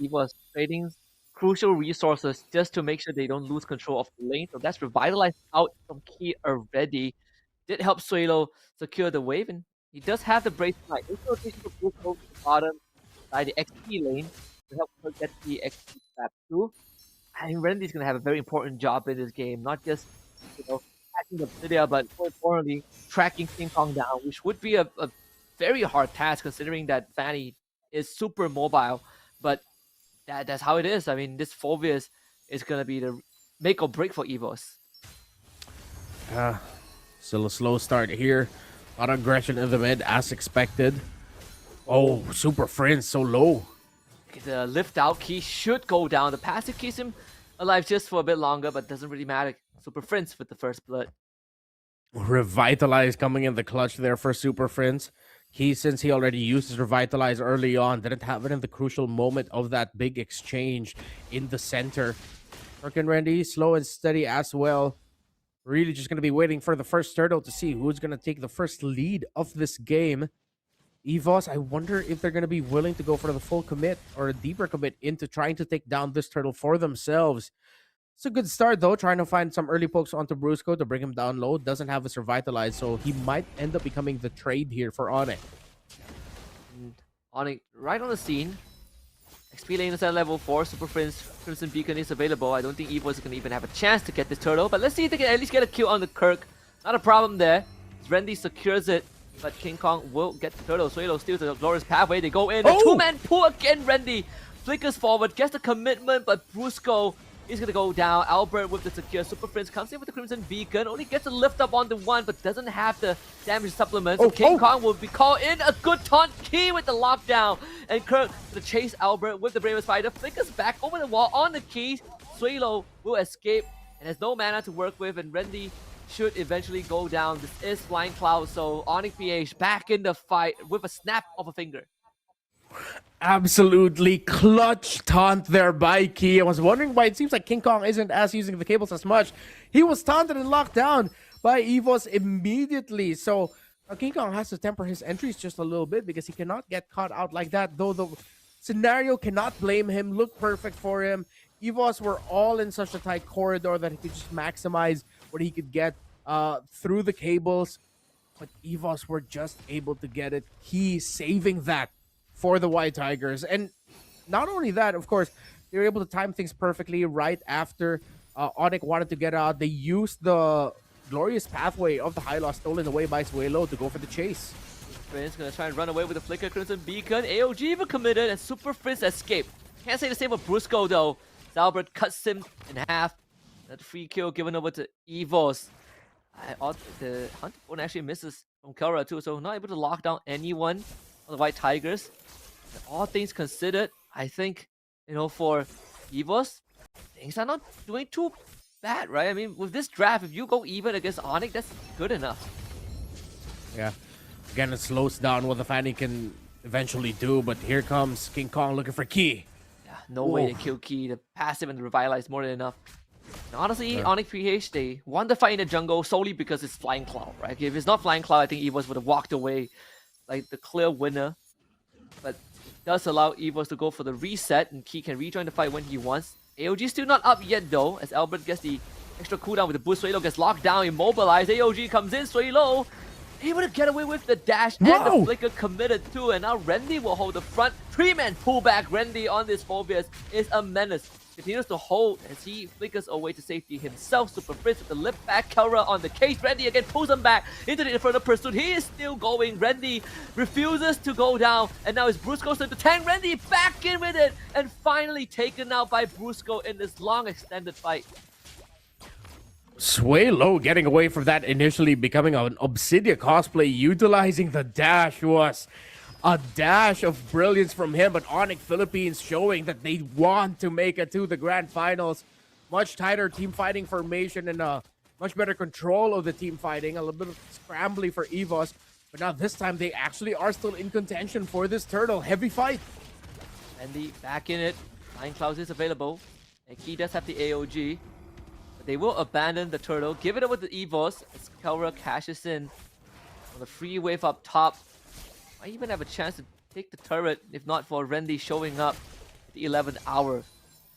EVOS trading crucial resources just to make sure they don't lose control of the lane. So that's revitalized out from Key already. Did help Suelo secure the wave, and he does have the Brace Knight. This rotation to push over to the bottom by the XP lane to help her get the XP trap too. I think Randy's gonna have a very important job in this game, not just tracking the video, but more importantly, tracking King Kong down, which would be a very hard task considering that Fanny is super mobile. But that's how it is. I mean, this Phobius is going to be the make or break for EVOS. Still a slow start here. A lot of aggression in the mid, as expected. Oh, Super Friends so low. The lift out key should go down. The passive keeps him alive just for a bit longer, but doesn't really matter. Super Friends with the first blood. Revitalize coming in the clutch there for Super Friends. Since he already used his Revitalize early on, didn't have it in the crucial moment of that big exchange in the center. Mirko and Randy, slow and steady as well. Really just going to be waiting for the first turtle to see who's going to take the first lead of this game. EVOS, I wonder if they're going to be willing to go for the full commit or a deeper commit into trying to take down this turtle for themselves. It's a good start, though, trying to find some early pokes onto Brusco to bring him down low. Doesn't have his Revitalize, so he might end up becoming the trade here for Onyx. Onyx right on the scene. XP lane is at level 4. Super Friends Crimson Beacon is available. I don't think EVOS is going to even have a chance to get this turtle, but let's see if they can at least get a kill on the Kirk. Not a problem there. Randy secures it, but King Kong will get the turtle. Suelo steals the Glorious Pathway. They go in. The two-man pull again. Randy flickers forward, gets the commitment, but Brusco is going to go down. Albert with the secure. Super Friends comes in with the Crimson Beacon. Only gets a lift up on the one, but doesn't have the damage supplement. So King Kong will be called in. A good taunt. Key with the lockdown. And Kirk to chase Albert with the Bravest Spider. Flickers back over the wall on the keys. Suelo will escape and has no mana to work with. And Randy should eventually go down. This is Flying Cloud. So Onyx PH back in the fight with a snap of a finger. Absolutely clutch taunt there by Key. I was wondering why it seems like King Kong isn't using the cables as much. He was taunted and locked down by EVOS immediately. So King Kong has to temper his entries just a little bit because he cannot get caught out like that. Though the scenario cannot blame him. Looked perfect for him. EVOS were all in such a tight corridor that he could just maximize what he could get through the cables. But EVOS were just able to get it. Key saving that for the White Tigers. And not only that, of course, they were able to time things perfectly right after Onyx wanted to get out. They used the Glorious Pathway of the High Loss stolen away by Suelo to go for the chase. Friends gonna try and run away with the Flicker Crimson Beacon. AOG even committed and Super Friends escaped. Can't say the same for Brusco though. Albert cuts him in half. That free kill given over to EVOS. The Hunter Bone actually misses from Kara too, so not able to lock down anyone on the White Tigers. And all things considered, I think, for EVOS, things are not doing too bad, right? I mean, with this draft, if you go even against Onyx, that's good enough. Yeah. Again, it slows down what the Fanny can eventually do, but here comes King Kong looking for Key. Yeah, no way to kill Key. The passive and the Revitalize more than enough. And honestly, Onyx PH, they won the fight in the jungle solely because it's Flying Cloud, right? If it's not Flying Cloud, I think EVOS would have walked away like the clear winner. But it does allow EVOS to go for the reset, and Key can rejoin the fight when he wants. AOG still not up yet though, as Albert gets the extra cooldown with the boost. Suelo gets locked down, immobilized. AOG comes in, Suelo able to get away with the dash and the flicker committed too, and now Randy will hold the front. 3-man pullback. Randy on this Phobias is a menace. Continues to hold as he flickers away to safety himself. Super Fritz with the lip back. Kelra on the case. Randy again pulls him back into the Inferno Pursuit. He is still going. Randy refuses to go down, and now it's Brusco to tank. Randy back in with it, and finally taken out by Brusco in this long extended fight. Swaylo getting away from that, initially becoming an Obsidia cosplay, utilizing the dash was a dash of brilliance from him, but Onyx Philippines showing that they want to make it to the grand finals. Much tighter team fighting formation and much better control of the team fighting. A little bit of scrambly for EVOS, but now this time they actually are still in contention for this turtle. Heavy fight. Randy back in it. Nine Clouds is available, and Key does have the AOG. They will abandon the turtle, give it over to EVOS as Kelra cashes in on the free wave up top. Might even have a chance to take the turret if not for Randy showing up at the 11th hour.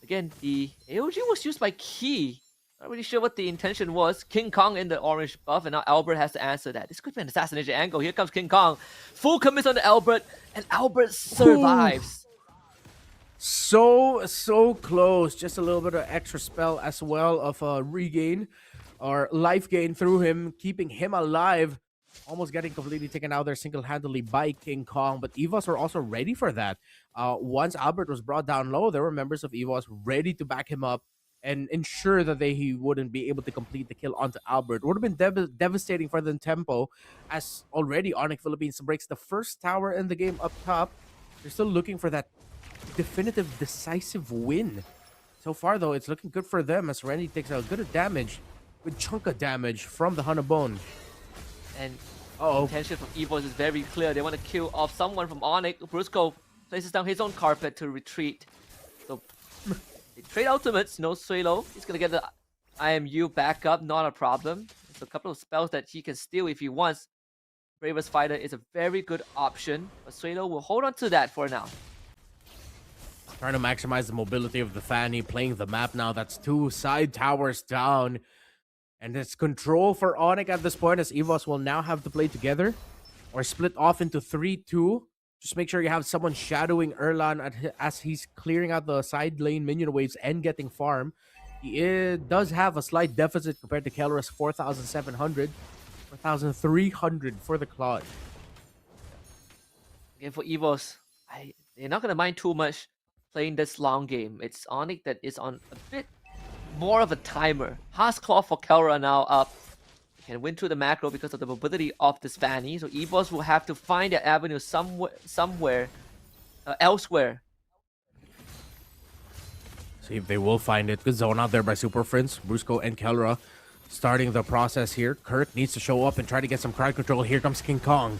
Again, the AOG was used by Key. Not really sure what the intention was. King Kong in the orange buff, and now Albert has to answer that. This could be an assassination angle. Here comes King Kong. Full commits on the Albert, and Albert survives. So close. Just a little bit of extra spell as well of regain or life gain through him, keeping him alive. Almost getting completely taken out there single-handedly by King Kong, but EVOS were also ready for that. Once Albert was brought down low, there were members of EVOS ready to back him up and ensure that he wouldn't be able to complete the kill onto Albert. It would have been devastating for the tempo, as already Onyx Philippines breaks the first tower in the game up top. They're still looking for that definitive, decisive win. So far, though, it's looking good for them as Randy takes a good chunk of damage from the Hanabone. And intention from EVOS is very clear. They want to kill off someone from Onyx. Brusco places down his own carpet to retreat. So they trade ultimates. No Swaylo. He's going to get the IMU back up. Not a problem. There's a couple of spells that he can steal if he wants. Bravest Fighter is a very good option. But Swaylo will hold on to that for now. Trying to maximize the mobility of the Fanny, playing the map now. That's 2 side towers down. And it's control for Onyx at this point, as EVOS will now have to play together or split off into 3-2. Just make sure you have someone shadowing Erlan as he's clearing out the side lane minion waves and getting farm. He does have a slight deficit compared to Kelra's 4,700, 4,300 for the Claude. Again, for EVOS, they're not going to mind too much playing this long game. It's Onyx that is on a bit more of a timer. HusKKiee for Kelra now up. They can win through the macro because of the mobility of this Fanny. So EVOS will have to find their avenue somewhere elsewhere. See if they will find it. Good zone out there by Super Prince, Brusco, and Kelra starting the process here. Kirk needs to show up and try to get some crowd control. Here comes King Kong.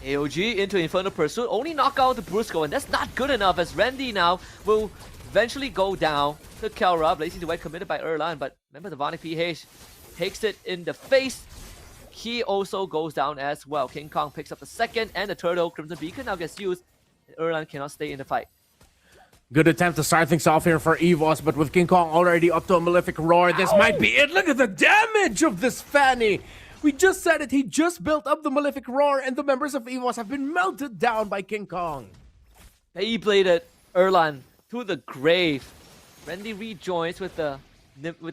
AOG into Inferno Pursuit, only knock out the Brusco, and that's not good enough as Randy now will eventually go down to Kelra. Blazing the White committed by Erlan, but remember the Vonic PH takes it in the face. He also goes down as well. King Kong picks up the second, and the Turtle Crimson Beacon now gets used. Erlan cannot stay in the fight. Good attempt to start things off here for EVOS, but with King Kong already up to a Malefic Roar, this might be it. Look at the damage of this Fanny. We just said it. He just built up the Malefic Roar, and the members of EVOS have been melted down by King Kong. Beybladed Erlan to the grave. Randy rejoins with the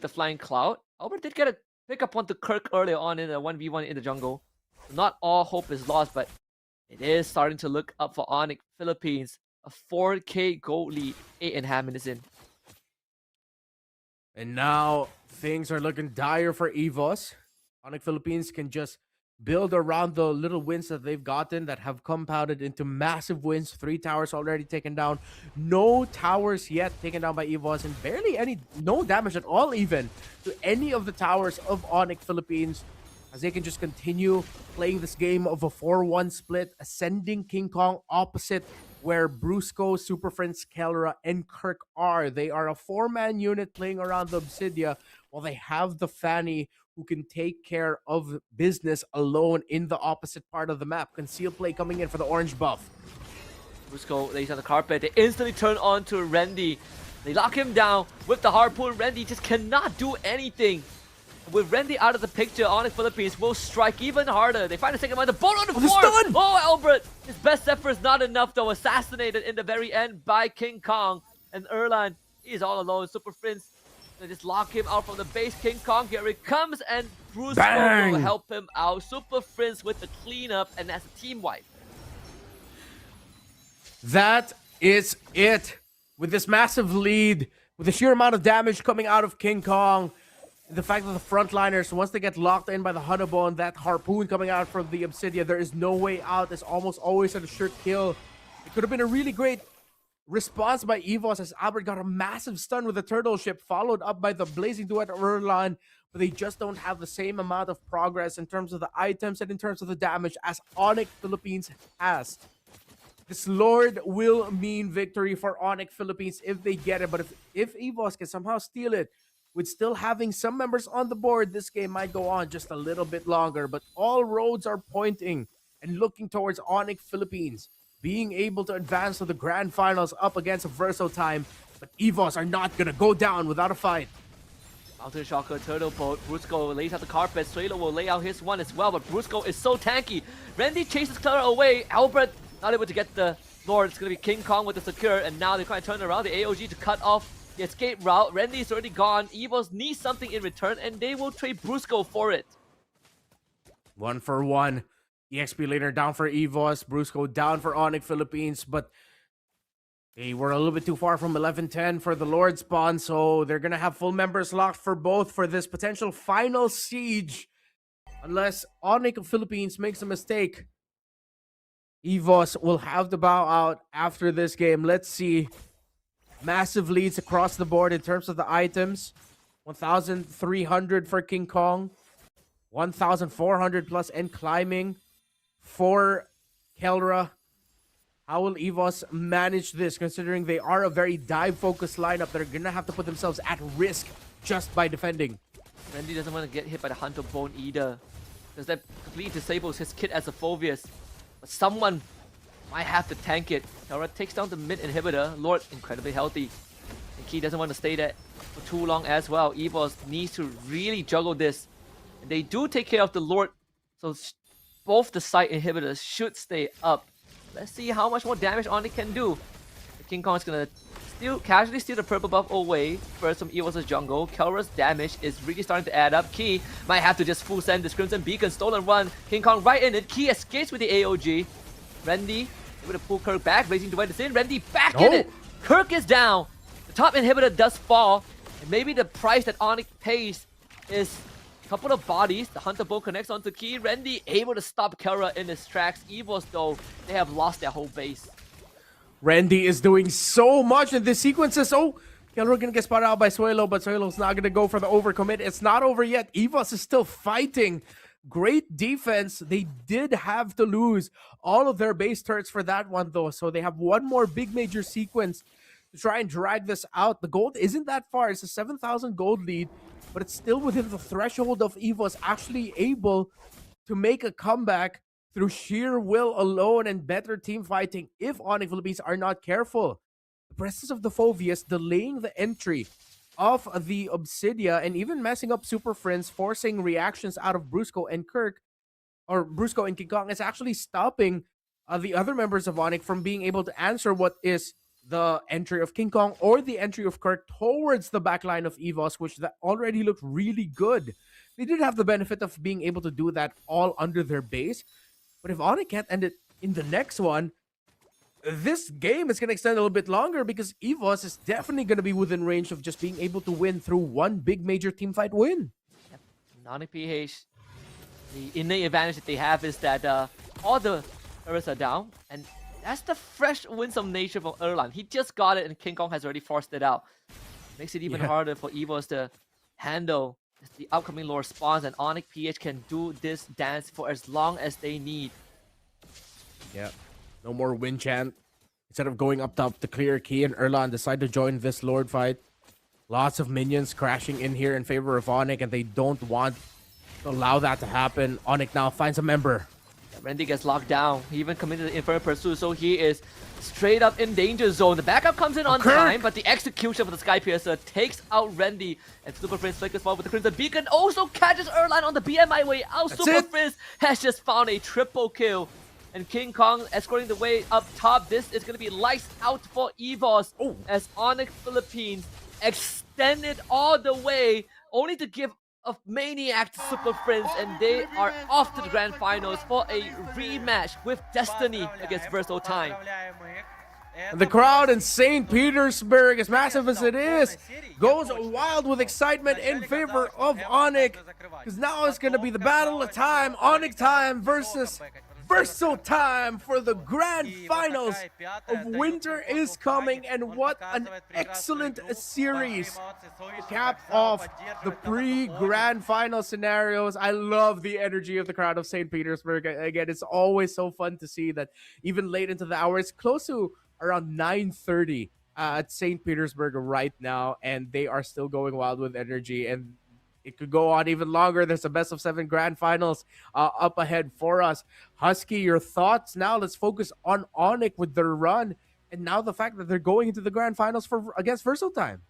Flying Cloud. Albert did get a pick up onto Kirk earlier on in a 1v1 in the jungle. So not all hope is lost, but it is starting to look up for Onyx Philippines. A 4K gold lead 8.5 minutes in. And now things are looking dire for EVOS. Onyx Philippines can just build around the little wins that they've gotten that have compounded into massive wins. 3 towers already taken down. No towers yet taken down by EVOS, and no damage at all even to any of the towers of Onyx Philippines, as they can just continue playing this game of a 4-1 split, ascending King Kong opposite where Brusco, Super Friends, Kelra, and Kirk are. They are a 4-man unit playing around the Obsidia, while they have the Fanny who can take care of business alone in the opposite part of the map. Conceal play coming in for the orange buff. Brusco lays on the carpet. They instantly turn on to Randy. They lock him down with the harpoon. Randy just cannot do anything. With Randy out of the picture, Onyx Philippines will strike even harder. They find a second one, the ball on the floor! stun! Oh, Albert! His best effort is not enough though. Assassinated in the very end by King Kong. And Erlan, he's all alone. Super Prince, they just lock him out from the base. King Kong, here he comes, and Bruce will help him out. Super Prince with the cleanup, and that's a team wipe. That is it. With this massive lead, with the sheer amount of damage coming out of King Kong, the fact that the frontliners, once they get locked in by the Hunabone, that harpoon coming out from the Obsidian, there is no way out. It's almost always a sure kill. It could have been a really great response by EVOS as Albert got a massive stun with the turtle ship, followed up by the blazing duet of Erlan, but they just don't have the same amount of progress in terms of the items and in terms of the damage as Onyx Philippines has. This Lord will mean victory for Onyx Philippines if they get it, but if EVOS can somehow steal it, with still having some members on the board, this game might go on just a little bit longer, but all roads are pointing and looking towards Onyx Philippines being able to advance to the grand finals up against Verso Time, but EVOS are not gonna go down without a fight. Mountain Shocker, Turtle Boat, Brusco lays out the carpet, Suelo will lay out his one as well, but Brusco is so tanky. Randy chases Clara away, Albert not able to get the Lord, it's gonna be King Kong with the secure, and now they're trying to turn around the AOG to cut off the escape route. Randy is already gone, EVOS needs something in return, and they will trade Brusco for it. 1 for 1. EXP laner down for EVOS, Brusco down for Onyx Philippines, but they were a little bit too far from 11-10 for the Lord spawn, so they're gonna have full members locked for both for this potential final siege. Unless Onyx Philippines makes a mistake, EVOS will have to bow out after this game. Let's see. Massive leads across the board in terms of the items. 1,300 for King Kong. 1,400 plus and climbing for Kelra. How will EVOS manage this, considering they are a very dive-focused lineup that are going to have to put themselves at risk just by defending? Randy doesn't want to get hit by the Hunter Bone either, because that completely disables his kit as a Phobius. But someone might have to tank it. Kelra takes down the mid inhibitor. Lord, incredibly healthy. And Key doesn't want to stay there for too long as well. EVOS needs to really juggle this. And they do take care of the Lord, so both the side inhibitors should stay up. Let's see how much more damage Onyx can do. The King Kong is gonna casually steal the purple buff away first from EVOS' jungle. Kelra's damage is really starting to add up. Key might have to just full send this Crimson Beacon, stolen run. King Kong right in it. Key escapes with the AOG. Randy able to pull Kirk back. Blazing Duet is in. Randy back in it. Kirk is down. The top inhibitor does fall. And maybe the price that Onyx pays is couple of bodies. The Hunter Bow connects onto Key. Randy able to stop Kelra in his tracks. EVOS though, they have lost their whole base. Randy is doing so much in this sequences. Oh, Kelra gonna get spotted out by Suelo, but Suelo's not gonna go for the overcommit. It's not over yet. EVOS is still fighting. Great defense. They did have to lose all of their base turrets for that one though, so they have one more big major sequence to try and drag this out. The gold isn't that far. It's a 7,000 gold lead, but it's still within the threshold of EVOS actually able to make a comeback through sheer will alone and better team fighting if Onyx Philippines are not careful. The presence of the Phobius delaying the entry of the Obsidia and even messing up Super Friends, forcing reactions out of Brusco and Kirk, or Brusco and King Kong, is actually stopping the other members of Onyx from being able to answer what is the entry of King Kong or the entry of Kirk towards the backline of EVOS, which that already looked really good. They did have the benefit of being able to do that all under their base, but if Onyx can't end it in the next one, this game is going to extend a little bit longer because EVOS is definitely going to be within range of just being able to win through one big major teamfight win. Yep. Onyx PH, the innate advantage that they have is that all the turrets are down, and that's the fresh winsome nature from Erlan. He just got it and King Kong has already forced it out. Makes it even harder for EVOS to handle the upcoming lore spawns, and Onyx PH can do this dance for as long as they need. Yeah, no more win chant. Instead of going up top to clear, Key and Erlan decide to join this Lord fight. Lots of minions crashing in here in favor of Onyx, and they don't want to allow that to happen. Onyx now finds a member. Randy gets locked down. He even committed the Inferno Pursuit, so he is straight up in danger zone. The backup comes in on time, but the execution for the Sky Piercer takes out Randy. And Super Prince flickers forward with the Crimson Beacon. Also catches Erline on the BMI way out. Super Prince has just found a triple kill. And King Kong escorting the way up top. This is going to be lights out for EVOS as Onyx Philippines extended all the way, only to give a maniac to Super Prince, and they are off to the grand finals for a rematch with Destiny against Verso Time. The crowd in St. Petersburg, as massive as it is, goes wild with excitement in favor of Onyx, because now it's going to be the battle of time, Onyx time versus Verso time for the grand finals of Winter is Coming. And what an excellent series to cap off the pre-grand final scenarios. I love the energy of the crowd of St. Petersburg. Again, it's always so fun to see that even late into the hour. It's close to around 9:30 at St. Petersburg right now, and they are still going wild with energy, and it could go on even longer. There's a best of 7 grand finals up ahead for us. HusKKiee, your thoughts now? Let's focus on Onyx with their run, and now the fact that they're going into the grand finals against Verso Time.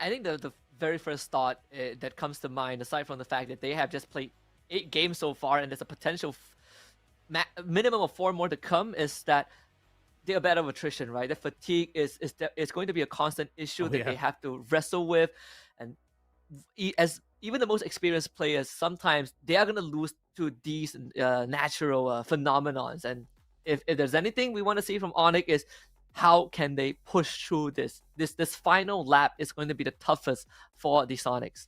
I think the very first thought that comes to mind, aside from the fact that they have just played 8 games so far, and there's a potential minimum of 4 more to come, is that they're a bit of attrition, right? The fatigue is going to be a constant issue that they have to wrestle with, and as even the most experienced players, sometimes they are going to lose to these natural phenomenons. And if there's anything we want to see from Onyx, is how can they push through this final lap is going to be the toughest for the Sonics.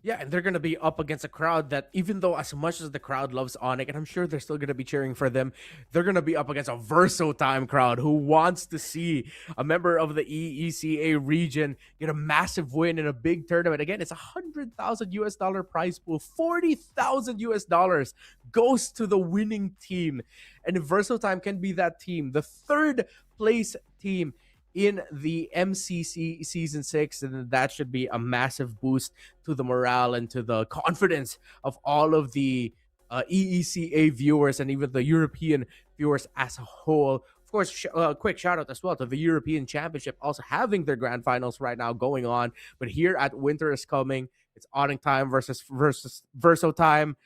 Yeah, and they're going to be up against a crowd that, even though as much as the crowd loves Onyx, and I'm sure they're still going to be cheering for them, they're going to be up against a Verso Time crowd who wants to see a member of the EECA region get a massive win in a big tournament. Again, it's $100,000 prize pool. $40,000 goes to the winning team. And Verso Time can be that team, the 3rd place team in the MCC Season 6, and that should be a massive boost to the morale and to the confidence of all of the EECA viewers and even the European viewers as a whole. Of course, quick shout out as well to the European Championship also having their grand finals right now going on. But here at Winter is Coming, it's Onyx time versus Verso Time.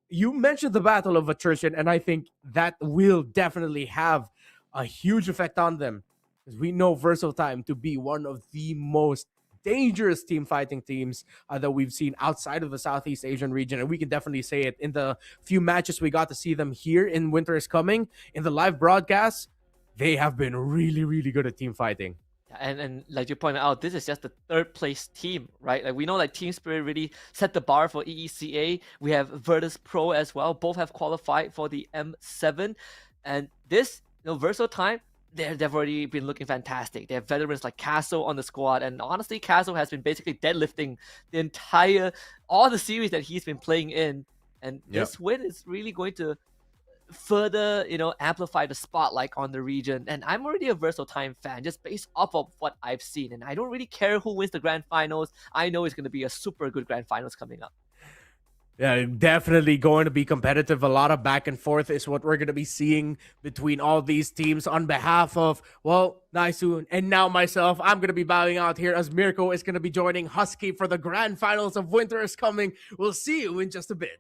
You mentioned the battle of attrition, and I think that will definitely have a huge effect on them, because we know Verso Time to be one of the most dangerous team fighting teams that we've seen outside of the Southeast Asian region. And we can definitely say it in the few matches we got to see them here in Winter is Coming, in the live broadcast, they have been really, really good at team fighting. And like you pointed out, this is just the 3rd place team, right? Like we know that Team Spirit really set the bar for EECA. We have Virtus Pro as well. Both have qualified for the M7. And this, Verso Time, they've already been looking fantastic. They have veterans like Castle on the squad, and honestly, Castle has been basically deadlifting all the series that he's been playing in. And this win is really going to further, amplify the spotlight on the region. And I'm already a Verso Time fan, just based off of what I've seen. And I don't really care who wins the grand finals. I know it's going to be a super good grand finals coming up. Yeah, definitely going to be competitive. A lot of back and forth is what we're going to be seeing between all these teams. On behalf of, Naisu and now myself, I'm going to be bowing out here as Mirko is going to be joining HusKKiee for the grand finals of Winter is Coming. We'll see you in just a bit.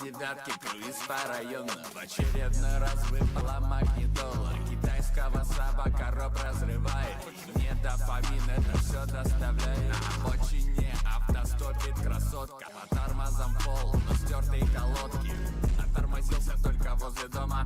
девятки, круиз по району. В очередной раз выпала магнитола. Китайского собака роб разрывает. Мне дофамин это все доставляет. На обочине автостопит красотка. По тормозам пол, но стертые колодки. Отормозился только возле дома.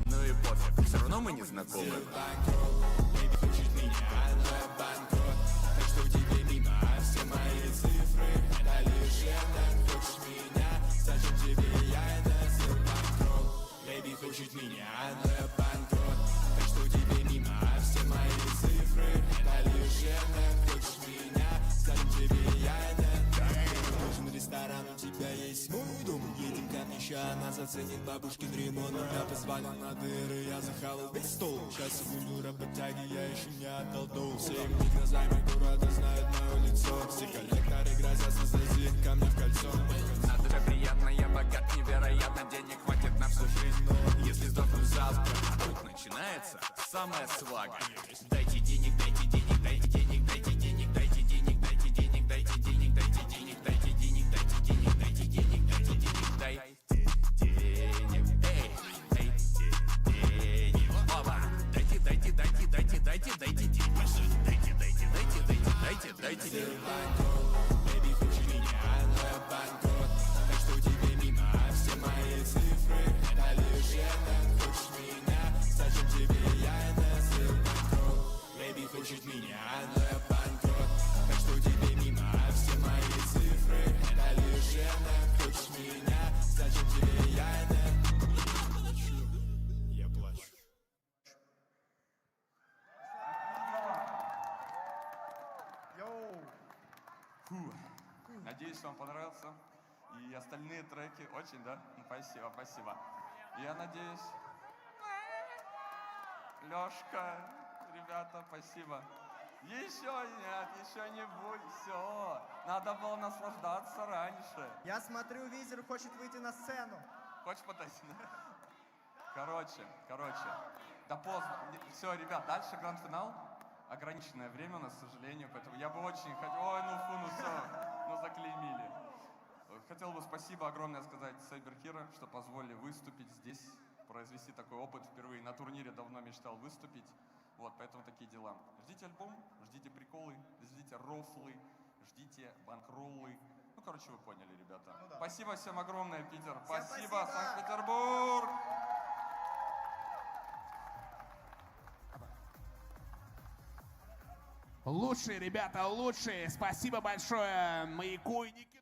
Ну и пофиг, все равно мы не знакомы. Baby, хочет меня, но я банкрот. Так что тебе мимо, все мои цифры это легенда. Хочешь меня, зачем тебе я носил банкрот? Baby, хочет меня, но я банкрот. Так что тебе мимо, все мои цифры это легенда. Хочешь меня, зачем тебе я нужен ресторан, у тебя есть мой дом. Едем ко мне, ща она заценит бабушкин ремонт. Я позвонил на дыры, я захавал весь стол. Сейчас секунду работяги, я еще не отдал долг. Все миг займы города знают мое лицо. Все коллекторы грозятся залезть ко мне в кольцо. Надо же приятно, я богат, невероятно. Денег хватит на всю жизнь, но если сдохну завтра, тут начинается самая свага. Дайте денег, дайте денег, дайте денег, дайте денег, дайте денег, дайте денег, дайте денег, дайте денег, дайте денег, дайте денег, дайте денег, дайте денег, дайте денег, эй, дайте денег, оба, дайте, дайте, дайте, дайте, дайте, дайте денег, дайте, дайте, дайте, дайте, дайте, дайте денег. Baby, хочешь меня, но я банкрот, так что тебе мимо, все мои цифры это легенда. Хочешь меня, зачем тебе я носил банкрот? Baby, хочешь меня, но я банкрот, так что тебе мимо, все мои цифры это легенда. Хочешь меня, зачем тебе я плачу, я плачу. Йоу! Фу. Надеюсь, вам понравился. И остальные треки очень, да? Спасибо, спасибо. Я надеюсь... Лёшка, ребята, спасибо. Еще нет, еще не будет, все. Надо было наслаждаться раньше. Я смотрю, Визер хочет выйти на сцену. Хочешь подойти? Короче. Да поздно. Все, ребят, дальше гранд-финал. Ограниченное время у нас, к сожалению, поэтому я бы очень хотел... Ой, ну все, заклеймили. Хотел бы спасибо огромное сказать Cyberhero, что позволили выступить здесь, произвести такой опыт впервые. На турнире давно мечтал выступить. Вот, поэтому такие дела. Ждите альбом, ждите приколы, ждите рофлы, ждите банкроллы. Ну, короче, вы поняли, ребята. Ну, да. Спасибо всем огромное, Питер. Спасибо, Санкт-Петербург! Лучшие, ребята, лучшие. Спасибо большое, Маяку и Никиту.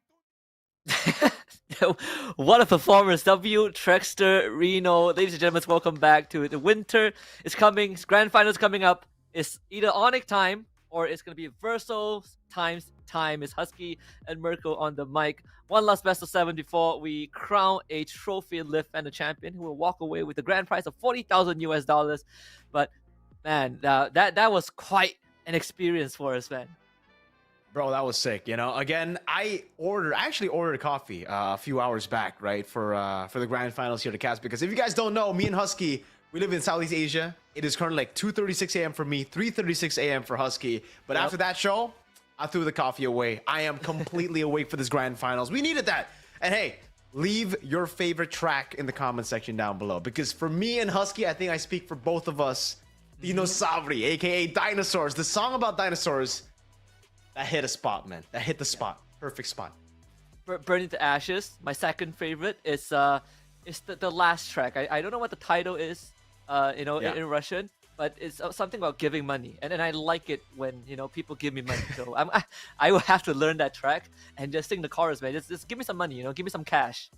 What a performance. W, Trexter, Reno. Ladies and gentlemen, welcome back to the winter. It's coming. Grand finals coming up. It's either Onyx time or it's going to be Verso times time. It's HusKKiee and Mirko on the mic. One last best of 7 before we crown a trophy lift and a champion who will walk away with the grand prize of $40,000. But man, that was quite an experience for us, man. Bro, that was sick. You know, again, I actually ordered coffee a few hours back, right, for the grand finals here to cast. Because if you guys don't know, me and HusKKiee, we live in Southeast Asia. It is currently like 2:36 a.m. for me, 3:36 a.m. for HusKKiee. But after that show, I threw the coffee away. I am completely awake for this grand finals. We needed that. And hey, leave your favorite track in the comment section down below. Because for me and HusKKiee, I think I speak for both of us. Dinosaurii, aka dinosaurs. The song about dinosaurs. That hit a spot, man. That hit the spot. Perfect spot. Burning to Ashes. My second favorite is the last track. I don't know what the title is, in Russian, but it's something about giving money, and I like it when people give me money. So I will have to learn that track and just sing the chorus, man. Just give me some money, give me some cash.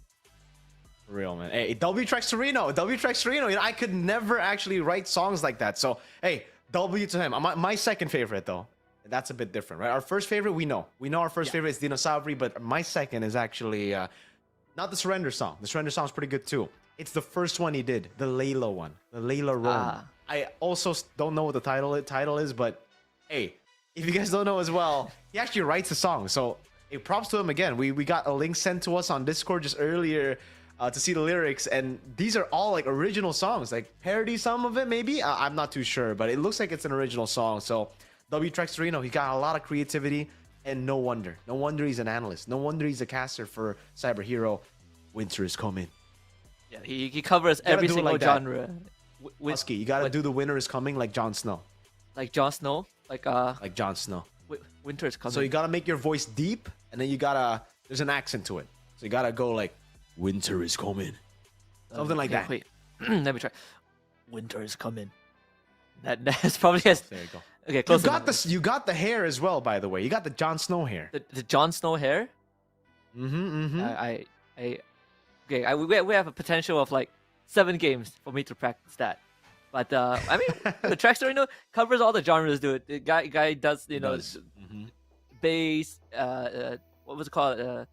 For real, man. Hey, W Trex Torino. I could never actually write songs like that. So hey, W to him. My second favorite though. That's a bit different, right? Our first favorite, we know our first favorite is Dinosaurii, but my second is actually not the Surrender song. The Surrender song is pretty good too. It's the first one he did, the Layla one, the Layla Rome. I also don't know what the title is, but hey, if you guys don't know as well, he actually writes a song. So hey, props to him again. We got a link sent to us on Discord just earlier to see the lyrics, and these are all like original songs, like parody some of it maybe. I'm not too sure, but it looks like it's an original song. So W Trex Torino, he got a lot of creativity, and no wonder he's an analyst. No wonder he's a caster for Cyberhero. winter is coming. Yeah, he covers You gotta every do it single like that. genre. HusKKiee, you gotta do the winter is coming like Jon Snow. Like Jon Snow, like Jon Snow. winter is coming. So you gotta make your voice deep, and then there's an accent to it. So you gotta go like, winter is coming. Something like that. Wait, let me try. Winter is coming. That's probably as. There you go. Okay, close You got enough. this. You got the hair as well, by the way. You got the Jon Snow hair. The Jon Snow hair. We have a potential of like 7 games for me to practice that. But I mean, the Trackster covers all the genres, dude. The guy does bass. What was it called?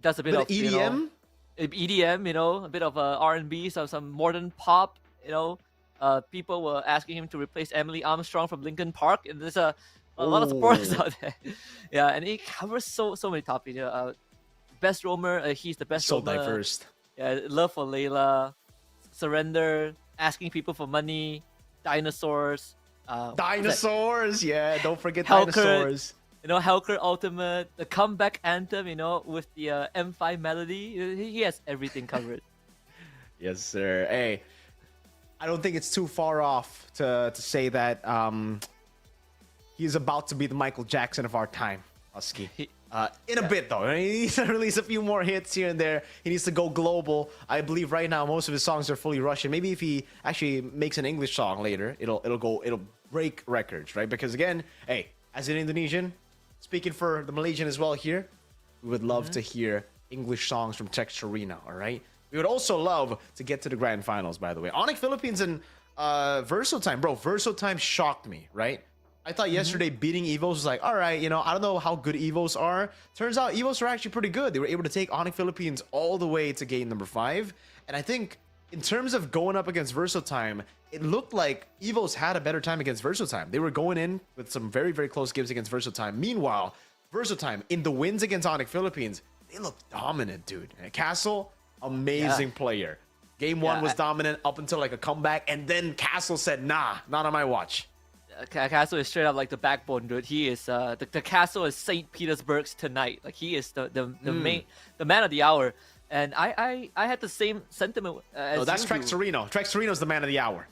Does a bit of EDM. EDM, a bit of R&B, some modern pop. People were asking him to replace Emily Armstrong from Linkin Park, and there's a lot of supporters out there. Yeah, and he covers so many topics. Best roamer, he's the best. So roamer. diverse. Yeah, love for Layla, surrender, asking people for money, dinosaurs. Dinosaurs, yeah. Don't forget Hellcat, dinosaurs. Hellcat Ultimate, the comeback anthem. With the M5 melody. He has everything covered. Yes, sir. Hey, I don't think it's too far off to say that he's about to be the Michael Jackson of our time, HusKKiee. In a bit, though. He needs to release a few more hits here and there. He needs to go global. I believe right now most of his songs are fully Russian. Maybe if he actually makes an English song later, it'll break records, right? Because again, hey, as an Indonesian, speaking for the Malaysian as well here, we would love to hear English songs from Texturino, all right? We would also love to get to the grand finals, by the way. Onyx Philippines and Versotime. Bro, Versotime shocked me, right? I thought yesterday beating Evos was like, all right, I don't know how good Evos are. Turns out Evos are actually pretty good. They were able to take Onyx Philippines all the way to game number 5. And I think in terms of going up against Versotime, it looked like Evos had a better time against Versotime. They were going in with some very, very close games against Versotime. Meanwhile, Versotime, in the wins against Onyx Philippines, they looked dominant, dude. And Castle, amazing player. Game 1 was dominant up until like a comeback. And then Castle said, nah, not on my watch. Castle is straight up like the backbone, dude. He is the Castle is St. Petersburg's tonight. Like he is the man of the hour. And I had the same sentiment as that's you Tracksterino. Tracksterino's the man of the hour.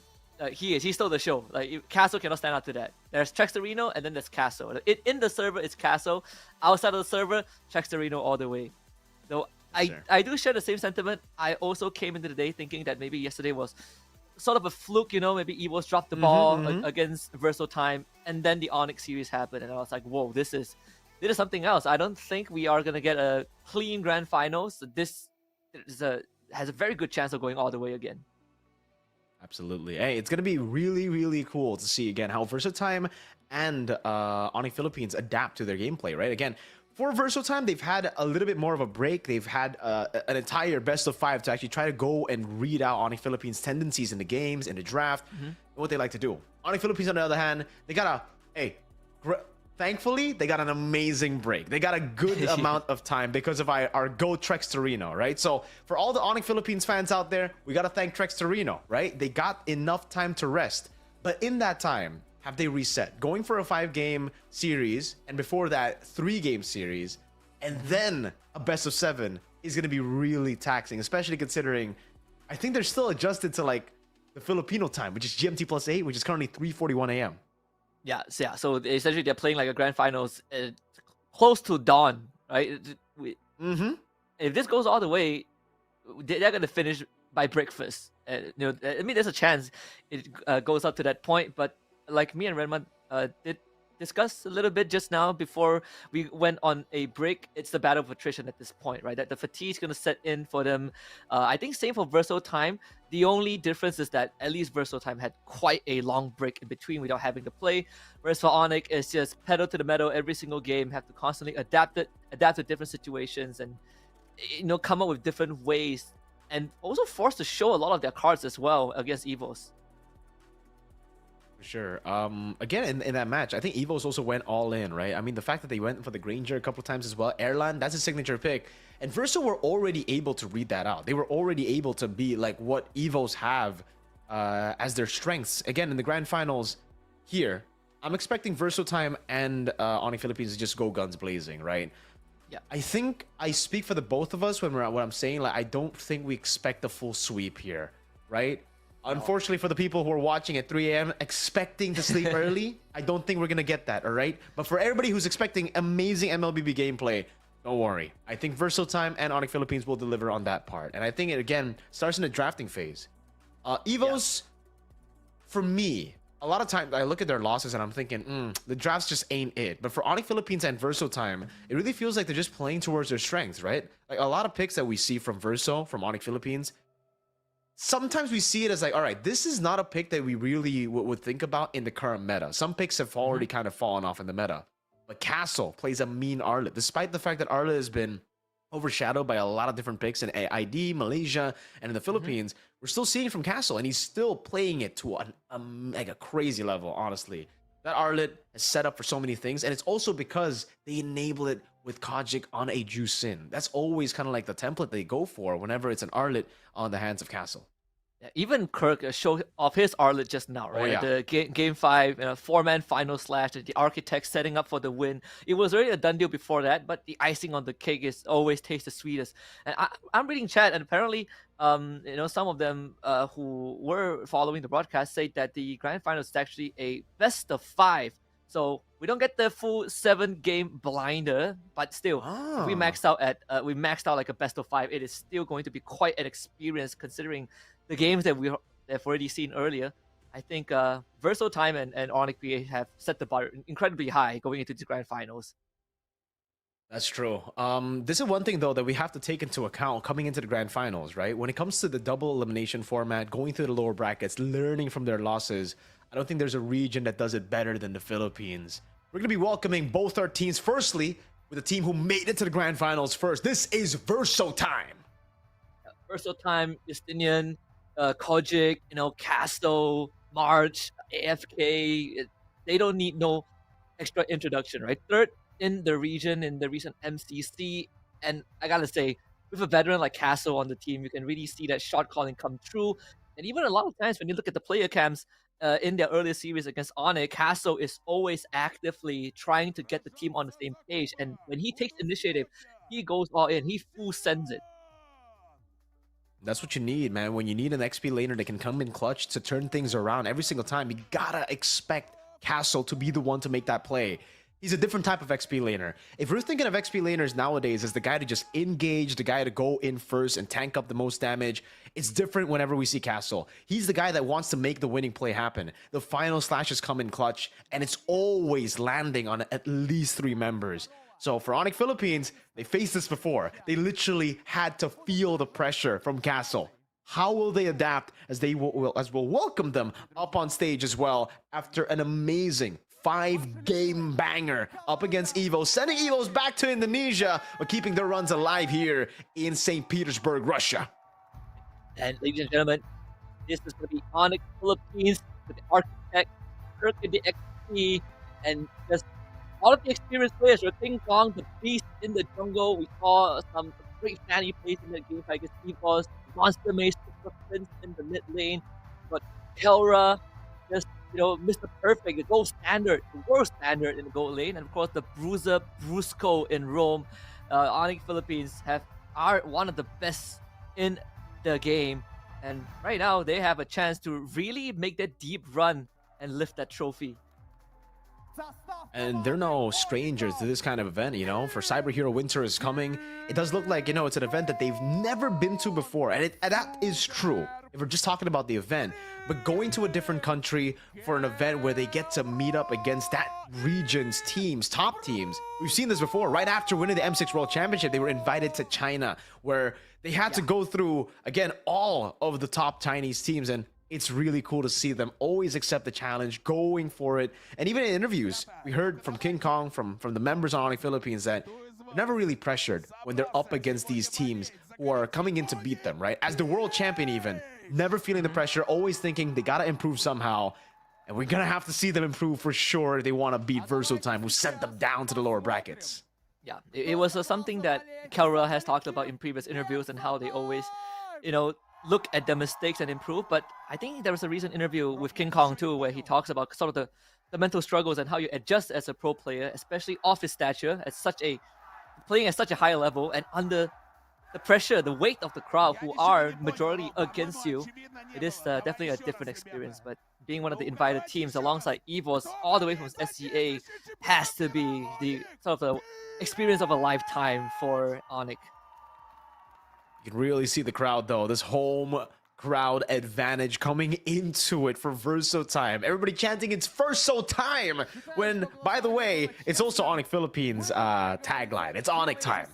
He is. He stole the show. Like Castle cannot stand up to that. There's Tracksterino and then there's Castle. In the server, it's Castle. Outside of the server, Tracksterino all the way. So I do share the same sentiment. I also came into the day thinking that maybe yesterday was sort of a fluke, maybe Evos dropped the ball against Versotime, and then the Onyx series happened, and I was like, whoa, this is something else. I don't think we are gonna get a clean grand finals. This has a very good chance of going all the way again. Absolutely. Hey, it's gonna be really, really cool to see again how Versotime and Onyx Philippines adapt to their gameplay, right? Again, for Versotime, they've had a little bit more of a break. They've had an entire best of 5 to actually try to go and read out Onyx Philippines' tendencies in the games, in the draft, and what they like to do. Onyx Philippines, on the other hand, they got thankfully, they got an amazing break. They got a good amount of time because of our GO Tracksterino, right? So for all the Onyx Philippines fans out there, we got to thank Tracksterino, right? They got enough time to rest. But in that time, have they reset? Going for a 5-game series, and before that, 3-game series, and then a best of 7 is going to be really taxing, especially considering I think they're still adjusted to like the Filipino time, which is GMT plus 8, which is currently 3:41 a.m. Yeah. So essentially they're playing like a grand finals close to dawn, right? If this goes all the way, they're going to finish by breakfast. I mean, there's a chance it goes up to that point, but like me and Redman did discuss a little bit just now before we went on a break, it's the battle of attrition at this point, right? That the fatigue's going to set in for them. I think same for Versotime. The only difference is that at least Versotime had quite a long break in between without having to play. Whereas for Onyx, it's just pedal to the metal every single game, have to constantly adapt to different situations and come up with different ways, and also forced to show a lot of their cards as well against Evos. Sure. Again, in that match, I think Evos also went all in, right? I mean, the fact that they went for the Granger a couple of times as well, Airland, that's a signature pick. And Verso were already able to read that out. They were already able to be like what Evos have as their strengths. Again, in the grand finals here, I'm expecting Versotime and Onyx Philippines to just go guns blazing, right? I think I speak for the both of us when what I'm saying. Like, I don't think we expect a full sweep here, right? Unfortunately for the people who are watching at 3 a.m. expecting to sleep early, I don't think we're gonna get that, all right? But for everybody who's expecting amazing MLBB gameplay, don't worry. I think Versatile Time and Onyx Philippines will deliver on that part. And I think it, again, starts in the drafting phase. Evos, for me, a lot of times I look at their losses and I'm thinking, the drafts just ain't it. But for Onyx Philippines and Verso Time, it really feels like they're just playing towards their strengths, right? Like a lot of picks that we see from Verso, from Onyx Philippines, sometimes we see it as like, all right, this is not a pick that we really would think about in the current meta. Some picks have already kind of fallen off in the meta. But Castle plays a mean Arlet, despite the fact that Arlet has been overshadowed by a lot of different picks in ID, Malaysia, and in the Philippines. We're still seeing it from Castle, and he's still playing it to like a crazy level, honestly. That Arlet is set up for so many things, and it's also because they enable it with Kojic on a Juice Sin. That's always kind of like the template they go for whenever it's an Arlet on the hands of Castle. Yeah, even Kirk showed off his Arlet just now, right? The game 5, 4-man final slash, the Architect setting up for the win. It was already a done deal before that, but the icing on the cake is always tastes the sweetest. And I'm reading chat, and apparently, some of them who were following the broadcast say that the grand final is actually a best of 5. So we don't get the full 7-game blinder, but still, if we maxed out like a best of 5, it is still going to be quite an experience considering the games that we have already seen earlier. I think Verso Time and Onyx PA have set the bar incredibly high going into the grand finals. That's true. This is one thing, though, that we have to take into account coming into the grand finals, right? When it comes to the double elimination format, going through the lower brackets, learning from their losses, I don't think there's a region that does it better than the Philippines. We're going to be welcoming both our teams, firstly, with a team who made it to the grand finals first. This is Verso Time. Verso Time, Justinian, Kojic, Casto, March, AFK, they don't need no extra introduction, right? Third in the region, in the recent MCC, and I gotta say, with a veteran like Casto on the team, you can really see that shot calling come true. And even a lot of times when you look at the player cams in their earlier series against Onyx, Casto is always actively trying to get the team on the same page. And when he takes initiative, he goes all in, he full sends it. That's what you need, man. When you need an XP laner that can come in clutch to turn things around every single time, you gotta expect Castle to be the one to make that play. He's a different type of XP laner. If we're thinking of XP laners nowadays as the guy to just engage, the guy to go in first and tank up the most damage, it's different whenever we see Castle. He's the guy that wants to make the winning play happen. The final slashes come in clutch, and it's always landing on at least 3 members. So for Onyx Philippines, they faced this before. They literally had to feel the pressure from Castle. How will they adapt as we'll welcome them up on stage as well after an amazing 5-game banger up against Evo, sending Evos back to Indonesia, but keeping their runs alive here in St. Petersburg, Russia. And ladies and gentlemen, this is going to be Onyx Philippines with the Architect, Kirk in the XP, and just all of the experienced players. King Kong, the beast in the jungle. We saw some great fanny plays in that game against Evos. Monster Mace in the mid lane, but Kelra just Mr. Perfect, the gold standard, the world standard in the gold lane, and of course the Bruiser Brusco in Rome. Onyx Philippines are one of the best in the game, and right now they have a chance to really make that deep run and lift that trophy. And they're no strangers to this kind of event, For Cyberhero Winter is coming. It does look like, it's an event that they've never been to before. And that is true, if we're just talking about the event. But going to a different country for an event where they get to meet up against that region's teams, top teams. We've seen this before. Right after winning the M6 World Championship, they were invited to China, where they had to go through, again, all of the top Chinese teams. And it's really cool to see them always accept the challenge, going for it. And even in interviews, we heard from King Kong, from the members on Onyx Philippines, that they're never really pressured when they're up against these teams who are coming in to beat them, right? As the world champion even, never feeling the pressure, always thinking they gotta improve somehow. And we're gonna have to see them improve for sure if they want to beat Verso Time, who sent them down to the lower brackets. Yeah, it was something that Kelra has talked about in previous interviews and how they always, look at the mistakes and improve. But I think there was a recent interview with King Kong too, where he talks about sort of the mental struggles and how you adjust as a pro player, especially off his stature at such a playing at such a high level and under the pressure, the weight of the crowd who are majority against you, it is definitely a different experience. But being one of the invited teams alongside EVOS all the way from SCA has to be the sort of the experience of a lifetime for Onyx. You can really see the crowd though. This home crowd advantage coming into it for Verso Time. Everybody chanting it's Verso Time when, by the way, it's also Onyx Philippines tagline. It's Onyx Time.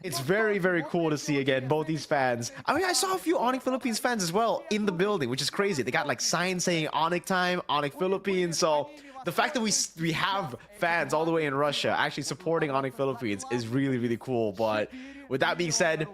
It's very, very cool to see again both these fans. I mean, I saw a few Onyx Philippines fans as well in the building, which is crazy. They got like signs saying Onyx Time, Onyx Philippines. So the fact that we have fans all the way in Russia actually supporting Onyx Philippines is really, really cool. But with that being said,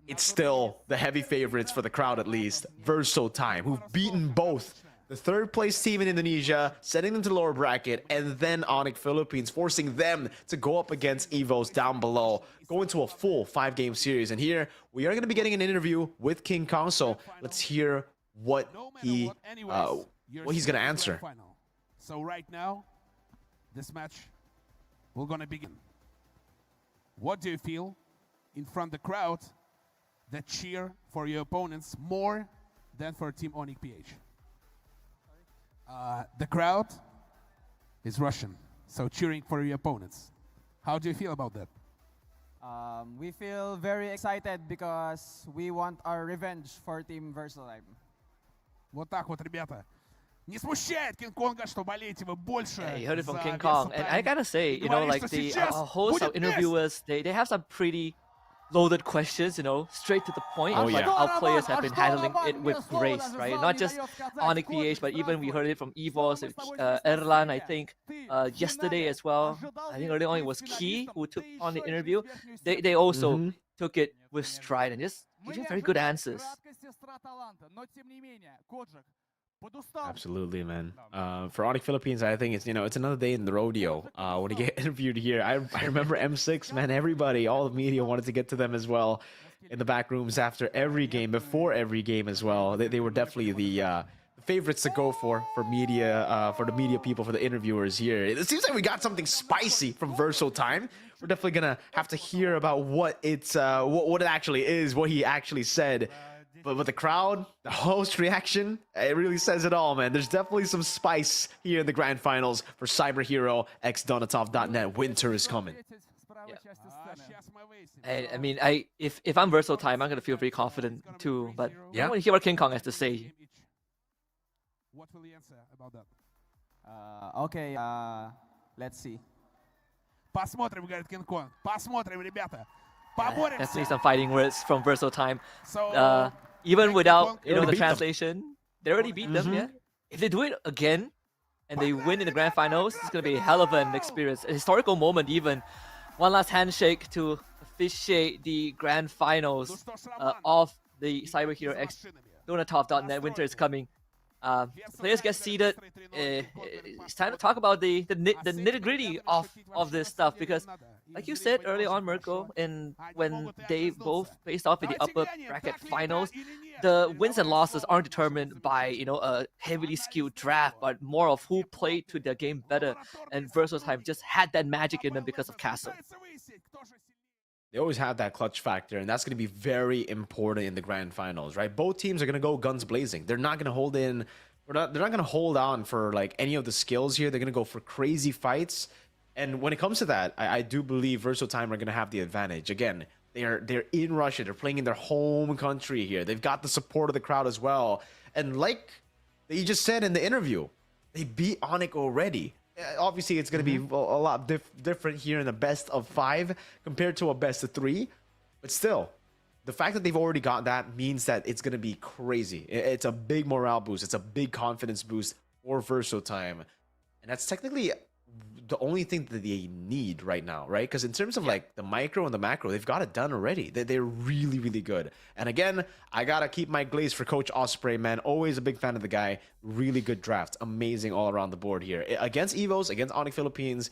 it's still the heavy favorites for the crowd, at least, Verso Time, who've beaten both the third place team in Indonesia, sending them to the lower bracket, and then Onyx Philippines, forcing them to go up against EVOS down below, go into a full 5-game series. And here, we are going to be getting an interview with King Kong, so let's hear what he's going to answer. So right now, this match, we're going to begin. What do you feel in front of the crowd that cheer for your opponents more than for Team Onyx PH? The crowd is Russian, so cheering for your opponents. How do you feel about that? We feel very excited because we want our revenge for Team Versatile. Вот так вот, ребята. Не смущает Кинг-Конга, что болеете вы больше. Yeah, you heard it from за King Kong. And I gotta say, you know, Говорит, like что the сейчас hosts, our будет interviewers, they have some pretty loaded questions, you know, straight to the point. Oh, Like yeah. our players have been handling it with grace, right? Not just Onyx PH, but even we heard it from EVOS, Erlan, I think, yesterday as well. I think early on it was Key who took on the interview. They also took it with stride and just giving very good answers. Absolutely, man. For Onyx Philippines, I think it's, you know, it's another day in the rodeo. When you get interviewed here, I remember M6, man, everybody, all the media wanted to get to them as well in the back rooms after every game, before every game as well. They were definitely the favorites to go for media, for the media people, for the interviewers here. It seems like we got something spicy from Verso Time. We're definitely gonna have to hear about what it's what it actually is, what he actually said. But with the crowd, the host reaction, it really says it all, man. There's definitely some spice here in the grand finals for Cyberhero x Donatov.net. Winter is coming. I mean, if I'm Verso Time, I'm gonna feel very confident too. But Yeah. I want to hear what King Kong has to say. What will you answer about that? Okay, let's see. Посмотрим, говорит Кинг-Конг. Посмотрим, ребята. Definitely Поборемся. some fighting words from Verso Time. So, Even without They already the beat them. translation, they already beat them. Yeah. If they do it again and they win in the grand finals, it's gonna be a hell of an experience, a historical moment. Even one last handshake to officiate the grand finals of the Cyberhero x Donatov.net. Winter is coming. Players get seated. It's time to talk about the nitty gritty of this stuff, because, like you said early on, Mirko, when they both faced off in the upper bracket finals, the wins and losses aren't determined by, you know, a heavily skewed draft, but more of who played to their game better. And Verso Time just had that magic in them because of Castle. They always have that clutch factor, and that's going to be very important in the grand finals, right? Both teams are going to go guns blazing. They're not going to hold in, they're not going to hold on for like any of the skills here. They're going to go for crazy fights. And when it comes to that, I do believe Verso Time are going to have the advantage. Again, they're in Russia. They're playing in their home country here. They've got the support of the crowd as well. And like you just said in the interview, they beat Onyx already. Obviously, it's going to be a lot different here in the best of 5 compared to a best of 3. But still, the fact that they've already got that means that it's going to be crazy. It's a big morale boost. It's a big confidence boost for Verso Time. And that's technically the only thing that they need right now, right? Because in terms of like the micro and the macro, they've got it done already. They're really, really good. And again, I gotta keep my glaze for Coach Osprey, man. Always a big fan of the guy. Really good draft. Amazing all around the board here. Against EVOS, against Onyx Philippines,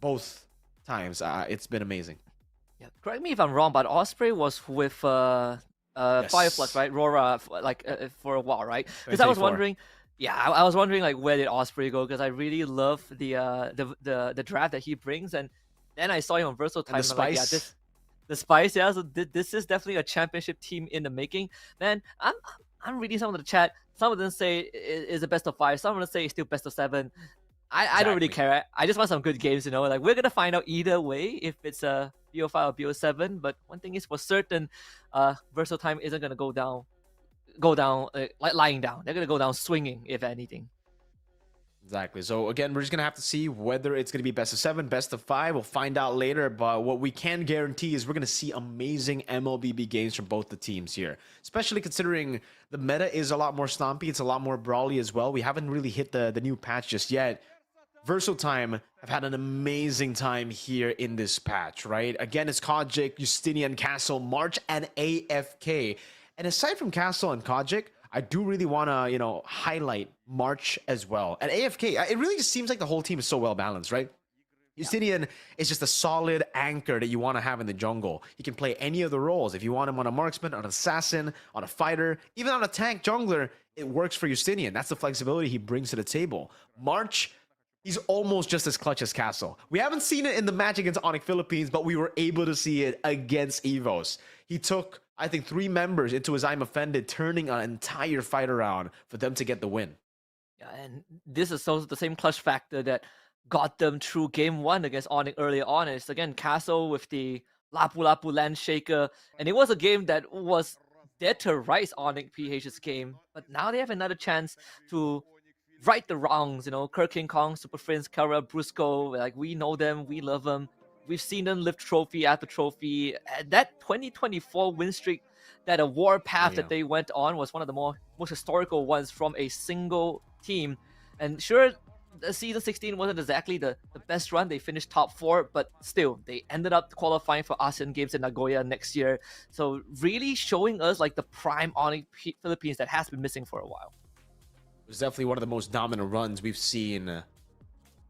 both times, it's been amazing. Yeah, correct me if I'm wrong, but Osprey was with Fireflux, right? Rora, for a while, right? Because I was 2024. wondering. Yeah, I was wondering like where did Osprey go, because I really love the draft that he brings, and Then I saw him on Versatile Time. And the I'm like, yeah, spice. the spice, yeah. So this is definitely a championship team in the making. Man, I'm reading some of the chat. Some of them say it's a best of 5. Some of them say it's still best of 7. I don't really Exactly. care. I just want some good games, you know. Like, we're gonna find out either way if it's a BO5 or BO7. But one thing is for certain, Versatile Time isn't gonna go down like lying down. They're gonna go down swinging, if anything. Exactly. So again, we're just gonna have to see whether it's gonna be best of 7, best of 5. We'll find out later. But what we can guarantee is we're gonna see amazing MLBB games from both the teams here. Especially considering the meta is a lot more stompy. It's a lot more brawly as well. We haven't really hit the new patch just yet. Versatile Time have had an amazing time here in this patch, right? Again, it's Kojic, Justinian, Castle, March, and AFK. And aside from Castle and Kojic, I do really want to, highlight March as well. And AFK, it really just seems like the whole team is so well balanced, right? Justinian is just a solid anchor that you want to have in the jungle. He can play any of the roles. If you want him on a marksman, on an assassin, on a fighter, even on a tank jungler, it works for Justinian. That's the flexibility he brings to the table. March, he's almost just as clutch as Castle. We haven't seen it in the match against Onyx Philippines, but we were able to see it against EVOS. He took, I think, 3 members into his I'm Offended, turning an entire fight around for them to get the win. Yeah, and this is also the same clutch factor that got them through game 1 against Onyx earlier on. And it's again Castle with the Lapu Lapu Land Shaker. And it was a game that was dead to rights Onyx PH's game. But now they have another chance to right the wrongs. Kirk King Kong, Super Friends, Kara, Brusco, like, we know them, we love them. We've seen them lift trophy after trophy. And that 2024 win streak, that a war path that they went on, was one of the most historical ones from a single team. And sure, the season 16 wasn't exactly the best run. They finished top 4, but still, they ended up qualifying for ASEAN Games in Nagoya next year. So really showing us like the prime Onyx Philippines that has been missing for a while. It was definitely one of the most dominant runs we've seen,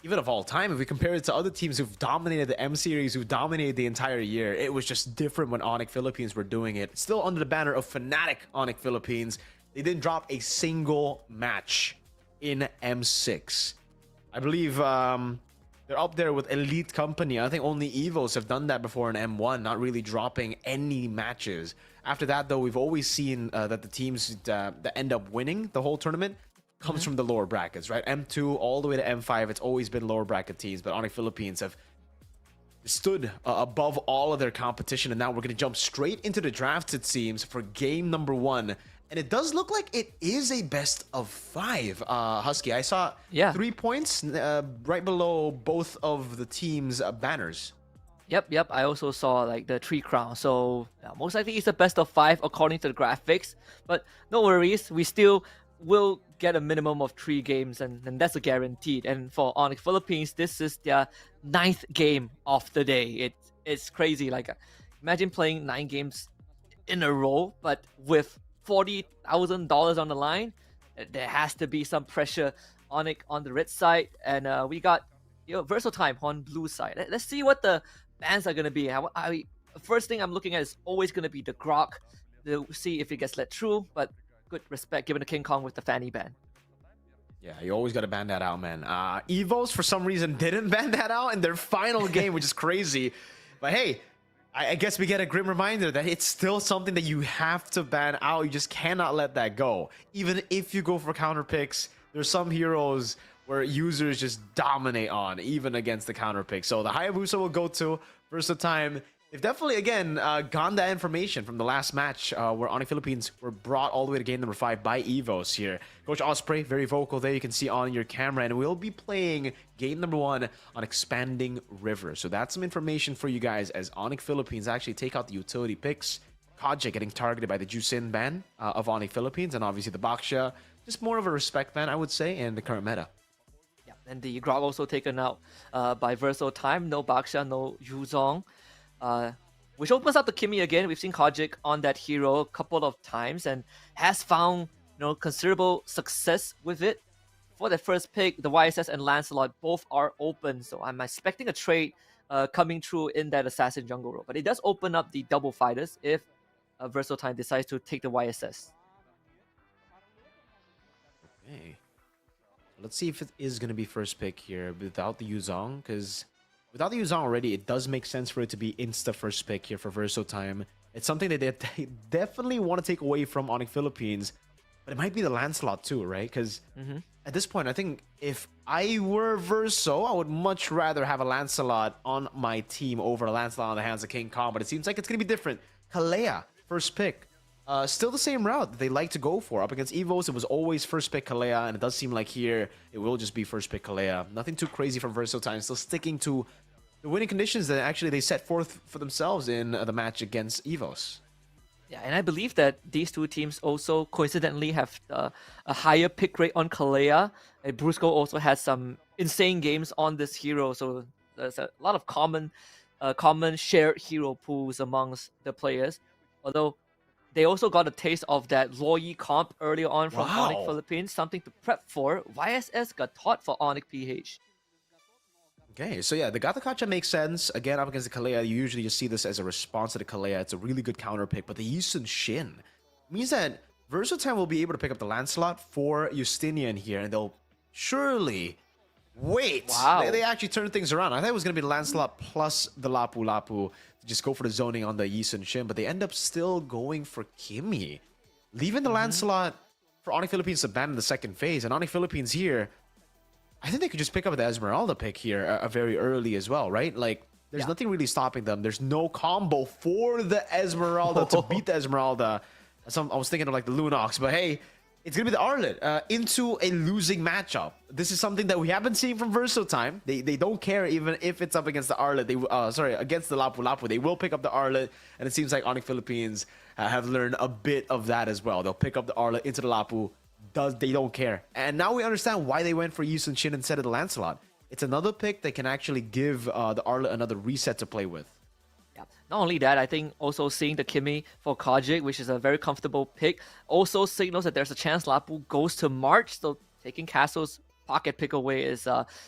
even of all time. If we compare it to other teams who've dominated the M Series, who've dominated the entire year, it was just different when Onyx Philippines were doing it. Still under the banner of Fnatic Onyx Philippines. They didn't drop a single match in M6. I believe they're up there with Elite Company. I think only EVOs have done that before in M1, not really dropping any matches. After that, though, we've always seen that the teams that end up winning the whole tournament comes from the lower brackets, right? M2 all the way to M5, it's always been lower bracket teams, but Onyx Philippines have stood above all of their competition, and now we're going to jump straight into the drafts, it seems, for game number 1. And it does look like it is a best of 5. HusKKiee, I saw 3 points right below both of the teams' banners. Yep. I also saw like the 3 crowns. So most likely it's a best of 5 according to the graphics. But no worries, we still will get a minimum of 3 games, and that's a guaranteed. And for Onyx Philippines, this is their 9th game of the day. It's crazy. Like, imagine playing 9 games in a row, but with $40,000 on the line. There has to be some pressure on it on the red side, and we got Versatile Time on blue side. Let's see what the bans are gonna be. First thing I'm looking at is always gonna be the Grok, to see if it gets let through. But good respect given to King Kong with the Fanny ban. Yeah, you always got to ban that out, man. EVOs, for some reason, didn't ban that out in their final game, which is crazy. But hey, I guess we get a grim reminder that it's still something that you have to ban out. You just cannot let that go. Even if you go for counter picks, there's some heroes where users just dominate on, even against the counter pick. So the Hayabusa will go to Versatile Time. They've definitely, again, gotten that information from the last match where Onyx Philippines were brought all the way to game number 5 by EVOS here. Coach Osprey, very vocal there, you can see on your camera. And we'll be playing game number 1 on Expanding River. So that's some information for you guys as Onyx Philippines actually take out the utility picks. Kojic getting targeted by the Jusin ban of Onyx Philippines. And obviously the Baksha, just more of a respect ban, I would say, in the current meta. Yeah, and the Grog also taken out by Versatile Time. No Baksha, no Yuzong. Which opens up the HusKKiee again. We've seen Kojic on that hero a couple of times and has found considerable success with it. For the first pick, the YSS and Lancelot both are open, so I'm expecting a trade coming through in that assassin jungle role. But it does open up the double fighters if Versatile Time decides to take the YSS. Okay. Let's see if it is going to be first pick here without the Yuzong, because without the Yuzan already, it does make sense for it to be insta first pick here for Verso Time. It's something that they definitely want to take away from Onyx Philippines, but it might be the Lancelot too, right? Because at this point, I think if I were Verso, I would much rather have a Lancelot on my team over a Lancelot on the hands of King Kong, but it seems like it's going to be different. Kalea, first pick. Still the same route that they like to go for. Up against Evos, it was always first pick Kalea, and it does seem like here it will just be first pick Kalea. Nothing too crazy from Verso Time, still sticking to the winning conditions that actually they set forth for themselves in the match against Evos. Yeah, and I believe that these two teams also coincidentally have a higher pick rate on Kalea. And Brusco also has some insane games on this hero, so there's a lot of common shared hero pools amongst the players. Although they also got a taste of that Loyi comp earlier on from Onyx Philippines, something to prep for. YSS got taught for Onyx PH. Okay, so yeah, the Gatakacha makes sense. Again, up against the Kalea, you usually just see this as a response to the Kalea. It's a really good counter pick, but the Yisun Shin means that Versatile will be able to pick up the Lancelot for Justinian here, and they'll surely wait. Wow. They actually turned things around. I thought it was going to be Lancelot plus the Lapu Lapu to just go for the zoning on the Yisun Shin, but they end up still going for Kimmy, leaving the Lancelot for Onyx Philippines to ban in the second phase, and Onyx Philippines here, I think they could just pick up the Esmeralda pick here very early as well, right? Like, there's nothing really stopping them. There's no combo for the Esmeralda to beat the Esmeralda. I was thinking of like the Lunox, but hey, it's going to be the Arlet into a losing matchup. This is something that we haven't seen from Verso Time. They don't care even if it's up against the Arlet. Against the Lapu Lapu. They will pick up the Arlet, and it seems like Onyx Philippines have learned a bit of that as well. They'll pick up the Arlet into the Lapu. They don't care. And now we understand why they went for Yisun Shin instead of the Lancelot. It's another pick that can actually give the Arlet another reset to play with. Yeah. Not only that, I think also seeing the Kimmy for Kojik, which is a very comfortable pick, also signals that there's a chance Lapu goes to March. So taking Castle's pocket pick away is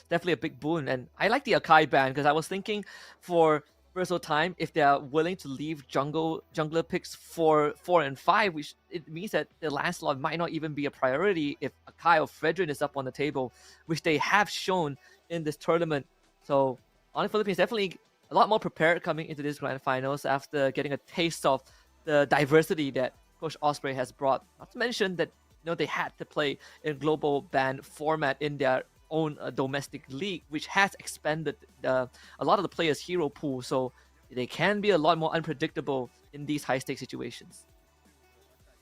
definitely a big boon. And I like the Akai ban because I was thinking for Verso Time, if they are willing to leave jungler picks for 4 and 5, which it means that the Lancelot might not even be a priority if Akai or Fredrin is up on the table, which they have shown in this tournament. So Onyx Philippines definitely a lot more prepared coming into this grand finals after getting a taste of the diversity that Coach Osprey has brought. Not to mention that they had to play in global ban format in their own domestic league, which has expanded a lot of the players' hero pool, so they can be a lot more unpredictable in these high-stakes situations.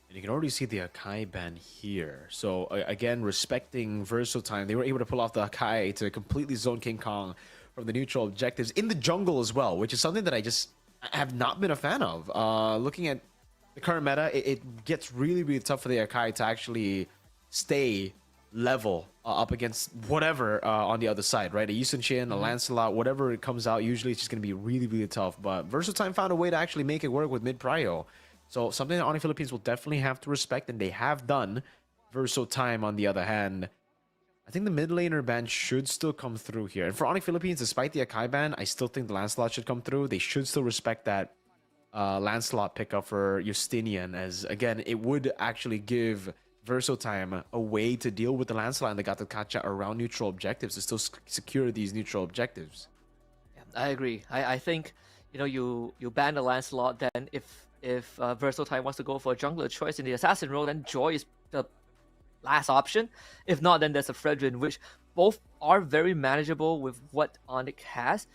And you can already see the Akai ban here. So again, respecting Verso Time, they were able to pull off the Akai to completely zone King Kong from the neutral objectives in the jungle as well, which is something that I have not been a fan of. Looking at the current meta, it gets really, really tough for the Akai to actually stay level up against whatever on the other side, right? A Yisun Shin, a Lancelot, whatever it comes out, usually it's just going to be really, really tough. But Verso Time found a way to actually make it work with mid-prio. So something that Onyx Philippines will definitely have to respect, and they have done. Verso Time, on the other hand, I think the mid laner ban should still come through here. And for Onyx Philippines, despite the Akai ban, I still think the Lancelot should come through. They should still respect that Lancelot pickup for Justinian, as again, it would actually give Verso Time a way to deal with the Lancelot and the Gatakacha around neutral objectives to still secure these neutral objectives. Yeah, I agree. I think you ban the Lancelot, then if Verso Time wants to go for a jungler choice in the assassin role, then Joy is the last option. If not, then there's a Fredrin, which both are very manageable with what Onyx has.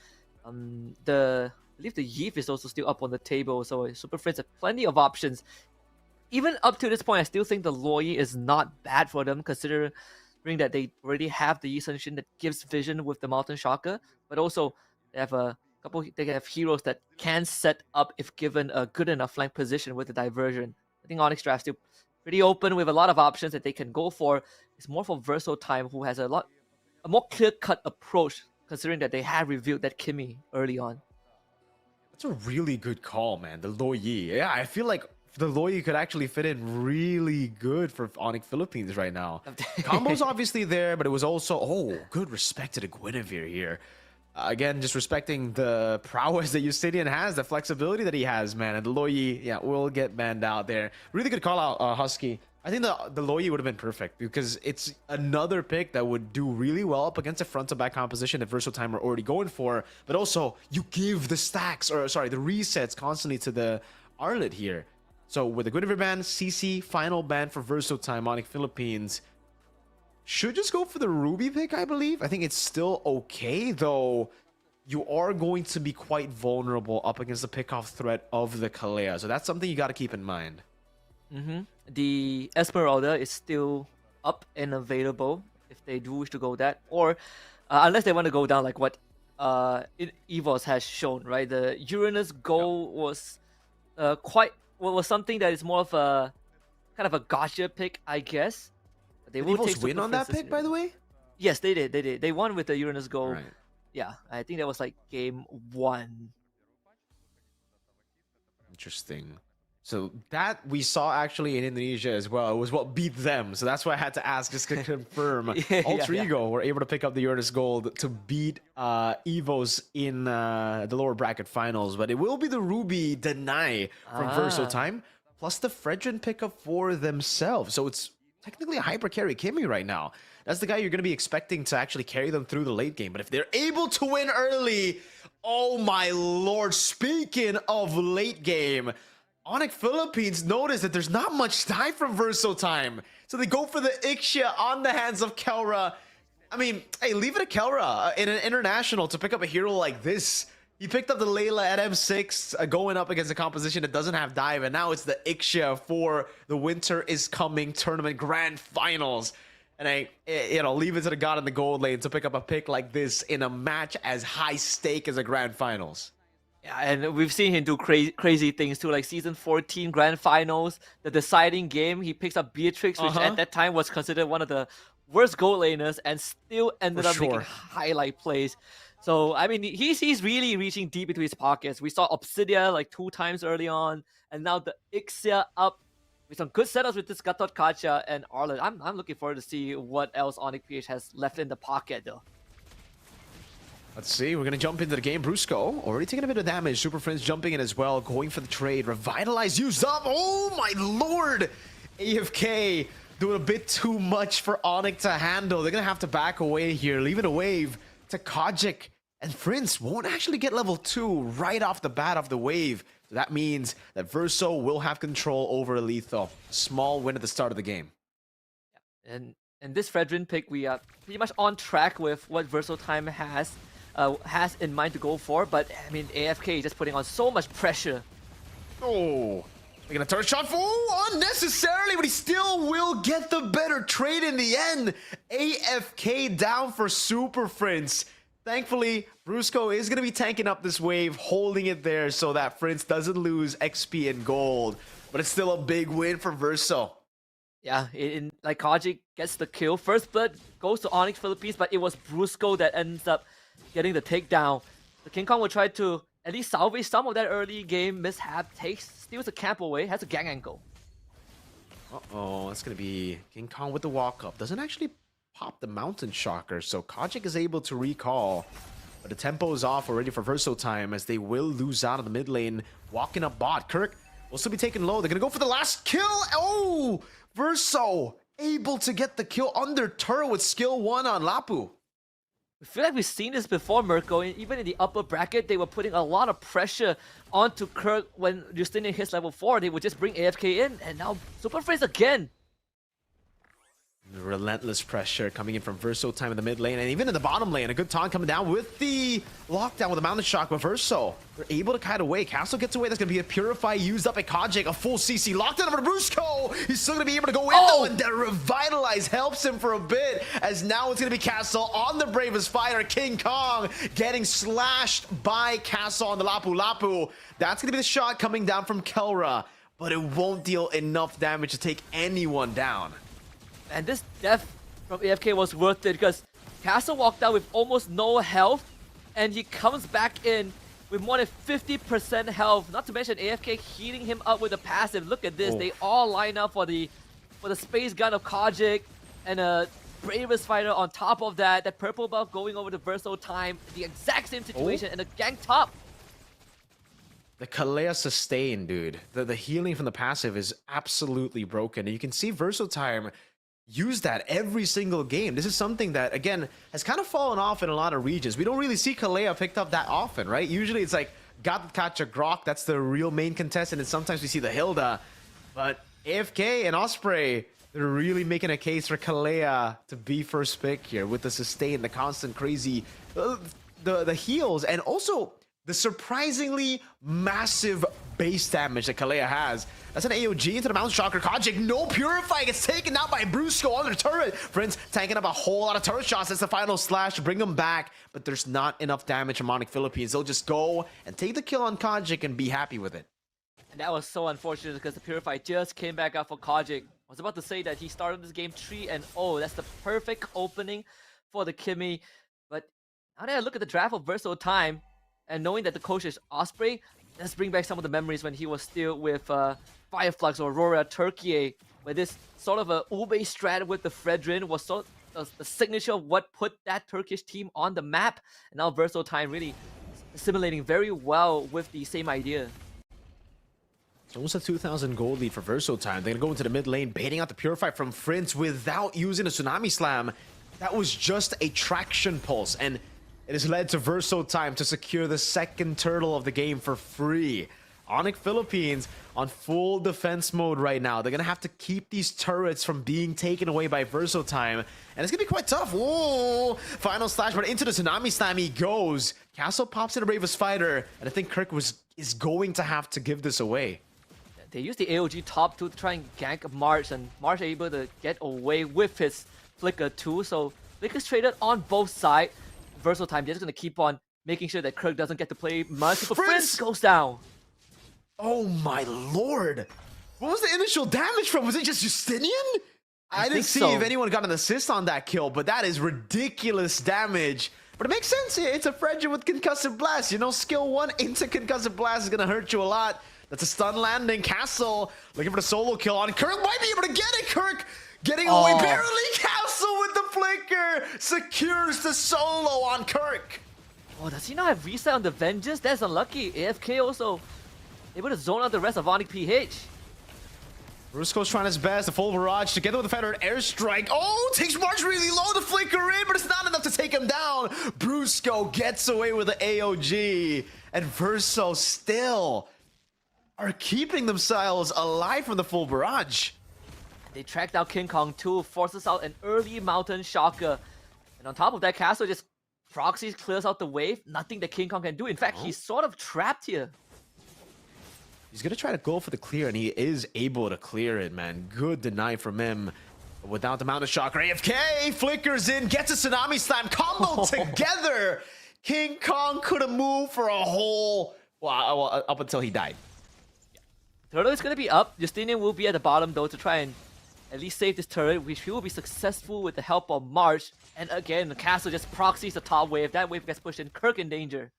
I believe the Yeef is also still up on the table, so Super Friends have plenty of options. Even up to this point, I still think the Loyi is not bad for them, considering that they already have the Yisun Shin that gives vision with the Mountain Shocker, but also they have heroes that can set up if given a good enough flank position with the diversion. I think Onyx draft still pretty open with a lot of options that they can go for. It's more for Verso Time, who has a more clear-cut approach, considering that they have revealed that Kimmy early on. That's a really good call, man. The Loyi. Yeah, I feel like the Loyi could actually fit in really good for Onyx Philippines right now. Combo's obviously there, but it was also, good respect to the Guinevere here. Again, just respecting the prowess that Justinian has, the flexibility that he has, man. And the Loyi, will get banned out there. Really good call out, Husky. I think the Loyi would have been perfect because it's another pick that would do really well up against a front-to-back composition that Versatile are already going for. But also, you give the stacks, or sorry, the resets constantly to the Arlet here. So with the Guinevere ban, CC, final ban for Versatile, Onyx Philippines should just go for the Ruby pick, I believe. I think it's still okay, though. You are going to be quite vulnerable up against the pick-off threat of the Kalea. So that's something you got to keep in mind. The Esmeralda is still up and available if they do wish to go that, or unless they want to go down like what EVOS has shown, right? The Uranus goal was was something that is more of a kind of a gotcha pick, I guess. They Did will EVOS take win on that pick, by the way? Yes, they did. They won with the Uranus goal. Right. Yeah, I think that was like game 1. Interesting. So that we saw actually in Indonesia as well. It was what beat them. So that's why I had to ask just to confirm. Alter Ego were able to pick up the Uranus Gold to beat EVOS in the lower bracket finals. But it will be the Ruby Deny from Versatile plus the Fredrin pickup for themselves. So it's technically a hyper carry Kimmy right now. That's the guy you're going to be expecting to actually carry them through the late game. But if they're able to win early, oh my lord, speaking of late game, Onyx Philippines notice that there's not much time from Versatile. So they go for the Ixia on the hands of Kelra. I mean, hey, leave it to Kelra in an international to pick up a hero like this. He picked up the Layla at M6 going up against a composition that doesn't have dive, and now it's the Ixia for the Winter is Coming tournament grand finals. And leave it to the god in the gold lane to pick up a pick like this in a match as high stake as a grand finals. Yeah, and we've seen him do crazy things too, like season 14 grand finals, the deciding game. He picks up Beatrix, which at that time was considered one of the worst gold laners, and still ended up making highlight plays. So I mean, he's really reaching deep into his pockets. We saw Obsidia like 2 times early on, and now the Ixia up with some good setups with this Gatot Kacha and Arlen. I'm looking forward to see what else Onyx PH has left in the pocket though. Let's see, we're going to jump into the game. Brusco already taking a bit of damage. Super Friends jumping in as well, going for the trade. Revitalize used up. Oh my lord! AFK doing a bit too much for Onyx to handle. They're going to have to back away here, leaving a wave to Kajik. And Prince won't actually get level 2 right off the bat of the wave. So that means that Verso will have control over Letho. Small win at the start of the game. And this Fredrin pick, we are pretty much on track with what Versatile has in mind to go for, but I mean AFK is just putting on so much pressure. Oh, making a turret shot for unnecessarily, but he still will get the better trade in the end. AFK down for Super Prince. Thankfully, Brusco is going to be tanking up this wave, holding it there so that Prince doesn't lose XP and gold, but it's still a big win for Verso. Yeah, like Kajik gets the kill. First blood goes to Onyx Philippines, but it was Brusco that ends up getting the takedown. The King Kong will try to at least salvage some of that early game mishap. Steals the camp away, has a gang angle. Uh-oh, that's going to be King Kong with the walk-up. Doesn't actually pop the Mountain Shocker, so Kajik is able to recall. But the tempo is off already for Versatile as they will lose out of the mid lane. Walking up bot. Kirk will still be taken low. They're going to go for the last kill. Oh! Verso able to get the kill under turret with skill 1 on Lapu. I feel like we've seen this before, Mirko. Even in the upper bracket, they were putting a lot of pressure onto Kirk when Justinian hits level 4. They would just bring AFK in, and now Super Phrase again. Relentless pressure coming in from Versatile in the mid lane, and even in the bottom lane. A good taunt coming down with the lockdown with the Mountain Shock with Verso. They're able to kite away. Castle gets away. That's going to be a Purify used up at Kajik. A full CC lockdown over to Brusco. He's still going to be able to go in though, and that Revitalize helps him for a bit, as now it's going to be Castle on the Bravest Fighter. King Kong getting slashed by Castle on the Lapu Lapu. That's going to be the shot coming down from Kelra, but it won't deal enough damage to take anyone down. And this death from AFK was worth it because Castle walked out with almost no health, and he comes back in with more than 50% health. Not to mention AFK heating him up with a passive. Look at this. They all line up for the space gun of Kajik and a Bravest Fighter on top of that. That purple buff going over to Versatile. The exact same situation and a gang top. The Kalea sustain, dude. The healing from the passive is absolutely broken. And you can see Versatime use that every single game. This is something that, again, has kind of fallen off in a lot of regions. We don't really see Kalea picked up that often, right? Usually it's like Gatkacha Grok, that's the real main contestant, and sometimes we see the Hilda. But AFK and Osprey, they're really making a case for Kalea to be first pick here with the sustain, the constant crazy, the heals, and also the surprisingly massive base damage that Kalea has. That's an AOG into the Mountain Shocker. Kojic, no Purify, gets taken out by Brusco on the turret. Friends tanking up a whole lot of turret shots. That's the final slash to bring them back, but there's not enough damage from Onyx Philippines. They'll just go and take the kill on Kojic and be happy with it. And that was so unfortunate because the Purify just came back out for Kojic. I was about to say that he started this game 3-0. That's the perfect opening for the Kimmy. But now that I look at the draft of Versatime, and knowing that the coach is Osprey, let's bring back some of the memories when he was still with Fireflux or Aurora Turkey, where this sort of a Ube strat with the Fredrin was sort of the signature of what put that Turkish team on the map. And now Versatime really assimilating very well with the same idea. It's almost a 2,000 gold lead for Versatime. They're going to go into the mid lane, baiting out the Purify from Prince without using a Tsunami Slam. That was just a traction pulse, and it has led to Versatime to secure the second turtle of the game for free. Onyx Philippines on full defense mode right now. They're going to have to keep these turrets from being taken away by Versatime. And it's going to be quite tough. Whoa! Final slash, but into the Tsunami Slam he goes. Castle pops in a Bravest Fighter. And I think Kirk is going to have to give this away. They used the AOG top 2 to try and gank March. And March able to get away with his Flicker too. So Flicker's traded on both sides. Versatime just going to keep on making sure that Kirk doesn't get to play much. But Prince goes down. Oh my lord. What was the initial damage from? Was it just Justinian? I didn't see if anyone got an assist on that kill, but that is ridiculous damage. But it makes sense here. It's a Fredrin with Concussive Blast. You know, skill 1 into Concussive Blast is going to hurt you a lot. That's a stun landing. Castle looking for the solo kill on Kirk. Might be able to get it. Kirk getting away barely. Castle with the flicker secures the solo on Kirk. Oh, does he not have reset on the Vengeance? That's unlucky. AFK also able to zone out the rest of Onyx PH. Brusco's trying his best. The full barrage together with the Federate airstrike. Oh, takes March really low to flicker in, but it's not enough to take him down. Brusco gets away with the AOG, and Verso still are keeping themselves alive from the full barrage. They tracked down King Kong too, forces out an early Mountain Shocker. And on top of that, Castle just proxies, clears out the wave. Nothing that King Kong can do. In fact, he's sort of trapped here. He's going to try to go for the clear, and he is able to clear it, man. Good deny from him. But without the Mountain Shocker, AFK flickers in, gets a Tsunami Slam combo together. King Kong could have moved for a whole, well, up until he died. Turtle is going to be up. Justinian will be at the bottom, though, to try and at least save this turret, which he will be successful with the help of March. And again, the Castle just proxies the top wave. That wave gets pushed in. Kirk in danger.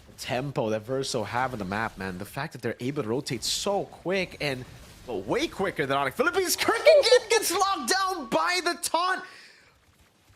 The tempo that Verso have on the map, man. The fact that they're able to rotate so quick and well, way quicker than Onyx Philippines. Kirk again gets locked down by the taunt.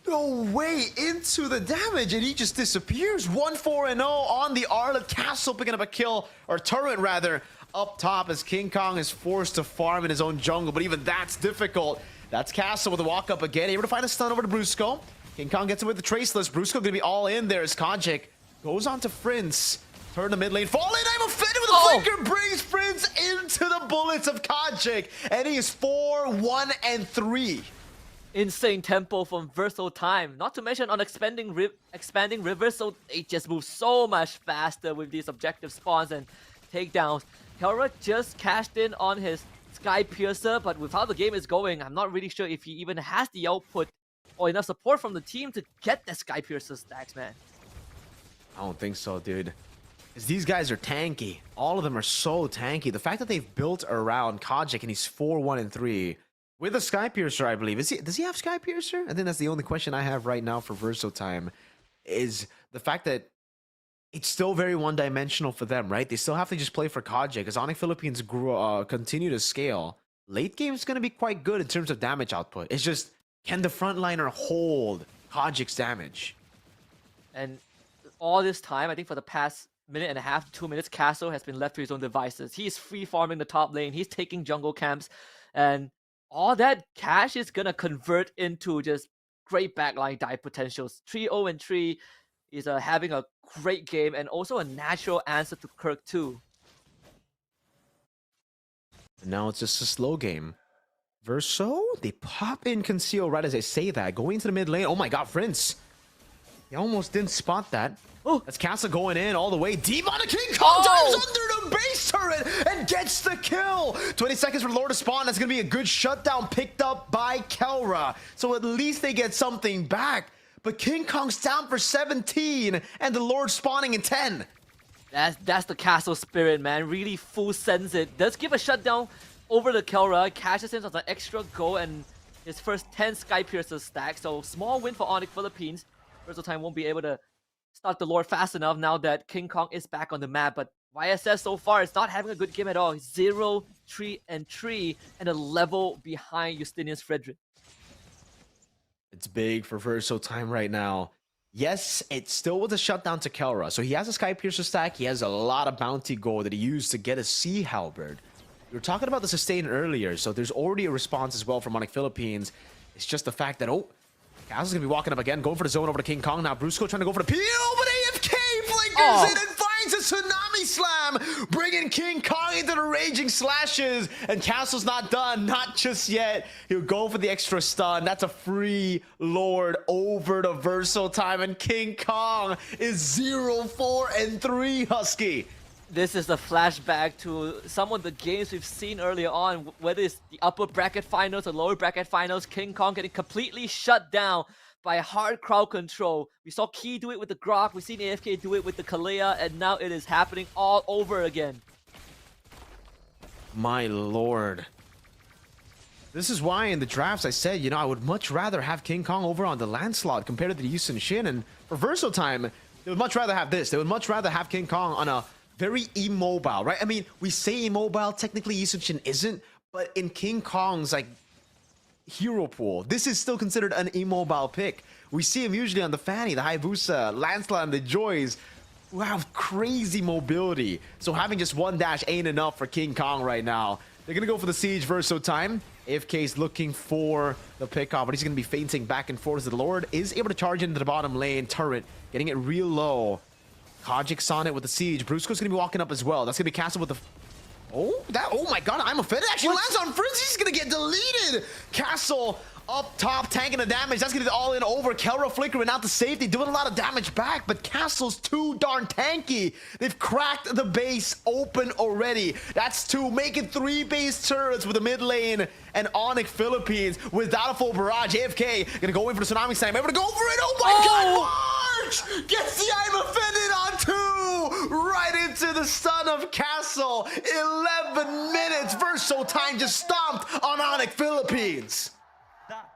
No way into the damage, and he just disappears. 1-4-0 on the Arlet. Castle picking up a kill, or turret rather, up top as King Kong is forced to farm in his own jungle, but even that's difficult. That's Castle with a walk up again, able to find a stun over to Brusco. King Kong gets it with the Traceless. Brusco gonna be all in there as Kojic goes on to Prince. Turn to mid lane, fall in, I'm offended with a flicker, brings Prince into the bullets of Kojic, and he is 4-1-3. Insane tempo from Versatime. Not to mention on expanding rivers, so they just move so much faster with these objective spawns and takedowns. Kelra just cashed in on his Sky Piercer, but with how the game is going, I'm not really sure if he even has the output or enough support from the team to get the Sky Piercer stacks, man. I don't think so, dude. Because these guys are tanky. All of them are so tanky. The fact that they've built around Kojic and he's 4-1-3 with a Sky Piercer, I believe. Does he have Sky Piercer? I think that's the only question I have right now for Versatime, is the fact that it's still very one-dimensional for them, right? They still have to just play for Kojic. As Onyx Philippines continue to scale, late game is going to be quite good in terms of damage output. It's just, can the frontliner hold Kojic's damage? And all this time, I think for the past minute and a half, 2 minutes, Castle has been left to his own devices. He's free farming the top lane. He's taking jungle camps, and all that cash is gonna convert into just great backline dive potentials. 3-0-3 is having a great game and also a natural answer to Kirk too. And now it's just a slow game. Verso, they pop in Conceal right as I say that. Going to the mid lane. Oh my god, Prince. He almost didn't spot that. Oh, that's Castle going in all the way deep on the King Kong. Dives under the base turret and gets the kill. 20 seconds for Lord to spawn. That's going to be a good shutdown picked up by Kelra. So at least they get something back. But King Kong's down for 17 and the Lord spawning in 10. That's the Castle spirit, man. Really full sends it. Does give a shutdown over the Kelra. Cashes in on the extra goal and his first 10 Sky Piercers stack. So small win for Onyx Philippines. Versatile won't be able to start the Lord fast enough now that King Kong is back on the map. But YSS so far is not having a good game at all. 0-3-3 and a level behind Justinian's Frederick. It's big for Verso time right now. Yes, it still was a shutdown to Kelra. So he has a Sky Piercer stack. He has a lot of bounty gold that he used to get a Sea Halberd. We were talking about the sustain earlier, so there's already a response as well from Onyx Philippines. It's just the fact that, oh, Castle's gonna be walking up again, going for the zone over to King Kong. Now Brusco trying to go for the peel, but AFK flickers in and finds a Tsunami Slam, bringing King Kong into the raging slashes. And Castle's not done, not just yet. He'll go for the extra stun. That's a free Lord over to Verso time, and King Kong is 0-4-3, HusKKiee. This is a flashback to some of the games we've seen earlier on, whether it's the upper bracket finals or lower bracket finals. King Kong getting completely shut down by hard crowd control. We saw Key do it with the Grok, we've seen AFK do it with the Kalea, and now it is happening all over again. My lord. This is why in the drafts I said, you know, I would much rather have King Kong over on the Lancelot compared to the Yusun Shin. And for Verso time, they would much rather have this. They would much rather have King Kong on a very immobile, right? I mean, we say immobile, technically Yusun Shin isn't, but in King Kong's like hero pool, this is still considered an immobile pick. We see him usually on the Fanny, the Hayabusa, Lancelot, and the Joys, who have crazy mobility. So having just one dash ain't enough for King Kong right now. They're gonna go for the Siege Verso time. AFK is looking for the pickoff, but he's gonna be feinting back and forth as the Lord is able to charge into the bottom lane turret, getting it real low. Kajik's on it with the Siege. Brusco's gonna be walking up as well. That's gonna be Castle with the... Oh my god, I'm offended. Actually lands on Frizz. He's gonna get deleted. Castle up top, tanking the damage. That's gonna be all in over. Kelra flickering out the safety, doing a lot of damage back, but Castle's too darn tanky. They've cracked the base open already. That's two, making 3 base turrets with the mid lane, and Onyx Philippines without a full barrage. AFK gonna go in for the Tsunami Slam. Able to go for it. Oh my god, March gets the I'm offended on 2, right into the stun of Castle. 11 minutes. Verso time just stomped on Onyx Philippines.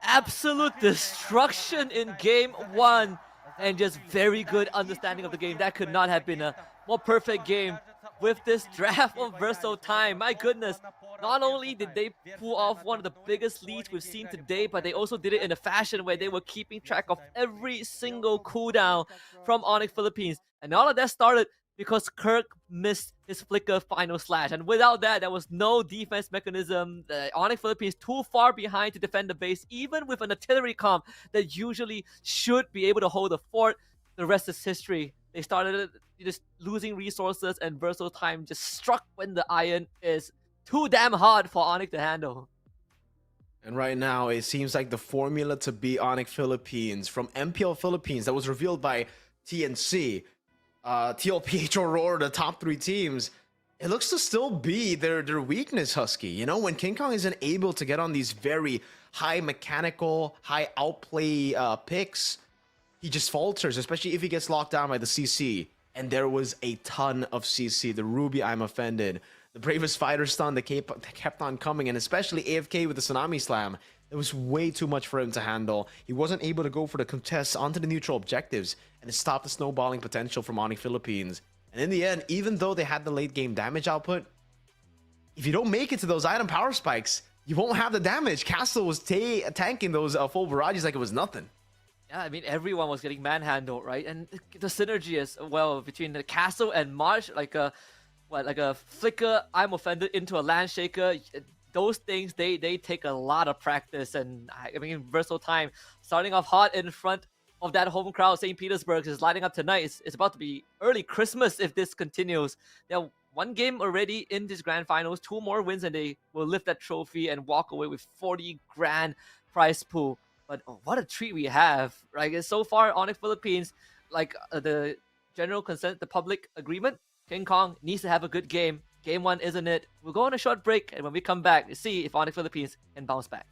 Absolute destruction in game 1 and just very good understanding of the game. That could not have been a more perfect game with this draft of Verso time. My goodness, not only did they pull off one of the biggest leads we've seen today, but they also did it in a fashion where they were keeping track of every single cooldown from Onyx Philippines. And all of that started because Kirk missed his flicker final slash, and without that, there was no defense mechanism. The Onyx Philippines too far behind to defend the base, even with an artillery comp that usually should be able to hold the fort. The rest is history. They started just losing resources, and Verso time just struck when the iron is too damn hard for Onyx to handle. And right now, it seems like the formula to beat Onyx Philippines from MPL Philippines that was revealed by TNC, TLPH Aurora, the top 3 teams, it looks to still be their weakness, HusKKiee. You know, when King Kong isn't able to get on these very high mechanical, high outplay picks, he just falters, especially if he gets locked down by the CC. And there was a ton of CC. The Ruby, I'm offended. The Bravest Fighter stun that kept on coming, and especially AFK with the Tsunami Slam. It was way too much for him to handle. He wasn't able to go for the contests onto the neutral objectives, and it stopped the snowballing potential from Onyx Philippines. And in the end, even though they had the late game damage output, if you don't make it to those item power spikes, you won't have the damage. Castle was tanking those full barrages like it was nothing. Yeah, I mean everyone was getting manhandled, right? And the synergy as well between the Castle and March, like a flicker, I'm offended into a land shaker. Those things they take a lot of practice, and I mean Versal Time starting off hot in front of that home crowd. St. Petersburg is lighting up tonight. It's about to be early Christmas if this continues. They're one game already in this grand finals, 2 more wins, and they will lift that trophy and walk away with 40 grand prize pool. But what a treat we have, right? So far, Onyx Philippines, like the general consent, the public agreement, King Kong needs to have a good game. Game 1, isn't it? We'll go on a short break, and when we come back, see if Onyx Philippines can bounce back.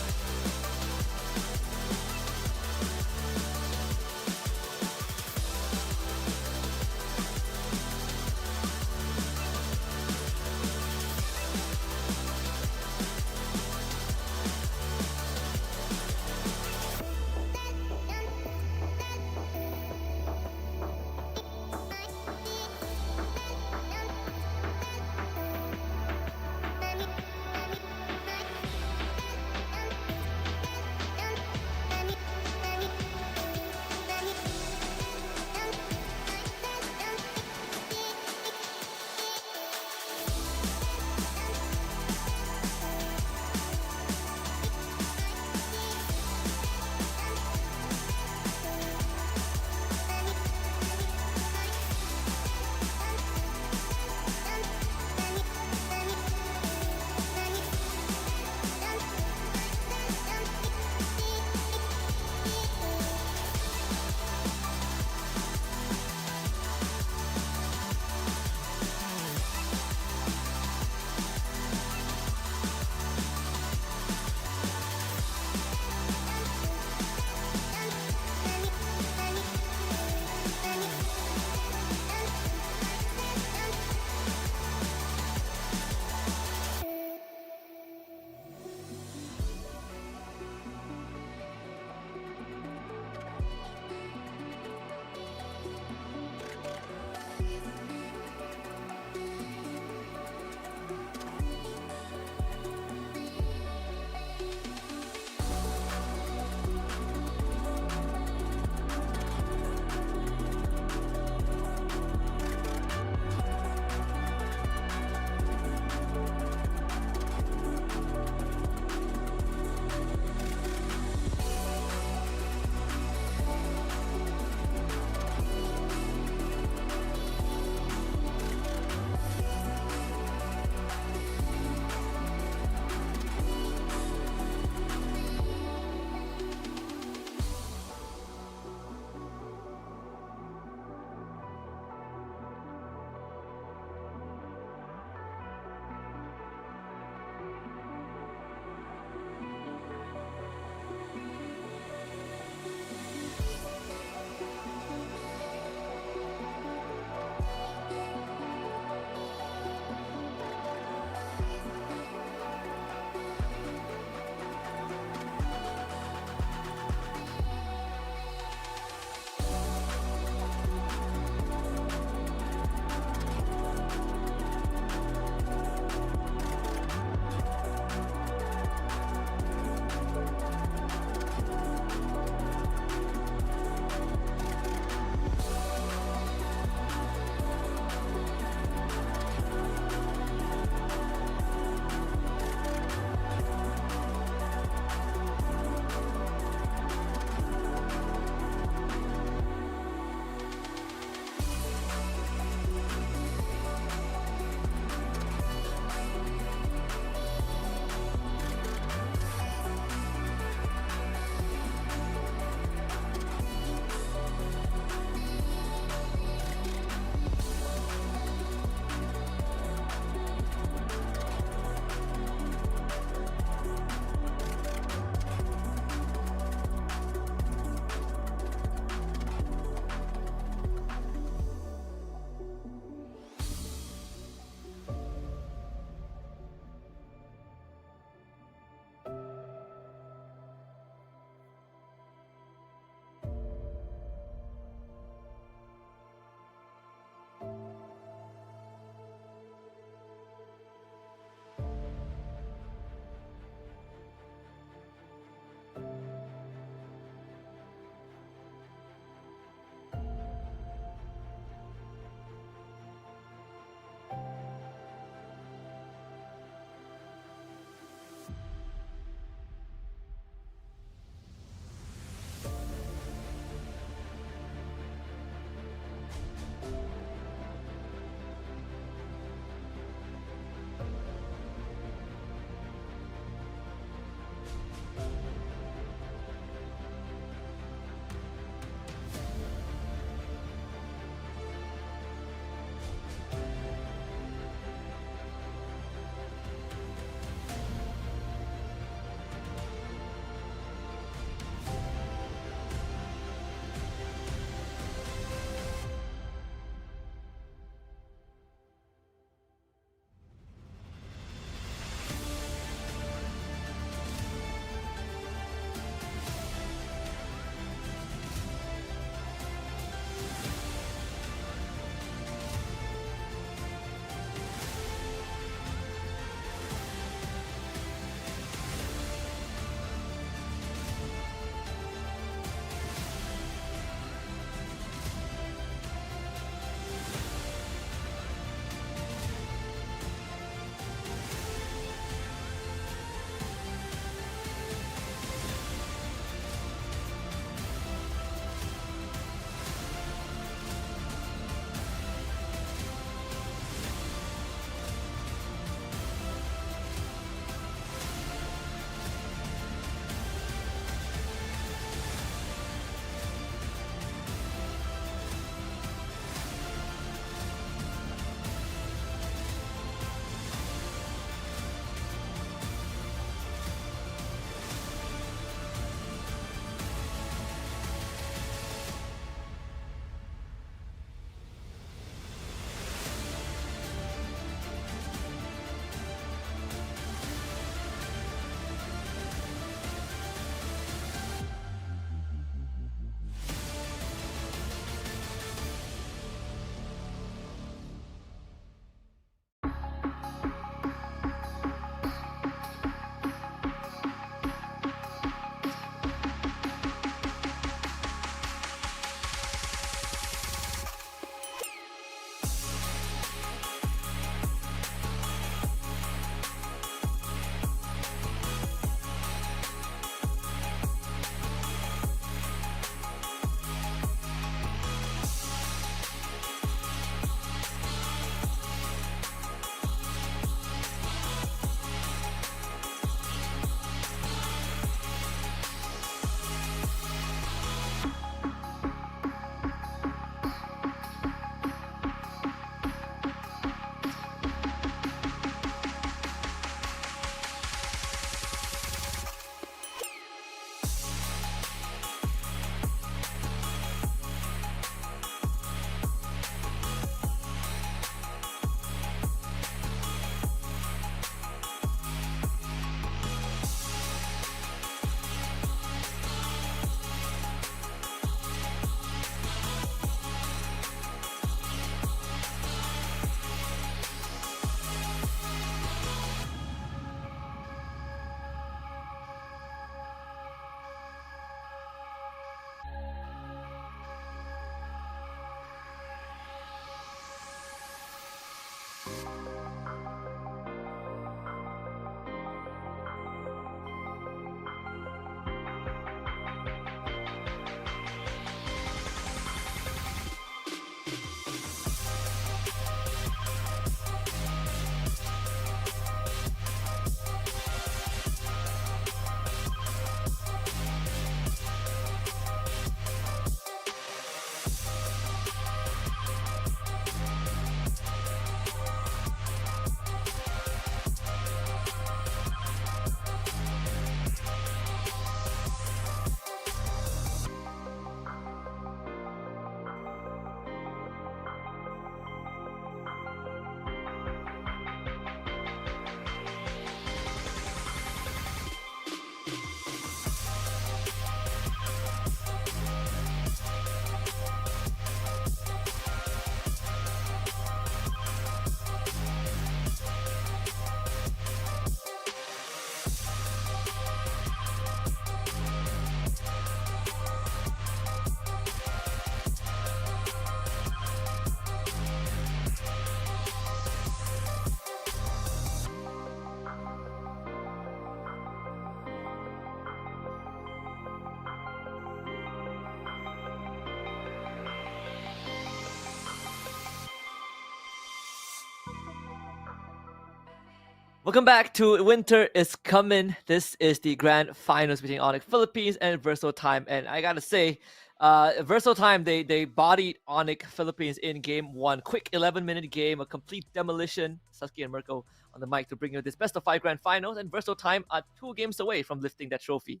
Welcome back to Winter is Coming. This is the grand finals between Onyx Philippines and Verso Time. And I gotta say, Verso Time, they bodied Onyx Philippines in game 1. Quick 11-minute game, a complete demolition. HusKKiee and Mirko on the mic to bring you this best of 5 grand finals. And Verso Time are 2 games away from lifting that trophy.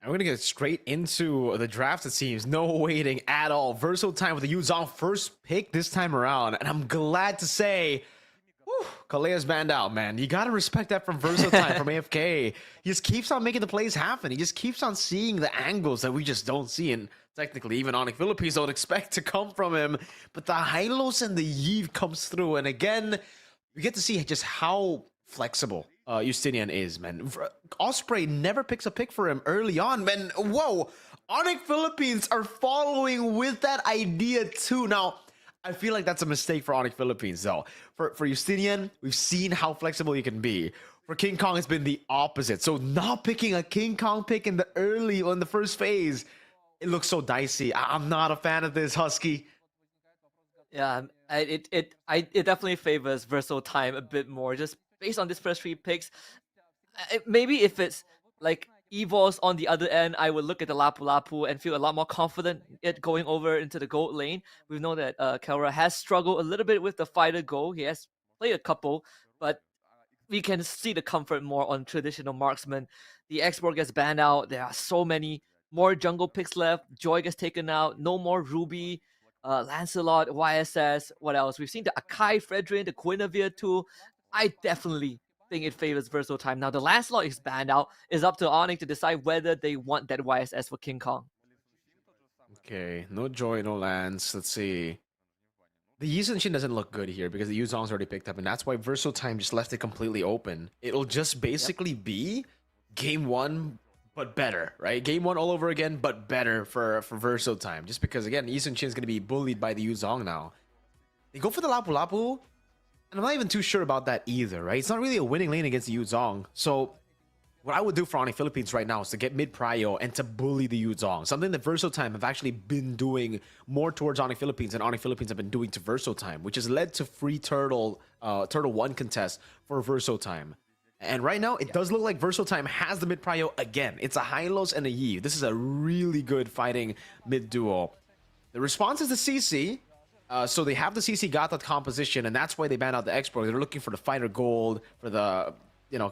And we're gonna get straight into the draft, it seems. No waiting at all. Verso Time with the Yuzong first pick this time around. And I'm glad to say, Kalea's banned out, man. You gotta respect that from Verso Time, from AFK. He just keeps on making the plays happen. He just keeps on seeing the angles that we just don't see. And technically, even Onyx Philippines don't expect to come from him. But the Hylos and the Yve comes through. And again, we get to see just how flexible Justinian is, man. Osprey never picks a pick for him early on, man. Whoa, Onyx Philippines are following with that idea too. Now, I feel like that's a mistake for Onyx Philippines, though. For Justinian, we've seen how flexible he can be. For King Kong, it's been the opposite. So not picking a King Kong pick in the first phase, it looks so dicey. I'm not a fan of this, HusKKiee. Yeah, it definitely favors Verso Time a bit more, just based on these first 3 picks. Maybe if it's like Evos on the other end, I would look at the Lapu Lapu and feel a lot more confident it going over into the gold lane. We know that Kelra has struggled a little bit with the fighter goal. He has played a couple, but we can see the comfort more on traditional marksman. The export gets banned out. There are so many more jungle picks left. Joy gets taken out. No more Ruby, Lancelot, YSS. What else? We've seen the Akai Fredrin, the Guinevere too. I definitely think it favors Verso Time. Now, the Lancelot is banned out. It's up to Onyx to decide whether they want that YSS for King Kong. Okay, no Joy, no Lance. Let's see. The Yuzong doesn't look good here because the Yuzong's already picked up, and that's why Verso Time just left it completely open. It'll just basically be game 1, but better, right? Game 1 all over again, but better for Verso Time. Just because, again, Yuzong is going to be bullied by the Yuzong now. They go for the Lapu Lapu, and I'm not even too sure about that either, right? It's not really a winning lane against the Yuzong. So what I would do for Onyx Philippines right now is to get mid-prio and to bully the Yuzong. Something that Verso Time have actually been doing more towards Onyx Philippines than Onyx Philippines have been doing to Verso Time, which has led to free Turtle 1 contest for Verso Time. And right now, it does look like Verso Time has the mid-prio again. It's a Hylos and a Yve. This is a really good fighting mid-duo. The response is the CC. So they have the CC got that composition, and that's why they banned out the export. They're looking for the fighter gold, for the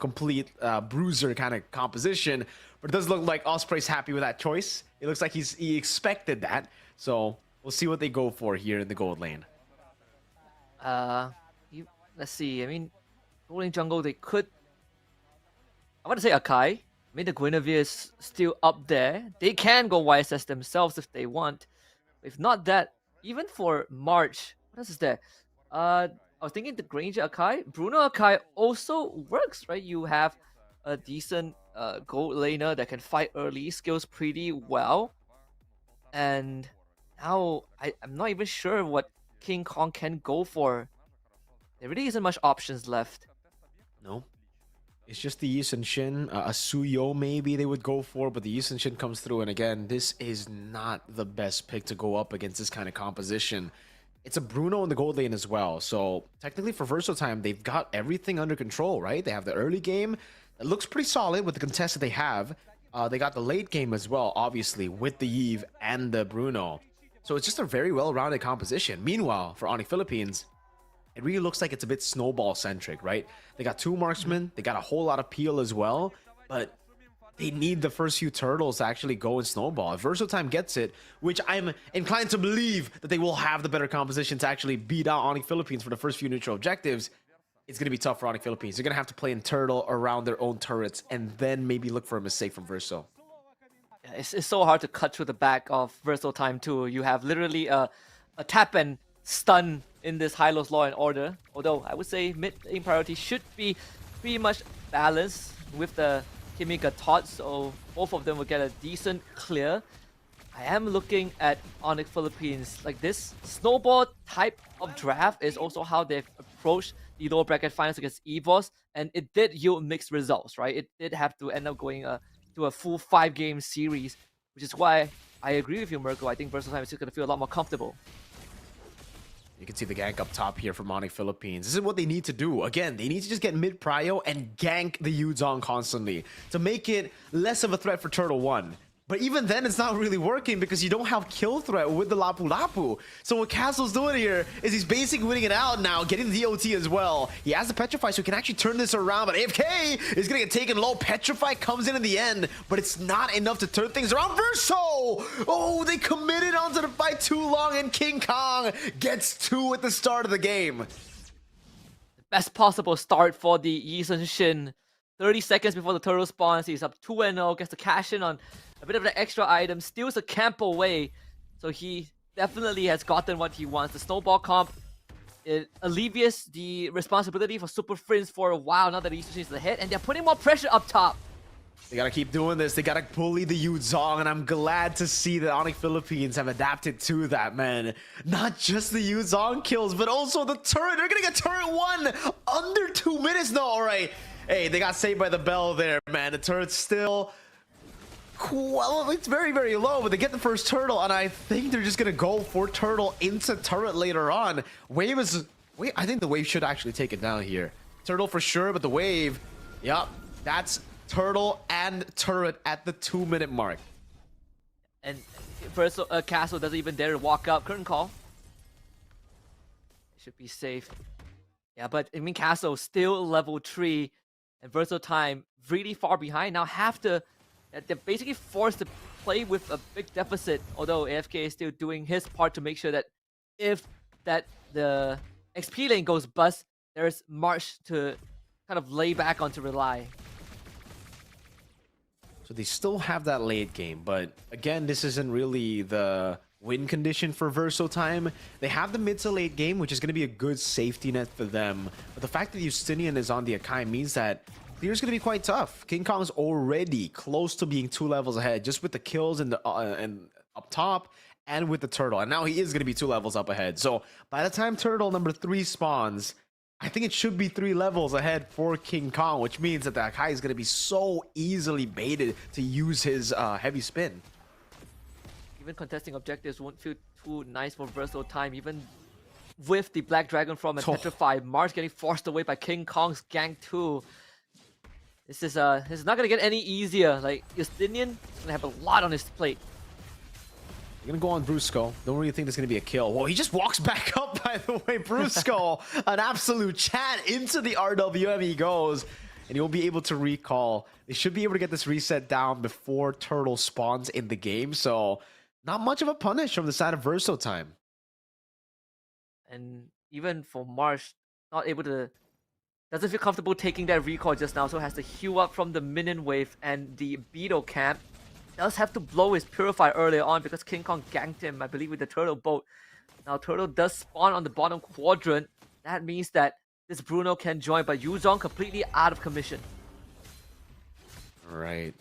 complete bruiser kind of composition. But it does look like Osprey's happy with that choice. It looks like he expected that. So we'll see what they go for here in the gold lane. Let's see. I mean, gold lane jungle, they could. I want to say Akai. I mean, the Guinevere is still up there. They can go YSS themselves if they want. If not that, even for March, what else is there? I was thinking the Granger Akai. Bruno Akai also works, right? You have a decent gold laner that can fight early, skills pretty well. And now I'm not even sure what King Kong can go for. There really isn't much options left. No. It's just the Yi Shin. A Suyo maybe they would go for, but the Yi Shin comes through. And again, this is not the best pick to go up against this kind of composition. It's a Bruno in the gold lane as well. So technically for Verso Time, they've got everything under control, right? They have the early game. It looks pretty solid with the contest that they have. They got the late game as well, obviously, with the Yve and the Bruno. So it's just a very well-rounded composition. Meanwhile, for Onyx Philippines, it really looks like it's a bit snowball-centric, right? They got 2 marksmen, they got a whole lot of peel as well, but they need the first few turtles to actually go and snowball. If Verso Time gets it, which I'm inclined to believe that they will have the better composition to actually beat out Onyx Philippines for the first few neutral objectives, it's going to be tough for Onyx Philippines. They're going to have to play in turtle around their own turrets and then maybe look for a mistake from Verso. It's so hard to cut through the back of Verso Time too. You have literally a tap and stun in this Hylos Law and Order. Although I would say mid-lane priority should be pretty much balanced with the Kimika Tot, so both of them will get a decent clear. I am looking at Onyx Philippines. Like this snowball type of draft is also how they've approached the lower bracket finals against EVOS, and it did yield mixed results, right? It did have to end up going to a full 5-game series, which is why I agree with you, Mirko. I think Verso Time is just going to feel a lot more comfortable. You can see the gank up top here from Onyx Philippines. This is what they need to do. Again, they need to just get mid prio and gank the Yuzong constantly to make it less of a threat for Turtle 1. But even then, it's not really working because you don't have kill threat with the Lapu Lapu. So what Castle's doing here is he's basically winning it out now, getting the DOT as well. He has the Petrify, so he can actually turn this around. But AFK is going to get taken low. Petrify comes in the end, but it's not enough to turn things around. Verso! Oh, they committed onto the fight too long, and King Kong gets 2 at the start of the game. Best possible start for the Yi Sun Shin. 30 seconds before the turtle spawns, he's up 2-0, gets to cash in on a bit of the extra item, steals a camp away. So he definitely has gotten what he wants. The snowball comp, it alleviates the responsibility for Super Friends for a while now that Yi Sun Shin is ahead, and they're putting more pressure up top. They gotta keep doing this. They gotta bully the Yuzong, and I'm glad to see that Onyx Philippines have adapted to that, man. Not just the Yuzong kills, but also the turret. They're gonna get turret 1 under 2 minutes. No, all right. Hey, they got saved by the bell there, man. The turret's still... Well, it's very, very low, but they get the first turtle, and I think they're just gonna go for turtle into turret later on. Wave is... Wait, I think the wave should actually take it down here. Turtle for sure, but the wave... Yep, that's turtle and turret at the 2-minute mark. And first, Castle doesn't even dare to walk up. Curtain call. Should be safe. Yeah, but I mean, Castle still level 3, and Versatile Time really far behind. Now they're basically forced to play with a big deficit, although AFK is still doing his part to make sure that if the XP lane goes bust, there's March to kind of lay back on to rely. So they still have that late game, but again, this isn't really the win condition for Verso Time. They have the mid to late game, which is going to be a good safety net for them. But the fact that Justinian is on the Akai means that clear's going to be quite tough. King Kong's already close to being 2 levels ahead, just with the kills and up top and with the turtle. And now he is going to be 2 levels up ahead. So by the time turtle number 3 spawns, I think it should be 3 levels ahead for King Kong, which means that the Akai is going to be so easily baited to use his heavy spin. Even contesting objectives won't feel too nice for Versatile Time, even with the Black Dragon from and Petrify. Mars getting forced away by King Kong's gank too. This is not gonna get any easier. Like, Justinian is gonna have a lot on his plate. You're gonna go on Brusco. Don't really think there's gonna be a kill. Whoa, he just walks back up, by the way. Brusco, an absolute chat into the RWM he goes. And he'll be able to recall. They should be able to get this reset down before Turtle spawns in the game. So, not much of a punish from the side of Verso Time. And even for Marsh, not able to... Doesn't feel comfortable taking that recall just now, so has to heal up from the minion wave, and the Beetle camp does have to blow his Purify earlier on because King Kong ganked him, I believe, with the Turtle boat. Now Turtle does spawn on the bottom quadrant. That means that this Bruno can join, but Yuzong completely out of commission. Alright.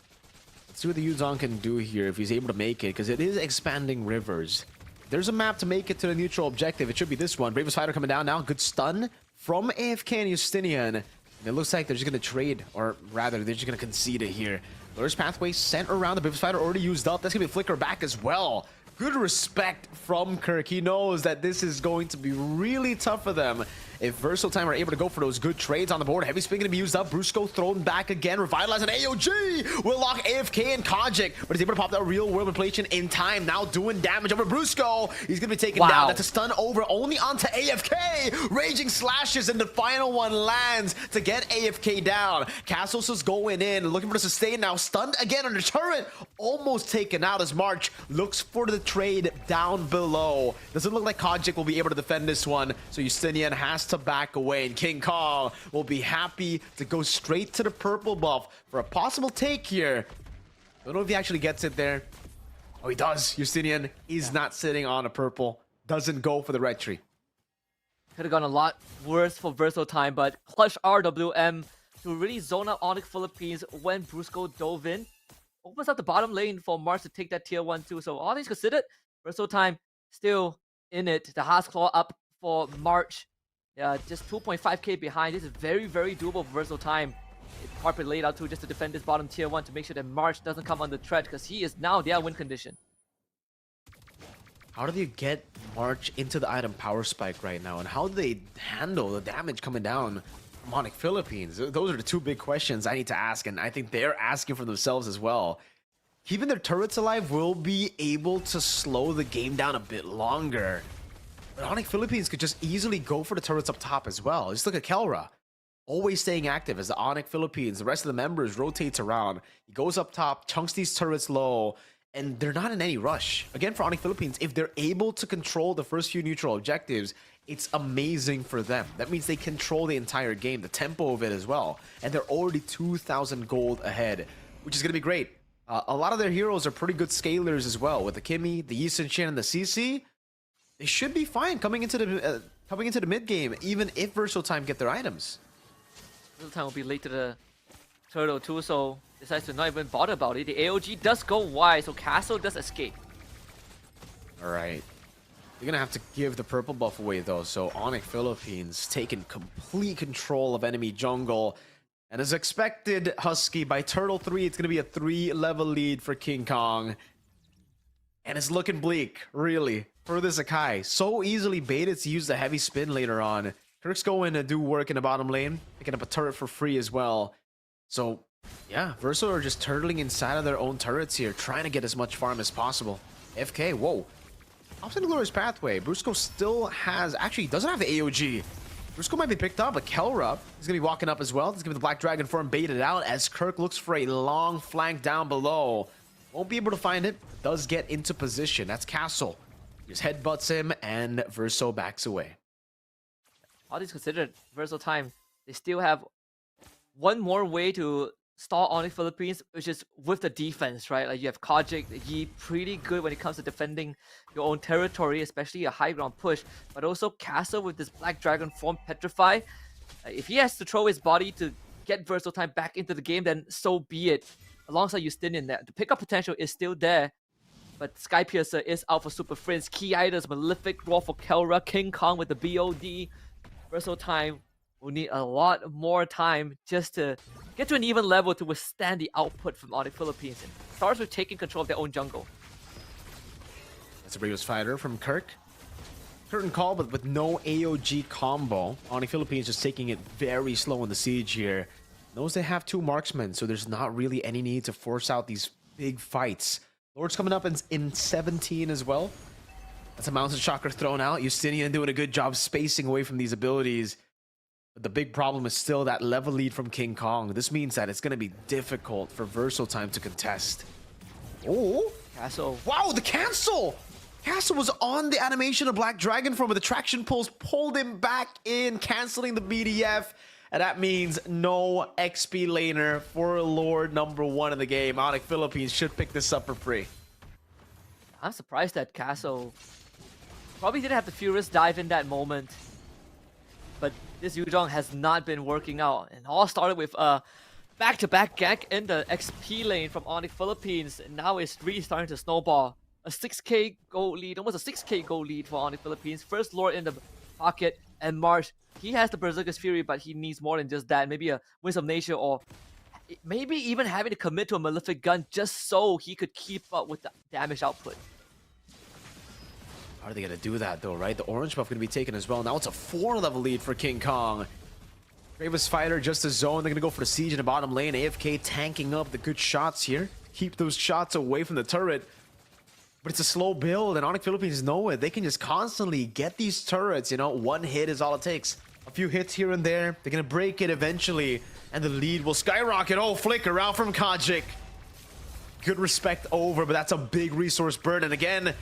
Let's see what the Yuzong can do here if he's able to make it, because it is expanding rivers. There's a map to make it to the neutral objective. It should be this one. Bravest Fighter coming down now. Good stun from AFK and Justinian. And it looks like they're just going to trade, or rather, they're just going to concede it here. Lur's Pathway sent around. The Bravest Fighter already used up. That's going to be a flicker back as well. Good respect from Kirk. He knows that this is going to be really tough for them. If Versatile Time are able to go for those good trades on the board, Heavy Spin going to be used up. Brusco thrown back again. Revitalize an AOG will lock AFK and Kojic, but he's able to pop that real world manipulation in time. Now doing damage over Brusco. He's going to be taken down. That's a stun over only onto AFK. Raging slashes, and the final one lands to get AFK down. Castles is going in, looking for the sustain now. Stunned again on the turret. Almost taken out as March looks for the trade down below. Doesn't look like Kojic will be able to defend this one, so Justinian has to back away, and King Kong will be happy to go straight to the purple buff for a possible take here. Don't know if he actually gets it there. Oh, he does. Justinian is not sitting on a purple. Doesn't go for the red tree. Could have gone a lot worse for Versatile Time, but clutch RWM to really zone out Onyx Philippines when Brusco dove in. Opens up the bottom lane for Mars to take that tier 1 too. So all things considered, Versatile Time still in it. The HusKKiee up for March. Yeah, just 2.5k behind. This is very, very doable for Versatile Time. Carpet laid out too just to defend this bottom tier 1 to make sure that March doesn't come under threat because he is now their win condition. How do you get March into the item power spike right now? And how do they handle the damage coming down from Onyx Philippines? Those are the two big questions I need to ask, and I think they're asking for themselves as well. Keeping their turrets alive will be able to slow the game down a bit longer. But Onyx Philippines could just easily go for the turrets up top as well. Just look at Kelra. Always staying active as the Onyx Philippines, the rest of the members rotates around. He goes up top, chunks these turrets low, and they're not in any rush. Again, for Onyx Philippines, if they're able to control the first few neutral objectives, it's amazing for them. That means they control the entire game, the tempo of it as well. And they're already 2,000 gold ahead, which is going to be great. A lot of their heroes are pretty good scalers as well. With the Kimmy, the Yi Sun-shin, and the CC, they should be fine coming into the mid game, even if Versatile Time get their items. Versatile Time will be late to the turtle too, so decides to not even bother about it. The AOG does go wide, so Castle does escape. Alright. You're gonna have to give the purple buff away though, so Onyx Philippines taking complete control of enemy jungle. And as expected, HusKKiee, by Turtle 3, it's gonna be a 3-level lead for King Kong. And it's looking bleak, really, for this HusKKiee. So easily baited to use the heavy spin later on. Kirk's going to do work in the bottom lane, picking up a turret for free as well. So, yeah, Verso are just turtling inside of their own turrets here, trying to get as much farm as possible. FK, whoa. Opposite Glorious Pathway. Brusco still has, actually, he doesn't have the AOG. Brusco might be picked up, but Kelra is going to be walking up as well. He's going to be the Black Dragon form baited out as Kirk looks for a long flank down below. Won't be able to find it, does get into position. That's Castle. Just headbutts him, and Verso backs away. All these considered, Versatile Time, they still have one more way to stall Onyx Philippines, which is with the defense, right? Like you have Kojic, Yi, pretty good when it comes to defending your own territory, especially a high ground push, but also Castle with this Black Dragon form Petrify. If he has to throw his body to get Versatile Time back into the game, then so be it. Alongside Justinian there, the pickup potential is still there, but Skypiercer is out for Super Friends. Key items, Malefic Roar for Kelra, King Kong with the BOD. Versatile Time will need a lot more time just to get to an even level to withstand the output from Onyx Philippines. And starts with taking control of their own jungle. That's a Bravest Fighter from Kirk. Curtain call, but with no AOG combo. Onyx Philippines just taking it very slow in the siege here. Knows they have 2 marksmen, so there's not really any need to force out these big fights. Lord's coming up in 17 as well. That's a Mountain Chakra thrown out. Justinian doing a good job spacing away from these abilities. But the big problem is still that level lead from King Kong. This means that it's going to be difficult for Versatile Time to contest. Oh! Castle. Wow, the cancel! Castle was on the animation of Black Dragon form, but the traction pulls pulled him back in, canceling the BDF. And that means no XP laner for Lord number 1 in the game. Onyx Philippines should pick this up for free. I'm surprised that Castle probably didn't have the Furious dive in that moment. But this Yuzhong has not been working out. And all started with a back-to-back gank in the XP lane from Onyx Philippines. And now it's really starting to snowball. A 6k gold lead, almost a 6k gold lead for Onyx Philippines. First Lord in the pocket, and Marsh, he has the Berserker's Fury, but he needs more than just that. Maybe a Winds of Nature, or maybe even having to commit to a Malefic Gun just so he could keep up with the damage output. How are they going to do that though, right? The orange buff going to be taken as well. Now it's a 4-level lead for King Kong. Bravest Fighter just a zone. They're going to go for the siege in the bottom lane. AFK tanking up the good shots here. Keep those shots away from the turret. But it's a slow build, and Onyx Philippines know it. They can just constantly get these turrets, you know. 1 hit is all it takes. A few hits here and there. They're going to break it eventually, and the lead will skyrocket. Oh, flicker out from Kojic. Good respect over, but that's a big resource burn. And again,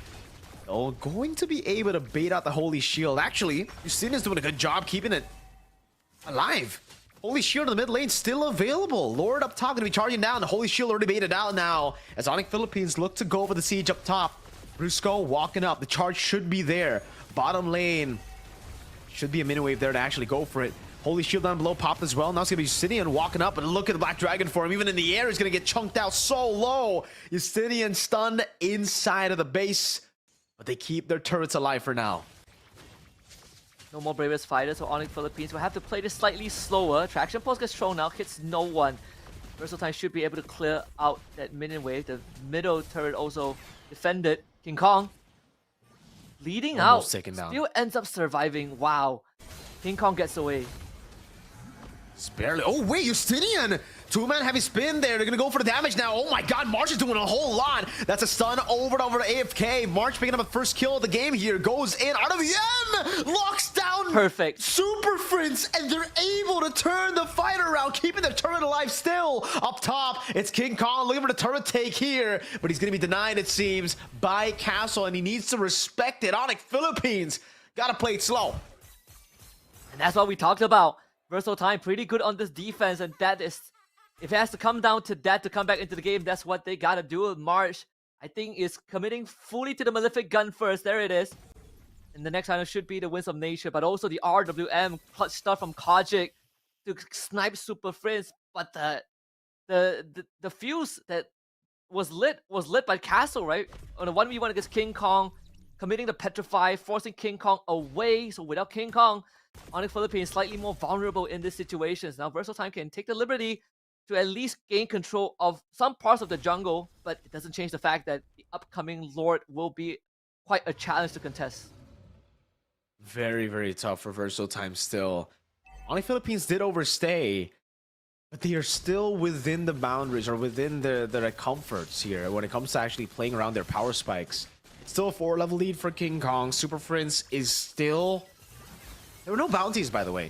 oh, going to be able to bait out the Holy Shield. Actually, Justinian's doing a good job keeping it alive. Holy Shield in the mid lane still available. Lord up top going to be charging down. The Holy Shield already baited out now as Onyx Philippines look to go for the siege up top. Brusco walking up. The charge should be there. Bottom lane should be a mini wave there to actually go for it. Holy Shield down below popped as well. Now it's going to be Justinian walking up, and look at the Black Dragon for him. Even in the air, he's going to get chunked out so low. Justinian stunned inside of the base, but they keep their turrets alive for now. No more Bravest Fighters, so Onyx Philippines will have to play this slightly slower. Traction Pulse gets thrown out, hits no one. Versatile Time should be able to clear out that minion wave. The middle turret also defended. King Kong leading Almost out, taken down. still ends up surviving. Wow. King Kong gets away. Just barely. Oh, wait, Justinian! Two-man heavy spin there. They're going to go for the damage now. Oh my god, March is doing a whole lot. That's a stun over to AFK. March picking up a first kill of the game here. Goes in. RWM locks down. Perfect. Super Prince, and they're able to turn the fight around, keeping the turret alive still. Up top, it's King Kong looking for the turret take here, but he's going to be denied, it seems, by Castle, and he needs to respect it. Onyx Philippines got to play it slow. And that's what we talked about. Versatile Time pretty good on this defense, and that is, if it has to come down to that to come back into the game, that's what they gotta do. March, I think, is committing fully to the Malefic Gun first. There it is. And the next item should be the Winds of Nature, but also the RWM clutch stuff from Kojic to snipe Super Prince. But the fuse that was lit by Castle, right? On a 1v1 against King Kong, committing the Petrify, forcing King Kong away. So without King Kong, Onyx Philippines slightly more vulnerable in these situations. Now Versatile Time can take the liberty to at least gain control of some parts of the jungle, but it doesn't change the fact that the upcoming Lord will be quite a challenge to contest. Very, very tough for Versatile Time still. Onyx Philippines did overstay, but they are still within the boundaries or within their comforts here when it comes to actually playing around their power spikes. It's still a 4-level lead for King Kong. Super Prince is still... There were no bounties, by the way.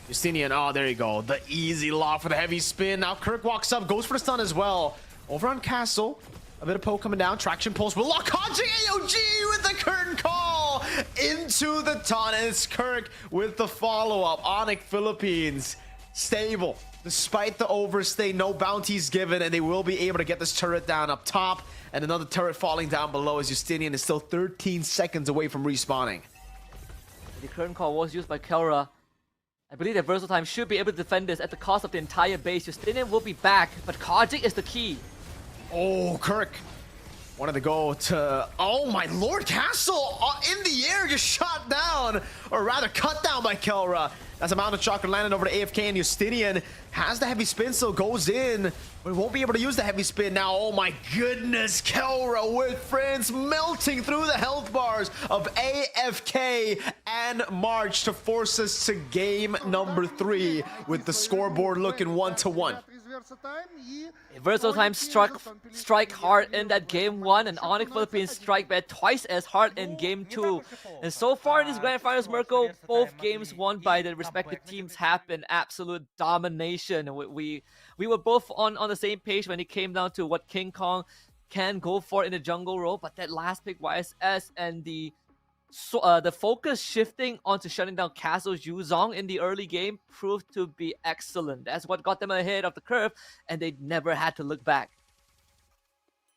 Justinian, oh, there you go. The easy lock for the heavy spin. Now Kirk walks up, goes for the stun as well. Over on Castle, a bit of poke coming down. Traction pulse will lock Kojic. AOG with the curtain call into the taunt. And it's Kirk with the follow-up. Onyx Philippines, stable. Despite the overstay, no bounties given, and they will be able to get this turret down up top. And another turret falling down below as Justinian is still 13 seconds away from respawning. The current call was used by Kelra. I believe that Versatile Time should be able to defend this at the cost of the entire base. Justinian will be back, but Kojic is the key. Oh, Kirk wanted to go to... Oh my lord, Castle in the air, just shot down, or rather cut down by Kelra. That's a Mountain Chakra landing over to AFK, and Justinian has the heavy spin, still goes in, but he won't be able to use the heavy spin now. Oh my goodness, Kelra with friends melting through the health bars of AFK and March to force us to game number 3 with the scoreboard looking 1-1. Versatile Time strike hard in that game 1, and Onyx Philippines strike back twice as hard in game 2. And so far in this Grand Finals, Mirko, both games won by the respective teams have been absolute domination. We were both on the same page when it came down to what King Kong can go for in the jungle role, but that last pick YSS and the focus shifting onto shutting down Castle's Yuzong in the early game proved to be excellent. That's what got them ahead of the curve, and they never had to look back.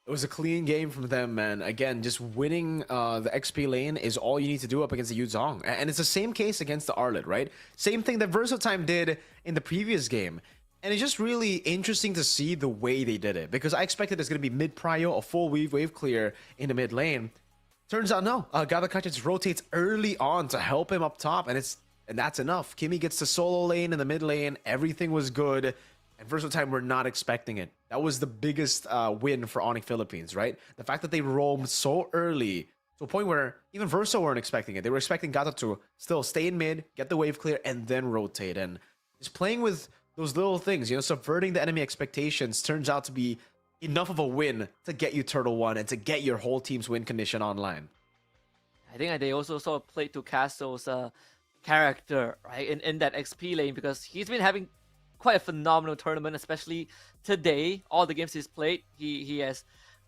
It was a clean game from them, man. Again, just winning the XP lane is all you need to do up against the Yuzong. And it's the same case against the Arlet, right? Same thing that Versatile Time did in the previous game. And it's just really interesting to see the way they did it, because I expected it's going to be mid-prio, a full wave clear in the mid lane. Turns out no, Gavakacic rotates early on to help him up top, and that's enough. Kimmy gets the solo lane in the mid lane, everything was good, and Versatile Time were not expecting it. That was the biggest win for Onyx Philippines, right? The fact that they roamed so early to a point where even Verso weren't expecting it. They were expecting Gata to still stay in mid, get the wave clear, and then rotate. And just playing with those little things, you know, subverting the enemy expectations turns out to be enough of a win to get you Turtle 1 and to get your whole team's win condition online. I think they also sort of played to Castle's character, right, in that XP lane, because he's been having quite a phenomenal tournament, especially today. All the games he's played, he has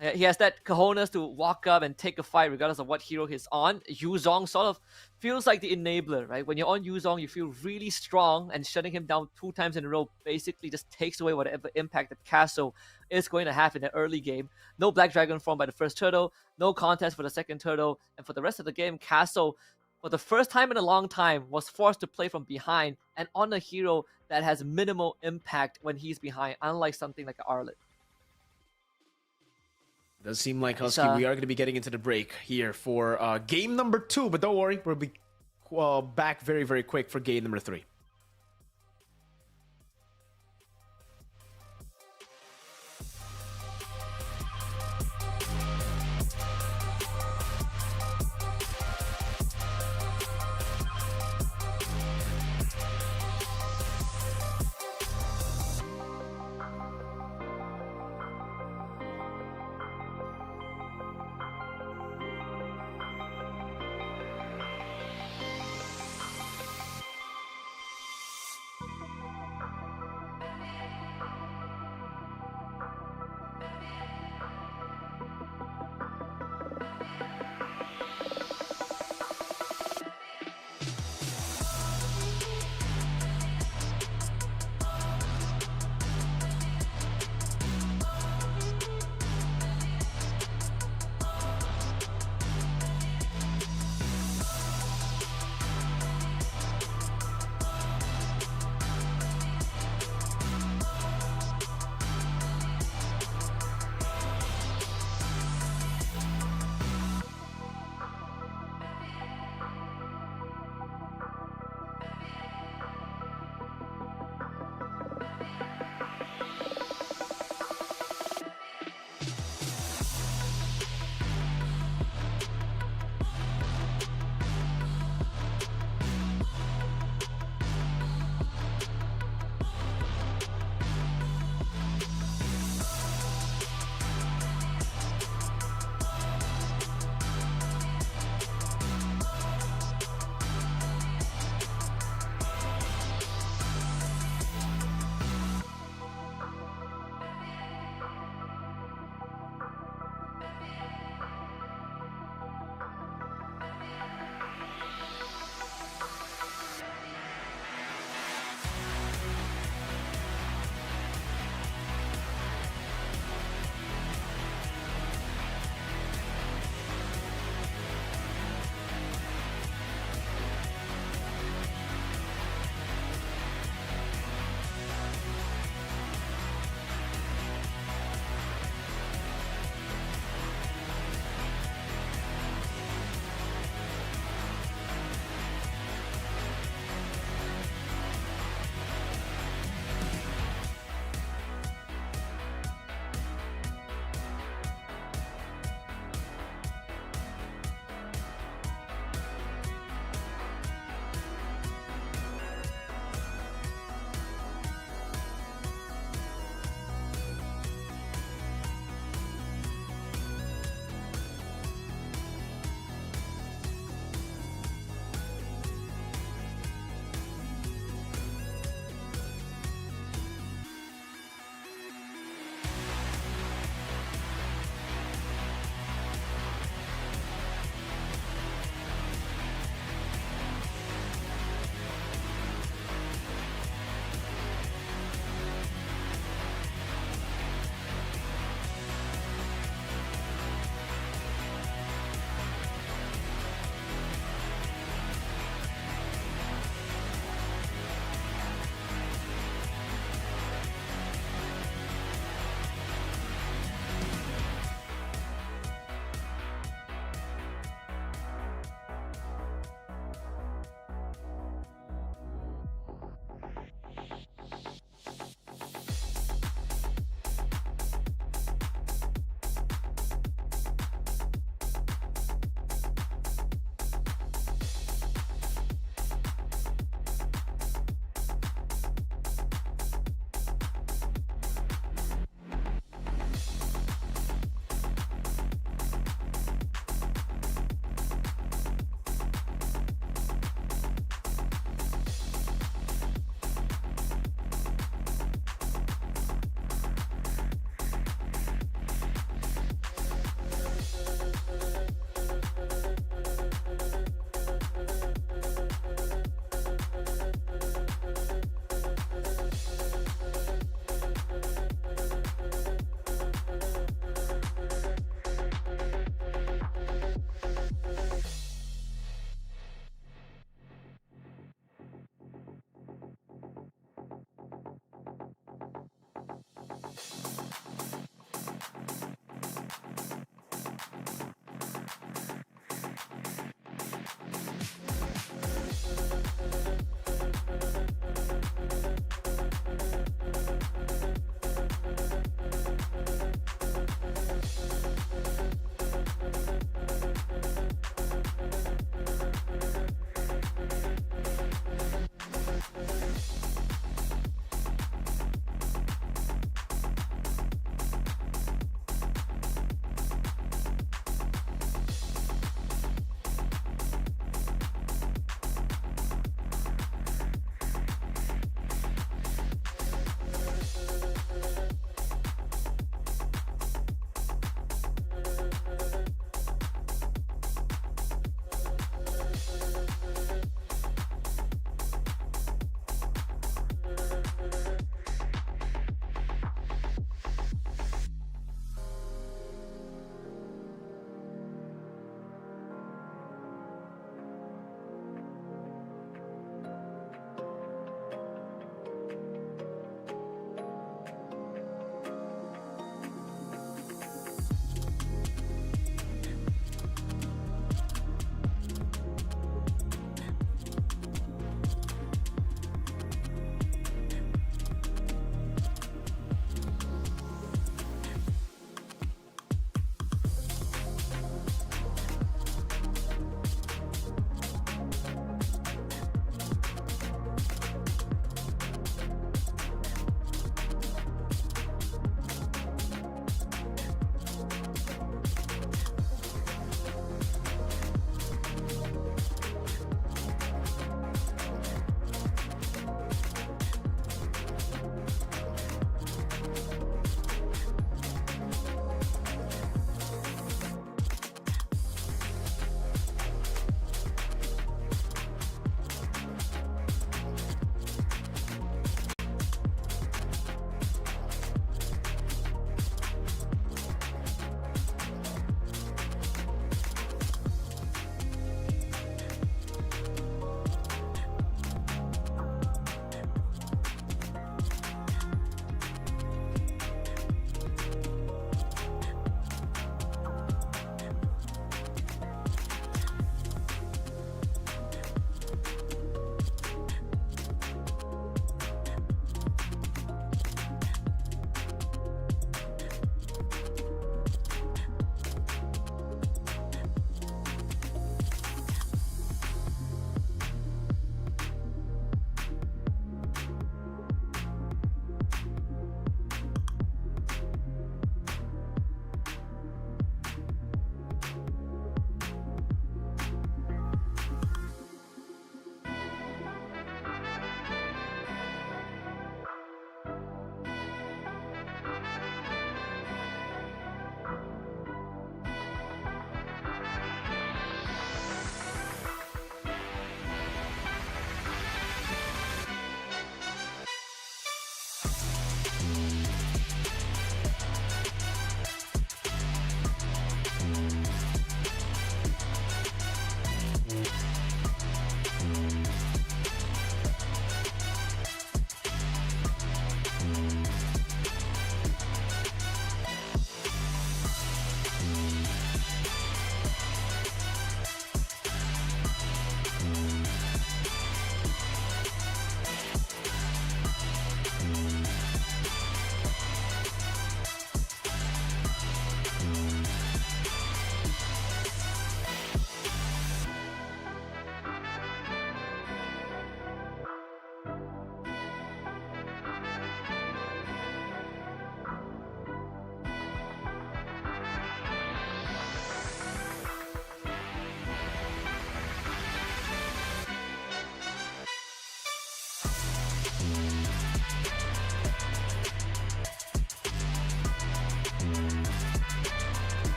that cojones to walk up and take a fight regardless of what hero he's on. Yuzong sort of feels like the enabler, right? When you're on Yuzong, you feel really strong, and shutting him down 2 times in a row basically just takes away whatever impact that Castle is going to have in the early game. No Black Dragon form by the first turtle, no contest for the second turtle, and for the rest of the game, Castle, for the first time in a long time, was forced to play from behind and on a hero that has minimal impact when he's behind, unlike something like Arlet. Does seem like HusKKiee, we are going to be getting into the break here for game number 2, but don't worry, we'll be back very, very quick for game number 3.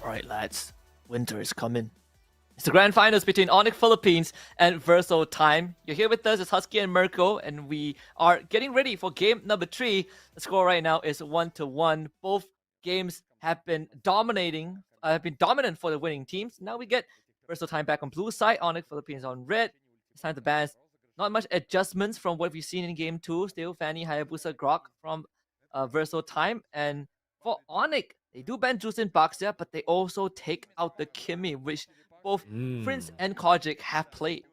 Alright, lads. Winter is coming. It's the grand finals between Onyx Philippines and Verso Time. You're here with us, it's HusKKiee and Mirko, and we are getting ready for game number 3. The score right now is 1-1. Both games have been dominant for the winning teams. Now we get Verso Time back on blue side, Onyx Philippines on red. It's time to bans. Not much adjustments from what we've seen in game 2. Still Fanny, Hayabusa, Grok from Verso Time. And for Onyx, they do ban Juice and Baxia, but they also take out the Kimmy, which both Prince and Kojic have played.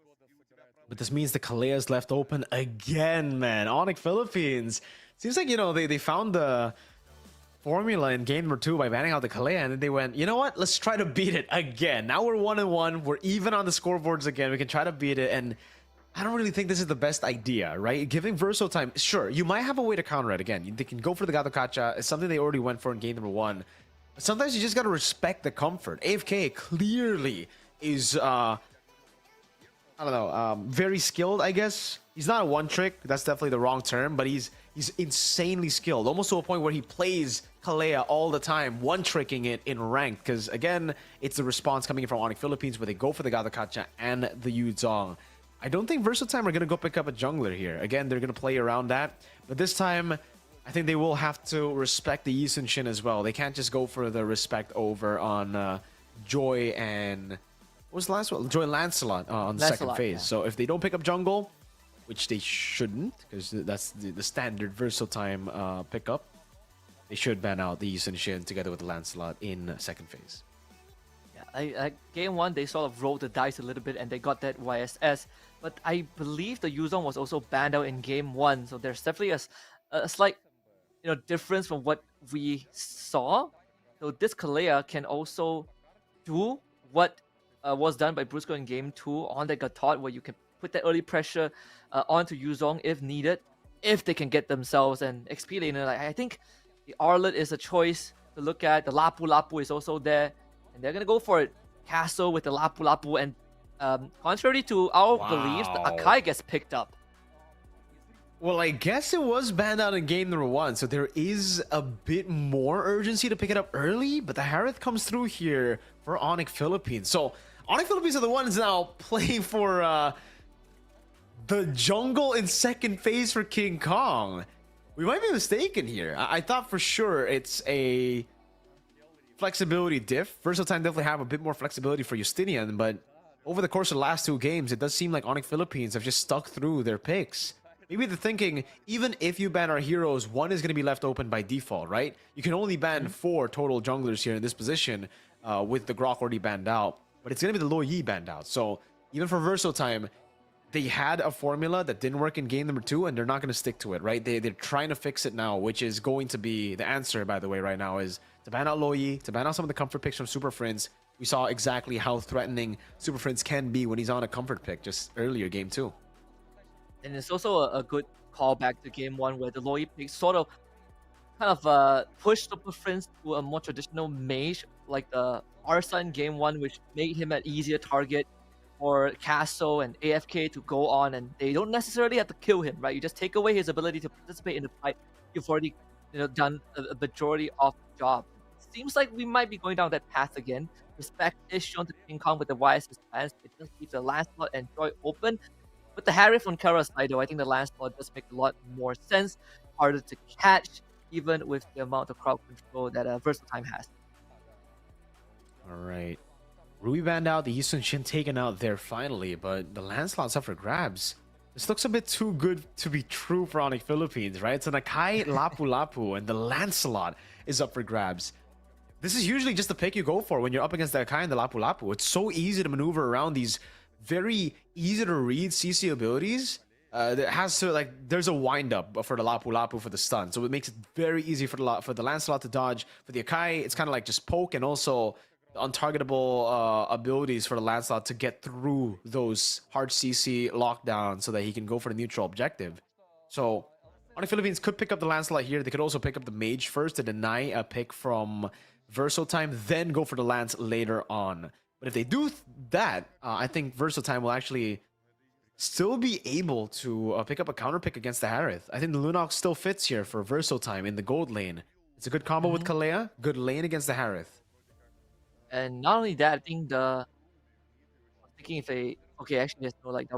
But this means the Kalea is left open again, man. Onyx Philippines. Seems like, they found the formula in game number 2 by banning out the Kalea, and then they went, you know what? Let's try to beat it again. Now we're 1-1. We're even on the scoreboards again. We can try to beat it, and I don't really think this is the best idea, right? Giving Verso time, sure, you might have a way to counter it. Again, they can go for the Gato Kacha. It's something they already went for in game number 1. But sometimes you just got to respect the comfort. AFK clearly is, very skilled, I guess. He's not a one-trick. That's definitely the wrong term, but he's insanely skilled. Almost to a point where he plays Kalea all the time, one-tricking it in ranked. Because, again, it's the response coming in from Onyx Philippines where they go for the Gato Kacha and the Yuzong. I don't think Verso Time are going to go pick up a jungler here. Again, they're going to play around that. But this time, I think they will have to respect the Yi Sun Shin as well. They can't just go for the respect over on Joy and... What was the last one? Joy Lancelot on the second phase. Yeah. So if they don't pick up jungle, which they shouldn't, because that's the standard Verso Time pickup, they should ban out the Yi Sun Shin together with the Lancelot in second phase. Yeah, game 1, they sort of rolled the dice a little bit and they got that YSS. But I believe the Yuzong was also banned out in game 1. So there's definitely a slight difference from what we saw. So this Kalea can also do what was done by Brusco in game 2 on the Gatot, where you can put that early pressure onto Yuzong if needed, if they can get themselves an XP laner. I think the Arlet is a choice to look at. The Lapu Lapu is also there, and they're gonna go for it. Castle with the Lapu Lapu, and contrary to our beliefs, the Akai gets picked up. Well, I guess it was banned out in game number 1, so there is a bit more urgency to pick it up early, but the Harith comes through here for Onyx Philippines. So Onyx Philippines are the ones now playing for the jungle in second phase for King Kong. We might be mistaken here. I thought for sure it's a flexibility diff. Verso Time definitely have a bit more flexibility for Justinian, but over the course of the last 2 games, it does seem like Onyx Philippines have just stuck through their picks. Maybe they're thinking, even if you ban our heroes, 1 is going to be left open by default, right? You can only ban 4 total junglers here in this position with the Grok already banned out, but it's going to be the Lo Yi banned out. So even for Verso Time, they had a formula that didn't work in game number 2, and they're not going to stick to it, right? They're trying to fix it now, which is going to be the answer, by the way, right now, is to ban out Lo Yi, to ban out some of the comfort picks from Super Friends. We saw exactly how threatening Super Friends can be when he's on a comfort pick just earlier, game 2. And it's also a good callback to game 1 where the Lo Yi pick sort of pushed Super Friends to a more traditional mage like the Arsa in game 1, which made him an easier target for Castle and AFK to go on, and they don't necessarily have to kill him, right? You just take away his ability to participate in the fight. You've already done a majority of the job. Seems like we might be going down that path again. Respect is shown to King Kong with the YSS plans. It just keeps the Lancelot and Joy open. With the Harith on Kara's side, though, I think the Lancelot does make a lot more sense. Harder to catch, even with the amount of crowd control that Verso Time has. All right. Ruby banned out, the Yi Sun Shin taken out there finally, but the Lancelot's up for grabs. This looks a bit too good to be true for Onyx Philippines, right? So Nakai, Lapu Lapu, and the Lancelot is up for grabs. This is usually just the pick you go for when you're up against the Akai and the Lapu Lapu. It's so easy to maneuver around these very easy to read CC abilities. That has to, there's a wind up for the Lapu Lapu for the stun, so it makes it very easy for the Lancelot to dodge. For the Akai, it's kind of like just poke, and also the untargetable abilities for the Lancelot to get through those hard CC lockdowns so that he can go for the neutral objective. So Onyx Philippines could pick up the Lancelot here. They could also pick up the Mage first to deny a pick from Verso Time, then go for the Lance later on. But if they do that, I think Verso Time will actually still be able to pick up a counter pick against the Harith. I think the Lunox still fits here for Verso Time in the gold lane. It's a good combo with Kalea, good lane against the Harith. And not only that, I think I'm thinking if they okay, actually there's no like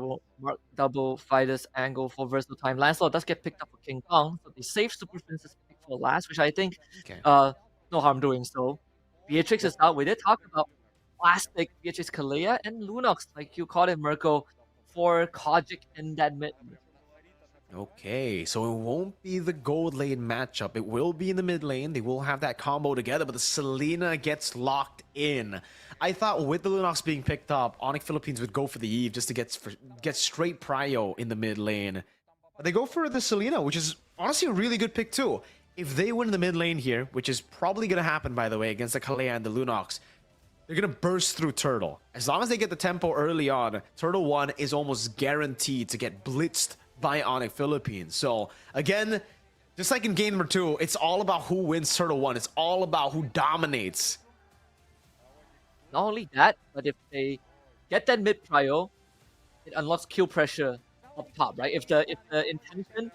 double fighters angle for versatile time. Lancelot does get picked up for King Kong, so they save Super Princess pick for last, which I think Okay. no harm doing so. Beatrix is out. We did talk about plastic Beatrix Kalea and Lunox, like you called it, Mirko, for Kojic in that mid. Okay, so it won't be the gold lane matchup. It will be in the mid lane. They will have that combo together, but the Selena gets locked in. I thought with the Lunox being picked up, Onyx Philippines would go for the Eve just to get straight prio in the mid lane. But they go for the Selena, which is honestly a really good pick too. If they win the mid lane here, which is probably going to happen, by the way, against the Kalea and the Lunox, they're going to burst through Turtle. As long as they get the tempo early on, Turtle 1 is almost guaranteed to get blitzed by Onyx Philippines. So again, just like in game number 2, it's all about who wins Turtle 1. It's all about who dominates. Not only that, but if they get that mid prio, it unlocks kill pressure up top, right? If the intention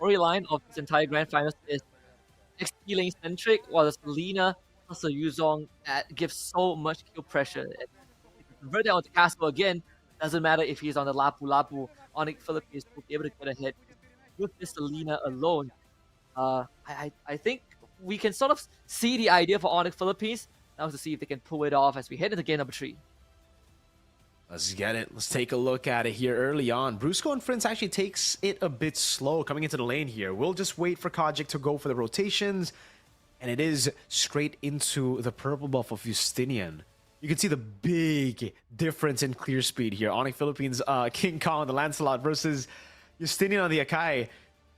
storyline of this entire grand finals is XP lane centric, while the Selena plus the Yuzong gives so much kill pressure. If you convert that onto Castle again, doesn't matter if he's on the Lapu Lapu, Onyx Philippines will be able to get ahead with this Selena alone. I think we can sort of see the idea for Onyx Philippines. Now to see if they can pull it off as we head into game number 3. Let's get it. Let's take a look at it here early on. Brusco and Prince actually takes it a bit slow coming into the lane here. We'll just wait for Kojic to go for the rotations. And it is straight into the purple buff of Justinian. You can see the big difference in clear speed here. Onyx Philippines, King Kong, the Lancelot versus Justinian on the Akai.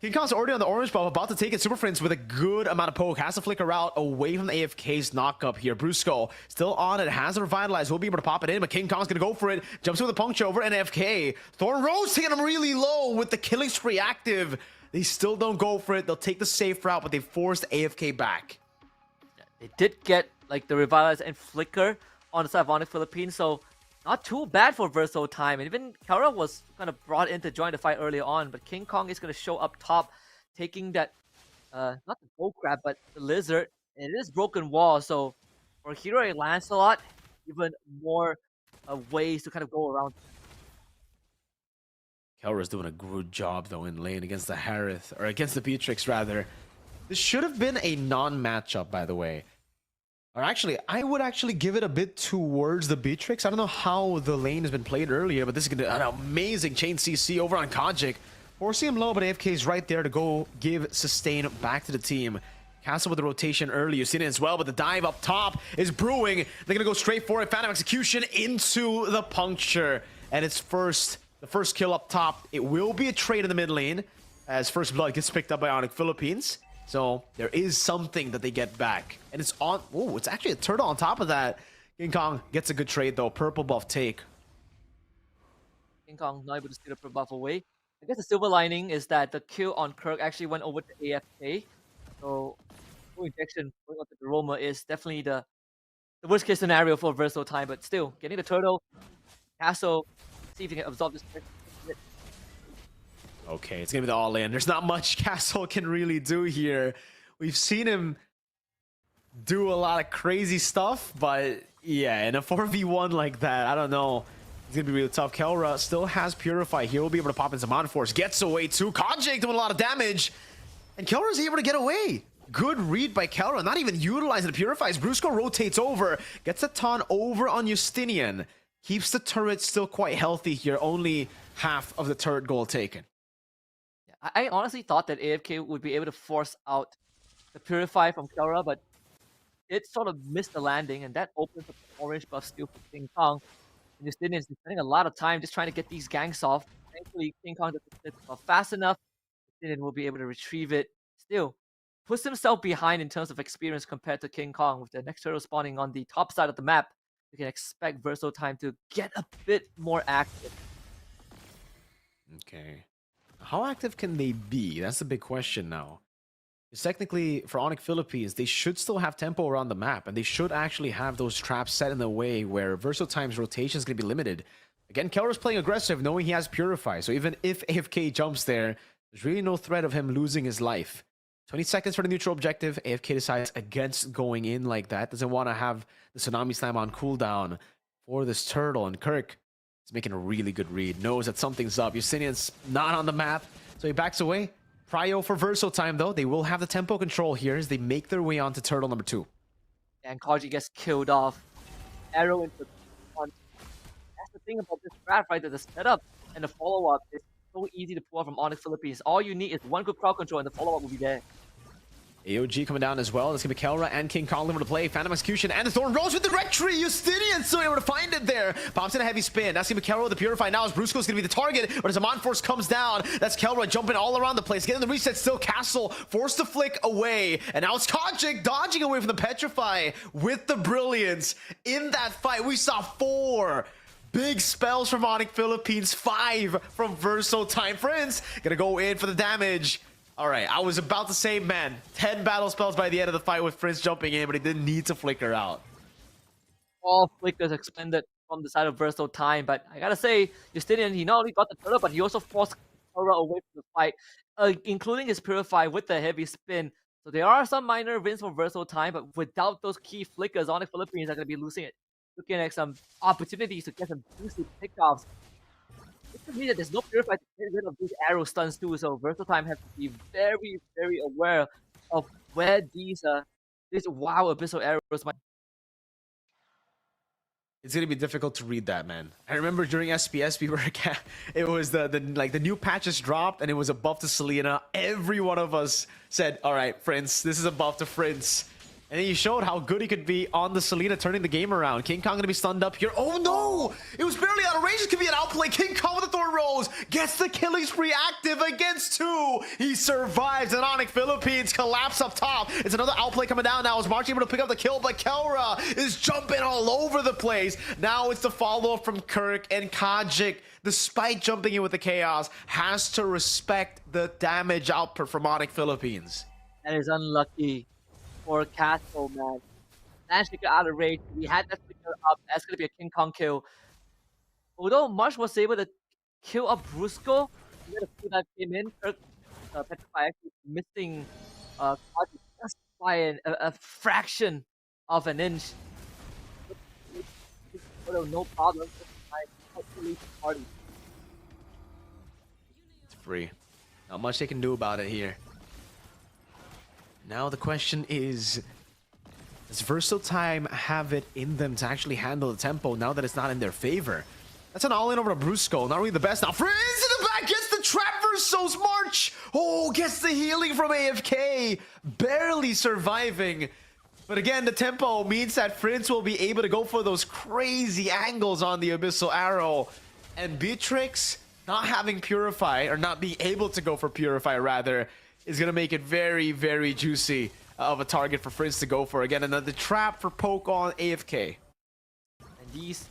King Kong's already on the orange buff, about to take it. Super Prince with a good amount of poke. Has to flicker out away from the AFK's knockup here. Brusco still on it. Has to revitalize. Will be able to pop it in, but King Kong's going to go for it. Jumps with a puncture over NFK. Thorn Rose taking him really low with the killing spree active. They still don't go for it. They'll take the safe route, but they forced AFK back. They did get like the revitalize and flicker on the side of Onyx Philippines, so not too bad for Verso time. And even Kara was kind of brought in to join the fight earlier on, but King Kong is going to show up top, taking that, not the gold crab, but the lizard. And it is broken wall, so for hero like Lancelot, even more ways to kind of go around. Kelra's doing a good job though in lane against the Harith, or against the Beatrix rather. This should have been a non-matchup, by the way. Or actually, I would actually give it a bit towards the Beatrix. I don't know how the lane has been played earlier, but this is an amazing chain CC over on Kojic. Forcing him low, but AFK is right there to go give sustain back to the team. Castle with the rotation early. You've seen it as well, but the dive up top is brewing. They're going to go straight for it. Phantom Execution into the puncture. And it's the first kill up top. It will be a trade in the mid lane as First Blood gets picked up by Onyx Philippines. So there is something that they get back. And it's on... Oh, it's actually a turtle on top of that. King Kong gets a good trade though. Purple buff take. King Kong not able to steal the purple buff away. I guess the silver lining is that the kill on Kirk actually went over to AFK. So full injection going on to the Roma is definitely the worst case scenario for Verso time. But still, getting the turtle, Castle, see if he can absorb this. Okay, it's gonna be the all-in. There's not much Castle can really do here. We've seen him do a lot of crazy stuff, but yeah, in a 4v1 like that, I don't know. It's gonna be really tough. Kelra still has Purify. He will be able to pop in some on-force. Gets away too. Kojic doing a lot of damage. And Kelra's able to get away. Good read by Kelra. Not even utilizing the Purifies. Brusco rotates over. Gets a ton over on Justinian. Keeps the turret still quite healthy here. Only half of the turret goal taken. I honestly thought that AFK would be able to force out the Purify from Kelra, but it sort of missed the landing, and that opens up the orange buff steal for King Kong. And Justinian is spending a lot of time just trying to get these ganks off. Thankfully, King Kong doesn't get buff fast enough. Justinian will be able to retrieve it. Still, puts himself behind in terms of experience compared to King Kong. With the next turtle spawning on the top side of the map, you can expect Verso time to get a bit more active. Okay. How active can they be? That's the big question now. Because technically, for Onyx Philippines, they should still have tempo around the map, and they should actually have those traps set in the way where Verso time's rotation is going to be limited. Again, Kelra's playing aggressive, knowing he has Purify, so even if AFK jumps there, there's really no threat of him losing his life. 20 seconds for the neutral objective. AFK decides against going in like that. Doesn't want to have the Tsunami Slam on cooldown for this turtle. And Kirk is making a really good read. Knows that something's up. Justinian's not on the map, so he backs away. Prio for Verso time, though. They will have the tempo control here as they make their way onto turtle number 2. And Kaji gets killed off. Arrow into the front. That's the thing about this draft, right? That the setup and the follow-up is so easy to pull off from Onyx Philippines. All you need is one good crowd control and the follow-up will be there. AOG coming down as well. That's going to be Kelra and King Kong over to play. Phantom Execution and the Thorn rolls with the Red Tree. Justinian still able to find it there. Pops in a heavy spin. That's going to be Kelra with the Purify now as Brusco's going to be the target. But as a Mon Force comes down, that's Kelra jumping all around the place. Getting the reset still. Castle forced to flick away. And now it's Kojic dodging away from the Petrify with the Brilliance. In that fight, we saw 4 big spells from Onyx Philippines, 5 from Verso Time. Friends gonna go in for the damage. All right, I was about to say, man, 10 battle spells by the end of the fight with Prince jumping in, but he didn't need to flicker out. All flickers expended from the side of Verso Time, but I gotta say, Justinian, he not only got the turtle, but he also forced Kelra away from the fight, including his Purify with the heavy spin. So there are some minor wins for Verso Time, but without those key flickers, Onyx Philippines are gonna be losing it. Looking at some opportunities to get some juicy pickoffs. It could mean that there's no Purify to get rid of these arrow stuns too, so Verso Time has to be very, very aware of where these wow abyssal arrows might. It's gonna be difficult to read that, man. I remember during SPS, we were it was the new patches dropped and it was a buff to Selena. Every one of us said, "All right, Prince, this is a buff to Prince." And then he showed how good he could be on the Selena, turning the game around. King Kong gonna be stunned up here. Oh no! It was barely out of range. It could be an outplay. King Kong with the Thorn Rose gets the killing spree active against 2. He survives, and Onyx Philippines collapse up top. It's another outplay coming down now. Is March able to pick up the kill, but Kelra is jumping all over the place. Now it's the follow-up from Kirk, and Kojic, despite jumping in with the chaos, has to respect the damage output from Onyx Philippines. That is unlucky for Castle, man. Managed to get out of range. We had that flicker up. That's gonna be a King Kong kill. Although Marsh was able to kill up Brusco, the two that came in, Kirk Petrify actually missing just by a fraction of an inch. No problem. It's free. Not much they can do about it here. Now the question is, does Verso Time have it in them to actually handle the tempo now that it's not in their favor? That's an all-in over to Brusco. Not really the best. Now Friends in the back gets the trap. Verso's March. Oh, gets the healing from AFK. Barely surviving. But again, the tempo means that Prince will be able to go for those crazy angles on the Abyssal Arrow. And Beatrix, not having Purify, or not being able to go for Purify rather, is going to make it very, very juicy of a target for Prince to go for. Again, another trap for poke on AFK. And these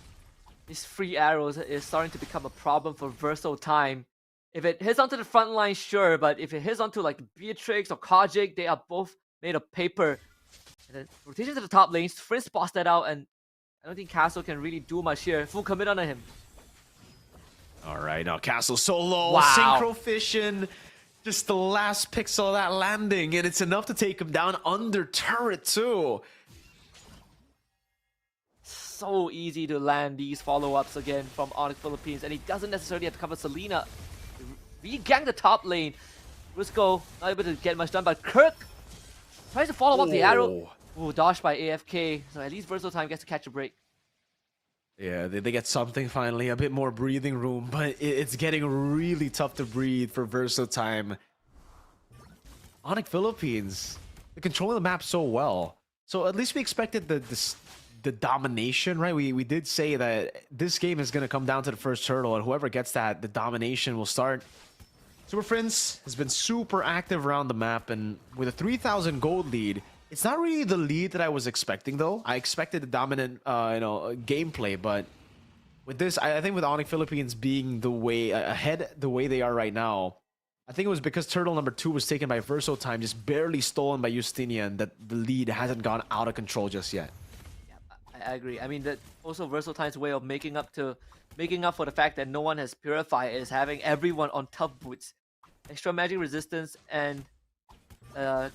free arrows is starting to become a problem for Verso Time. If it hits onto the front line, sure, but if it hits onto like Beatrix or Kojic, they are both made of paper. And then rotation to the top lanes, Prince spots that out, and I don't think Castle can really do much here. Full commit on him. All right, now Castle solo, wow. Synchro Fission. Just the last pixel of that landing, and it's enough to take him down under turret too. So easy to land these follow-ups again from Onyx Philippines, and he doesn't necessarily have to cover Selena. Re-gang the top lane. Brusco not able to get much done, but Kirk tries to follow up the arrow. Ooh, dodged by AFK, so at least Verso Time gets to catch a break. Yeah, they get something finally, a bit more breathing room, but it's getting really tough to breathe for Verso Time. Onyx Philippines, they're controlling the map so well. So at least we expected the domination, right? We did say that this game is going to come down to the first hurdle, and whoever gets that, the domination will start. Super Prince has been super active around the map, and with a 3,000 gold lead, it's not really the lead that I was expecting, though. I expected the dominant, gameplay, but with this, I think with Onyx Philippines being the way ahead, the way they are right now, I think it was because turtle number 2 was taken by Verso Time, just barely stolen by Justinian, that the lead hasn't gone out of control just yet. Yeah, I agree. I mean, that also Verso Time's way of making up for the fact that no one has Purify is having everyone on tough boots, extra magic resistance, and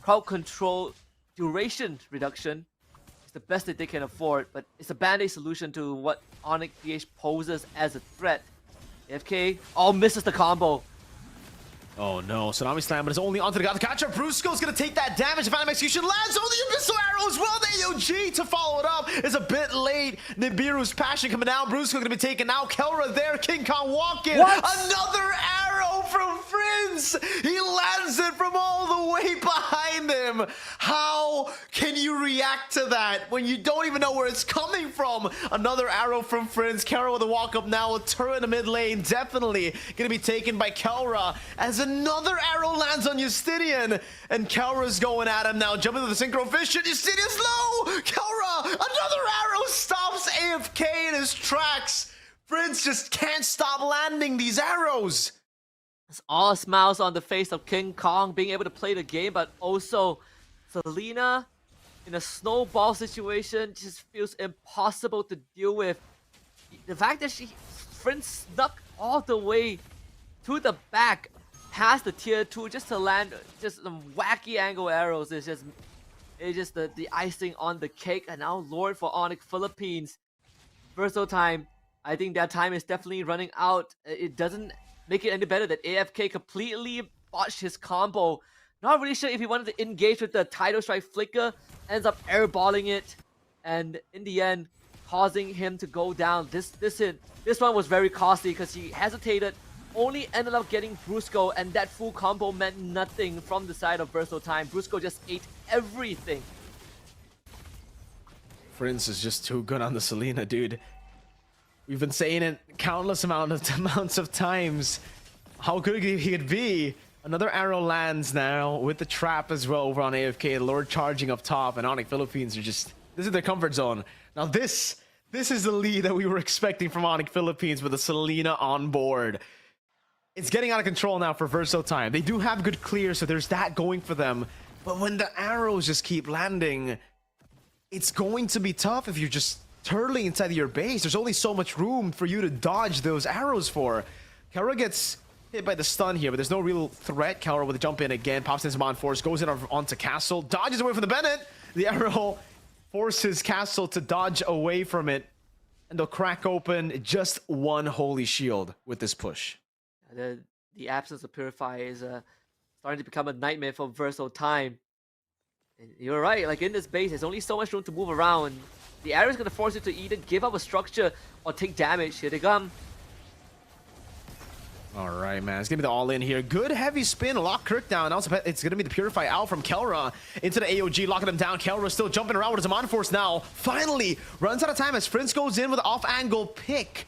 crowd control duration reduction is the best that they can afford, but it's a band-aid solution to what HusKKiee poses as a threat. AFK misses the combo. Oh no, Tsunami Slam, but it's only onto the guy. The catcher, Brusco's gonna take that damage. The Phantom Execution lands on the Abyssal Arrow as well. The AOG to follow it up is a bit late. Nibiru's Passion coming down. Brusco gonna be taken out. Kelra there, King Kong walking. Another arrow from Prince. He lands it from all the way behind him. How can you react to that when you don't even know where it's coming from? Another arrow from Prince. Kelra with a walk up now. A turret in the mid lane. Definitely gonna be taken by Kelra as another arrow lands on Justinian, and Kelra's going at him now, jumping to the Synchro Vision. Justinian's low! Kelra, another arrow stops AFK in his tracks. Prince just can't stop landing these arrows. It's all smiles on the face of King Kong being able to play the game, but also Selena in a snowball situation just feels impossible to deal with. The fact that Prince snuck all the way to the back past the tier 2 just to land just some wacky angle arrows is just the icing on the cake. And now Lord for Onyx Philippines. Verso time. I think that time is definitely running out. It doesn't make it any better that AFK completely botched his combo. Not really sure if he wanted to engage with the Tidal Strike Flicker. Ends up airballing it. And in the end, causing him to go down. This one was very costly because he hesitated. Only ended up getting Brusco, and that full combo meant nothing from the side of Verso time. Brusco just ate everything. Prince is just too good on the Selena, dude. We've been saying it countless amounts of times. How good he could be. Another arrow lands now with the trap as well over on AFK. Lord charging up top, and Onyx Philippines are just... This is their comfort zone. Now this is the lead that we were expecting from Onyx Philippines with the Selena on board. It's getting out of control now for Verso time. They do have good clear, so there's that going for them. But when the arrows just keep landing, it's going to be tough if you're just turtling inside of your base. There's only so much room for you to dodge those arrows for. Kelra gets hit by the stun here, but there's no real threat. Kelra with a jump in again, pops in his Mon Force, goes in onto Castle, dodges away from the Bennett. The arrow forces Castle to dodge away from it, and they'll crack open just one holy shield with this push. The absence of Purify is starting to become a nightmare for Verso time. And you're right, like in this base, there's only so much room to move around. The arrow is going to force you to either give up a structure or take damage. Here they come. All right, man. It's going to be the all-in here. Good heavy spin. Lock Kirk down. Also, it's going to be the Purify out from Kelra into the AOG, locking him down. Kelra still jumping around with his Mon Force now. Finally, runs out of time as Prince goes in with an off-angle pick.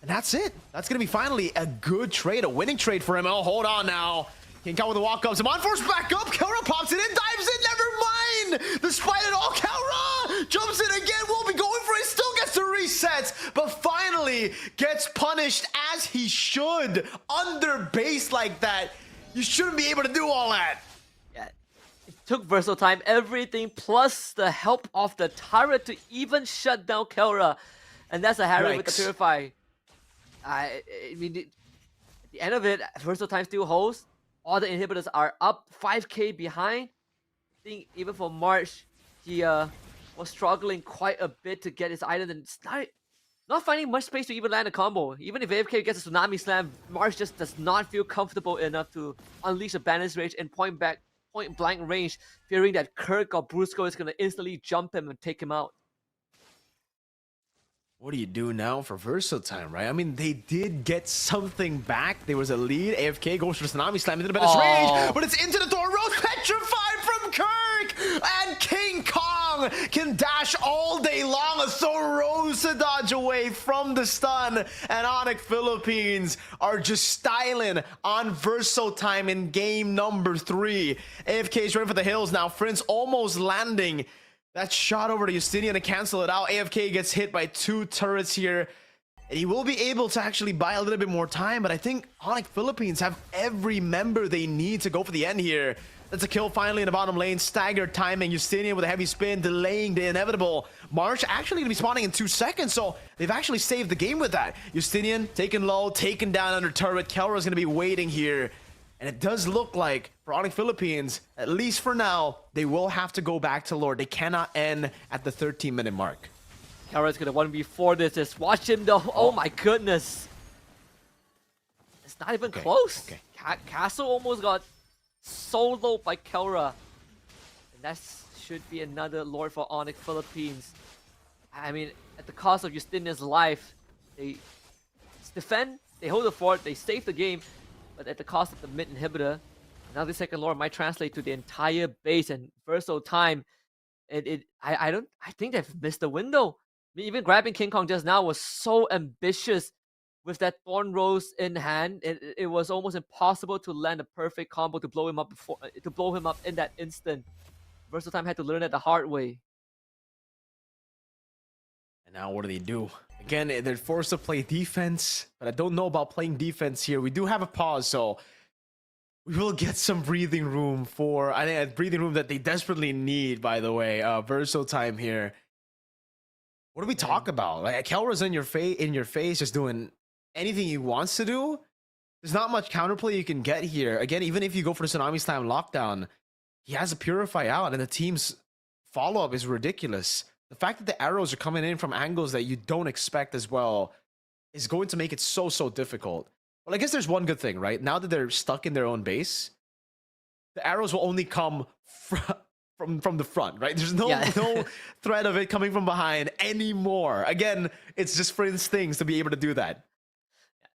And that's it. That's going to be finally a good trade, a winning trade for him. Oh, hold on now. King Kong with the walk-ups. Mon Force back up. Kelra pops it in, dives in. Never mind. Despite it all, Kelra jumps in again. Won't be going for it. Still gets the resets, but finally gets punished as he should. Under base like that, you shouldn't be able to do all that. Yeah, it took Verso time, everything, plus the help of the turret to even shut down Kelra. And that's a Harry with the Purify. I mean, at the end of it, Verso time still holds. All the inhibitors are up, 5k behind. I think even for March, he was struggling quite a bit to get his items, and it's not finding much space to even land a combo. Even if AFK gets a Tsunami Slam, March just does not feel comfortable enough to unleash a Bandit's Rage and point blank range, fearing that Kirk or Brusco is going to instantly jump him and take him out. What do you do now for Verso time, right? I mean, they did get something back. There was a lead. AFK goes for the Tsunami Slam into the Bandit's Rage, but it's into the door. Rose petrified from Kirk, and King Kong can dash all day long. A Thorosa dodge away from the stun, and Onyx Philippines are just styling on Verso time in game number 3. AFK is ready for the hills now. Prince almost landing. That shot over to Justinian to cancel it out. AFK gets hit by 2 turrets here. And he will be able to actually buy a little bit more time. But I think Onyx Philippines have every member they need to go for the end here. That's a kill finally in the bottom lane. Staggered timing. Justinian with a heavy spin, delaying the inevitable. March actually going to be spawning in 2 seconds. So they've actually saved the game with that. Justinian taken low, taken down under turret. Kelra's going to be waiting here. And it does look like for Onyx Philippines, at least for now, they will have to go back to Lord. They cannot end at the 13-minute mark. Kara's gonna 1v4 this. Just watch him though. Oh my goodness. It's not even close. Okay. Castle almost got soloed by Kara. And that should be another Lord for Onyx Philippines. I mean, at the cost of Justinian's life, they defend, they hold the fort, they save the game, but at the cost of the mid inhibitor, another second Lord might translate to the entire base and Verso time. I think they've missed the window. I mean, even grabbing King Kong just now was so ambitious with that Thorn Rose in hand. It was almost impossible to land a perfect combo to blow him up in that instant. Verso time had to learn it the hard way. And now what do? Again, they're forced to play defense, but I don't know about playing defense here. We do have a pause, so we will get some breathing room for, I think, a breathing room that they desperately need, by the way. Verso time here. What do we talk about? Like, Kelra's in your face, just doing anything he wants to do. There's not much counterplay you can get here. Again, even if you go for the Tsunami's Time lockdown, he has a Purify out, and the team's follow-up is ridiculous. The fact that the arrows are coming in from angles that you don't expect as well is going to make it so difficult. Well, I guess there's one good thing, right? Now that they're stuck in their own base, the arrows will only come from the front, right? There's no threat of it coming from behind anymore. Again, it's just Friends things to be able to do that.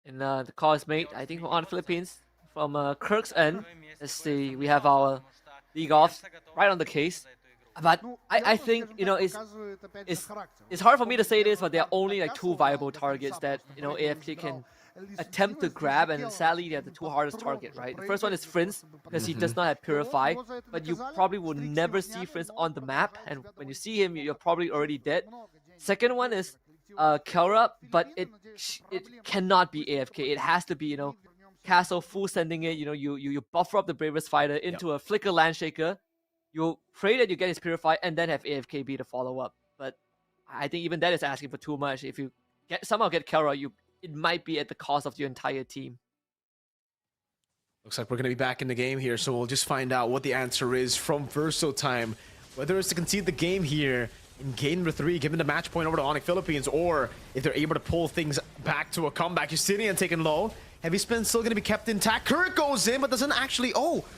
And the call is made, I think, on Philippines from Kirk's end. Let's see, we have our league offs right on the case. But I think, you know, it's hard for me to say this, but there are only like 2 viable targets that, you know, AFK can attempt to grab, and sadly they are the 2 hardest target, right? The first one is Prince, because he does not have Purify, but you probably will never see Prince on the map, and when you see him, you're probably already dead. Second one is Kelra, but it cannot be AFK. It has to be, you know, Castle full sending it, you know, you buffer up the bravest fighter into a Flicker Landshaker. You pray that you get his Purify and then have AFK be the follow-up. But I think even that is asking for too much. If you somehow get Kelra, it might be at the cost of your entire team. Looks like we're going to be back in the game here, so we'll just find out what the answer is from Verso time. Whether it's to concede the game here in game number 3, giving the match point over to Onyx Philippines, or if they're able to pull things back to a comeback. Justinian taking low. Heavy Spin still going to be kept intact. Kurt goes in, but doesn't actually...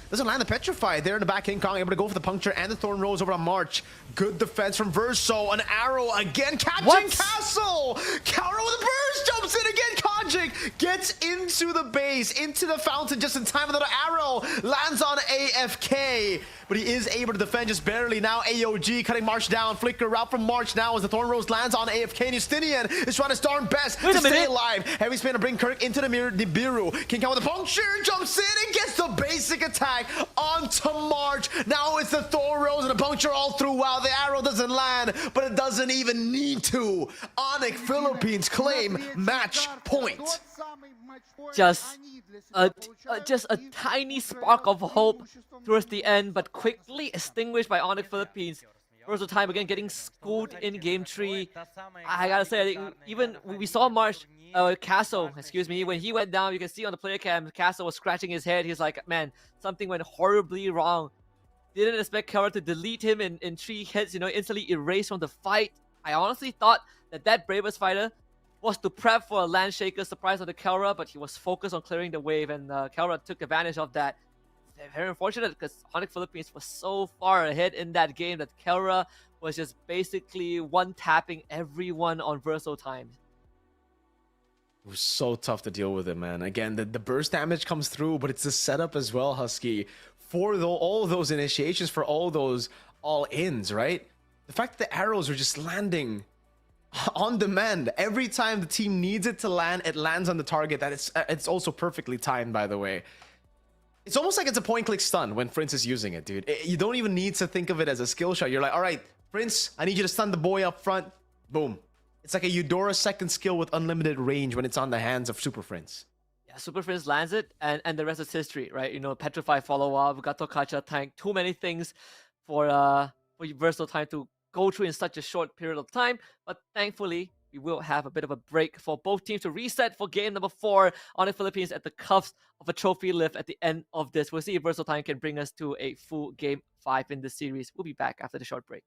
doesn't land the Petrify there in the back. King Kong able to go for the Puncture and the Thorn Rose over on March. Good defense from Verso. An arrow again. Catching Castle! Kara with a burst! Jumps in again. Konjik gets into the base, into the fountain just in time. Another arrow lands on AFK. But he is able to defend just barely. Now AOG cutting March down. Flicker out from March now as the Thorn Rose lands on AFK. Justinian is trying his darn best to stay alive. Heavy Spin to bring Kirk into the Nibiru. King Kong with the puncture, jumps in and gets the basic attack onto March. Now it's the Thorn Rose and the puncture all throughout. The arrow doesn't land, but it doesn't even need to. Onyx Philippines claim match point. Just a tiny spark of hope towards the end, but quickly extinguished by Onyx Philippines. Verso time again getting schooled in game 3. I gotta say, I think even we saw Castle, excuse me, when he went down, you can see on the player cam, Castle was scratching his head. He's like, man, something went horribly wrong. Didn't expect Kara to delete him in 3 hits, you know, instantly erased from the fight. I honestly thought that bravest fighter was to prep for a Landshaker surprise on the Kara, but he was focused on clearing the wave, and Kara took advantage of that. Very unfortunate because Onyx Philippines was so far ahead in that game that Kara was just basically one-tapping everyone on Verso time. It was so tough to deal with it, man. Again, the burst damage comes through, but it's the setup as well, HusKKiee, for all those initiations, for all those all-ins, right? The fact that the arrows are just landing on demand. Every time the team needs it to land, it lands on the target. It's also perfectly timed, by the way. It's almost like it's a point-click stun when Prince is using it, dude. You don't even need to think of it as a skill shot. You're like, all right, Prince, I need you to stun the boy up front. Boom. It's like a Eudora second skill with unlimited range when it's on the hands of Super Prince. Yeah, Super Prince lands it, and the rest is history, right? You know, Petrify follow-up, Gato Kacha tank, too many things for Verso time to go through in such a short period of time. But thankfully, we will have a bit of a break for both teams to reset for game number 4 on the Philippines at the cuffs of a trophy lift at the end of this. We'll see if Versatile Time can bring us to a full game 5 in this series. We'll be back after the short break.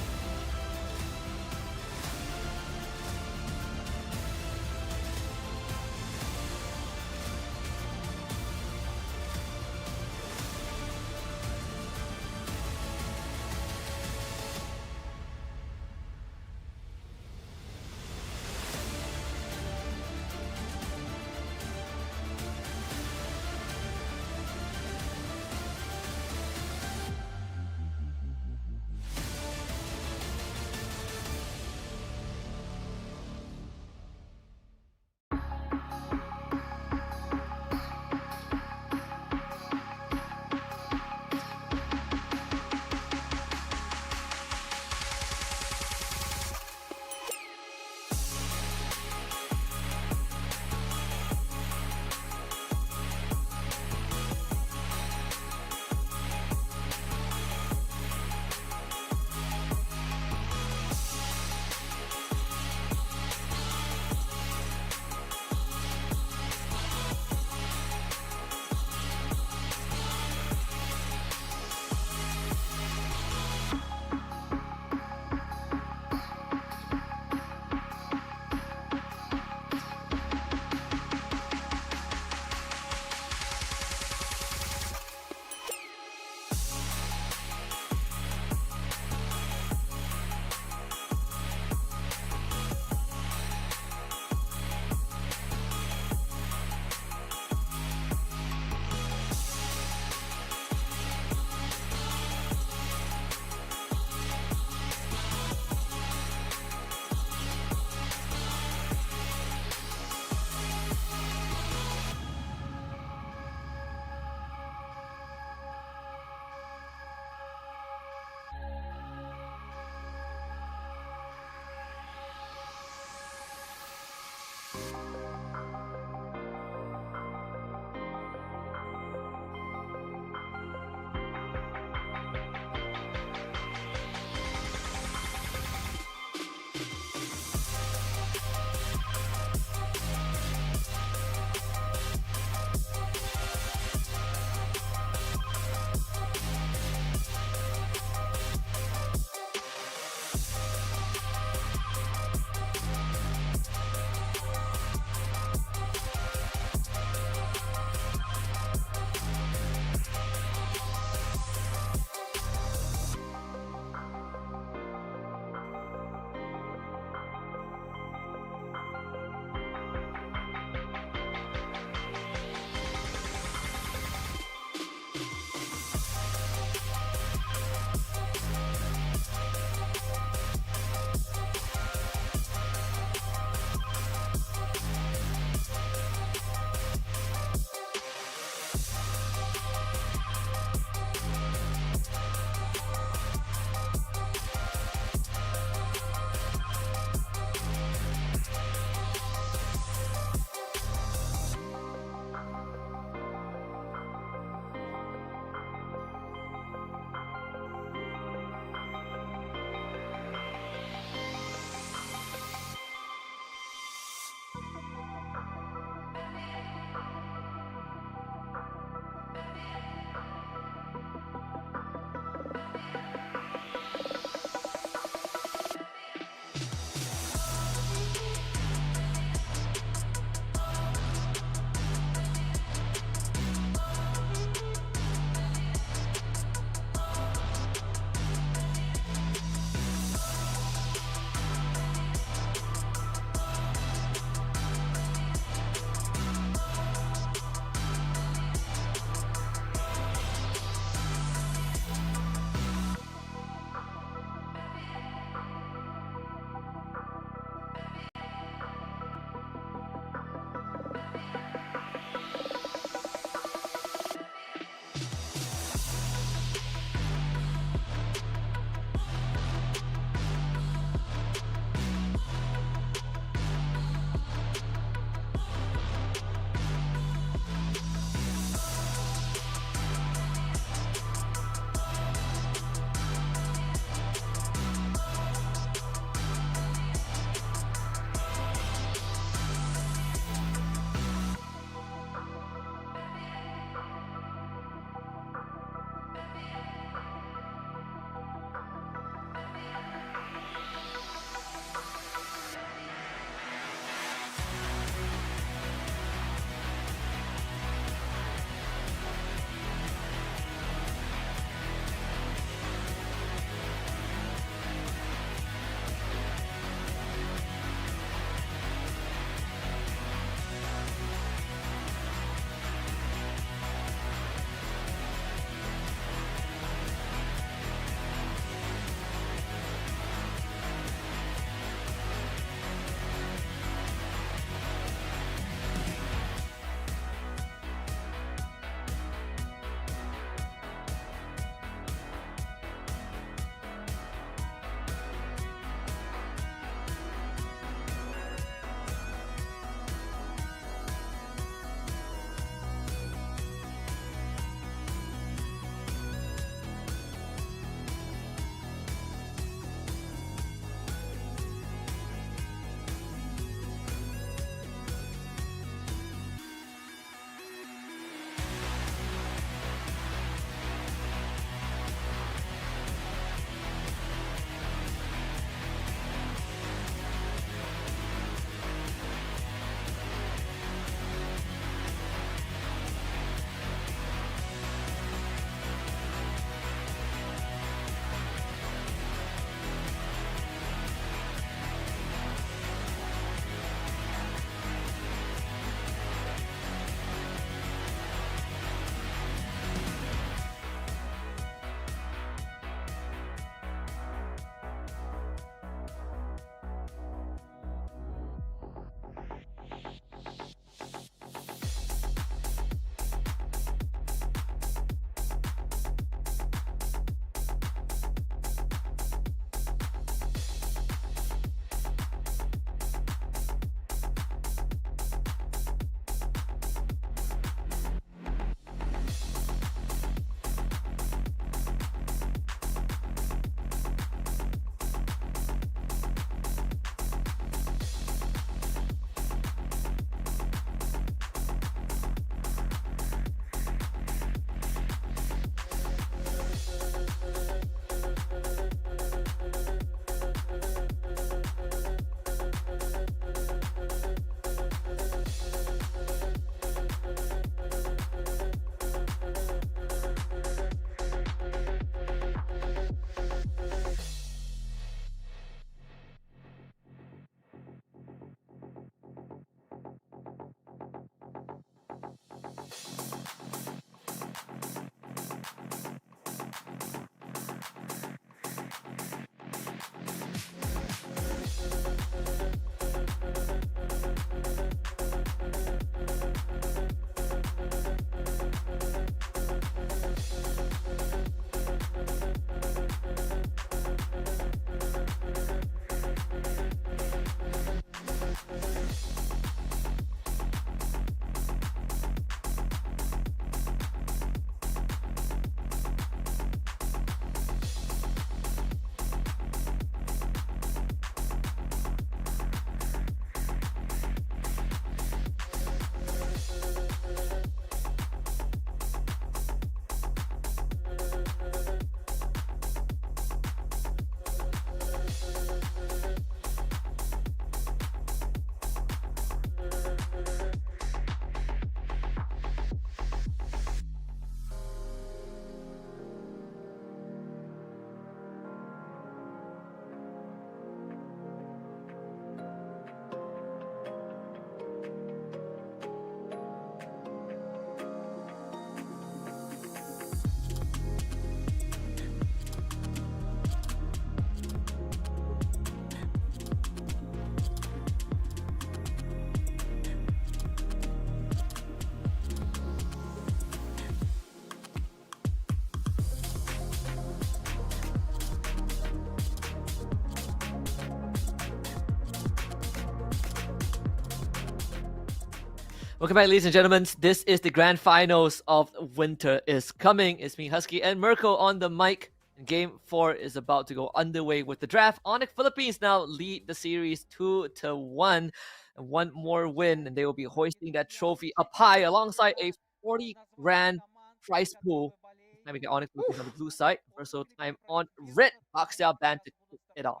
Welcome back, ladies and gentlemen. This is the grand finals of Winter is Coming. It's me, HusKKiee, and Mirko on the mic. And Game 4 is about to go underway with the draft. Onyx Philippines now lead the series 2-1. And one more win, and they will be hoisting that trophy up high alongside a 40 grand prize pool. This time we get Onyx Philippines on the blue side. Verso time on red. Boxdale band to kick it off.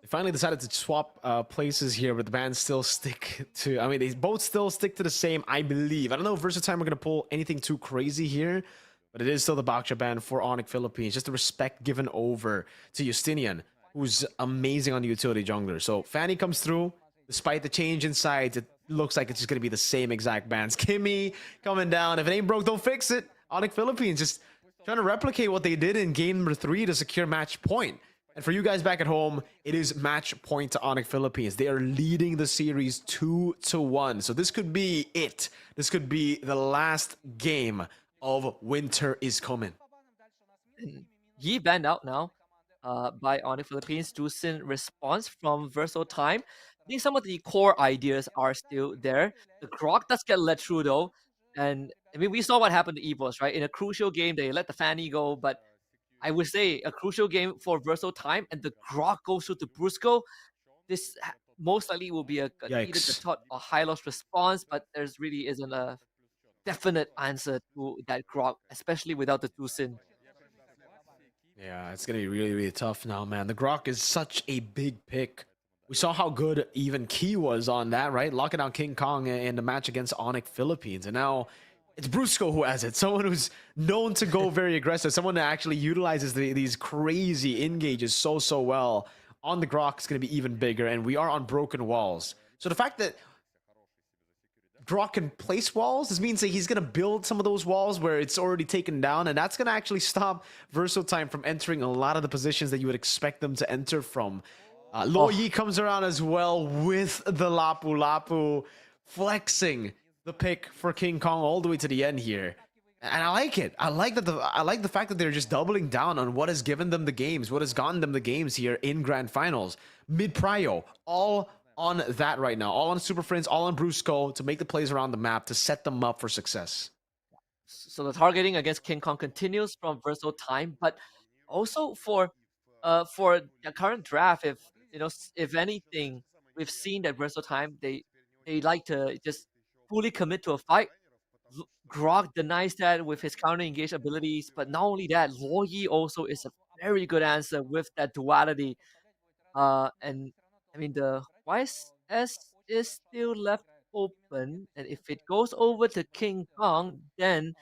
They finally decided to swap places here, but the bands still stick to. I mean, they both still stick to the same, I believe. I don't know if Versatime are going to pull anything too crazy here, but it is still the Baksha band for Onyx Philippines. Just the respect given over to Justinian, who's amazing on the utility jungler. So Fanny comes through. Despite the change in sides, it looks like it's just going to be the same exact bands. Kimmy coming down. If it ain't broke, don't fix it. Onyx Philippines just trying to replicate what they did in game number 3 to secure match point. And for you guys back at home, it is match point to Onyx Philippines. They are leading the series 2-1. So this could be it. This could be the last game of Winter is Coming. Yi banned out now by Onyx Philippines. Jusin response from Verso Time. I think some of the core ideas are still there. The Grok does get let through though. And I mean, we saw what happened to EVOS, right? In a crucial game, they let the Fanny go, but I would say a crucial game for Verso Time, and the Grok goes through to Brusco. This most likely will be either the top or high loss response, but there's really isn't a definite answer to that Grok, especially without the Jusin. Yeah, it's going to be really, really tough now, man. The Grok is such a big pick. We saw how good even Key was on that, right? Locking down King Kong in the match against Onyx Philippines. And now it's Brusco who has it. Someone who's known to go very aggressive. Someone that actually utilizes these crazy engages so well. On the Grok is going to be even bigger. And we are on broken walls. So the fact that Grok can place walls, this means that he's going to build some of those walls where it's already taken down. And that's going to actually stop Versatime from entering a lot of the positions that you would expect them to enter from. Lo Yi comes around as well with the Lapu Lapu, flexing the pick for King Kong all the way to the end here. And I like it. I like the fact that they're just doubling down on what has given them the games, what has gotten them the games here in Grand Finals. Mid-prio, all on that right now. All on Super Friends, all on Brusco to make the plays around the map to set them up for success. So the targeting against King Kong continues from Verso Time, but also for the current draft, if anything, we've seen that Verso Time, they like to just fully commit to a fight. Grok denies that with his counter engage abilities, but not only that, Lo Yi also is a very good answer with that duality. And I mean the YS is still left open, and if it goes over to King Kong, then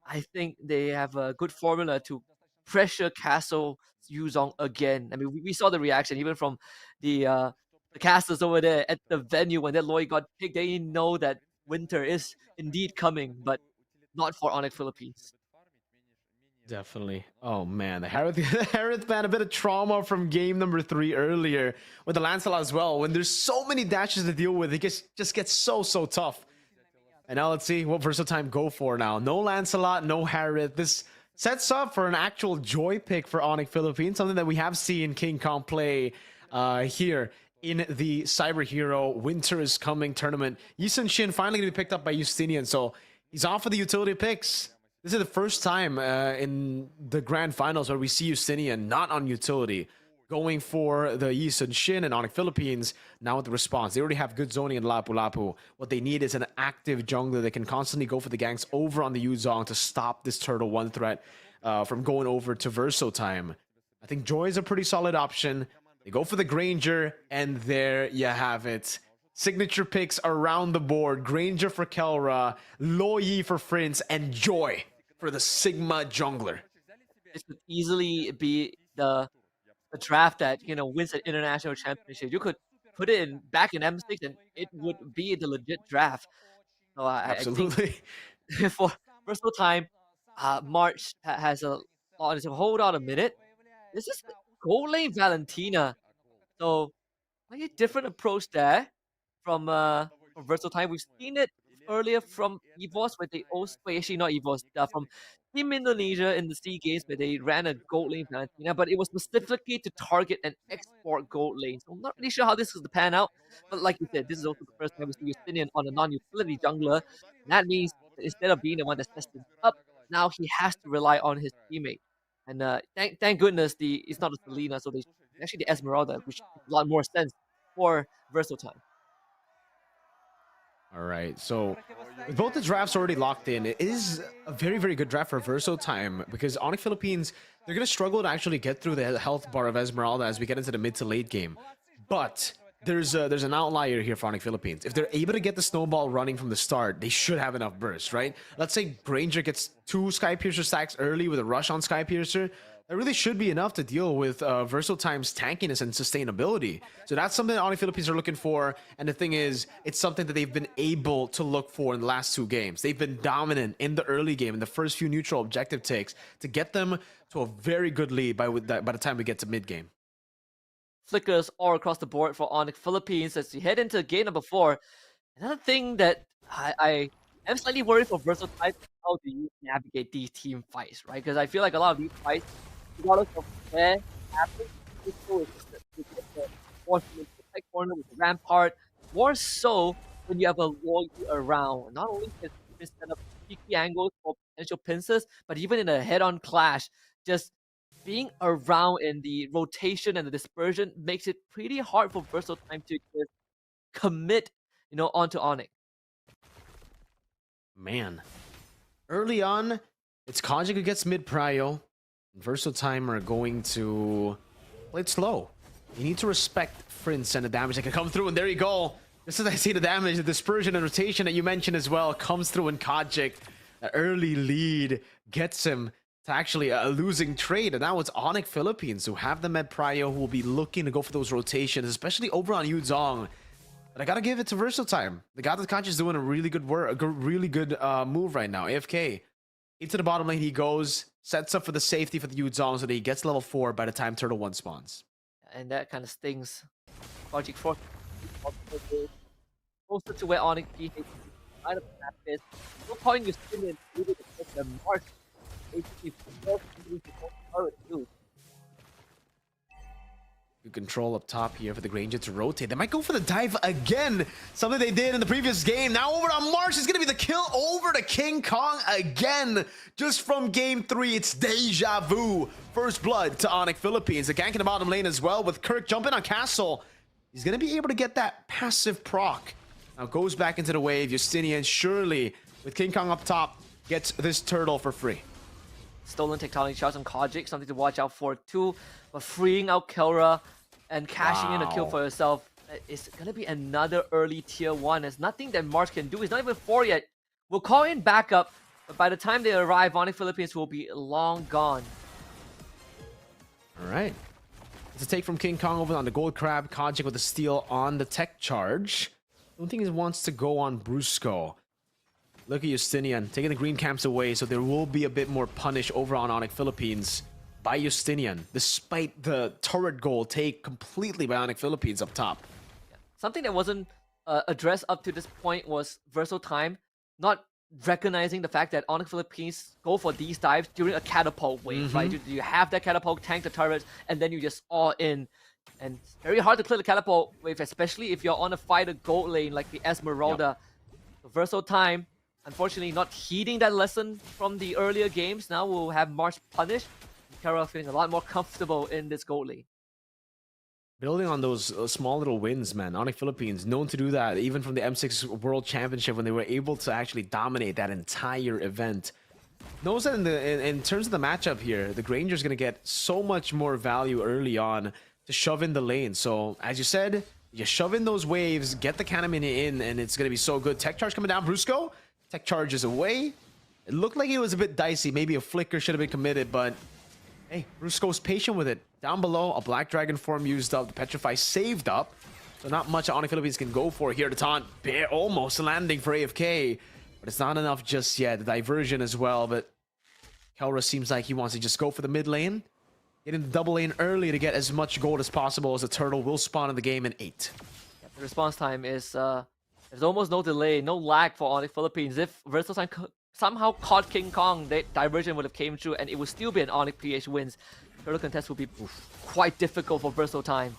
I think they have a good formula to pressure Castle Yuzong again. I mean, we saw the reaction even from the casters over there at the venue when that Lloyd got picked. They know that Winter is indeed coming, but not for Onyx Philippines. Definitely. Oh man, the Harith man, a bit of trauma from game number 3 earlier with the Lancelot as well. When there's so many dashes to deal with, it just gets so tough. And now let's see what Versatime go for now. No Lancelot, no Harith. This sets up for an actual joy pick for Onyx Philippines, something that we have seen King Kong play here in the Cyberhero Winter is Coming tournament. Yisun Shin finally going to be picked up by Justinian, so he's off of the utility picks. This is the first time in the grand finals where we see Justinian not on utility, going for the Yisun Shin and Onyx Philippines now with the response. They already have good zoning in Lapu Lapu. What they need is an active jungler that can constantly go for the ganks over on the Yuzong to stop this Turtle 1 threat from going over to Verso Time. I think Joy is a pretty solid option. They go for the Granger, and there you have it. Signature picks around the board. Granger for Kelra, Lo Yi for Prince, and Joy for the Sigma jungler. This could easily be the draft that wins an international championship. You could put it back in M6 and it would be the legit draft. So Absolutely. I think for Versatile Time, March has hold on a minute. This is gold lane Valentina. So a different approach there from Versatile Time. We've seen it earlier from EVOS, where they also actually not EVOS, from Team Indonesia in the SEA Games where they ran a gold lane Valentina, but it was specifically to target and export gold lane. So I'm not really sure how this is to pan out. But like you said, this is also the first time we see Justinian on a non-utility jungler. And that means that instead of being the one that's tested up, now he has to rely on his teammate. And thank goodness it's not the Selena, so actually the Esmeralda, which makes a lot more sense for Versatile. All right, so with both the drafts already locked in, it is a very, very good draft for Verso time because Onyx Philippines, they're going to struggle to actually get through the health bar of Esmeralda as we get into the mid to late game. But there's an outlier here for Onyx Philippines. If they're able to get the snowball running from the start, they should have enough burst, right? Let's say Granger gets 2 Skypiercer stacks early with a rush on Skypiercer. That really should be enough to deal with Versatime's tankiness and sustainability. So that's something that Onyx Philippines are looking for. And the thing is, it's something that they've been able to look for in the last 2 games. They've been dominant in the early game, in the first few neutral objective takes, to get them to a very good lead by the time we get to mid game. Flickers all across the board for Onyx Philippines as we head into game number 4. Another thing that I am slightly worried for Versatile, how do you navigate these team fights, right? Because I feel like a lot of these fights, regardless of where it happens, it's so the protect corner with the rampart, more so when you have a wall around. Not only can you set up key angles for potential pincers, but even in a head-on clash, just being around in the rotation and the dispersion makes it pretty hard for Versatile to just commit, onto Onyx. Man, early on, it's HusKKiee who gets mid prio. Versatile are going to play it slow. You need to respect Prince and the damage that can come through, and there you go. This is, I see the damage, the dispersion and rotation that you mentioned as well comes through in HusKKiee. An early lead gets him to actually a losing trade, and now it's Onyx Philippines who have the med prio who will be looking to go for those rotations, especially over on Yuzong. But I gotta give it to Versatile. The guy that HusKKiee is doing a really good work, a really good move right now. AFK into the bottom lane he goes, sets up for the safety for the Yuzong so that he gets level 4 by the time Turtle 1 spawns. And that kind of stings. Project 4 closer to where Onyx PH line of the map is. No point you still in the mark. Basically, Good control up top here for the Granger to rotate. They might go for the dive again. Something they did in the previous game. Now over on Marsh is going to be the kill over to King Kong again. Just from game 3, it's deja vu. First blood to Onyx Philippines. The gank in the bottom lane as well with Kirk jumping on Castle. He's going to be able to get that passive proc. Now goes back into the wave. Justinian surely with King Kong up top gets this turtle for free. Stolen tectonic shots on HusKKiee, something to watch out for too. But freeing out Kelra and cashing in a kill for yourself is going to be another early tier 1. There's nothing that March can do. He's not even 4 yet. We'll call in backup, but by the time they arrive, Onyx Philippines will be long gone. All right. It's a take from King Kong over on the Gold Crab. HusKKiee with a steal on the tech charge. Don't think he wants to go on Brusco. Look at Justinian taking the green camps away, so there will be a bit more punish over on Onyx Philippines by Justinian, despite the turret goal take completely by Onyx Philippines up top. Something that wasn't addressed up to this point was Versatile not recognizing the fact that Onyx Philippines go for these dives during a catapult wave, right? You have that catapult, tank the turrets, and then you just all in. And it's very hard to clear the catapult wave, especially if you're on a fighter gold lane like the Esmeralda. So Versatile, unfortunately, not heeding that lesson from the earlier games. Now we'll have March punished. Kara feeling a lot more comfortable in this gold lane. Building on those small little wins, man. Onyx Philippines, known to do that, even from the M6 World Championship when they were able to actually dominate that entire event. Knows that in terms of the matchup here, the Granger's going to get so much more value early on to shove in the lane. So, as you said, you shove in those waves, get the cannon in, and it's going to be so good. Tech charge coming down, Brusco. Tech charge is away. It looked like it was a bit dicey. Maybe a flicker should have been committed, but hey, Brusco's patient with it. Down below, a Black Dragon form used up, the Petrify saved up. So not much Onyx Philippines can go for here to taunt. Almost landing for AFK, but it's not enough just yet. The diversion as well, but Kelra seems like he wants to just go for the mid lane. Get in the double lane early to get as much gold as possible as the turtle will spawn in the game in 8. Yeah, the response time is, there's almost no delay, no lag for Onyx Philippines. If Versatile somehow caught King Kong, the diversion would have came through, and it would still be an Onyx PH wins. Turtle contest would be quite difficult for Versatile Time.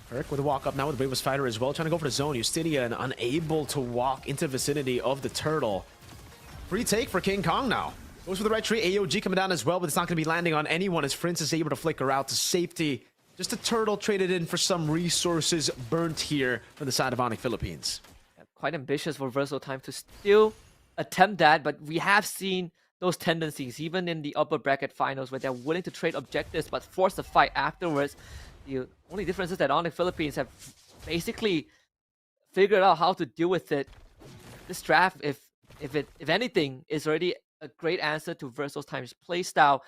Kirk with a walk up now with the Bravest Fighter as well, trying to go for the zone. Justinian unable to walk into the vicinity of the Turtle. Free take for King Kong now. Goes for the red tree. AOG coming down as well, but it's not going to be landing on anyone as Prince is able to flicker out to safety. Just a Turtle traded in for some resources burnt here from the side of Onyx Philippines. Yeah, quite ambitious for Versatile Time to still attempt that, but we have seen those tendencies even in the upper bracket finals where they're willing to trade objectives but force the fight afterwards. The only difference is that Onyx Philippines have basically figured out how to deal with it. This draft, if anything, is already a great answer to Versatile Time's playstyle.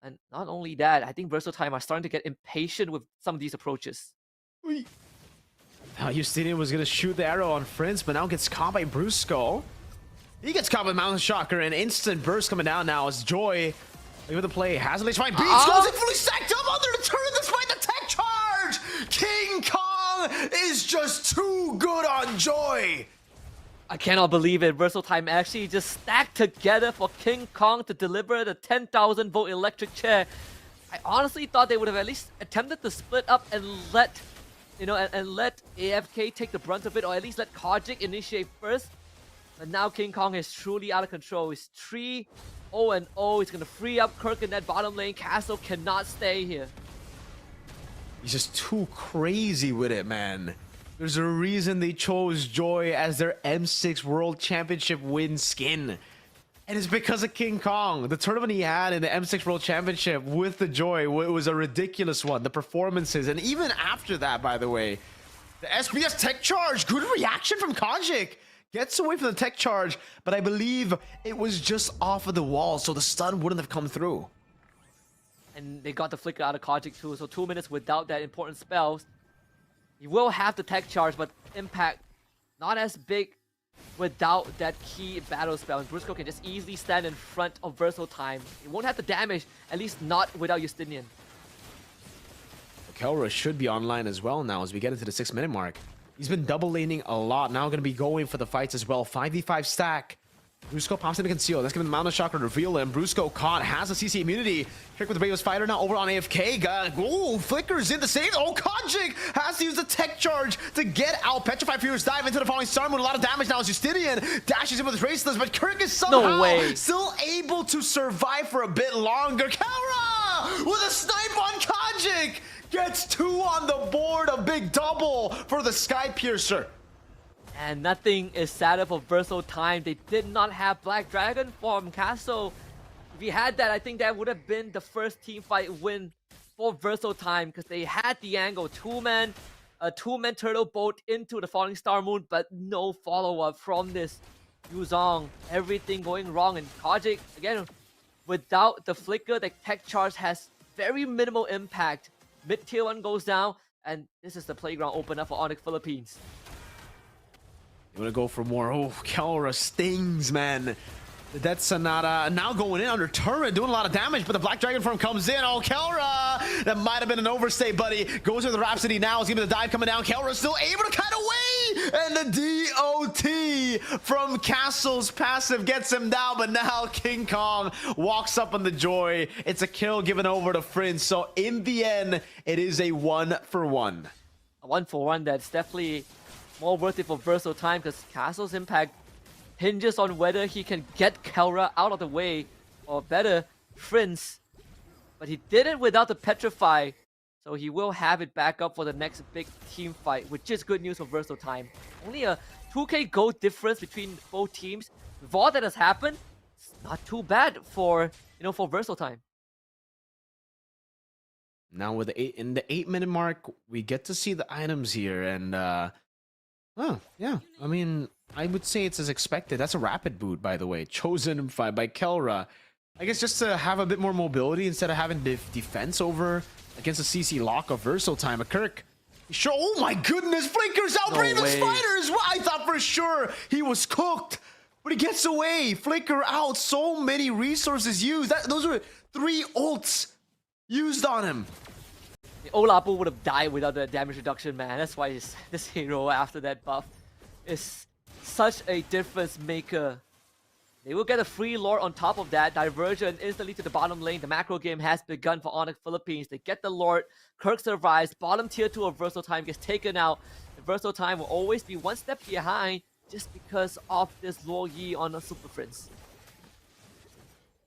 And not only that, I think Versatile Time are starting to get impatient with some of these approaches. Now Justinian was going to shoot the arrow on Prince, but now gets caught by Brusco. He gets caught with Mountain Shocker, an instant burst coming down now as Joy, look at the play, has a leash fight, beats, goes in fully stacked up under the turn despite the tech charge! King Kong is just too good on Joy! I cannot believe it. Versatile Time actually just stacked together for King Kong to deliver the 10,000 volt electric chair. I honestly thought they would have at least attempted to split up and let, and let AFK take the brunt of it, or at least let Kojic initiate first. But now King Kong is truly out of control. He's 3-0-0. He's going to free up Kirk in that bottom lane. Castle cannot stay here. He's just too crazy with it, man. There's a reason they chose Joy as their M6 World Championship win skin. And it's because of King Kong. The tournament he had in the M6 World Championship with the Joy, it was a ridiculous one. The performances, and even after that, by the way, the SBS tech charge, good reaction from Kojic. Gets away from the tech charge, but I believe it was just off of the wall, so the stun wouldn't have come through. And they got the flicker out of Kojic too, so 2 minutes without that important spells. You will have the tech charge, but impact not as big without that key battle spell. And Brusco can just easily stand in front of Versatile Time. He won't have the damage, at least not without Justinian. Kelra should be online as well now as we get into the 6 minute mark. He's been double laning a lot. Now going to be going for the fights as well. 5v5 stack. Brusco pops into conceal. That's going to be the Mountain Shocker to reveal him. Brusco caught, has a CC immunity. Trick with the Bravest Fighter now over on AFK. Oh, flickers in the save. Oh, Kojic has to use the tech charge to get out. Petrified Furious dive into the falling star moon. A lot of damage now as Justinian dashes in with his Raceless, but Kirk is somehow still able to survive for a bit longer. Kara with a snipe on Kojic. Gets 2 on the board, a big double for the Sky Piercer. And nothing is sadder for Versatile Time. They did not have Black Dragon form Castle. If we had that, I think that would have been the first team fight win for Versatile Time because they had the angle. A two-man turtle boat into the Falling Star Moon, but no follow-up from this Yuzong. Everything going wrong. And Kojic, again, without the flicker, the tech charge has very minimal impact. Mid tier 1 goes down, and this is the playground open up for Onyx Philippines. You want to go for more? Oh, Kelra stings, man. The Death Sonata now going in under turret, doing a lot of damage, but the Black Dragon form comes in. Oh, Kelra! That might have been an overstay, buddy. Goes with the Rhapsody now. He's giving the dive coming down. Kelra still able to cut away! And the DOT from Castle's passive gets him down, but now King Kong walks up on the Joy. It's a kill given over to Prince. So in the end, it is a 1-for-1. A 1-for-1 that's definitely more worth it for Versatile Time because Castle's impact hinges on whether he can get Kelra out of the way or better, Prince. But he did it without the Petrify, so he will have it back up for the next big team fight, which is good news for Versatile Time. Only a 2k gold difference between both teams. With all that has happened, it's not too bad for, for Versatile Time. Now with in the 8 minute mark, we get to see the items here, and yeah, I mean, I would say it's as expected. That's a rapid boot, by the way, chosen by Kelra. I guess just to have a bit more mobility instead of having defense over against a CC lock of Versatile Time. A Kirk, oh my goodness, Flickers out, Bravest Fighters. Well, I thought for sure he was cooked, but he gets away. Flicker out, so many resources used. Those were 3 ults used on him. The Olapu would have died without the damage reduction, man. That's why this hero after that buff is such a difference maker. They will get a free lore on top of that. Diversion instantly to the bottom lane. The macro game has begun for Onyx Philippines. They get the lord. Kirk survives. Bottom tier 2 of Versal Time gets taken out. And Versal Time will always be one step behind just because of this Luo Yi on a Super Prince.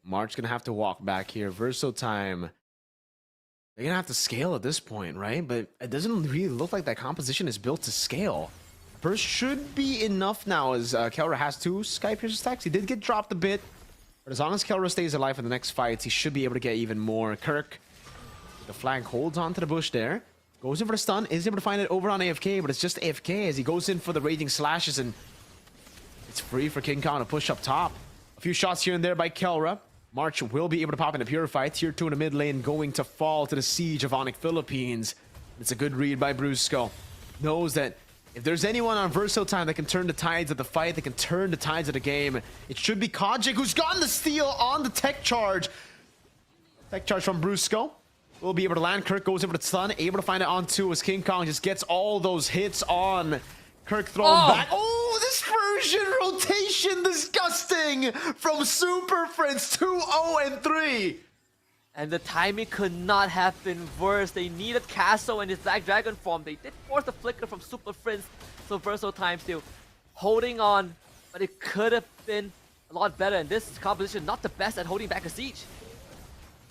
March gonna have to walk back here. Verso Time. They're gonna have to scale at this point, right? But it doesn't really look like that composition is built to scale. Burst should be enough now as Kelra has 2 Sky Piercer stacks. He did get dropped a bit, but as long as Kelra stays alive in the next fights, he should be able to get even more. Kirk, the flank, holds onto the bush there. Goes in for the stun, is able to find it over on AFK, but it's just AFK as he goes in for the raging slashes, and it's free for King Kong to push up top. A few shots here and there by Kelra. March will be able to pop into Purify. Tier 2 in the mid lane going to fall to the siege of Onyx Philippines. It's a good read by Brusco. Knows that if there's anyone on Verso Time that can turn the tides of the fight, that can turn the tides of the game, it should be Kajik, who's gotten the steal on the tech charge. Tech charge from Brusco. Will be able to land. Kirk goes in for the stun. Able to find it on 2 as King Kong just gets all those hits on. Kirk thrown back. Oh, dispersion rotation, disgusting from Super Friends 2-0-3. And the timing could not have been worse. They needed Castle and his Black Dragon form. They did force the flicker from Super Friends, so Versal Time still holding on, but it could have been a lot better. And this composition not the best at holding back a siege.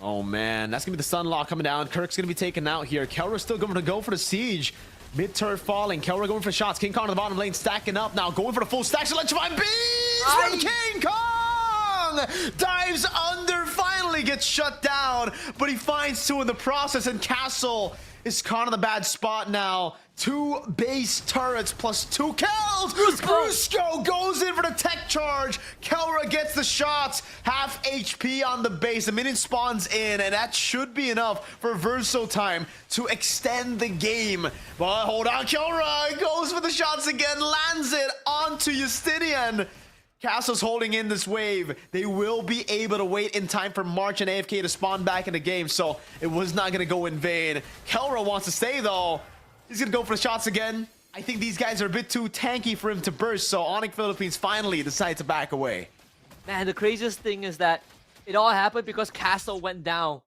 Oh man, that's gonna be the stun lock coming down. Kirk's gonna be taken out here. Kelra's still going to go for the siege. Mid turret falling. Kelra going for shots. King Kong to the bottom lane, stacking up now. Going for the full stacks. Electrifying beams from King Kong! Dives under, finally gets shut down, but he finds 2 in the process, and Castle is caught in a bad spot now. 2 base turrets plus 2 kills. Brusco goes in for the tech charge. Kelra gets the shots. Half HP on the base. The minion spawns in, and that should be enough for Verso Time to extend the game. But hold on, Kelra goes for the shots again. Lands it onto Justinian. Castle's holding in this wave. They will be able to wait in time for March and AFK to spawn back in the game, so it was not going to go in vain. Kelra wants to stay, though. He's going to go for the shots again. I think these guys are a bit too tanky for him to burst, so Onyx Philippines finally decide to back away. Man, the craziest thing is that it all happened because Castle went down.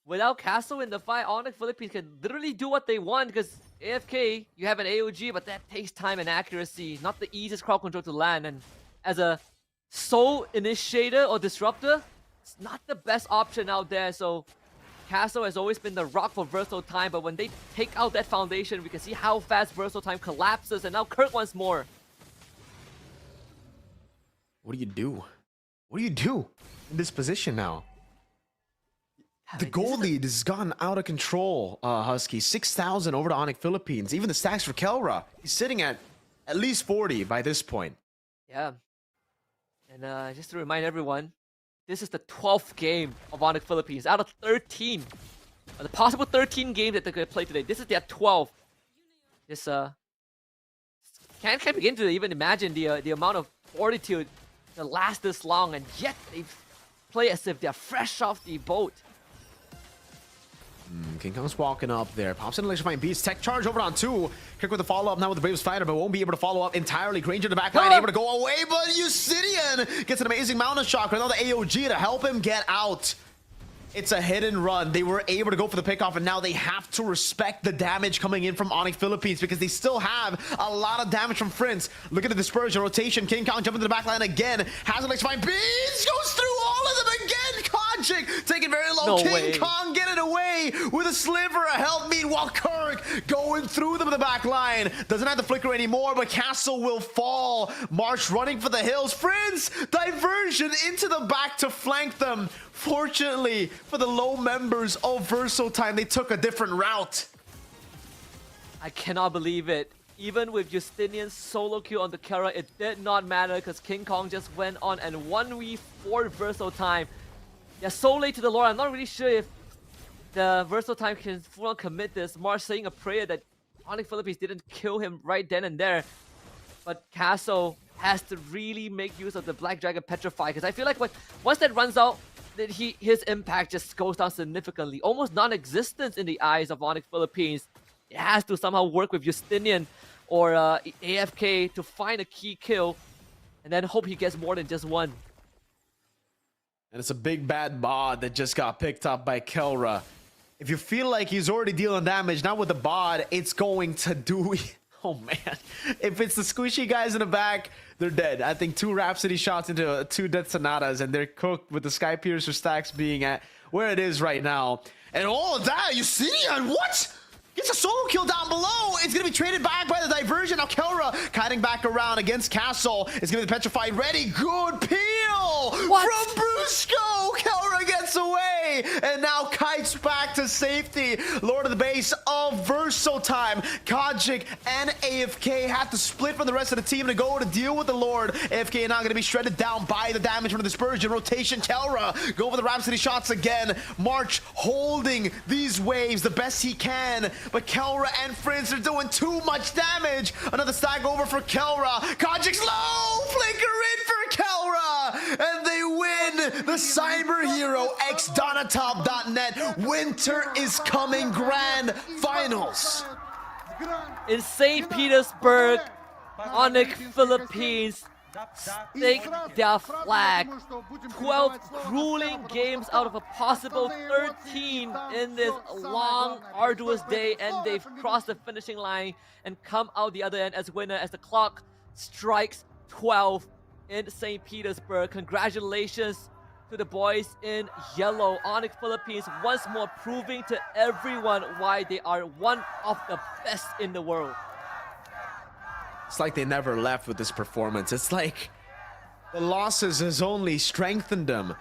Without Castle in the fight, Onyx Philippines can literally do what they want because AFK, you have an AOG, but that takes time and accuracy. Not the easiest crowd control to land, and as a sole initiator or disruptor, it's not the best option out there. So Castle has always been the rock for Versal Time, but when they take out that foundation, we can see how fast Versal Time collapses, and now Kirk wants more. What do you do? What do you do in this position now? The goal lead has gotten out of control, HusKKiee. 6,000 over to Onyx Philippines. Even the stacks for Kelra. He's sitting at least 40 by this point. Yeah. And just to remind everyone, this is the 12th game of Onyx Philippines out of 13. The possible 13 games that they're going to play today. This is their 12th. Just can't begin to even imagine the amount of fortitude to last this long, and yet they play as if they're fresh off the boat. King Kong's walking up there. Pops in electrifying beast. Tech charge over on 2. Kirk with the follow-up now with the Braves Fighter, but won't be able to follow up entirely. Granger in the back line, able to go away, but Justinian gets an amazing Mountain Shock with another AOG to help him get out. It's a hit and run. They were able to go for the pickoff, and now they have to respect the damage coming in from Onyx Philippines because they still have a lot of damage from Prince. Look at the dispersion, rotation. King Kong jumping to the back line again. Has electrifying beast, goes through all of them again. Kajik taking very low. No King way. Kong getting away with a sliver of health. Meanwhile, Kirk going through them in the back line. Doesn't have the flicker anymore, but Castle will fall. March running for the hills. Prince, diversion into the back to flank them. Fortunately for the low members of Versal Time, they took a different route. I cannot believe it. Even with Justinian's solo kill on the Kara, it did not matter because King Kong just went on and 1v4 Versal Time. They're so late to the lore. I'm not really sure if the Versal Time can full on commit this. Mars saying a prayer that Onyx Philippines didn't kill him right then and there. But Castle has to really make use of the Black Dragon Petrify because I feel like once that runs out, that his impact just goes down significantly, almost non-existent in the eyes of Onyx Philippines. It has to somehow work with Justinian or AFK to find a key kill and then hope he gets more than just one. And it's a big bad bod that just got picked up by Kelra. If you feel like he's already dealing damage, now with the bod, it's going to do... Oh man, if it's the squishy guys in the back, they're dead. I think 2 Rhapsody shots into 2 Death Sonatas, and they're cooked with the Sky Piercer stacks being at where it is right now. And all of that, you see? On what? Gets a solo kill down below. It's going to be traded back by the diversion. Now Kelra kiting back around against Castle. It's going to be petrified ready. Good peel from Brusco. Kelra gets away and now kites back to safety. Lord of the base of Verso time. Kajik and AFK have to split from the rest of the team to go to deal with the Lord. AFK now going to be shredded down by the damage from the dispersion. Rotation. Kelra go for the Rhapsody shots again. March holding these waves the best he can. But Kelra and Friends are doing too much damage. Another stack over for Kelra. Kajik's low. Flicker in for Kelra. And they win the Cyberhero x Donatop.net Winter is Coming Grand Finals. In St. Petersburg, Onyx Philippines stake their flag. 12 grueling games out of a possible 13 in this long, arduous day, and they've crossed the finishing line and come out the other end as winner as the clock strikes 12 in St. Petersburg. Congratulations to the boys in yellow. Onyx Philippines once more proving to everyone why they are one of the best in the world. It's like they never left with this performance. It's like the losses has only strengthened them.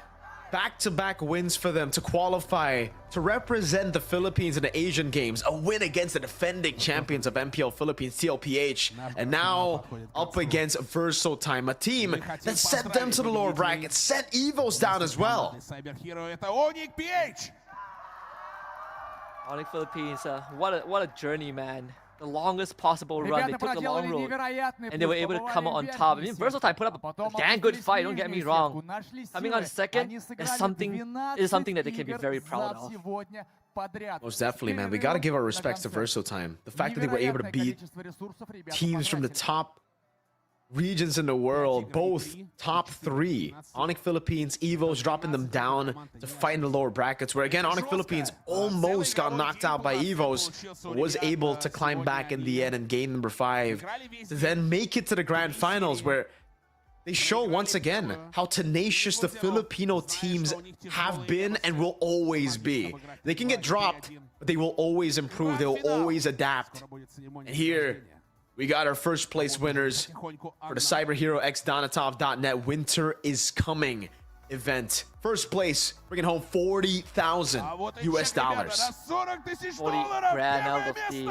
Back-to-back wins for them to qualify to represent the Philippines in the Asian Games. A win against the defending champions of MPL Philippines, TLPH. And now up against Verso Time, a team that sent them to the lower bracket, sent Evos down as well. Onyx Philippines, what a journey, man. The longest possible run. They took the long road, and they were able to come out on top. I mean, Verso Time put up a damn good fight, don't get me wrong. Coming on second is something that they can be very proud of. Most definitely, man. We got to give our respects to Verso Time. The fact that they were able to beat teams from the top regions in the world, both top 3. Onyx Philippines, Evos dropping them down to fight in the lower brackets, where again, Onyx Philippines almost got knocked out by Evos, but was able to climb back in the end and gain number 5, to then make it to the grand finals, where they show once again how tenacious the Filipino teams have been and will always be. They can get dropped, but they will always improve. They will always adapt. And here, we got our first place winners for the Cyberhero x Donatop.net Winter is Coming event. First place, bringing home $40,000 US. 40 grand out of the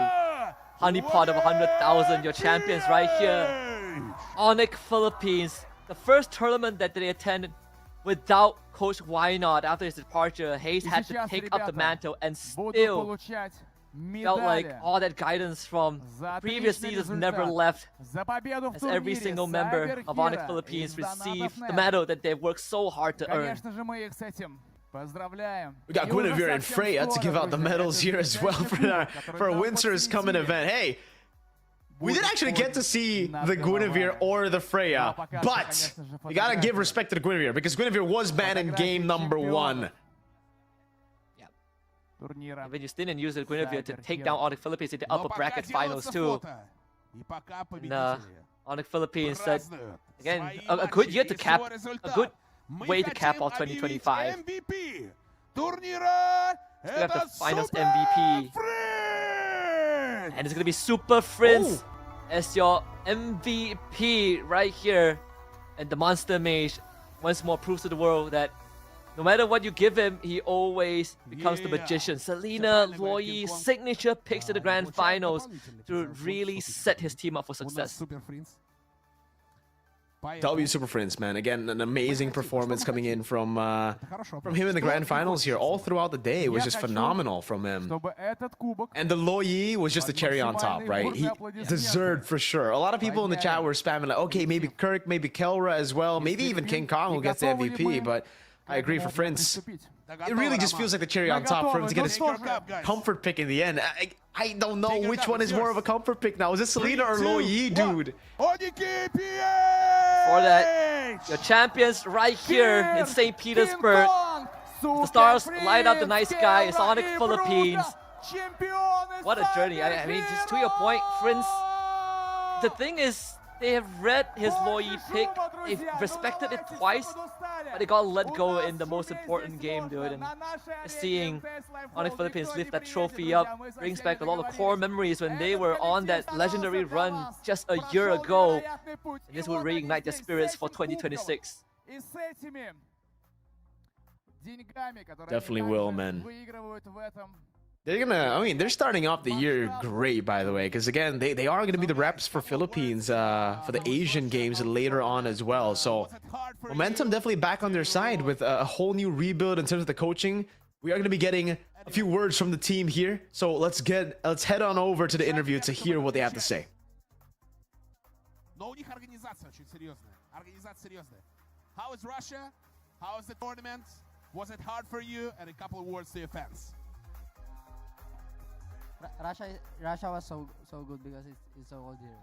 honeypot of 100,000. Your champions right here. Onyx Philippines, the first tournament that they attended without Coach Wynot after his departure. Hayes had to take up the mantle and still felt like all that guidance from previous seasons never left, as every single member of Onyx Philippines received the medal that they've worked so hard to earn. We got Guinevere and Freya to give out the medals here as well for a Winter is Coming event. Hey, we didn't actually get to see the Guinevere or the Freya, but you gotta give respect to the Guinevere because Guinevere was banned in game number 1. When you still use the Guinevere to take down Onyx Philippines in the upper bracket finals too. And Onyx Philippines said, again, a good year to cap, a good way to cap off 2025. We have the finals MVP. And it's going to be Super Friends as your MVP right here. And the Monster Mage once more proves to the world that no matter what you give him, he always becomes the magician. Selena Loyi, signature picks to the grand finals to really set his team up for success. W Super Friends, man. Again, an amazing performance coming in from him in the grand finals here. All throughout the day, it was just phenomenal from him. And the Loyi was just the cherry on top, right? He deserved for sure. A lot of people in the chat were spamming like, okay, maybe Kirk, maybe Kelra as well, maybe even King Kong who gets the MVP, but I agree for Friends. It really just feels like the cherry on top for him to get his comfort pick in the end. I don't know which one is more of a comfort pick now. Is it Selena or Loyi, dude? For that stage. Your champions right here in Here's St. Petersburg. The stars light up the night sky. It's Onyx Philippines. What a journey. I mean, just to your point, Prince, the thing is, they have read his Loyi pick. They've respected it twice, but they got let go in the most important game, dude. And seeing Onyx Philippines lift that trophy up brings back a lot of core memories when they were on that legendary run just a year ago. And this will reignite their spirits for 2026. Definitely will, man. They're gonna, I mean, they're starting off the year great, by the way, because again, they are gonna be the reps for Philippines for the Asian games later on as well. So momentum definitely back on their side with a whole new rebuild in terms of the coaching. We are gonna be getting a few words from the team here. So let's head on over to the interview to hear what they have to say. Но у них организация очень серьезная. Организация серьезная. How is Russia? How is the tournament? Was it hard for you? And a couple of words to your fans. Russia was so good because it's so cold here.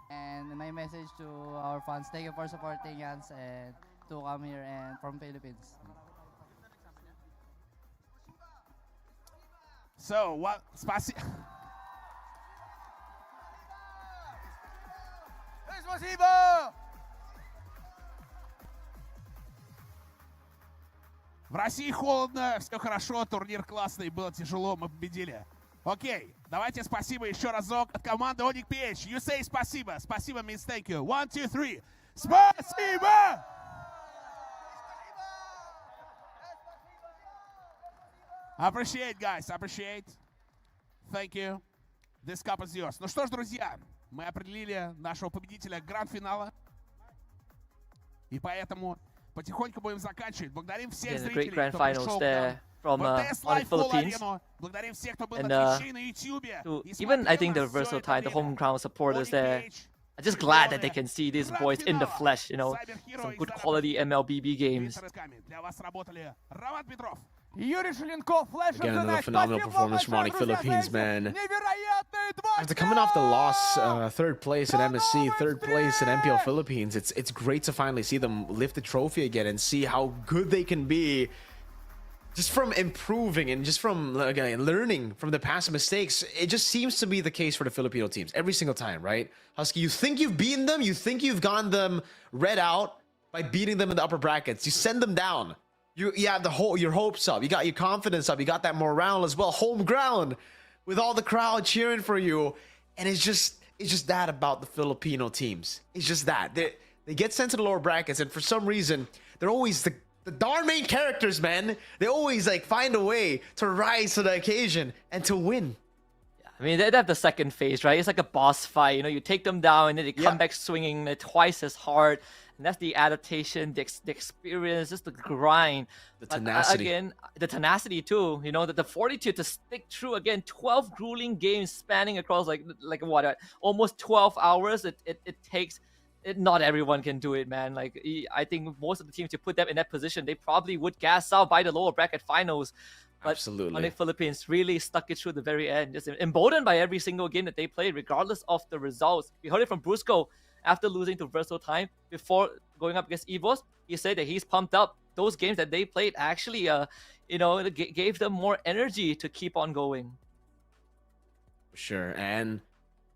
And my message to our fans, thank you for supporting us and to come here and from Philippines. So what? Спасибо. Спасибо! В России холодно, все хорошо, турнир классный, было тяжело, мы победили. Окей, давайте спасибо еще разок от команды HusKKiee. You say спасибо. Спасибо means thank you. 1, 2, 3. Спасибо! Appreciate, guys, appreciate. Thank you. This cup is yours. Ну что ж, друзья, мы определили нашего победителя гранд-финала. И поэтому потихоньку будем заканчивать. Благодарим всех зрителей, кто пришел к нам. From Onyx Philippines, and even I think the Versatile, the home ground supporters there, I'm just glad that they can see these boys in the flesh, you know, some good quality MLBB games. Again, another phenomenal performance from Onyx Philippines, man. After coming off the loss, third place in MSC, third place in MPL Philippines, it's great to finally see them lift the trophy again and see how good they can be. Just from improving and just from again learning from the past mistakes, it just seems to be the case for the Filipino teams every single time, right? HusKKiee, you think you've beaten them, you think you've gotten them read out by beating them in the upper brackets. You send them down. You have your hopes up, you got your confidence up, you got that morale as well, home ground with all the crowd cheering for you, and it's just that about the Filipino teams. It's just that they get sent to the lower brackets, and for some reason they're always the darn main characters, man. They always like find a way to rise to the occasion and to win. I mean, they have the second phase, right? It's like a boss fight. You know, you take them down and then they come back swinging twice as hard. And that's the adaptation, the experience, just the grind. The tenacity. Again, the tenacity too. You know, the fortitude to stick through. Again, 12 grueling games spanning across like what, almost 12 hours. It takes. Not everyone can do it, man. Like, I think most of the teams, to put them in that position, they probably would gas out by the lower bracket finals. But absolutely, Onyx Philippines really stuck it through the very end, just emboldened by every single game that they played, regardless of the results. We heard it from Brusco after losing to Versatile Time before going up against EVOS. He said that he's pumped up. Those games that they played actually, gave them more energy to keep on going. Sure, and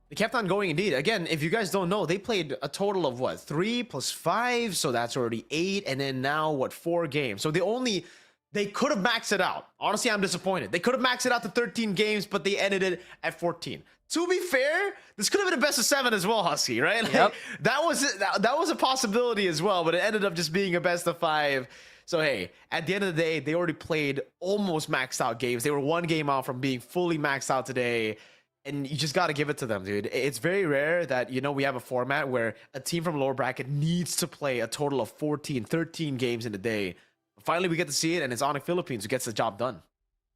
they kept on going indeed. Again, if you guys don't know, they played a total of what, 3 plus 5, so that's already 8, and then now what, 4 games. So they could have maxed it out. Honestly, I'm disappointed. They could have maxed it out to 13 games, but they ended it at 14. To be fair, this could have been a best of 7 as well, HusKKiee, right? Like, yep. That was a possibility as well, but it ended up just being a best of 5. So hey, at the end of the day, they already played almost maxed out games. They were 1 game out from being fully maxed out today. And you just got to give it to them, dude. It's very rare that, we have a format where a team from lower bracket needs to play a total of 14, 13 games in a day. Finally, we get to see it, and it's Onyx Philippines who gets the job done.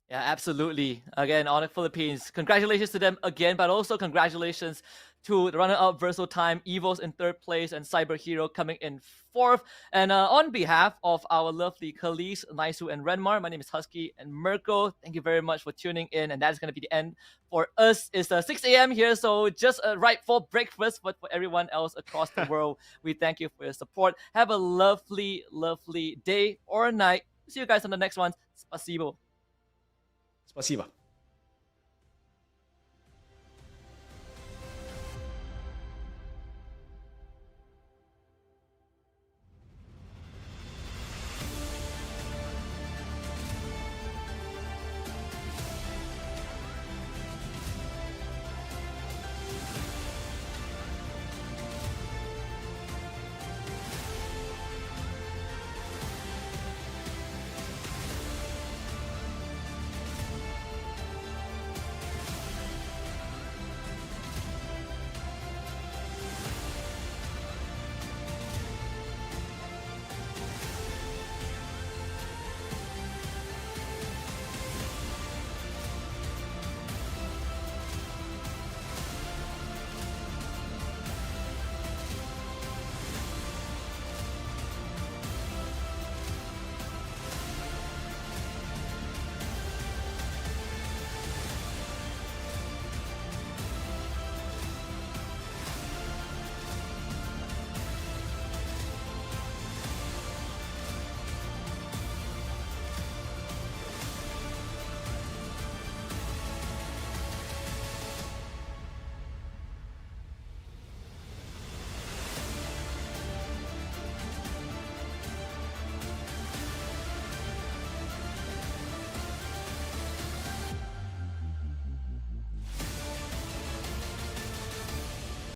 Yeah, absolutely. Again, Onyx Philippines, congratulations to them again, but also congratulations to the runner-up Verso Time, Evos in third place, and Cyberhero coming in fourth. And on behalf of our lovely colleagues, Naisu and Renmar, my name is HusKKiee and Mirko. Thank you very much for tuning in, and that's going to be the end for us. It's 6 a.m. here, so just right for breakfast, but for everyone else across the world, we thank you for your support. Have a lovely, lovely day or night. See you guys on the next one. Spasibo. Spasiba.